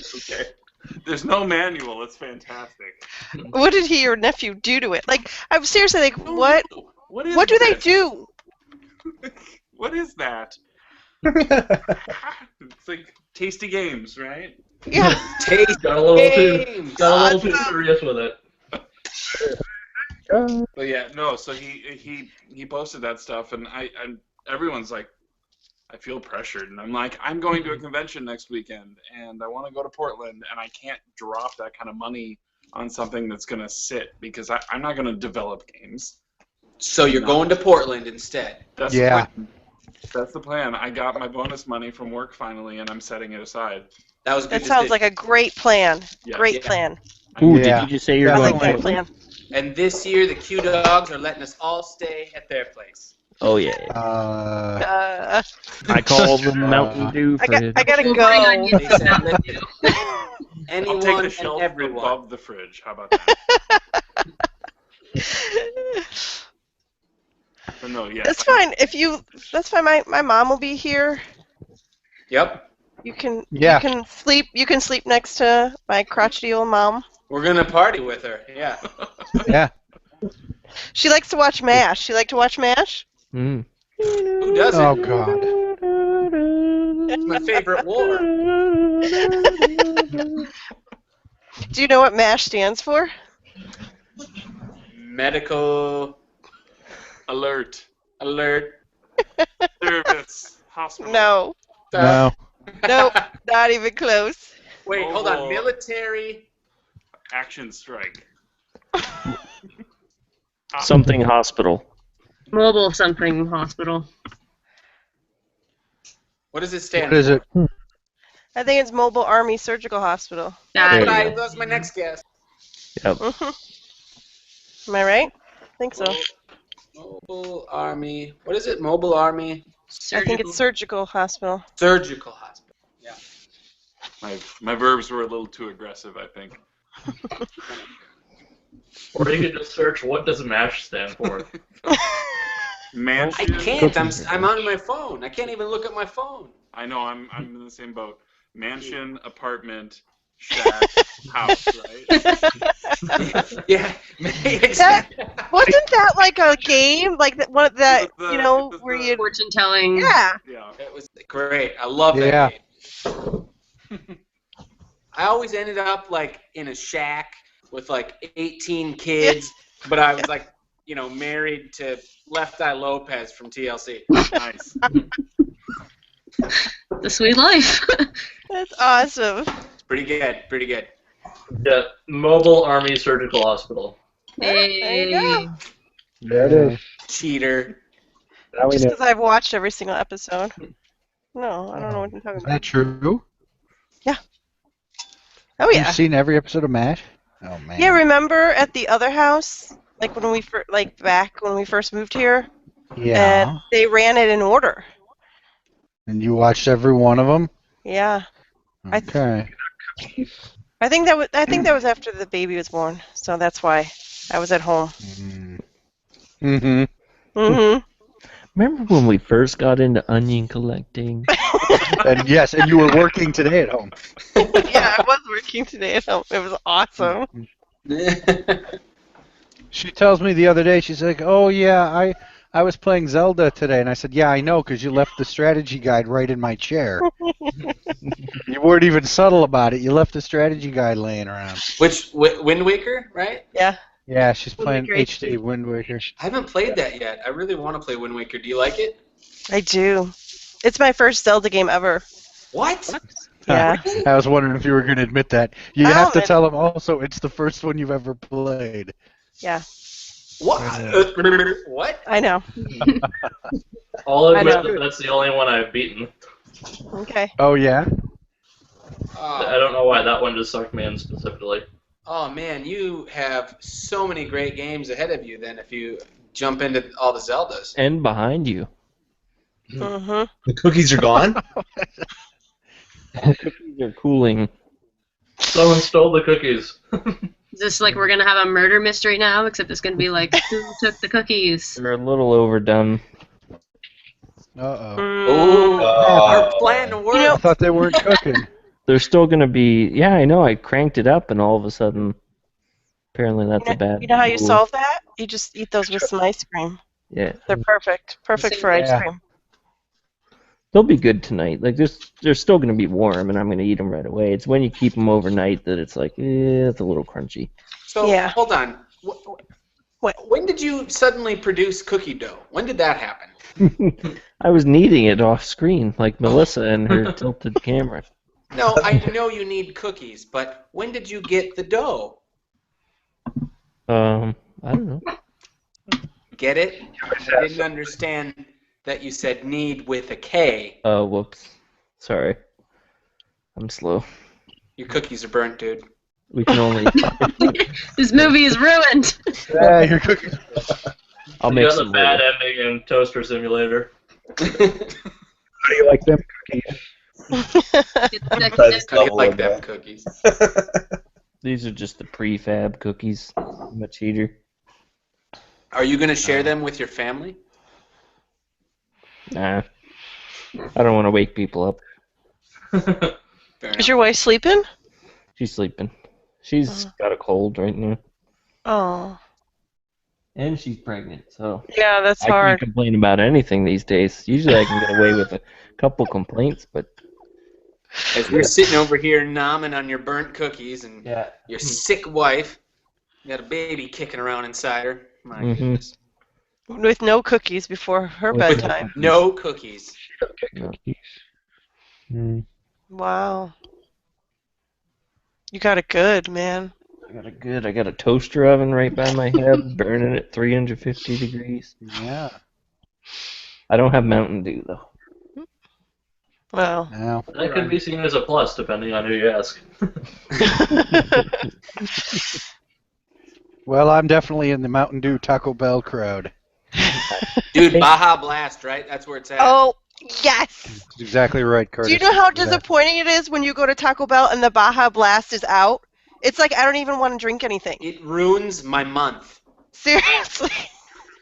There's no manual. It's fantastic. What did your nephew do to it? I'm seriously what? What is What do they this? do? What is that? It's like Tasty Games, right? Yeah. Got a little Games. too serious with it. But yeah, no. So he posted that stuff, and everyone's like, I feel pressured, and I'm like, I'm going to a convention next weekend, and I want to go to Portland, and I can't drop that kind of money on something that's gonna sit because I'm not gonna develop games. So you're going to Portland instead. That's Yeah. the plan. That's the plan. I got my bonus money from work finally, and I'm setting it aside. That was a good That sounds decision. like a great plan. Yeah. Great Yeah. plan. Ooh, Yeah. did you just say you're I going like to that Portland? plan. And this year, the Q Dogs are letting us all stay at their place. Oh yeah. I call them Mountain Dew for his. I gotta We'll go. bring on you. They said, let I'll take anyone the and shelf everyone. above the fridge. How about that? But no, yeah. That's fine. That's fine. My mom will be here. Yep. You can Yeah. you can sleep next to my crotchety old mom. We're gonna party with her. Yeah. Yeah. She likes to watch MASH. You like to watch MASH? Mm. Who doesn't? Oh God. It's my favorite war. Do you know what MASH stands for? Medical Alert. alert. Service. Hospital. No. No. Nope. Not even close. Wait, hold on. Mobile. Military. Action strike. Something hospital. Mobile something hospital. What does it stand What is for? it? I think it's Mobile Army Surgical Hospital. That's There what you I. go. That was my next guess. Yep. Am I right? I think so. Mobile Army. What is it? Mobile Army I think it's Surgical Hospital. Surgical Hospital. Yeah. My verbs were a little too aggressive, I think. Or you could just search what does MASH stand for. I Mansion. can't. I'm on my phone. I can't even look at my phone. I know. I'm in the same boat. Mansion, apartment, shack, house. Right. Yeah. Wasn't that like a game? Like that one that you know where you Fortune telling. Yeah. Yeah. It was great. I love Yeah. that game. I always ended up like in a shack with like 18 kids, but I was like, you know, married to Left Eye Lopez from TLC. Nice. The sweet life. That's awesome. Pretty good. Pretty good. Yeah, Mobile Army Surgical Hospital. There you go. There it is. Cheater. Now we Just know. because I've watched every single episode. No, I don't know what you're talking Is about. that true? Oh yeah. You've seen every episode of MASH? Oh man. Yeah, remember at the other house, like when we back when we first moved here, Yeah. and they ran it in order. And you watched every one of them? Yeah. Okay. I think that was after the baby was born, so that's why I was at home. Mm-hmm. Mm-hmm. Remember when we first got into onion collecting? And yes, and you were working today at home. Yeah, I was working today at home. It was awesome. She tells me the other day, she's like, "Oh yeah, I was playing Zelda today," and I said, "Yeah, I know, because you left the strategy guide right in my chair. You weren't even subtle about it. You left the strategy guide laying around." Which Wind Waker, right? Yeah. Yeah, she's playing Wind Waker HD Wind Waker. I haven't played that yet. I really want to play Wind Waker. Do you like it? I do. It's my first Zelda game ever. What? Yeah. I was wondering if you were going to admit that. You have to tell them also it's the first one you've ever played. Yeah. What? What? I know. I'll I admit know. that that's the only one I've beaten. Okay. Oh yeah? I don't know why that one just sucked me in specifically. Oh man, you have so many great games ahead of you then if you jump into all the Zeldas. And behind you. Mm-hmm. The cookies are gone? Cookies are cooling. Someone stole the cookies. Is this like we're gonna have a murder mystery now? Except it's gonna be like, who took the cookies? They're a little overdone. Uh-oh. Oh, our plan worked. I thought they weren't cooking. They're still gonna be. Yeah, I know. I cranked it up, and all of a sudden, apparently that's a bad. You know how you move. solve that? You just eat those with some ice cream. Yeah. They're perfect. Perfect for ice cream. They'll be good tonight. Like they're still gonna be warm, and I'm gonna eat them right away. It's when you keep them overnight that it's like, it's a little crunchy. So hold on. When did you suddenly produce cookie dough? When did that happen? I was kneading it off screen, like Melissa and her tilted camera. No, I know you need cookies, but when did you get the dough? I don't know. Get it? I didn't understand that you said need with a K. Oh, whoops. Sorry. I'm slow. Your cookies are burnt, dude. We can only. This movie is ruined. Yeah, your cookies. I'll You make got the some bad later. ending in Toaster Simulator. How do you like them cookies? I like them cookies. These are just the prefab cookies. I'm a cheater. Are you going to share them with your family? Nah. I don't want to wake people up. Is your wife sleeping? She's sleeping. She's got a cold right now. Oh. And she's pregnant, so Yeah, that's I can't hard. complain about anything these days. Usually I can get away with a couple complaints, but As you're sitting over here nomming on your burnt cookies and your sick wife, you got a baby kicking around inside her. My goodness. With no cookies before her bedtime. No cookies. Wow. You got it good, man. I got a toaster oven right by my head, burning at 350 degrees. Yeah. I don't have Mountain Dew though. Well. No. That could be seen as a plus, depending on who you ask. Well, I'm definitely in the Mountain Dew Taco Bell crowd. Dude, Baja Blast, right? That's where it's at. Oh, yes. That's exactly right, Curtis. Do you know how disappointing it is when you go to Taco Bell and the Baja Blast is out? It's like I don't even want to drink anything. It ruins my month. Seriously.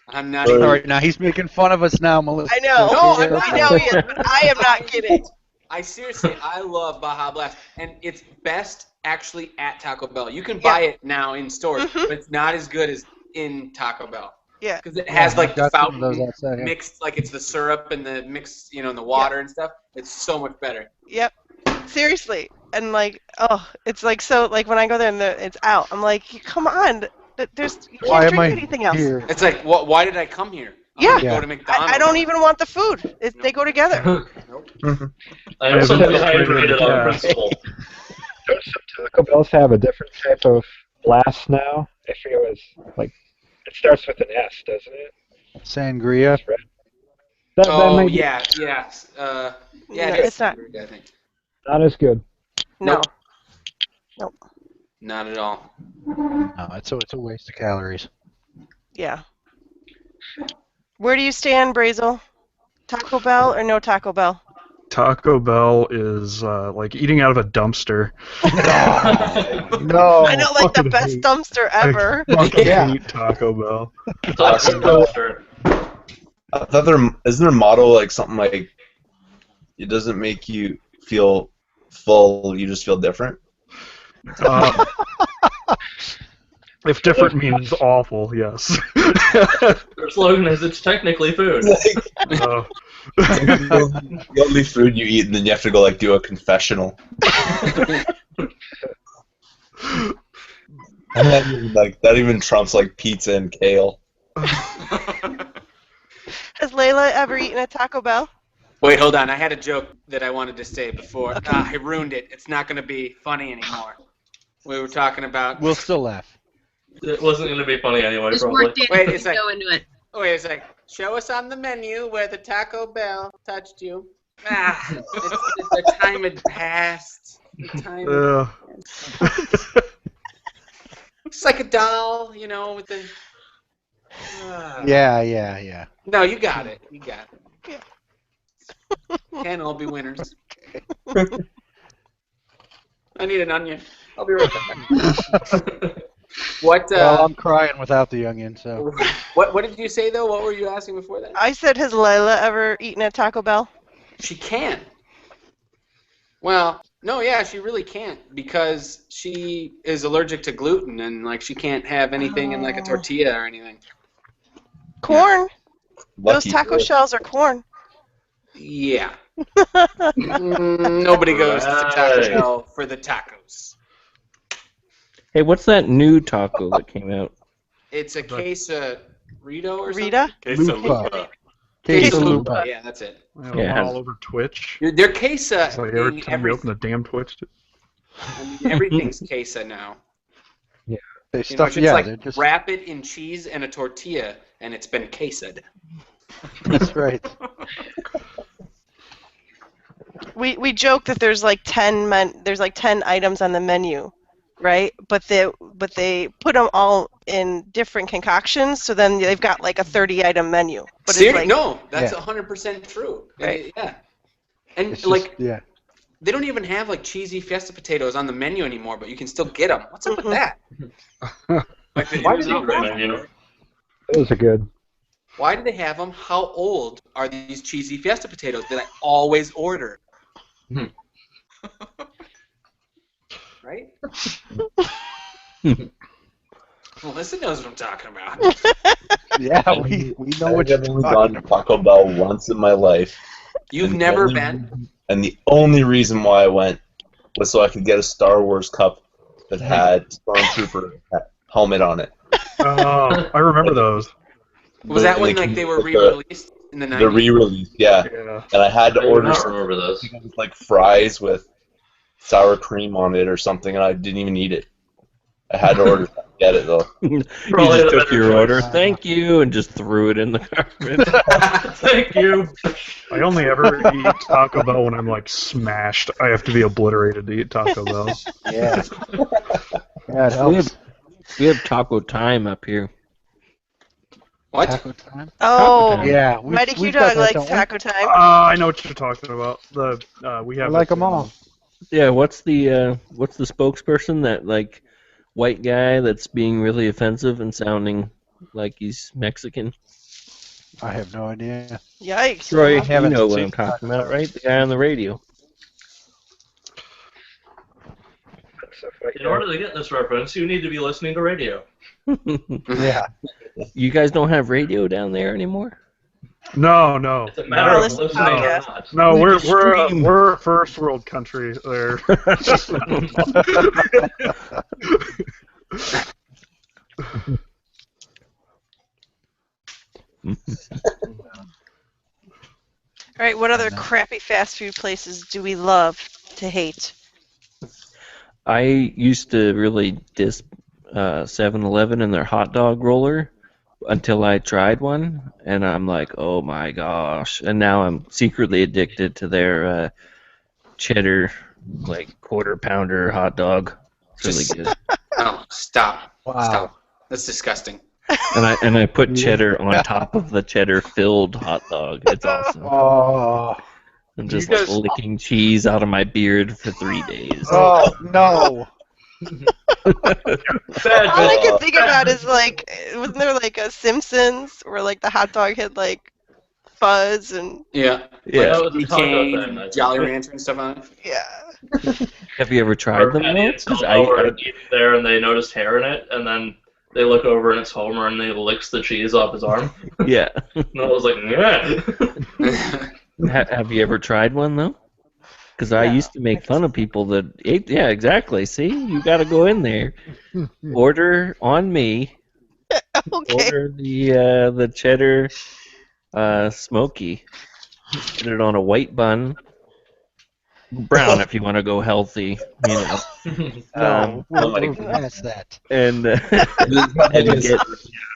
I'm not All even... right, now he's making fun of us now, Melissa. I know, I know he is, but I am not kidding. I seriously, I love Baja Blast, and it's best actually at Taco Bell. You can buy it now in stores, but it's not as good as in Taco Bell. Yeah. Because it has like the I've got some of those fountain outside, yeah. mixed, like it's the syrup and the mix, you know, and the water and stuff. It's so much better. Yep. Seriously. And like, oh, it's like so. Like when I go there and it's out, I'm like, come on. There's you Why can't am I drink anything else. here? It's like, why did I come here? Yeah. Go to McDonald's. I don't even want the food. They go together. I am so dehydrated on principle. Don't some Taco Bells have a different type of blast now? I forget what it's like. It starts with an S, doesn't it? Sangria. That Oh might be yeah. No, It is it's not. I think. not as good. No. Nope. Not at all. No, it's a waste of calories. Yeah. Where do you stand, Brazel? Taco Bell or no Taco Bell? Taco Bell is like eating out of a dumpster. No. I know, like the best dumpster ever. I fucking hate Taco Bell. I thought isn't their motto like something like it doesn't make you feel full, you just feel different? If different means awful, yes. Their slogan is it's technically food. The only food you eat, and then you have to go like do a confessional. And that even trumps like pizza and kale. Has Layla ever eaten at Taco Bell? Wait, hold on. I had a joke that I wanted to say before. I ruined it. It's not going to be funny anymore. We were talking about... We'll still laugh. It wasn't going to be funny anyway, Just probably. worked it. Wait, it's like... Go into it. Wait, it's like, show us on the menu where the Taco Bell touched you. The time had passed. The time had passed. It's like a doll, you know, with the... Yeah. No, you got it. You got it. Yeah. Can't all be winners. I need an onion. I'll be right back. What? Well, I'm crying without the onion, so. What did you say though? What were you asking before that? I said, has Layla ever eaten at Taco Bell? She can. Well, no, yeah, she really can't because she is allergic to gluten and like she can't have anything in like a tortilla or anything. Corn. Those Lucky taco her. shells are corn. Yeah. Nobody goes to Taco Bell for the tacos. Hey, what's that new taco that came out? It's a quesarito or Rita? something? Quesalupa. Quesalupa. Yeah, that's it. I have them all over Twitch. They're quesa It's like every in time you open the damn Twitch. I mean, everything's quesa now. Yeah. They You know, stuff. just Yeah, like they're just. wrap it in cheese and a tortilla, and it's been quesa'd. That's right. We joke that there's like 10 items on the menu, right? But they put them all in different concoctions, so then they've got like a 30-item menu. But it's like, No, that's 100% true. Right. Yeah. And It's like just, yeah. they don't even have like cheesy Fiesta potatoes on the menu anymore, but you can still get them. What's up with that? Like, Why did you Those are good. Why do they have them? How old are these cheesy Fiesta potatoes that I always order? Right? Melissa knows what I'm talking about. Yeah, we know what you're I've only talking gone to Taco Bell once in my life. You've and the never only been? reason- And the only reason why I went was so I could get a Star Wars cup that had Stormtrooper helmet on it. Oh, I remember those. Was that when like they were re-released in the 90s? The re-release, yeah. And I had to I do order not something. remember those. I think it was like fries with sour cream on it or something, and I didn't even eat it. I had to order something to get it though. You just took your order, thank you, and just threw it in the garbage. Thank you. I only ever eat Taco Bell when I'm like smashed. I have to be obliterated to eat Taco Bell. Yeah. Yeah, it we, helps. have Taco Time up here. What? Taco Time? Oh, Time. Yeah, Mighty Q we've got Dog that, likes don't we? taco time. I know what you're talking about. We have I like it them all. Yeah, what's the spokesperson, that like white guy that's being really offensive and sounding like he's Mexican? I have no idea. Yikes. Troy, you haven't know what seen I'm talking about, right? The guy on the radio. In order to get this reference, you need to be listening to radio. Yeah. You guys don't have radio down there anymore? No, no. It's a matter of Listen to listening or podcasts. not. No, We we're just stream. we're a first world country there. All right, what other crappy fast food places do we love to hate? I used to really diss 7-Eleven and their hot dog roller until I tried one, and I'm like, oh my gosh. And now I'm secretly addicted to their cheddar, like, quarter-pounder hot dog. It's really good. Oh, stop. Wow. Stop. That's disgusting. And I put cheddar on top of the cheddar-filled hot dog. It's awesome. Oh. I'm just like licking cheese out of my beard for 3 days. Oh, no. All I can think about is like, wasn't there like a Simpsons where like the hot dog had like fuzz and Yeah. Yeah. That was a taco Cane thing, I and think. Jolly Rancher and stuff on it. yeah. Have you ever tried them? though? It's 'Cause over and eats there, and they noticed hair in it, and then they look over and it's Homer, and he licks the cheese off his arm. Yeah. And I was like, yeah. Have you ever tried one though? Because I used to make fun of people that ate. Yeah, exactly. See, you got to go in there, order on me. Okay. Order the cheddar smoky. Just put it on a white bun, brown if you want to go healthy. You know. No, Oh my we're God. past that. And And get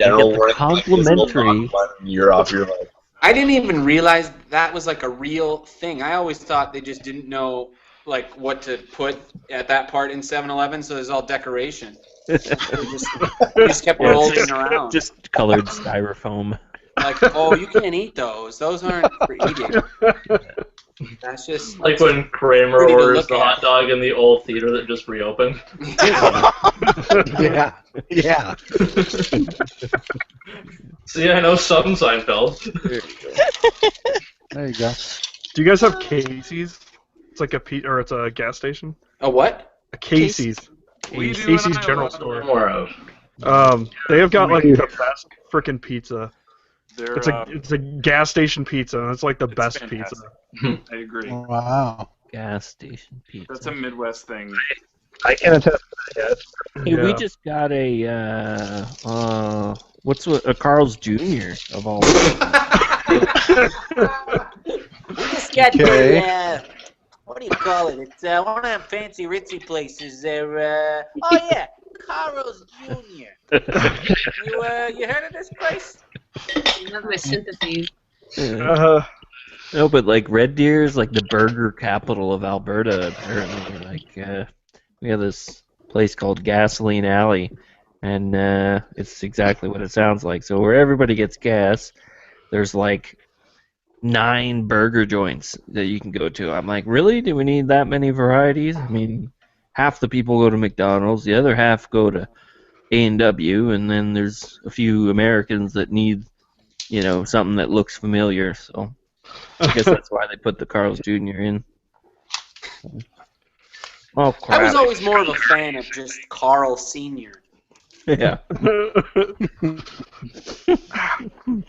general the warning, complimentary. You're off your life. I didn't even realize that was like a real thing. I always thought they just didn't know like what to put at that part in 7-Eleven, so there's all decoration. They just kept rolling around. Just colored styrofoam. Like, oh, you can't eat those. Those aren't for eating. That's just Like when Kramer pretty to orders look the at. hot dog in the old theater that just reopened. Yeah. Yeah. See, I know some Seinfeld. There you go. Do you guys have Casey's? It's like it's a gas station. A what? A Casey's. We do Casey's in General Iowa. Store. More of. They have got like do. the best freaking pizza. They're, It's a gas station pizza, and it's like the best fantastic. pizza. I agree. Wow. Gas station pizza. That's a Midwest thing. I can attest to that. Hey, we Yeah. just got a a Carl's Jr. of all. We just got Okay. the, what do you call it? It's one of them fancy ritzy places. They're, oh yeah, Carl's Jr. You heard of this place? You have my sympathies. No, but like Red Deer is like the burger capital of Alberta. Apparently, like we have this place called Gasoline Alley, and it's exactly what it sounds like. So where everybody gets gas, there's like 9 burger joints that you can go to. I'm like, really? Do we need that many varieties? I mean, half the people go to McDonald's, the other half go to A&W, and then there's a few Americans that need, you know, something that looks familiar. So I guess that's why they put the Carl's Jr. in. Oh, I crap. was always more of a fan of just Carl Sr. Yeah.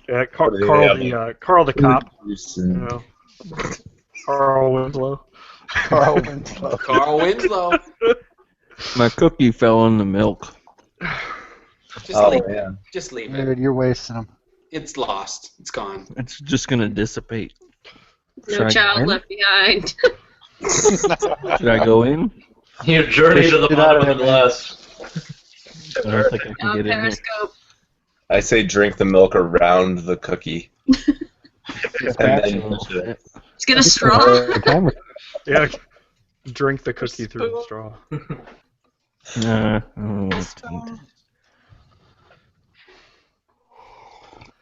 Yeah, Carl the cop. You know. Carl Winslow. Carl Winslow. Carl Winslow. My cookie fell in the milk. Just leave it. Just leave it. Dude, you're wasting them. It's lost. It's gone. It's just gonna dissipate. No Should I child go in? left behind. Should I go in? You journey to the Get out bottom of of the there, man. glass. I don't think I can On get in here. Periscope. I say drink the milk around the cookie. And then Let's get a straw. Yeah, drink the cookie through the straw. I don't know what to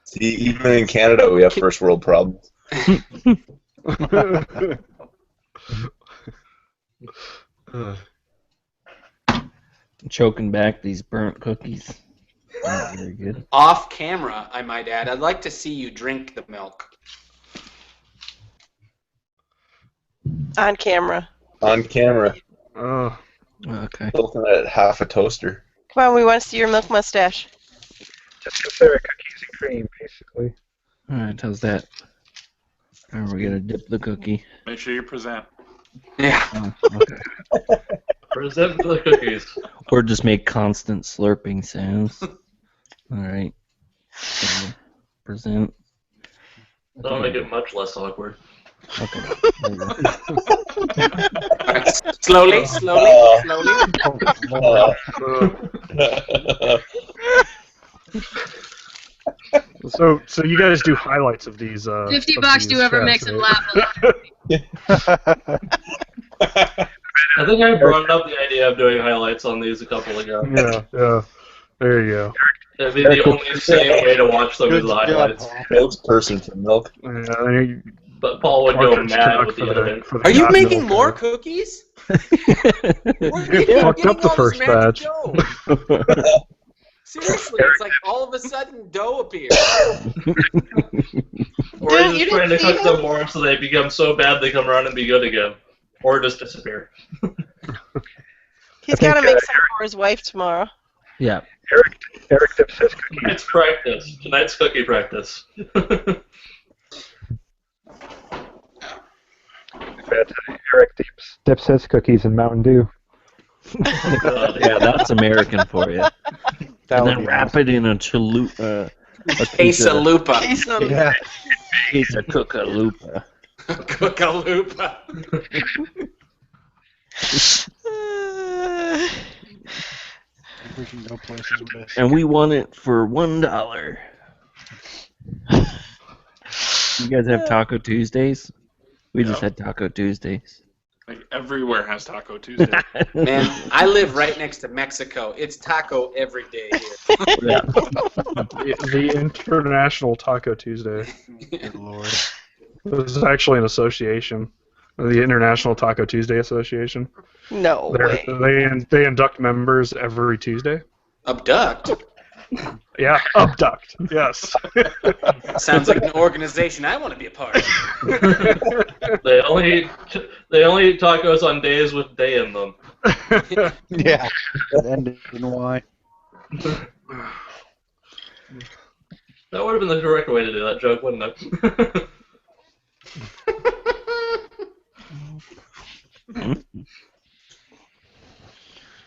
See, even in Canada, we have first world problems. Choking back these burnt cookies. Not very good. Off camera, I might add. I'd like to see you drink the milk. On camera. On camera. Oh. Okay. Looking at half a toaster. Come on, we want to see your milk mustache. Just consider it cookies and cream, basically. Alright, how's that? Alright, we're gonna dip the cookie. Make sure you present. Yeah. Oh, okay. Present the cookies. Or just make constant slurping sounds. Alright. Present. That'll make it much less awkward. Okay. There you go. Slowly. So you guys do highlights of these. $50 to whoever makes him laugh a lot. I think I brought up the idea of doing highlights on these a couple ago. Yeah. There you go. It'd be the only sane way to watch them is the highlights. Spokesperson for milk. Yeah, But Paul would go Cartridge mad cock with for the the- editing. for the Are you hot making milk. more cookies? Fucked up the first batch. Seriously, it's like all of a sudden dough appears. Or you're just trying to cook them more so they become so bad they come around and be good again. Or just disappear. He's got to make some for his wife tomorrow. Yeah. Eric dips his cookies. Tonight's practice. Tonight's cookie practice. Eric dips his cookies in Mountain Dew. Yeah, that's American for you. And then wrap it in a chalupa. Quesalupa. Yeah. Piece of cookalupa. Cookalupa. We can go places with this. And we won it for $1. You guys have Taco Tuesdays? We just had Taco Tuesdays. Like everywhere has Taco Tuesday. Man, I live right next to Mexico. It's taco every day here. Yeah. The International Taco Tuesday. Good lord. This is actually an association, the International Taco Tuesday Association. No way. They induct members every Tuesday. Abduct? Yeah, abduct. Yes. Sounds like an organization I want to be a part of. They only eat tacos on days with day in them. Yeah. And why? That would have been the correct way to do that joke, wouldn't it?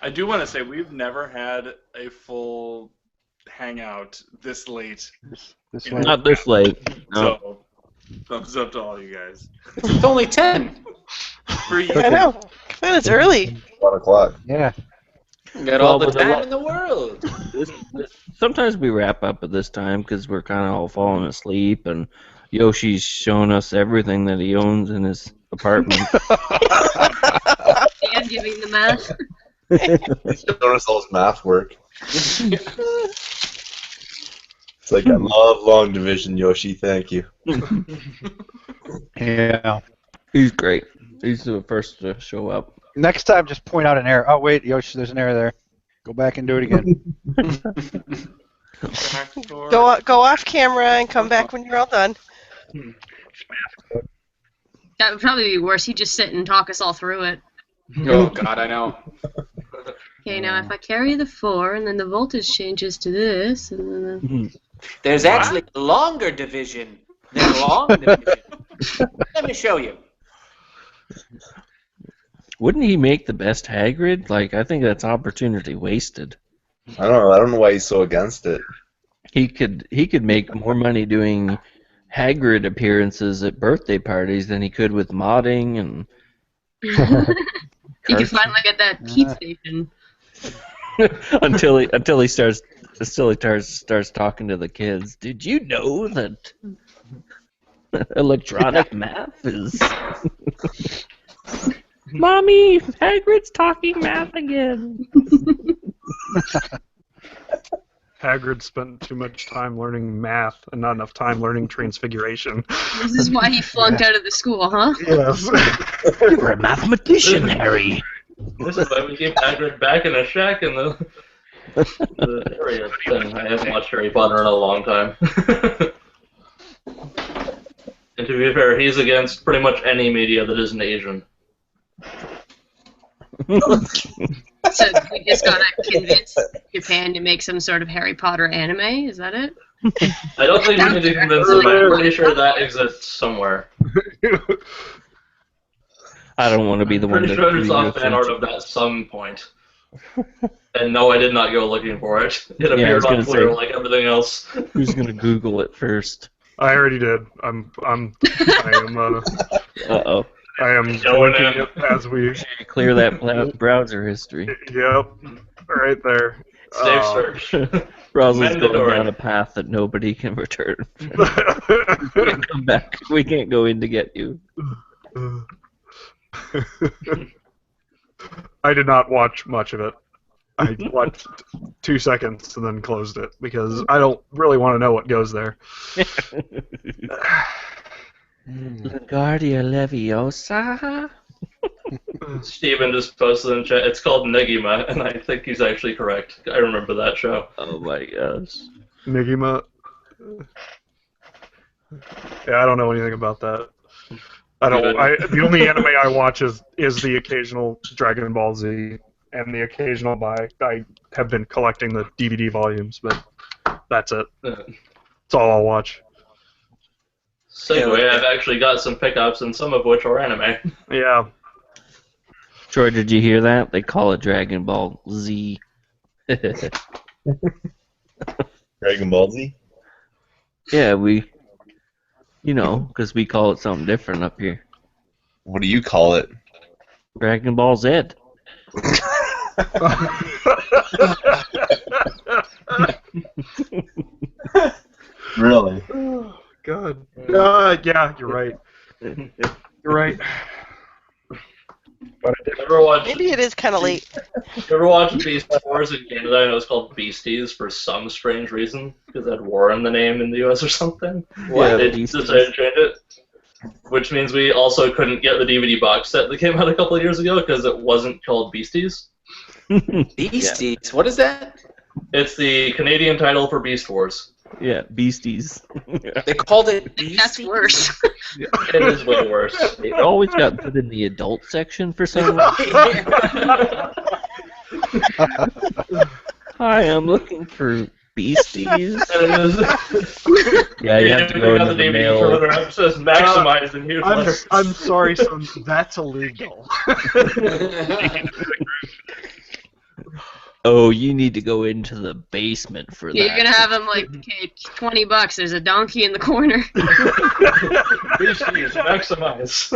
I do want to say we've never had a full hangout this late. This late. Not this late. No. So, thumbs up to all you guys. It's only 10. For you. I know. Come on, it's early. 1 o'clock. Yeah. Got all the time in the world. Sometimes we wrap up at this time because we're kind of all falling asleep, and Yoshi's showing us everything that he owns in his apartment. And giving the math. He's showing us all his math work. It's like, I love long division, Yoshi. Thank you. Yeah. He's great. He's the first to show up. Next time, just point out an error. Oh, wait, Yoshi, there's an error there. Go back and do it again. Go off camera and come back when you're all done. That would probably be worse. He'd just sit and talk us all through it. Oh God, I know. Okay, now if I carry the 4 and then the voltage changes to this, and then There's actually a longer division than long division. Let me show you. Wouldn't he make the best Hagrid? Like, I think that's opportunity wasted. I don't know. I don't know why he's so against it. He could make more money doing Hagrid appearances at birthday parties than he could with modding and. you can finally get that keep station. until he starts talking to the kids. Did you know that electronic math is? Mommy, Hagrid's talking math again. Hagrid spent too much time learning math and not enough time learning transfiguration. This is why he flunked out of the school, huh? Yes. You're a mathematician, Harry. This is why we keep Hagrid back in a shack in the area thing. I haven't watched Harry Potter in a long time. And to be fair, he's against pretty much any media that isn't Asian. So we just gotta convince Japan to make some sort of Harry Potter anime, is that it? I don't think we need to convince them. I'm pretty sure that exists somewhere. I don't want to be the one Pretty to sure do there's you a fan art of that at some point. And no, I did not go looking for it. It Yeah, I was appeared on gonna Twitter say- like everything else. Who's gonna Google it first? I already did. I am Uh-oh. I am Going linking in. it as we Clear that browser history. Yep. Right there. Safe search. Browser's going Mandatory. down a path that nobody can return. We can't come back. We can't go in to get you. I did not watch much of it. I watched 2 seconds and then closed it because I don't really want to know what goes there. Guardia Leviosa. Steven just posted in chat. It's called Negima, and I think he's actually correct. I remember that show. Oh my gosh. Nigima. Yeah, I don't know anything about that. The only anime I watch is the occasional Dragon Ball Z and the occasional buy. I have been collecting the DVD volumes, but that's it. That's all I'll watch. Segue, I've actually got some pickups, and some of which are anime. Yeah. Troy, did you hear that? They call it Dragon Ball Z. Dragon Ball Z? Yeah, because we call it something different up here. What do you call it? Dragon Ball Z. Really? Oh, God. Yeah, you're right. You're right. Maybe it is kind of late. You ever watch Beast Wars in Canada? I know it's called Beasties for some strange reason, because it had war in the name in the US or something. What? They decided to change it. Which means we also couldn't get the DVD box set that came out a couple of years ago because it wasn't called Beasties. Beasties? Yeah. What is that? It's the Canadian title for Beast Wars. Yeah, Beasties. They called it Beasties? That's worse. It is way worse. It always got put in the adult section for some reason. Hi, I'm looking for Beasties. Yeah, you have to go into the mail. It says maximize in huge letters. I'm sorry, son. That's illegal. Oh, you need to go into the basement for that. You're gonna have him like, okay, $20. There's a donkey in the corner. Beasties, maximize.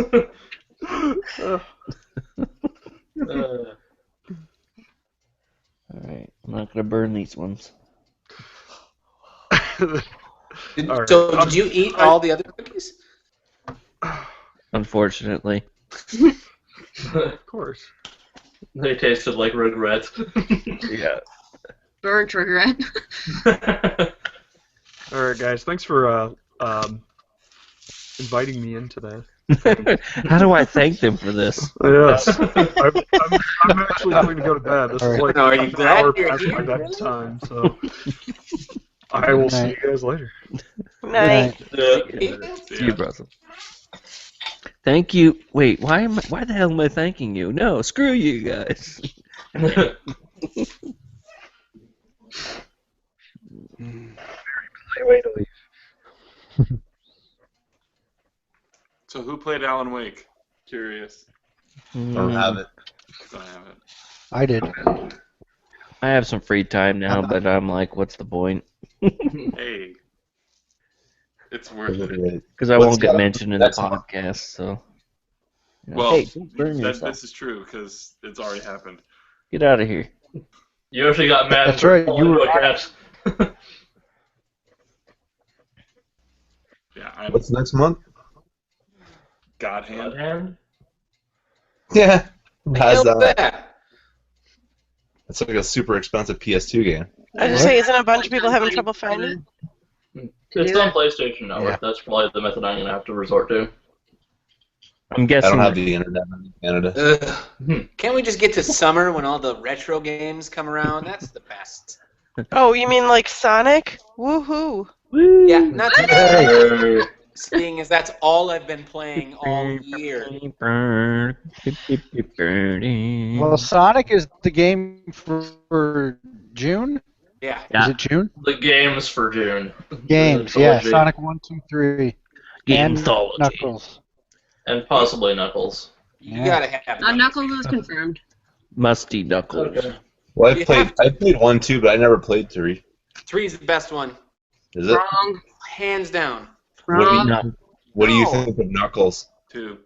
Alright, I'm not gonna burn these ones. So, did you eat all the other cookies? Unfortunately. Of course. They tasted like regret. Yeah. Burnt regret. Alright, guys. Thanks for inviting me in today. How do I thank them for this? Yes. I'm actually going to go to bed. This is like No, are you an glad hour you're past here, my really? bedtime, so I will see you guys later. Night. See you, brother. Thank you. Wait, why the hell am I thanking you? No, screw you guys. Way to leave. So who played Alan Wake? Curious. Don't have it. Don't have it. I did. I have some free time now, but I'm like, what's the point? Hey. It's worth it. Because I won't get mentioned in the podcast, so. Well, hey, don't burn yourself. this is true because it's already happened. Get out of here. You actually got mad. That's right. You were. Yeah. What's next month? God Hand. Yeah. Has that? That's like a super expensive PS2 game. I was just saying, isn't a bunch of people having trouble finding? It's on PlayStation Network. Yeah. That's probably the method I'm gonna have to resort to. I'm guessing. I don't have the internet in Canada. Can't we just get to summer when all the retro games come around? That's the best. Oh, you mean like Sonic? Woohoo! Yeah, not today. Seeing as that's all I've been playing all year. Well, Sonic is the game for June? Yeah. Is it June? The games for June. Games, yeah. Sonic 1, 2, 3. And Knuckles. And possibly Knuckles. You gotta have Knuckles is confirmed. Musty Knuckles. Okay. Well, I played 1, 2, but I never played 3. 3 is the best one. Is it? Wrong. Hands down. What do you think of Knuckles? 2.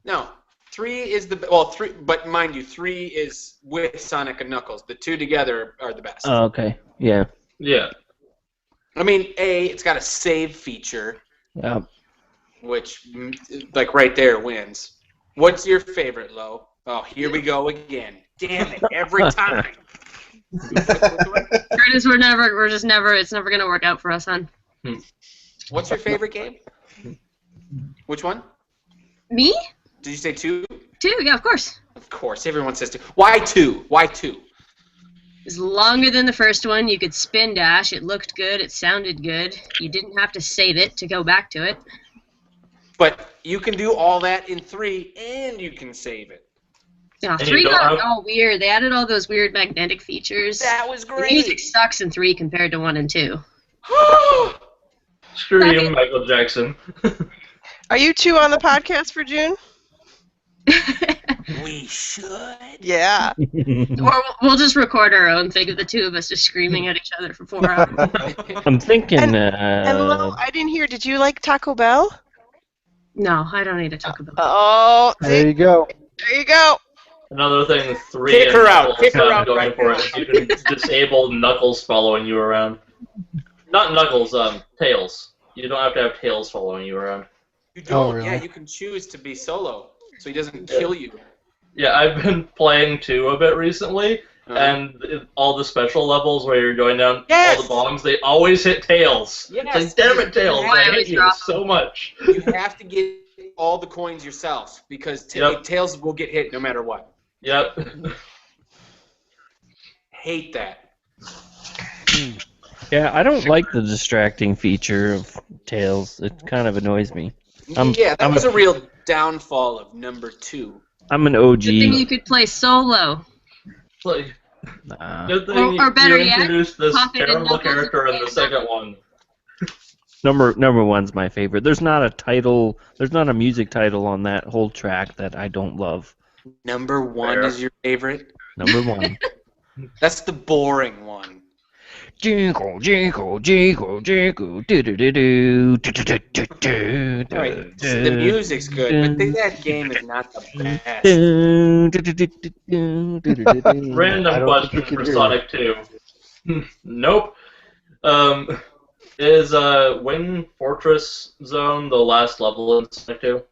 No. 3 is the well. 3, but mind you, 3 is with Sonic and Knuckles. The 2 together are the best. Oh, okay. Yeah. Yeah. I mean, it's got a save feature. Yeah. Which, like, right there wins. What's your favorite, Lo? Oh, here we go again. Damn it! Every time. Curtis, it's never gonna work out for us, hon. What's your favorite game? Which one? Me? Did you say 2? 2, yeah, of course. Of course, everyone says 2. Why 2? Why 2? It's longer than the first one. You could spin dash. It looked good. It sounded good. You didn't have to save it to go back to it. But you can do all that in 3, and you can save it. Yeah, 3 got all weird. They added all those weird magnetic features. That was great. The music sucks in 3 compared to 1 and 2. Screw you, Michael Jackson. Are you 2 on the podcast for June? We should. Yeah. Or we'll just record our own thing of the 2 of us just screaming at each other for 4 hours. I'm thinking. And Lo, I didn't hear. Did you like Taco Bell? No, I don't eat a Taco Bell. Oh, there you go. There you go. Another thing 3 Kick her out. Knuckles Kick her have out going right for now. it. You can disable Knuckles following you around. Not Knuckles, Tails. You don't have to have Tails following you around. You don't. Oh, really? Yeah, you can choose to be solo, so he doesn't kill you. Yeah, I've been playing 2 a bit recently, and all the special levels where you're going down all the bombs, they always hit Tails. Yes. It's like, damn it, Tails, I hate you drop so much. You have to get all the coins yourself because Tails will get hit no matter what. Yep. Hate that. Yeah, I don't like the distracting feature of Tails. It kind of annoys me. That was a real downfall of number 2. I'm an OG. Good thing you could play solo. Like, Nah. good thing Or better you yet, introduced this pop it in terrible Knuckles character in the and second one. Number 1's my favorite. There's not a title. There's not a music title on that whole track that I don't love. Number 1 is your favorite? Number 1. That's the boring one. Jingle, jingle, jingle, jingle, do do do do do do do do. Right. The music's good, but that game is not the best. Random question for Sonic 2. Nope. Is Wing Fortress Zone the last level in Sonic 2?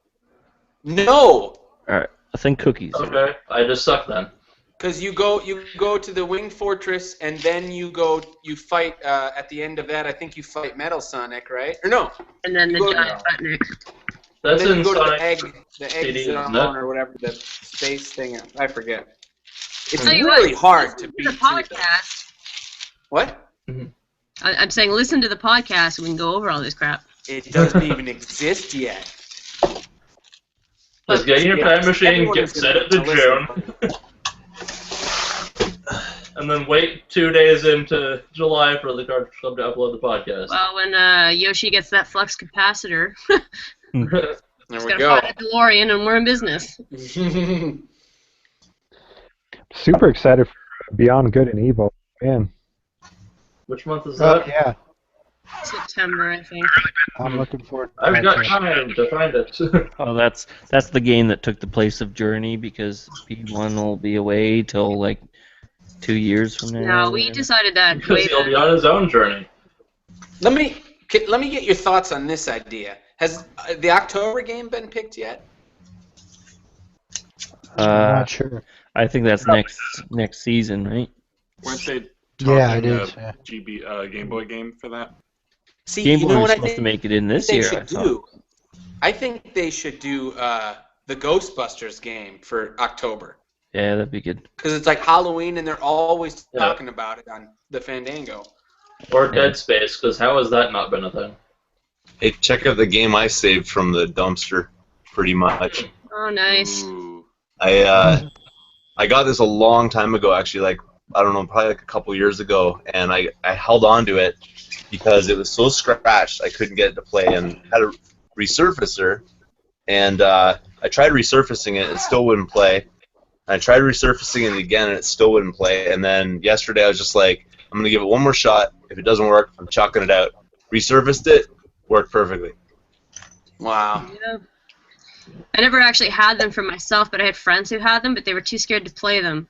No! Alright, I think cookies. Okay, I just suck then. Because you go to the Winged Fortress, and then you fight, at the end of that, I think you fight Metal Sonic, right? Or no. And then the giant button. That's then in you go Sonic to the egg CD, zone isn't it? or whatever, the space thing, I forget. It's Tell you really what, hard to listen beat the podcast. What? I'm saying listen to the podcast and we can go over all this crap. It doesn't even exist yet. Just get your time machine, get set it to June, and then wait 2 days into July for the cartridge club to upload the podcast. Well, when Yoshi gets that flux capacitor, There he's we gonna go. find a DeLorean and we're in business. Super excited for Beyond Good and Evil. Man. Which month is that? Yeah. September, I think. I'm looking forward to I've got renting it. time to find it. Oh, that's the game that took the place of Journey because P1 will be away till like 2 years from now. No, we decided that way Because he'll be on his own journey. Let me get your thoughts on this idea. Has the October game been picked yet? I'm not sure. I think that's next season, right? Weren't they Yeah, talking it is. Yeah. Game Boy game for that? See, Game you Boy know was what I supposed think to make it in this they year. should I thought. do? I think they should do the Ghostbusters game for October. Yeah, that'd be good. Because it's like Halloween and they're always talking about it on the Fandango. Or Dead Space, because how has that not been a thing? Hey, check out the game I saved from the dumpster, pretty much. Oh, nice. I got this a long time ago, actually, like, I don't know, probably like a couple years ago, and I held on to it because it was so scratched I couldn't get it to play, and had a resurfacer, and I tried resurfacing it, it still wouldn't play. And I tried resurfacing it again, and it still wouldn't play, and then yesterday I was just like, I'm going to give it one more shot. If it doesn't work, I'm chucking it out. Resurfaced it, worked perfectly. Wow. Yeah. I never actually had them for myself, but I had friends who had them, but they were too scared to play them.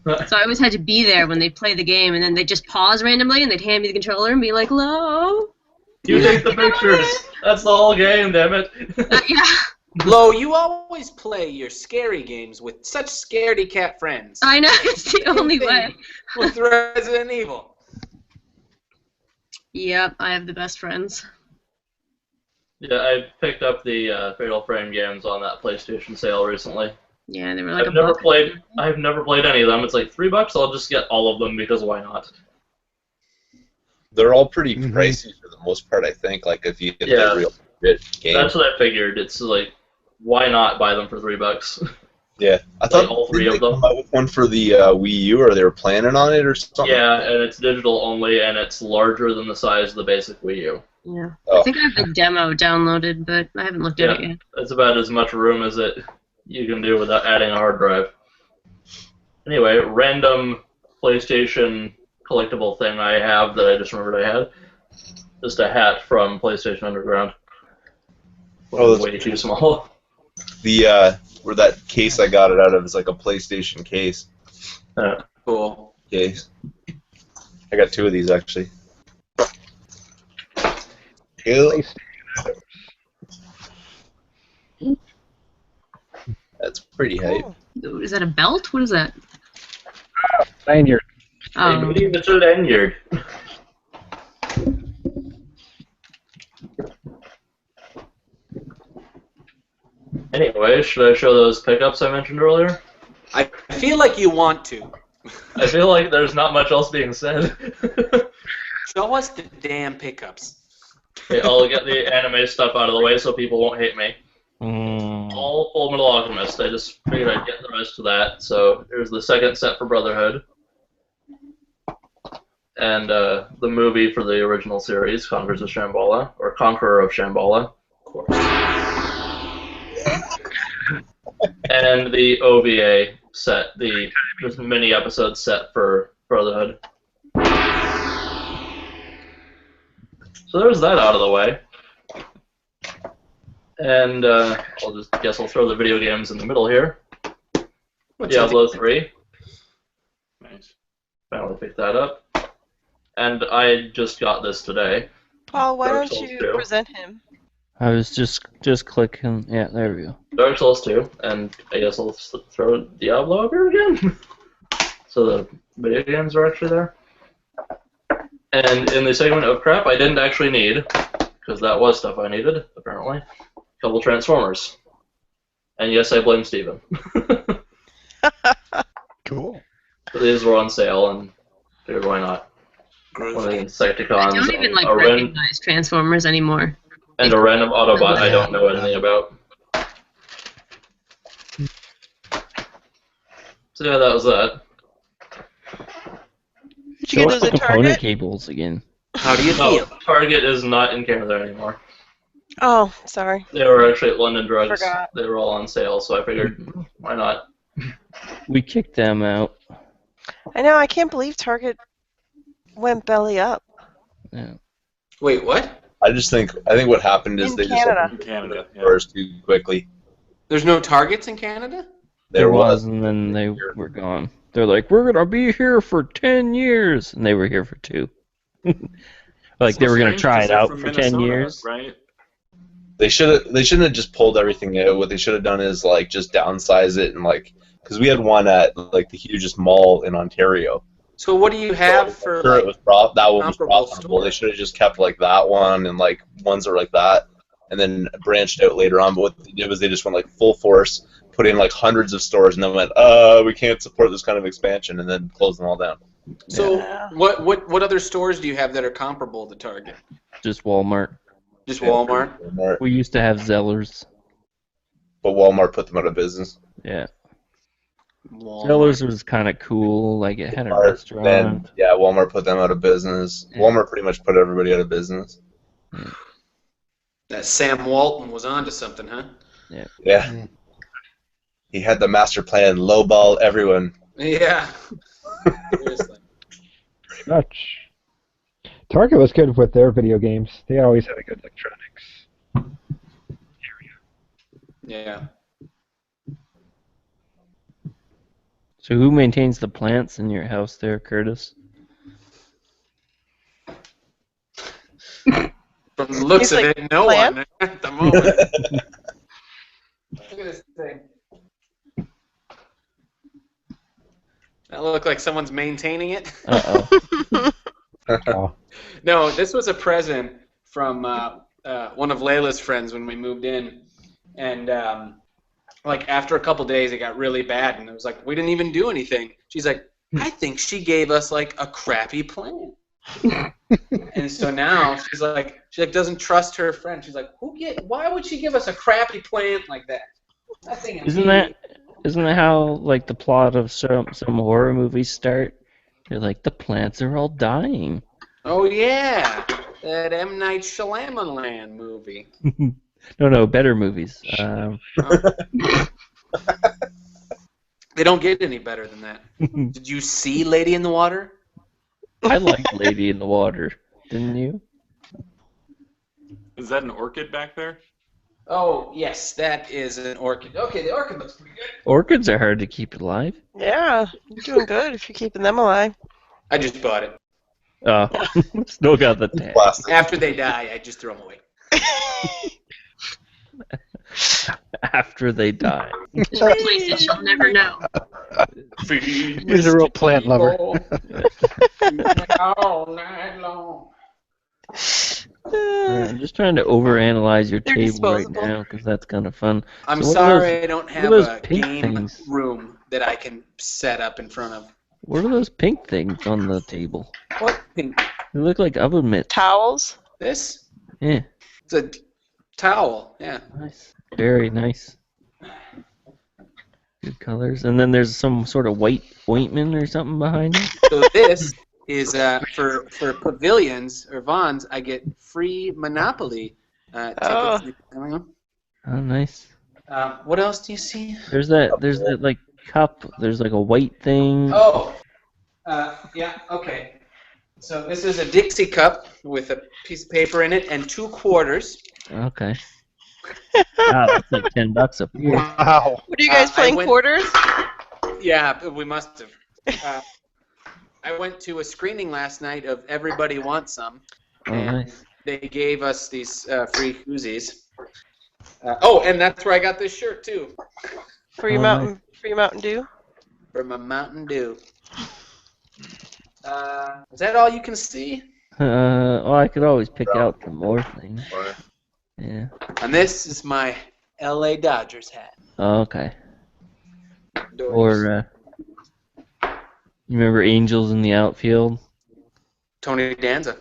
So I always had to be there when they'd play the game, and then they'd just pause randomly, and they'd hand me the controller and be like, "Hello." You take the pictures. That's the whole game, damn it. Yeah. Lo, you always play your scary games with such scaredy cat friends. I know, it's the only way. With Resident Evil. Yep, I have the best friends. Yeah, I picked up the Fatal Frame games on that PlayStation sale recently. Yeah, they were like I've never played any of them. It's like $3. I'll just get all of them because why not? They're all pretty pricey for the most part, I think. Like if you get the real good game. That's what I figured. It's like, why not buy them for $3? Yeah, I thought all three of them. Come out with one for the Wii U, or they were planning on it, or something. Yeah, and it's digital only, and it's larger than the size of the basic Wii U. Yeah. Oh. I think I have the demo downloaded, but I haven't looked at it yet. It's about as much room as you can do without adding a hard drive. Anyway, random PlayStation collectible thing I have that I just remembered I had. Just a hat from PlayStation Underground. Oh, that's way too small. The where that case I got it out of is like a PlayStation case. Cool. Case. I got 2 of these actually. Cool. That's pretty hype. Is that a belt? What is that? Lanyard. I believe it's a lanyard. Anyway, should I show those pickups I mentioned earlier? I feel like you want to. I feel like there's not much else being said. Show us the damn pickups. Okay, I'll get the anime stuff out of the way so people won't hate me. All Full Metal Alchemist. I just figured I'd get the rest of that. So here's the second set for Brotherhood. And the movie for the original series, Conquerors of Shambhala, or Conqueror of Shambhala, of course. And the OVA set, the just mini episode set for Brotherhood. So there's that out of the way. And I'll throw the video games in the middle here. Diablo 3. Nice. Oh, Finally picked that up. And I just got this today. Paul, why Dark don't Souls you 2. present him? I was just clicking. Yeah, there we go. Dark Souls 2, and I guess I'll throw Diablo up here again. So the video games are actually there. And in the segment of crap I didn't actually need, because that was stuff I needed, apparently, a couple Transformers. And yes, I blame Steven. Cool. So these were on sale, and figured why not. One of the Insecticons. I don't even recognize Transformers anymore. And a random Autobot I don't know anything about. So yeah, that was that. Did you get those the at component Target? cables again. How do you No, feel? Target is not in Canada anymore. Oh, sorry. They were actually at London Drugs. Forgot. They were all on sale, so I figured, why not? We kicked them out. I know. I can't believe Target went belly up. Yeah. Wait, what? I think what happened is In they Canada. just opened the stores too quickly. There's no Targets in Canada? There was, and then they were gone. They're like, we're gonna be here for 10 years, and they were here for 2. Like they were gonna try it out for 10 years. Right? They shouldn't have just pulled everything out. What they should have done is like just downsize it and like because we had one at like the hugest mall in Ontario. So what do you have for Sure, like, it was that one was comparable profitable. They should have just kept like that one and like ones that were like that, and then branched out later on. But what they did was they just went like full force, put in like hundreds of stores, and then went, we can't support this kind of expansion, and then closed them all down. So what other stores do you have that are comparable to Target? Just Walmart. Just Walmart? We used to have Zellers. But Walmart put them out of business. Yeah. Walmart. Zellers was kind of cool. Like it had a restaurant. Then Walmart put them out of business. Walmart pretty much put everybody out of business. That Sam Walton was onto something, huh? Yeah. Yeah. He had the master plan, lowball everyone. Yeah. Seriously. Much. Target was good with their video games. They always had a good electronics. Yeah. So who maintains the plants in your house there, Curtis? From the looks He's of like, it, no plant? one at the moment. Look at this thing. That look like someone's maintaining it. Uh-oh. No, this was a present from one of Layla's friends when we moved in, and like after a couple days it got really bad, and it was like we didn't even do anything. She's like, I think she gave us like a crappy plant. And so now she doesn't trust her friend. She's like, why would she give us a crappy plant like that? Isn't that how like the plot of some horror movies start? They're like the plants are all dying. Oh yeah, that M. Night Shyamalan movie. No, better movies. They don't get any better than that. Did you see Lady in the Water? I liked Lady in the Water, didn't you? Is that an orchid back there? Oh yes, that is an orchid. Okay, the orchid looks pretty good. Orchids are hard to keep alive. Yeah, you're doing good if you're keeping them alive. I just bought it. Oh, still got the tag. After they die, I just throw them away. After they die. Places you'll never know. He's a real plant lover. All night long. I'm just trying to overanalyze your They're table right disposable. now because that's kind of fun. I'm So what are sorry those- I don't what are have those a pink game things? room that I can set up in front of. What are those pink things on the table? What pink? They look like oven mitts. Towels? This? Yeah, It's a towel. Yeah. nice. Very nice. Good colors. And then there's some sort of white ointment or something behind it. So this is for pavilions or Vons. I get free Monopoly tickets. Oh. Oh, nice. What else do you see? There's that like cup. There's like a white thing. Oh. Yeah. Okay. So this is a Dixie cup with a piece of paper in it and 2 quarters. Okay. Wow, that's like $10 up here. Wow. What are you guys playing, quarters? Yeah, we must have. I went to a screening last night of Everybody Wants Some, Oh, and nice. they gave us these free koozies. And that's where I got this shirt too. For your Oh, Mountain Dew? For my Mountain Dew. Is that all you can see? Well, I could always pick out some more things. Yeah. And this is my LA Dodgers hat. Oh, okay. Or, you remember Angels in the Outfield? Tony Danza.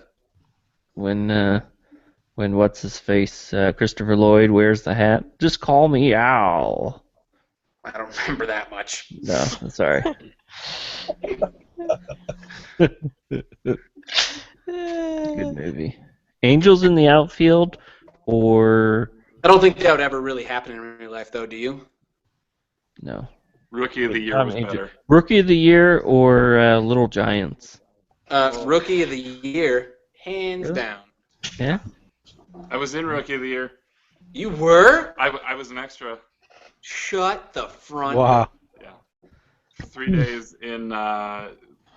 When what's his face, Christopher Lloyd wears the hat? Just call me Al. I don't remember that much. No, sorry. Good movie. Angels in the Outfield, or I don't think that would ever really happen in real life, though. Do you? no? Rookie of the Year was Angel. better. Rookie of the Year or Little Giants? Rookie of the Year, hands down. Yeah. I was in Rookie of the Year. You were? I was an extra. Shut the front. Wow. Yeah. For 3 days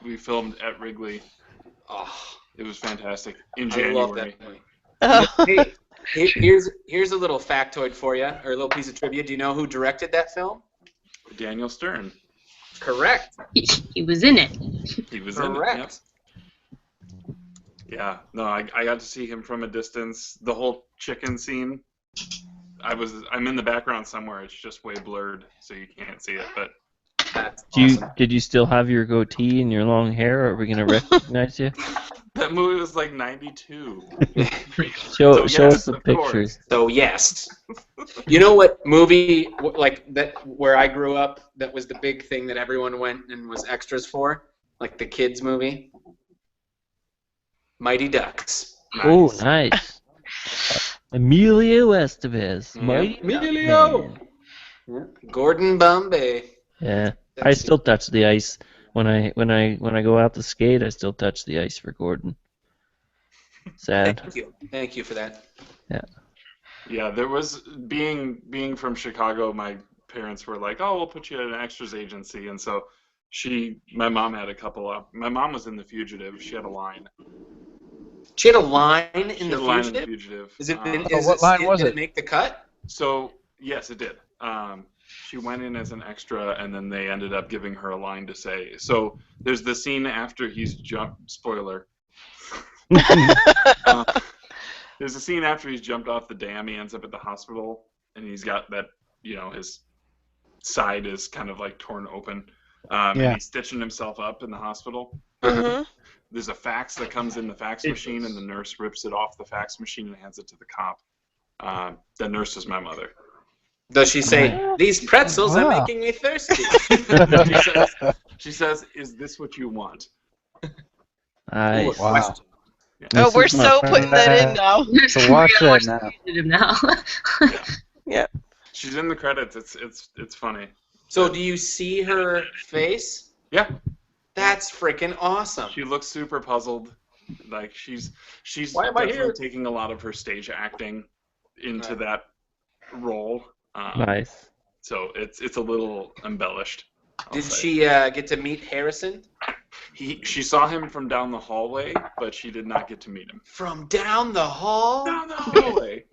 we filmed at Wrigley. Oh, it was fantastic in January. I love that movie. Hey, here's a little factoid for you, or a little piece of trivia. Do you know who directed that film? Daniel Stern. Correct. He was in it. He was in it. Yep. Yeah. No, I got to see him from a distance. The whole chicken scene. I'm in the background somewhere. It's just way blurred, so you can't see it. But that's awesome. Did you still have your goatee and your long hair? Or are we gonna recognize you? That movie was like 92. Show us the pictures. So yes. You know what movie like that where I grew up that was the big thing that everyone went and was extras for? Like the kids movie? Mighty Ducks. Oh, nice. Emilio Estevez. Mighty Emilio. Gordon Bombay. Yeah. I still touch the ice when I go out to skate. I still touch the ice for Gordon. Sad. Thank you for that. Yeah. Yeah, there was being from Chicago. My parents were like, "Oh, we'll put you at an extras agency," and so my mom had a couple of. My mom was in The Fugitive. She had a line. She had a line in The Fugitive. Is it? What line was Did it? it make the cut? So yes, it did. She went in as an extra, and then they ended up giving her a line to say. So there's the scene after he's jumped. Spoiler. There's a scene after he's jumped off the dam. He ends up at the hospital, and he's got that. His side is kind of like torn open, and he's stitching himself up in the hospital. There's a fax that comes in the fax machine, and the nurse rips it off the fax machine and hands it to the cop. The nurse is my mother. Does she say, "These pretzels are making me thirsty"? She says, "Is this what you want?" Nice. Wow. Yeah. Oh, we're so putting that in now. So watch that now. Yeah. She's in the credits. It's funny. So do you see her face? Yeah. That's freaking awesome. She looks super puzzled. Like she's Why am I definitely here? taking a lot of her stage acting into that role. Nice. So it's a little embellished. Did she get to meet Harrison? She saw him from down the hallway, but she did not get to meet him. From down the hall? Down the hallway.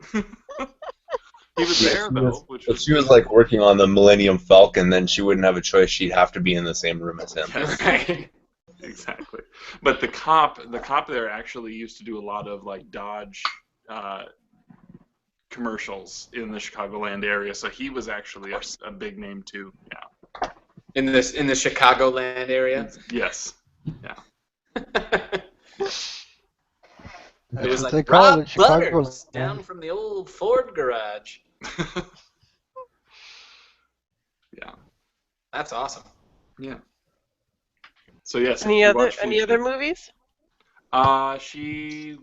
He was there though, If she was like working on the Millennium Falcon, then she wouldn't have a choice. She'd have to be in the same room as him. Right. Exactly. But the cop there actually used to do a lot of like Dodge commercials in the Chicagoland area, so he was actually a big name too. Yeah. In the Chicagoland area? Yes. Yeah. It was what they like call Rob it, Chicagoland. Butters down from the old Ford garage. Yeah. That's awesome. Yeah. So yes. Any other movies? She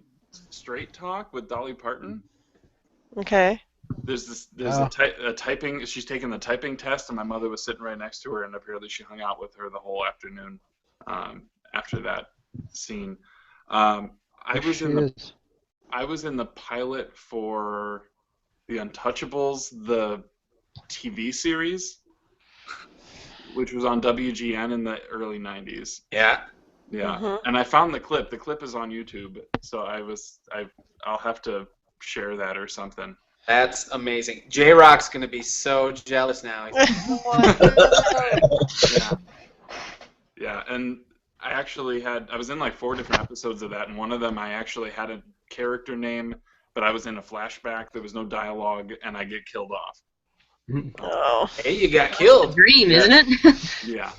Straight Talk with Dolly Parton. Okay. There's a typing. She's taking the typing test, and my mother was sitting right next to her, and apparently she hung out with her the whole afternoon after that scene. I was in the pilot for The Untouchables, the TV series, which was on WGN in the early 90s. Yeah. Yeah. And I found the clip. The clip is on YouTube, so I'll have to share that or something. That's amazing. J-Rock's going to be so jealous now. Yeah, and I was in like 4 different episodes of that, and one of them I actually had a character name, but I was in a flashback, there was no dialogue, and I get killed off. Oh. Hey, you got killed. Dream, isn't it? Yeah.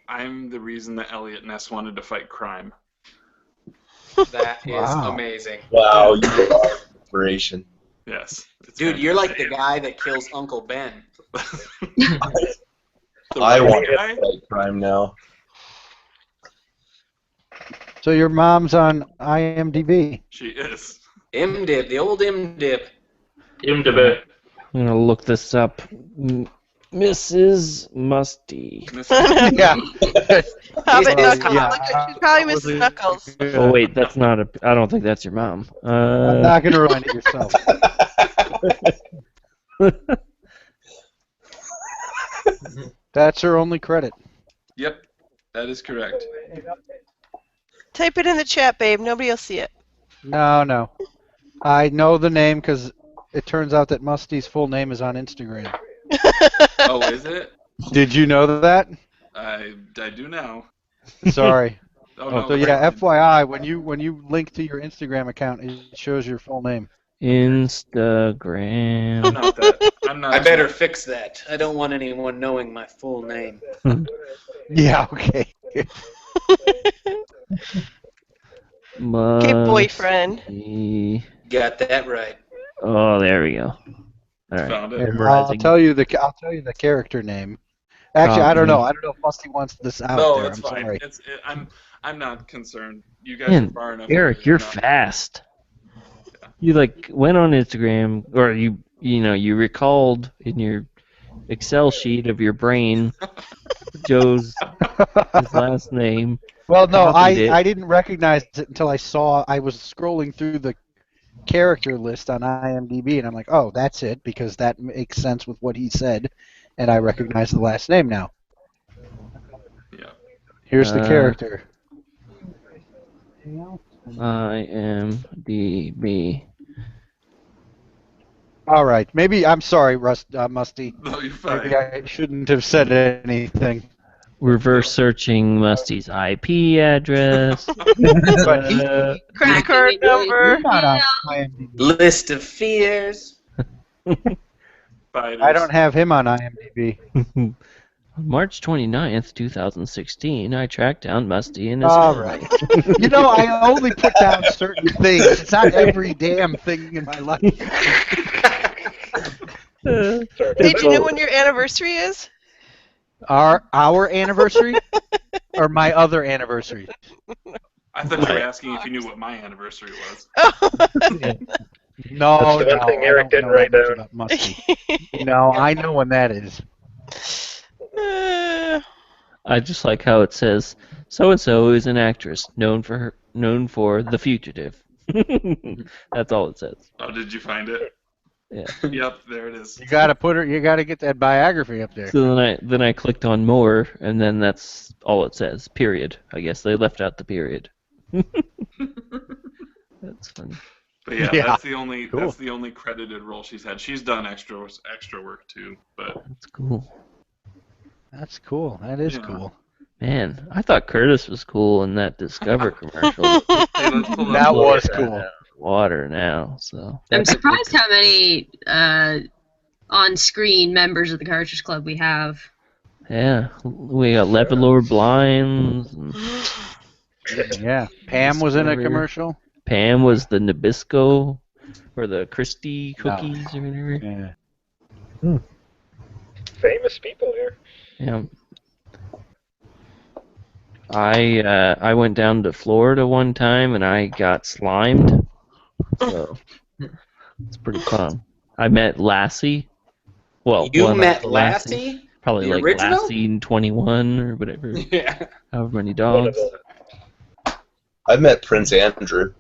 I'm the reason that Elliot Ness wanted to fight crime. That is amazing. Wow, you are inspiration. Yes. It's Dude, you're like the fantastic. guy that kills Uncle Ben. I want guy? to fight crime now. So your mom's on IMDb. She is. M-Dip, the old M-Dip. IMDb. I'm gonna look this up. Mrs. Musty. Yeah. Hobbit Yeah. Knuckles. Yeah. Look at, she's probably Mrs. Knuckles. Oh wait, that's not a. I don't think that's your mom. I'm not going to remind it yourself. That's her only credit. Yep, that is correct. Type it in the chat, babe. Nobody will see it. No. I know the name because it turns out that Musty's full name is on Instagram. Oh, is it? Did you know that? I do now. Sorry. Oh, no, So yeah, right. FYI, when you link to your Instagram account, it shows your full name. Instagram. I'm not that. I'm not. I better fix that. I don't want anyone knowing my full name. Yeah. Okay. Okay, boyfriend. Got that right. Oh, there we go. All right. Found it. And I'll tell you the character name. Actually, I don't know. I don't know if Musty wants this out No, there. it's I'm fine. sorry. I'm not concerned. You guys Man, are far enough. Eric, you're fast. You went on Instagram, or you recalled in your Excel sheet of your brain Joe's his last name. Well, no, copied it. I didn't recognize it until I was scrolling through the character list on IMDb, and I'm like, oh, that's it, because that makes sense with what he said, and I recognize the last name now. Yeah. Here's the character. IMDb. All right, maybe I'm sorry, Musty. No, you're fine. Maybe I shouldn't have said anything. Reverse searching Musty's IP address. But Credit card number. Not on IMDb. List of fears. I don't have him on IMDb. On March 29th, 2016, I tracked down Musty and his All family. right. You know, I only put down certain things. It's not every damn thing in my life. Did you know when your anniversary is? Our anniversary, or my other anniversary? I thought you were asking if you knew what my anniversary was. No, That's the one thing Eric didn't write down. No, I know when that is. I just like how it says, so and so is an actress known for The Fugitive. That's all it says. Oh, did you find it? Yeah. Yep, there it is. You gotta get that biography up there. So then I clicked on more, and then that's all it says. Period. I guess they left out the period. That's funny. But yeah, Yeah. that's the only Cool. that's the only credited role she's had. She's done extra work too, but That's cool. That's cool. That is Yeah. cool. Man, I thought Curtis was cool in that Discover commercial. That was cool. Water now, so. I'm surprised how many on-screen members of the Cartridge Club we have. Yeah, we got Levelor blinds. And Yeah, Pam was in a commercial. Pam was the Nabisco, or the Christie cookies or whatever. Yeah. Famous people here. Yeah. I went down to Florida one time and I got slimed. So it's pretty fun. I met Lassie. Well, You one of met the Lassie? Lassies. Probably The like original? Lassie in 21 or whatever. Yeah. However many dogs. I've met Prince Andrew.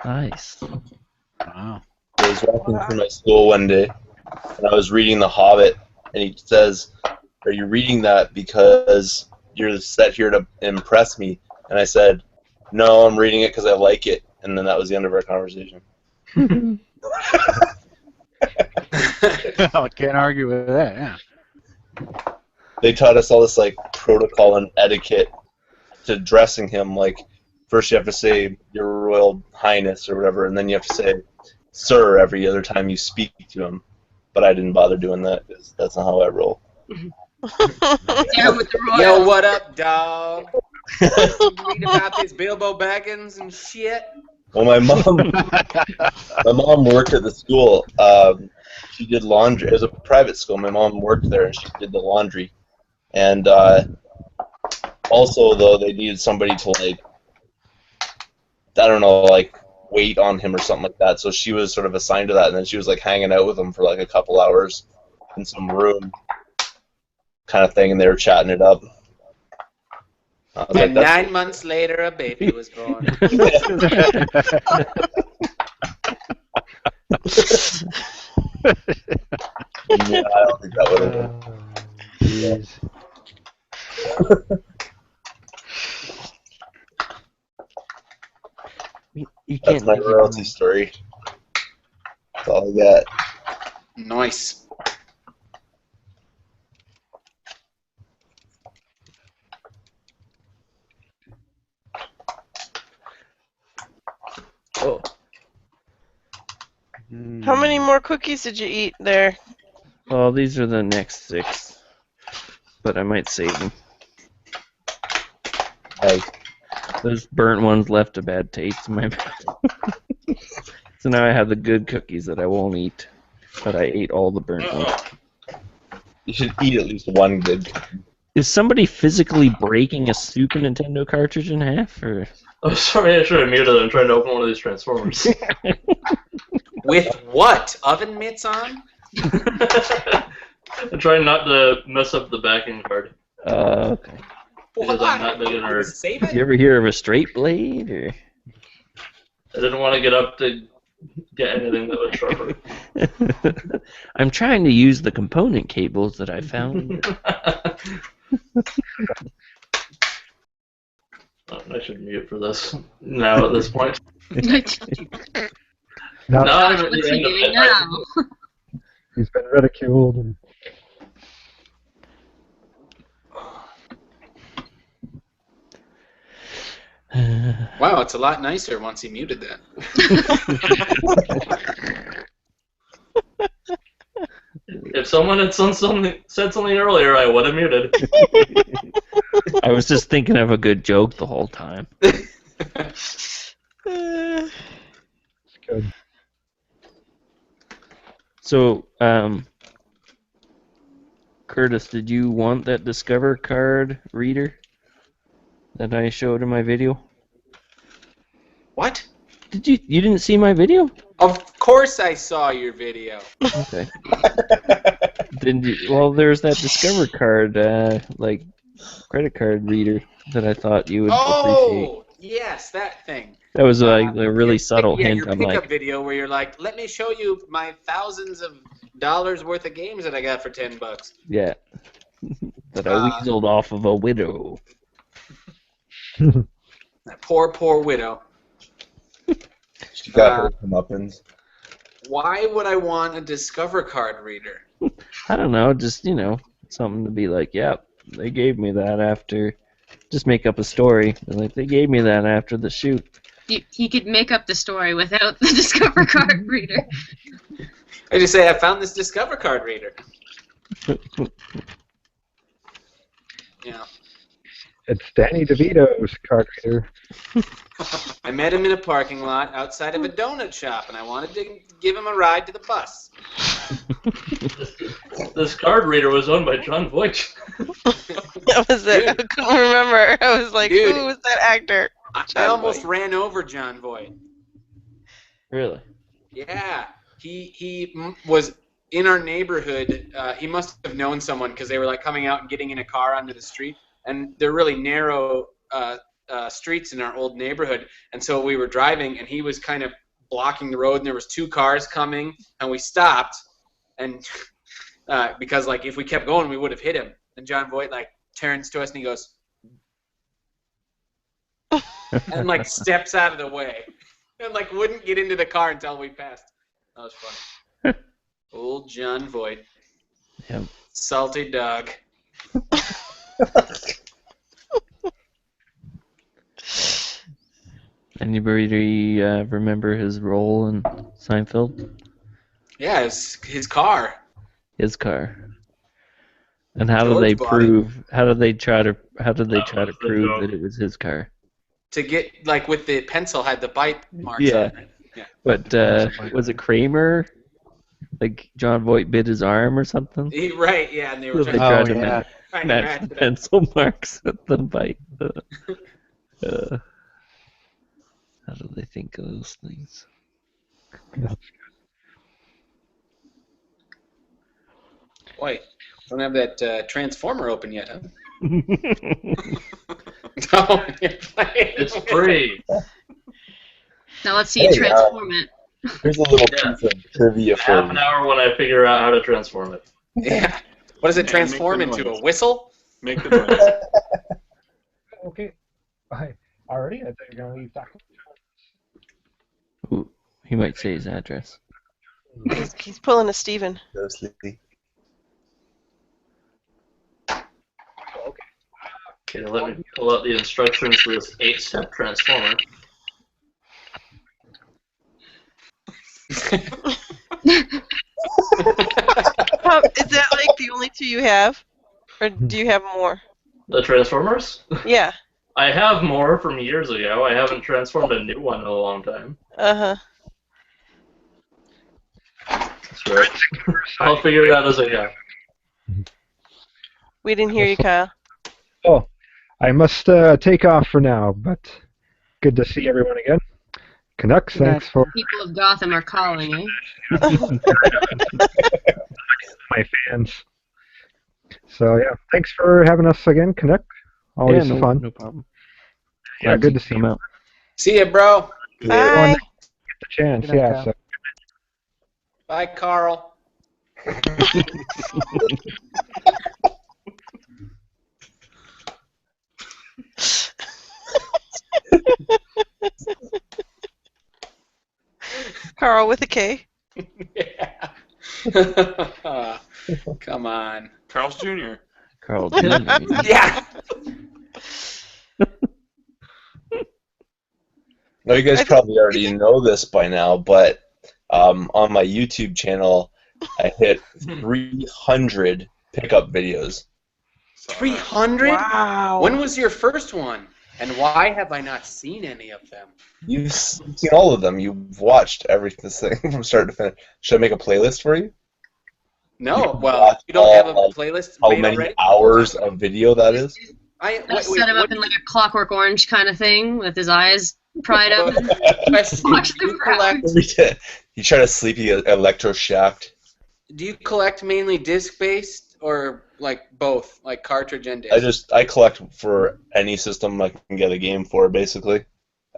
Nice. Wow. I was walking through my school one day, and I was reading The Hobbit, and he says, "Are you reading that because you're set here to impress me?" And I said, "No, I'm reading it because I like it." And then that was the end of our conversation. I can't argue with that. Yeah. They taught us all this like protocol and etiquette to dressing him. Like, first you have to say Your Royal Highness or whatever, and then you have to say Sir every other time you speak to him. But I didn't bother doing that because that's not how I roll. Yo, what up, dog? You read about this Bilbo Baggins and shit? Well, my mom worked at the school. She did laundry. It was a private school. My mom worked there, and she did the laundry. And also, though, they needed somebody to, like, I don't know, like, wait on him or something like that. So she was sort of assigned to that, and then she was, like, hanging out with him for, like, a couple hours in some room kind of thing, and they were chatting it up. And 9 months later, a baby was born. Yeah, I don't think that would have been. That's my royalty story. That's all I got. Nice. Oh. How many more cookies did you eat there? Well, these are the next 6, but I might save them. Those burnt ones left a bad taste in my mouth. So now I have the good cookies that I won't eat, but I ate all the burnt ones. You should eat at least one good cookie. Is somebody physically breaking a Super Nintendo cartridge in half, or? Oh, sorry, I should have muted it. I'm trying to open one of these Transformers. With what? Oven mitts on? I'm trying not to mess up the backing card. Okay. Because I'm not big a nerd. Did you ever hear of a straight blade, or? I didn't want to get up to get anything that was sharper. I'm trying to use the component cables that I found. Oh, I should mute for this now at this point. Now, I'm at What's the he end of doing it. now? he's been ridiculed. And Wow, it's a lot nicer once he muted that. If someone had said something earlier, I would have muted. I was just thinking of a good joke the whole time. it's good. So, Curtis, did you want that Discover card reader that I showed in my video? What? Did you didn't see my video? Of course I saw your video. Okay. Well, there's that Discover card, like credit card reader that I thought you would appreciate. Oh, yes, that thing. That was like a really subtle hint. Your I'm pickup like, video where you're like, let me show you my thousands of dollars worth of games that I got for $10. yeah, that I weaseled off of a widow. That poor widow. She got her comeuppance. Why would I want a Discover card reader? I don't know, just something to be like, yep, they gave me that after. Just make up a story. Like, they gave me that after the shoot. He could make up the story without the Discover card reader. I just say, I found this Discover card reader. Yeah. It's Danny DeVito's card reader. I met him in a parking lot outside of a donut shop, and I wanted to give him a ride to the bus. This card reader was owned by John Voight. That was it. I couldn't remember. I was like, Dude, who was that actor? I almost ran over John Voight. Really? Yeah. He was in our neighborhood. He must have known someone because they were like coming out and getting in a car onto the street. And they're really narrow streets in our old neighborhood. And so we were driving, and he was kind of blocking the road, and there was 2 cars coming, and we stopped. And because like if we kept going, we would have hit him. And John Voight like turns to us and he goes, and like steps out of the way, and like wouldn't get into the car until we passed. That was funny. Old John Voight. Yep. Salty dog. Anybody remember his role in Seinfeld? Yeah, his car. His car. And how do George they bought prove? How did they try to prove that it was his car? to get like with the pencil had the bite marks Yeah. on it. Yeah. But was it Kramer? Like John Voight bit his arm or something? Right, yeah, and they were So they trying tried to trying to match match the it up. pencil marks with the bite. How do they think of those things? Boy, don't have that Transformer open yet, huh? No, It's free. Now let's see you transform it. Here's a little piece of trivia for Half an hour when I figure out how to transform it. Yeah. What does it transform into? A whistle? Make the noise. Okay. Already? I thought you were going to leave that. Ooh, he might say his address. He's pulling a Steven. Go sleepy. Okay, let me pull out the instructions for this 8-step transformer. Is that like the only two you have? Or do you have more? The Transformers? Yeah. I have more from years ago. I haven't transformed a new one in a long time. Uh-huh. That's right. I'll figure it out as I go. We didn't hear you, Kyle. Oh, I must take off for now, but good to see everyone again. Canucks, thanks for People of Gotham are calling, eh? my fans. So yeah, thanks for having us again, Canuck. Always fun. No problem. Yeah, Glad good you to see come you. out. See ya, bro. Bye. Get the chance, Good night, yeah. Kyle. So. Bye, Carl. Carl with a K. Yeah. Come on. Carl's Jr. Carl Jr. Yeah. Now, you guys probably already know this by now, but on my YouTube channel, I hit 300 pickup videos. 300? Wow. When was your first one? And why have I not seen any of them? You've seen all of them. You've watched everything from start to finish. Should I make a playlist for you? No, well, you don't have a playlist How made many already? hours of video that is? Let's set him up in like a Clockwork Orange kind of thing with his eyes pried open. Watch them for hours. You try to sleepy electroshaft. Do you collect mainly disc-based or like both, like cartridge and disc? I collect for any system I can get a game for, basically.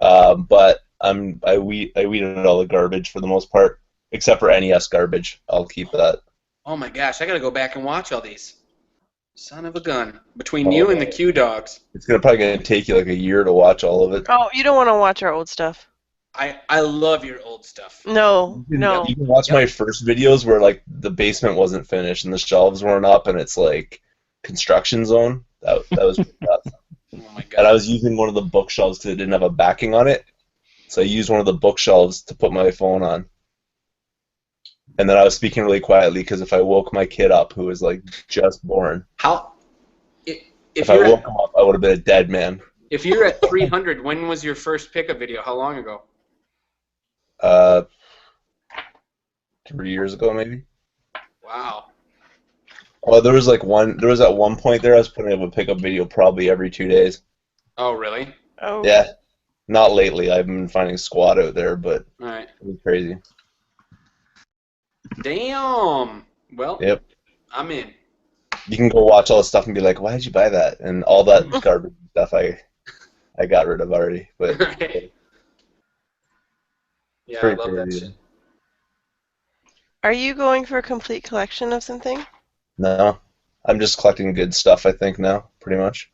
But I weeded all the garbage for the most part, except for NES garbage. I'll keep that. Oh my gosh, I gotta go back and watch all these. Son of a gun. Between you and the Q Dogs. It's probably gonna take you like a year to watch all of it. Oh, you don't want to watch our old stuff. I love your old stuff. No, no. You can watch my first videos where like the basement wasn't finished and the shelves weren't up and it's like construction zone. That was pretty tough. Oh my god. And I was using one of the bookshelves because it didn't have a backing on it, so I used one of the bookshelves to put my phone on. And then I was speaking really quietly because if I woke my kid up, who was like just born, if I woke him up, I would have been a dead man. If you're at 300, when was your first pickup video? How long ago? 3 years ago, maybe. Wow. Well, there was at one point there I was putting up a pickup video probably every 2 days. Oh, really? Oh. Yeah. Not lately. I've been finding squat out there, but All right. it was crazy. Damn. Well, Yep. I'm in. You can go watch all the stuff and be like, why did you buy that? And all that garbage stuff I got rid of already. But Yeah, I pretty love that crazy. shit. Are you going for a complete collection of something? No. I'm just collecting good stuff, I think, now, pretty much.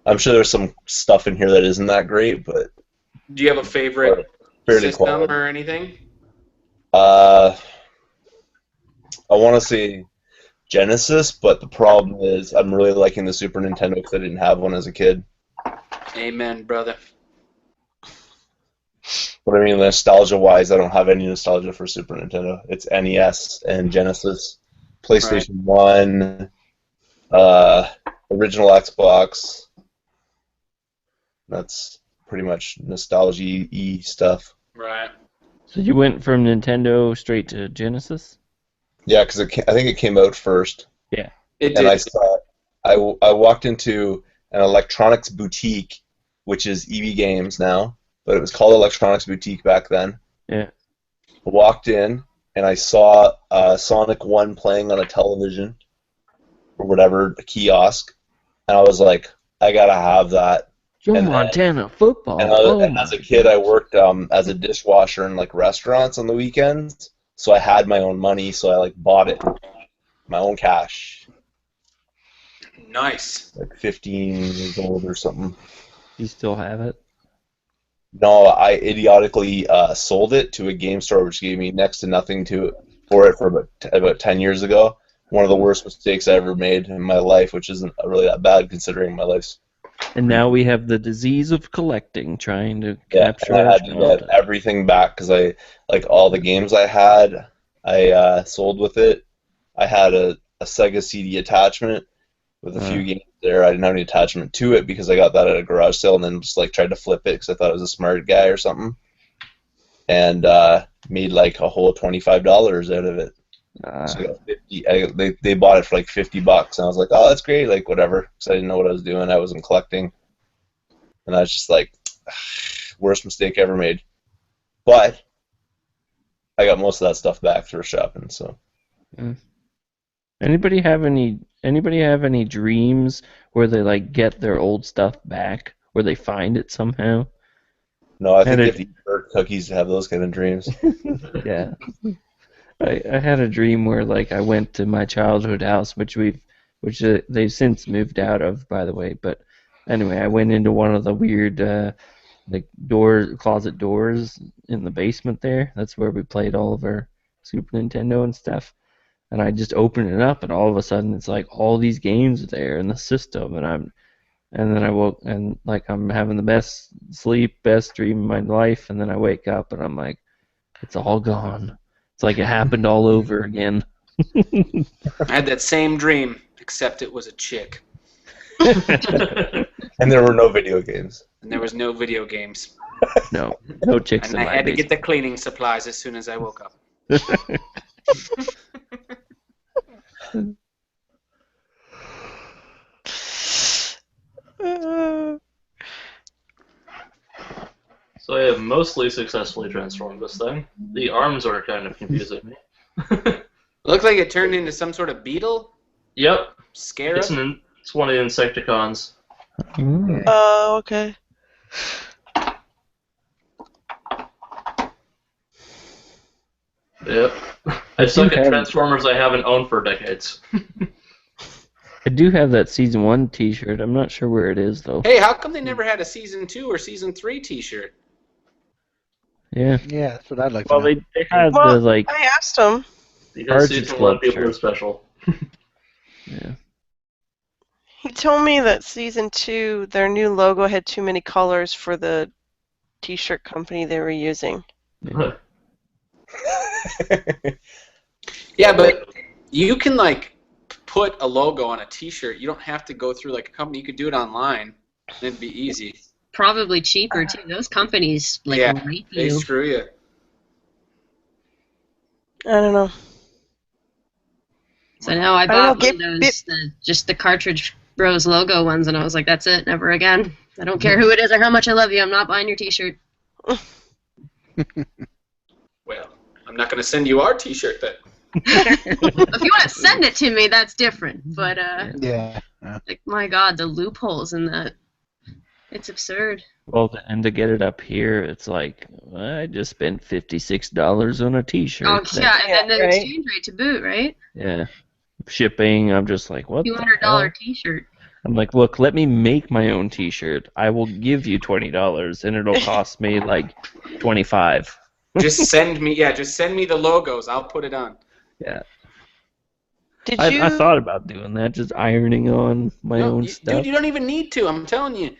I'm sure there's some stuff in here that isn't that great, but Do you have a favorite fairly system quality. or anything? I want to say Genesis, but the problem is I'm really liking the Super Nintendo because I didn't have one as a kid. Amen, brother. But I mean, nostalgia-wise, I don't have any nostalgia for Super Nintendo. It's NES and Genesis, PlayStation 1, original Xbox. That's pretty much nostalgia-y stuff. Right. So you went from Nintendo straight to Genesis? Yeah, because I think it came out first. Yeah. It And did. I walked into an electronics boutique, which is EB Games now, but it was called Electronics Boutique back then. Yeah. Walked in, and I saw Sonic 1 playing on a television, or whatever, a kiosk, and I was like, I gotta have that. Joe And then- Montana football. And as a kid, I worked as a dishwasher in like restaurants on the weekends, so I had my own money, so I like bought it, my own cash. Nice. Like 15 years old or something. You still have it? No, I idiotically sold it to a game store, which gave me next to nothing for about 10 years ago. One of the worst mistakes I ever made in my life, which isn't really that bad considering my life's. And now we have the disease of collecting, trying to Yeah, capture and I our had to get childhood. everything back because all the games I had, I sold with it. I had a Sega CD attachment with a few games there. I didn't have any attachment to it because I got that at a garage sale and then just like tried to flip it because I thought I was a smart guy or something, and made like a whole $25 out of it. So I got 50. They bought it for like $50, and I was like, oh, that's great, like whatever, because I didn't know what I was doing. I wasn't collecting, and I was just like, worst mistake ever made. But I got most of that stuff back through shopping. So. Anybody have any dreams where they like get their old stuff back, where they find it somehow? No, I think you have to eat bird cookies to have those kind of dreams. Yeah. I had a dream where like I went to my childhood house, which they've since moved out of, by the way. But anyway, I went into one of the weird like closet doors in the basement there. That's where we played all of our Super Nintendo and stuff. And I just opened it up, and all of a sudden it's like all these games are there in the system, and then I woke and like I'm having the best sleep, best dream of my life, and then I wake up and I'm like, it's all gone. It's like it happened all over again. I had that same dream, except it was a chick. And there were no video games. And there was no video games. No chicks And in I my had to get basement. the cleaning supplies as soon as I woke up. So I have mostly successfully transformed this thing. The arms are kind of confusing me. Looked like it turned into some sort of beetle. Yep. Scarab. It's one of the Insecticons. Oh, okay. Yep. I suck at Transformers I haven't owned for decades. I do have that Season 1 t-shirt. I'm not sure where it is, though. Hey, how come they never had a Season 2 or Season 3 T-shirt? Yeah. Yeah, that's what I'd like Well, to know. they had Well, the, like... I asked him. Because Season 1 people are special. Yeah. He told me that Season 2, their new logo had too many colors for the T-shirt company they were using. Yeah, but you can, like, put a logo on a T-shirt. You don't have to go through, like, a company. You could do it online, and it'd be easy. Probably cheaper, too. Those companies, like, rape they you. screw you. I don't know. So now I don't know, bought one of those, just the Cartridge Bros logo ones, and I was like, that's it, never again. I don't care who it is or how much I love you, I'm not buying your T-shirt. Well, I'm not going to send you our T-shirt then. If you want to send it to me, that's different. But, Yeah. like, my God, the loopholes in that. It's absurd. Well, and to get it up here, it's like, I just spent $56 on a t-shirt. Oh, yeah, and then the right? exchange rate to boot, right? Yeah. Shipping, I'm just like, what the hell? $200 T-shirt. I'm like, look, let me make my own t-shirt. I will give you $20, and it'll cost me, like, $25. Just send me the logos. I'll put it on. Yeah. I I thought about doing that, just ironing on my own stuff. Dude, you don't even need to. I'm telling you.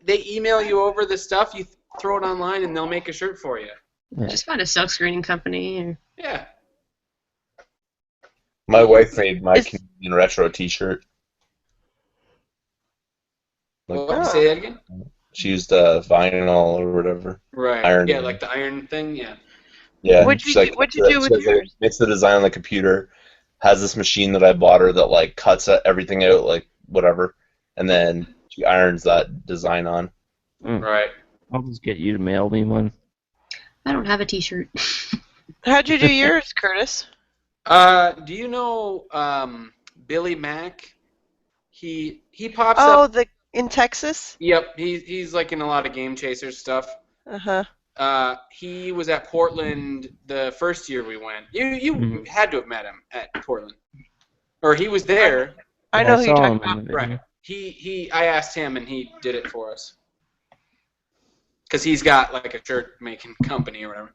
They email you over the stuff. You throw it online, and they'll make a shirt for you. Yeah. Just find a silk screening company. Or... Yeah. My wife made my Canadian retro T-shirt. What? Say that again? She used vinyl or whatever. Right. Iron. Yeah, like the iron thing. Yeah. Yeah. What'd she's you like, do, what'd you do with yours? makes the design on the computer. Has this machine that I bought her that like cuts everything out, like whatever, and then she irons that design on. Right. I'll just get you to mail me one. I don't have a T-shirt. How'd you do yours, Curtis? Do you know Billy Mack? He pops up. Oh, in Texas? Yep, he's like in a lot of Game Chasers stuff. Uh-huh. He was at Portland the first year we went. You had to have met him at Portland, or he was there. I know who you're talking about. Right. I asked him and he did it for us. Because he's got like a shirt making company or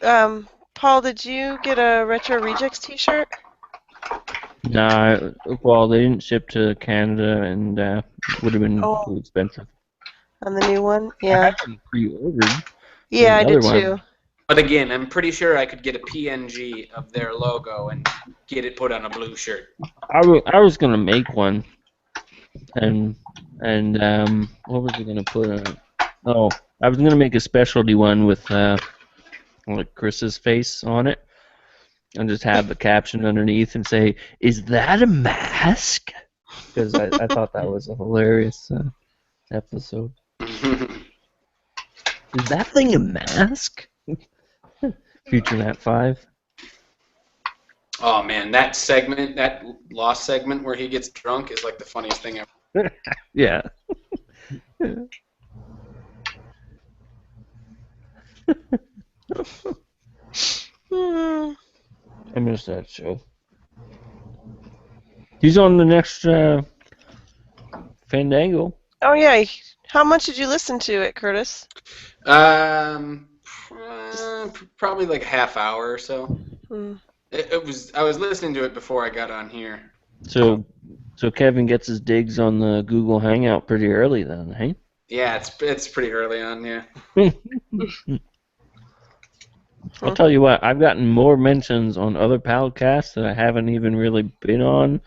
whatever. Paul, did you get a Retro Rejects T-shirt? Nah, well, they didn't ship to Canada, and would have been too expensive. On the new one? Yeah. Pre-ordered. Yeah, I did Another too. one. But again, I'm pretty sure I could get a PNG of their logo and get it put on a blue shirt. I was gonna make one, and what was I gonna put on it? Oh, I was gonna make a specialty one with like Chris's face on it, and just have the caption underneath and say, "Is that a mask?" Because I thought that was a hilarious episode. Is that thing a mask? Future Nat 5. Oh man, that segment, that Lost segment where he gets drunk is like the funniest thing ever. Yeah. I missed that show. He's on the next Fandango. Oh yeah. How much did you listen to it, Curtis? Probably like a half hour or so. Hmm. I was listening to it before I got on here. So Kevin gets his digs on the Google Hangout pretty early then, hey? Yeah, it's pretty early on, yeah. I'll tell you what, I've gotten more mentions on other podcasts that I haven't even really been on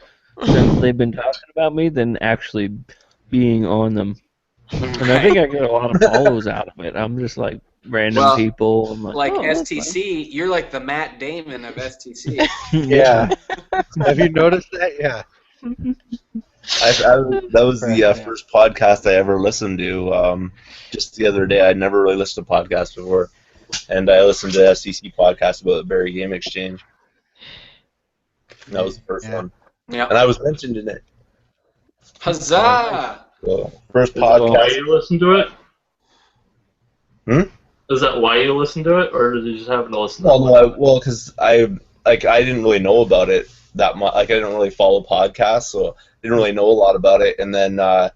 since they've been talking about me than actually being on them. And I think I get a lot of follows out of it. I'm just like random people. I'm like STC, you're like the Matt Damon of STC. Yeah. Have you noticed that? Yeah. That was the first podcast I ever listened to. Just the other day, I'd never really listened to podcasts before, and I listened to STC podcast about the Barry Game Exchange. And that was the first one. Yeah. And I was mentioned in it. Huzzah! So, first Is that podcast. why you listen to it? Hmm? Is that why you listen to it, or did you just happen to listen to Well, because I didn't really know about it that much. Like, I didn't really follow podcasts, so I didn't really know a lot about it. And then, I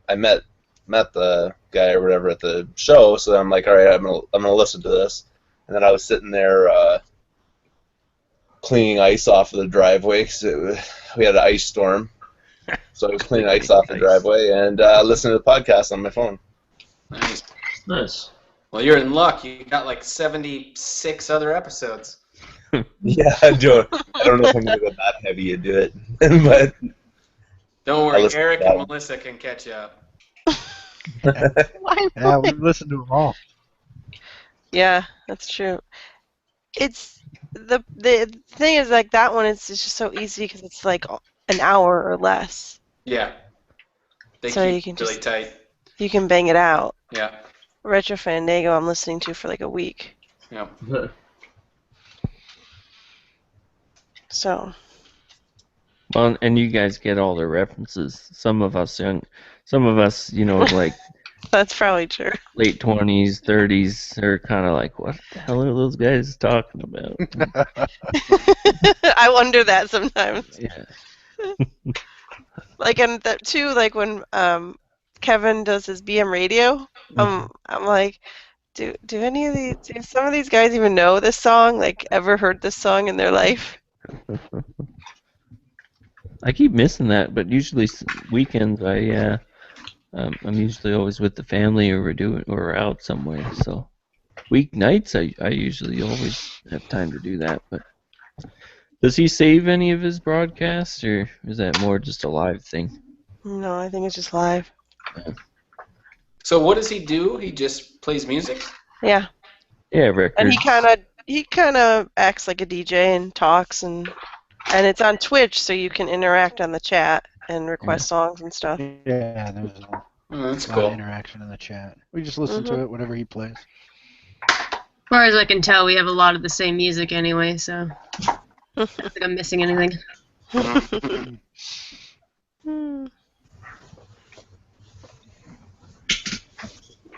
met the guy or whatever at the show, so I'm like, all right, I'm gonna listen to this. And then I was sitting there cleaning ice off of the driveway because we had an ice storm. So I was cleaning ice off the driveway and listening to the podcast on my phone. Nice. Nice. Well, you're in luck. You got like 76 other episodes. Yeah, I don't know if I'm gonna go that heavy into it, but don't worry, Eric and Melissa can catch you up. Yeah, we listened to them all. Yeah, that's true. It's the thing is like that one. It's just so easy because it's like an hour or less. Yeah. They So keep you can really just- tight. You can bang it out. Yeah. Retro Fandango, I'm listening to for like a week. Yeah. So. Well, and you guys get all the references. Some of us, like That's probably true. late 20s, 30s, are kind of like, what the hell are those guys talking about? I wonder that sometimes. Yeah. Like and too, like when Kevin does his BM radio, I'm like, do some of these guys even know this song? Like ever heard this song in their life? I keep missing that, but usually weekends I'm usually always with the family or we're out somewhere. So weeknights I usually always have time to do that, but Does he save any of his broadcasts, or is that more just a live thing? No, I think it's just live. So what does he do? He just plays music? Yeah. Yeah, records. And he kind of acts like a DJ and talks, and it's on Twitch, so you can interact on the chat and request songs and stuff. Yeah, there's that's a lot cool. of interaction in the chat. We just listen to it whenever he plays. As far as I can tell, we have a lot of the same music anyway, so I don't think I'm missing anything.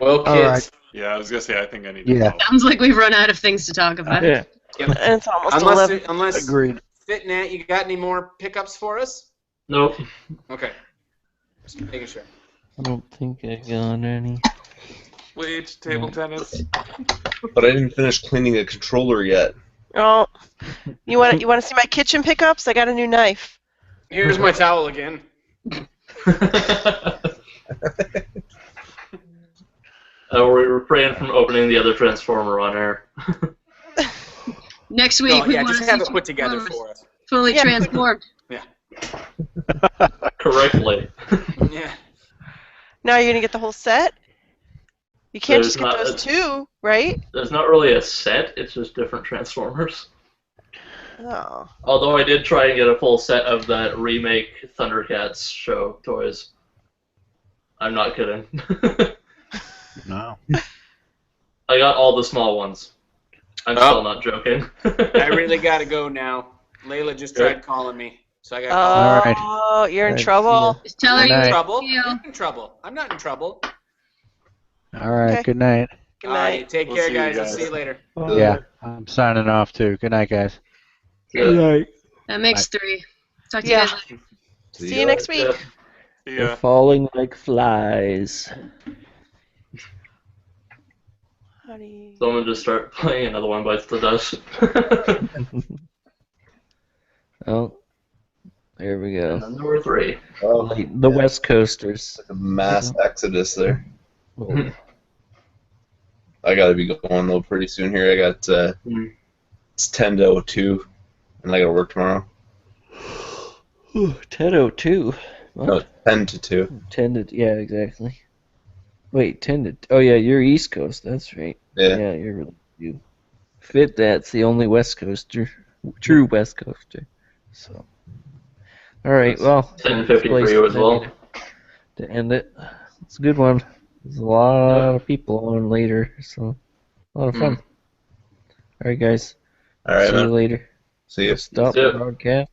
Well, kids. All right. Yeah, I was gonna say I think I need to Yeah. go. Sounds like we've run out of things to talk about. Yeah. Yep. And it's almost Unless 11. unless Agreed. Fitnat, you got any more pickups for us? Nope. Okay. Just making sure. I don't think I got any. Wait, table tennis. But I didn't finish cleaning a controller yet. Oh, you want to see my kitchen pickups? I got a new knife. Here's my towel again. We refrain from opening the other transformer on air. Next week, No, we yeah, want just to have see it put together Transformers for us. fully transformed. Yeah. Correctly. Yeah. Now you're gonna get the whole set. You can't There's just get those two, right? There's not really a set, it's just different Transformers. Oh. Although I did try and get a full set of that remake Thundercats show toys. I'm not kidding. No. I got all the small ones. I'm still not joking. I really gotta go now. Layla just tried calling me, so I gotta call All her. right. Oh, you're in Right, trouble. Just tell her Good you're night. in Trouble? you. You're in trouble. I'm not in trouble. All right. Okay. Good night. Good All night. right, take We'll care, see you guys. I'll guys. see you later. Yeah, I'm signing off too. Good night, guys. Good night. That makes 3. Talk to Yeah. you guys later. See you next week. Yeah. See They're ya. falling like flies. How do you... Someone just start playing Another One Bites the Dust. Oh, there we go. And then number 3. Oh, The West Coasters. like a mass exodus there. I gotta be going though pretty soon here. I got it's 10 to 02, and I gotta work tomorrow. 10:02. What? No, 10 to 2. 10 to, yeah, exactly. Wait, 10 to, oh yeah, you're East Coast, that's right. Yeah. Yeah, you're really, you fit that's the only West Coaster, true West Coaster. So, alright, well. 10:50 for you as well. To end it. It's a good one. There's a lot of people on later, so a lot of fun. Alright, guys. All right, See man. you later. See you. Stop See ya. the broadcast.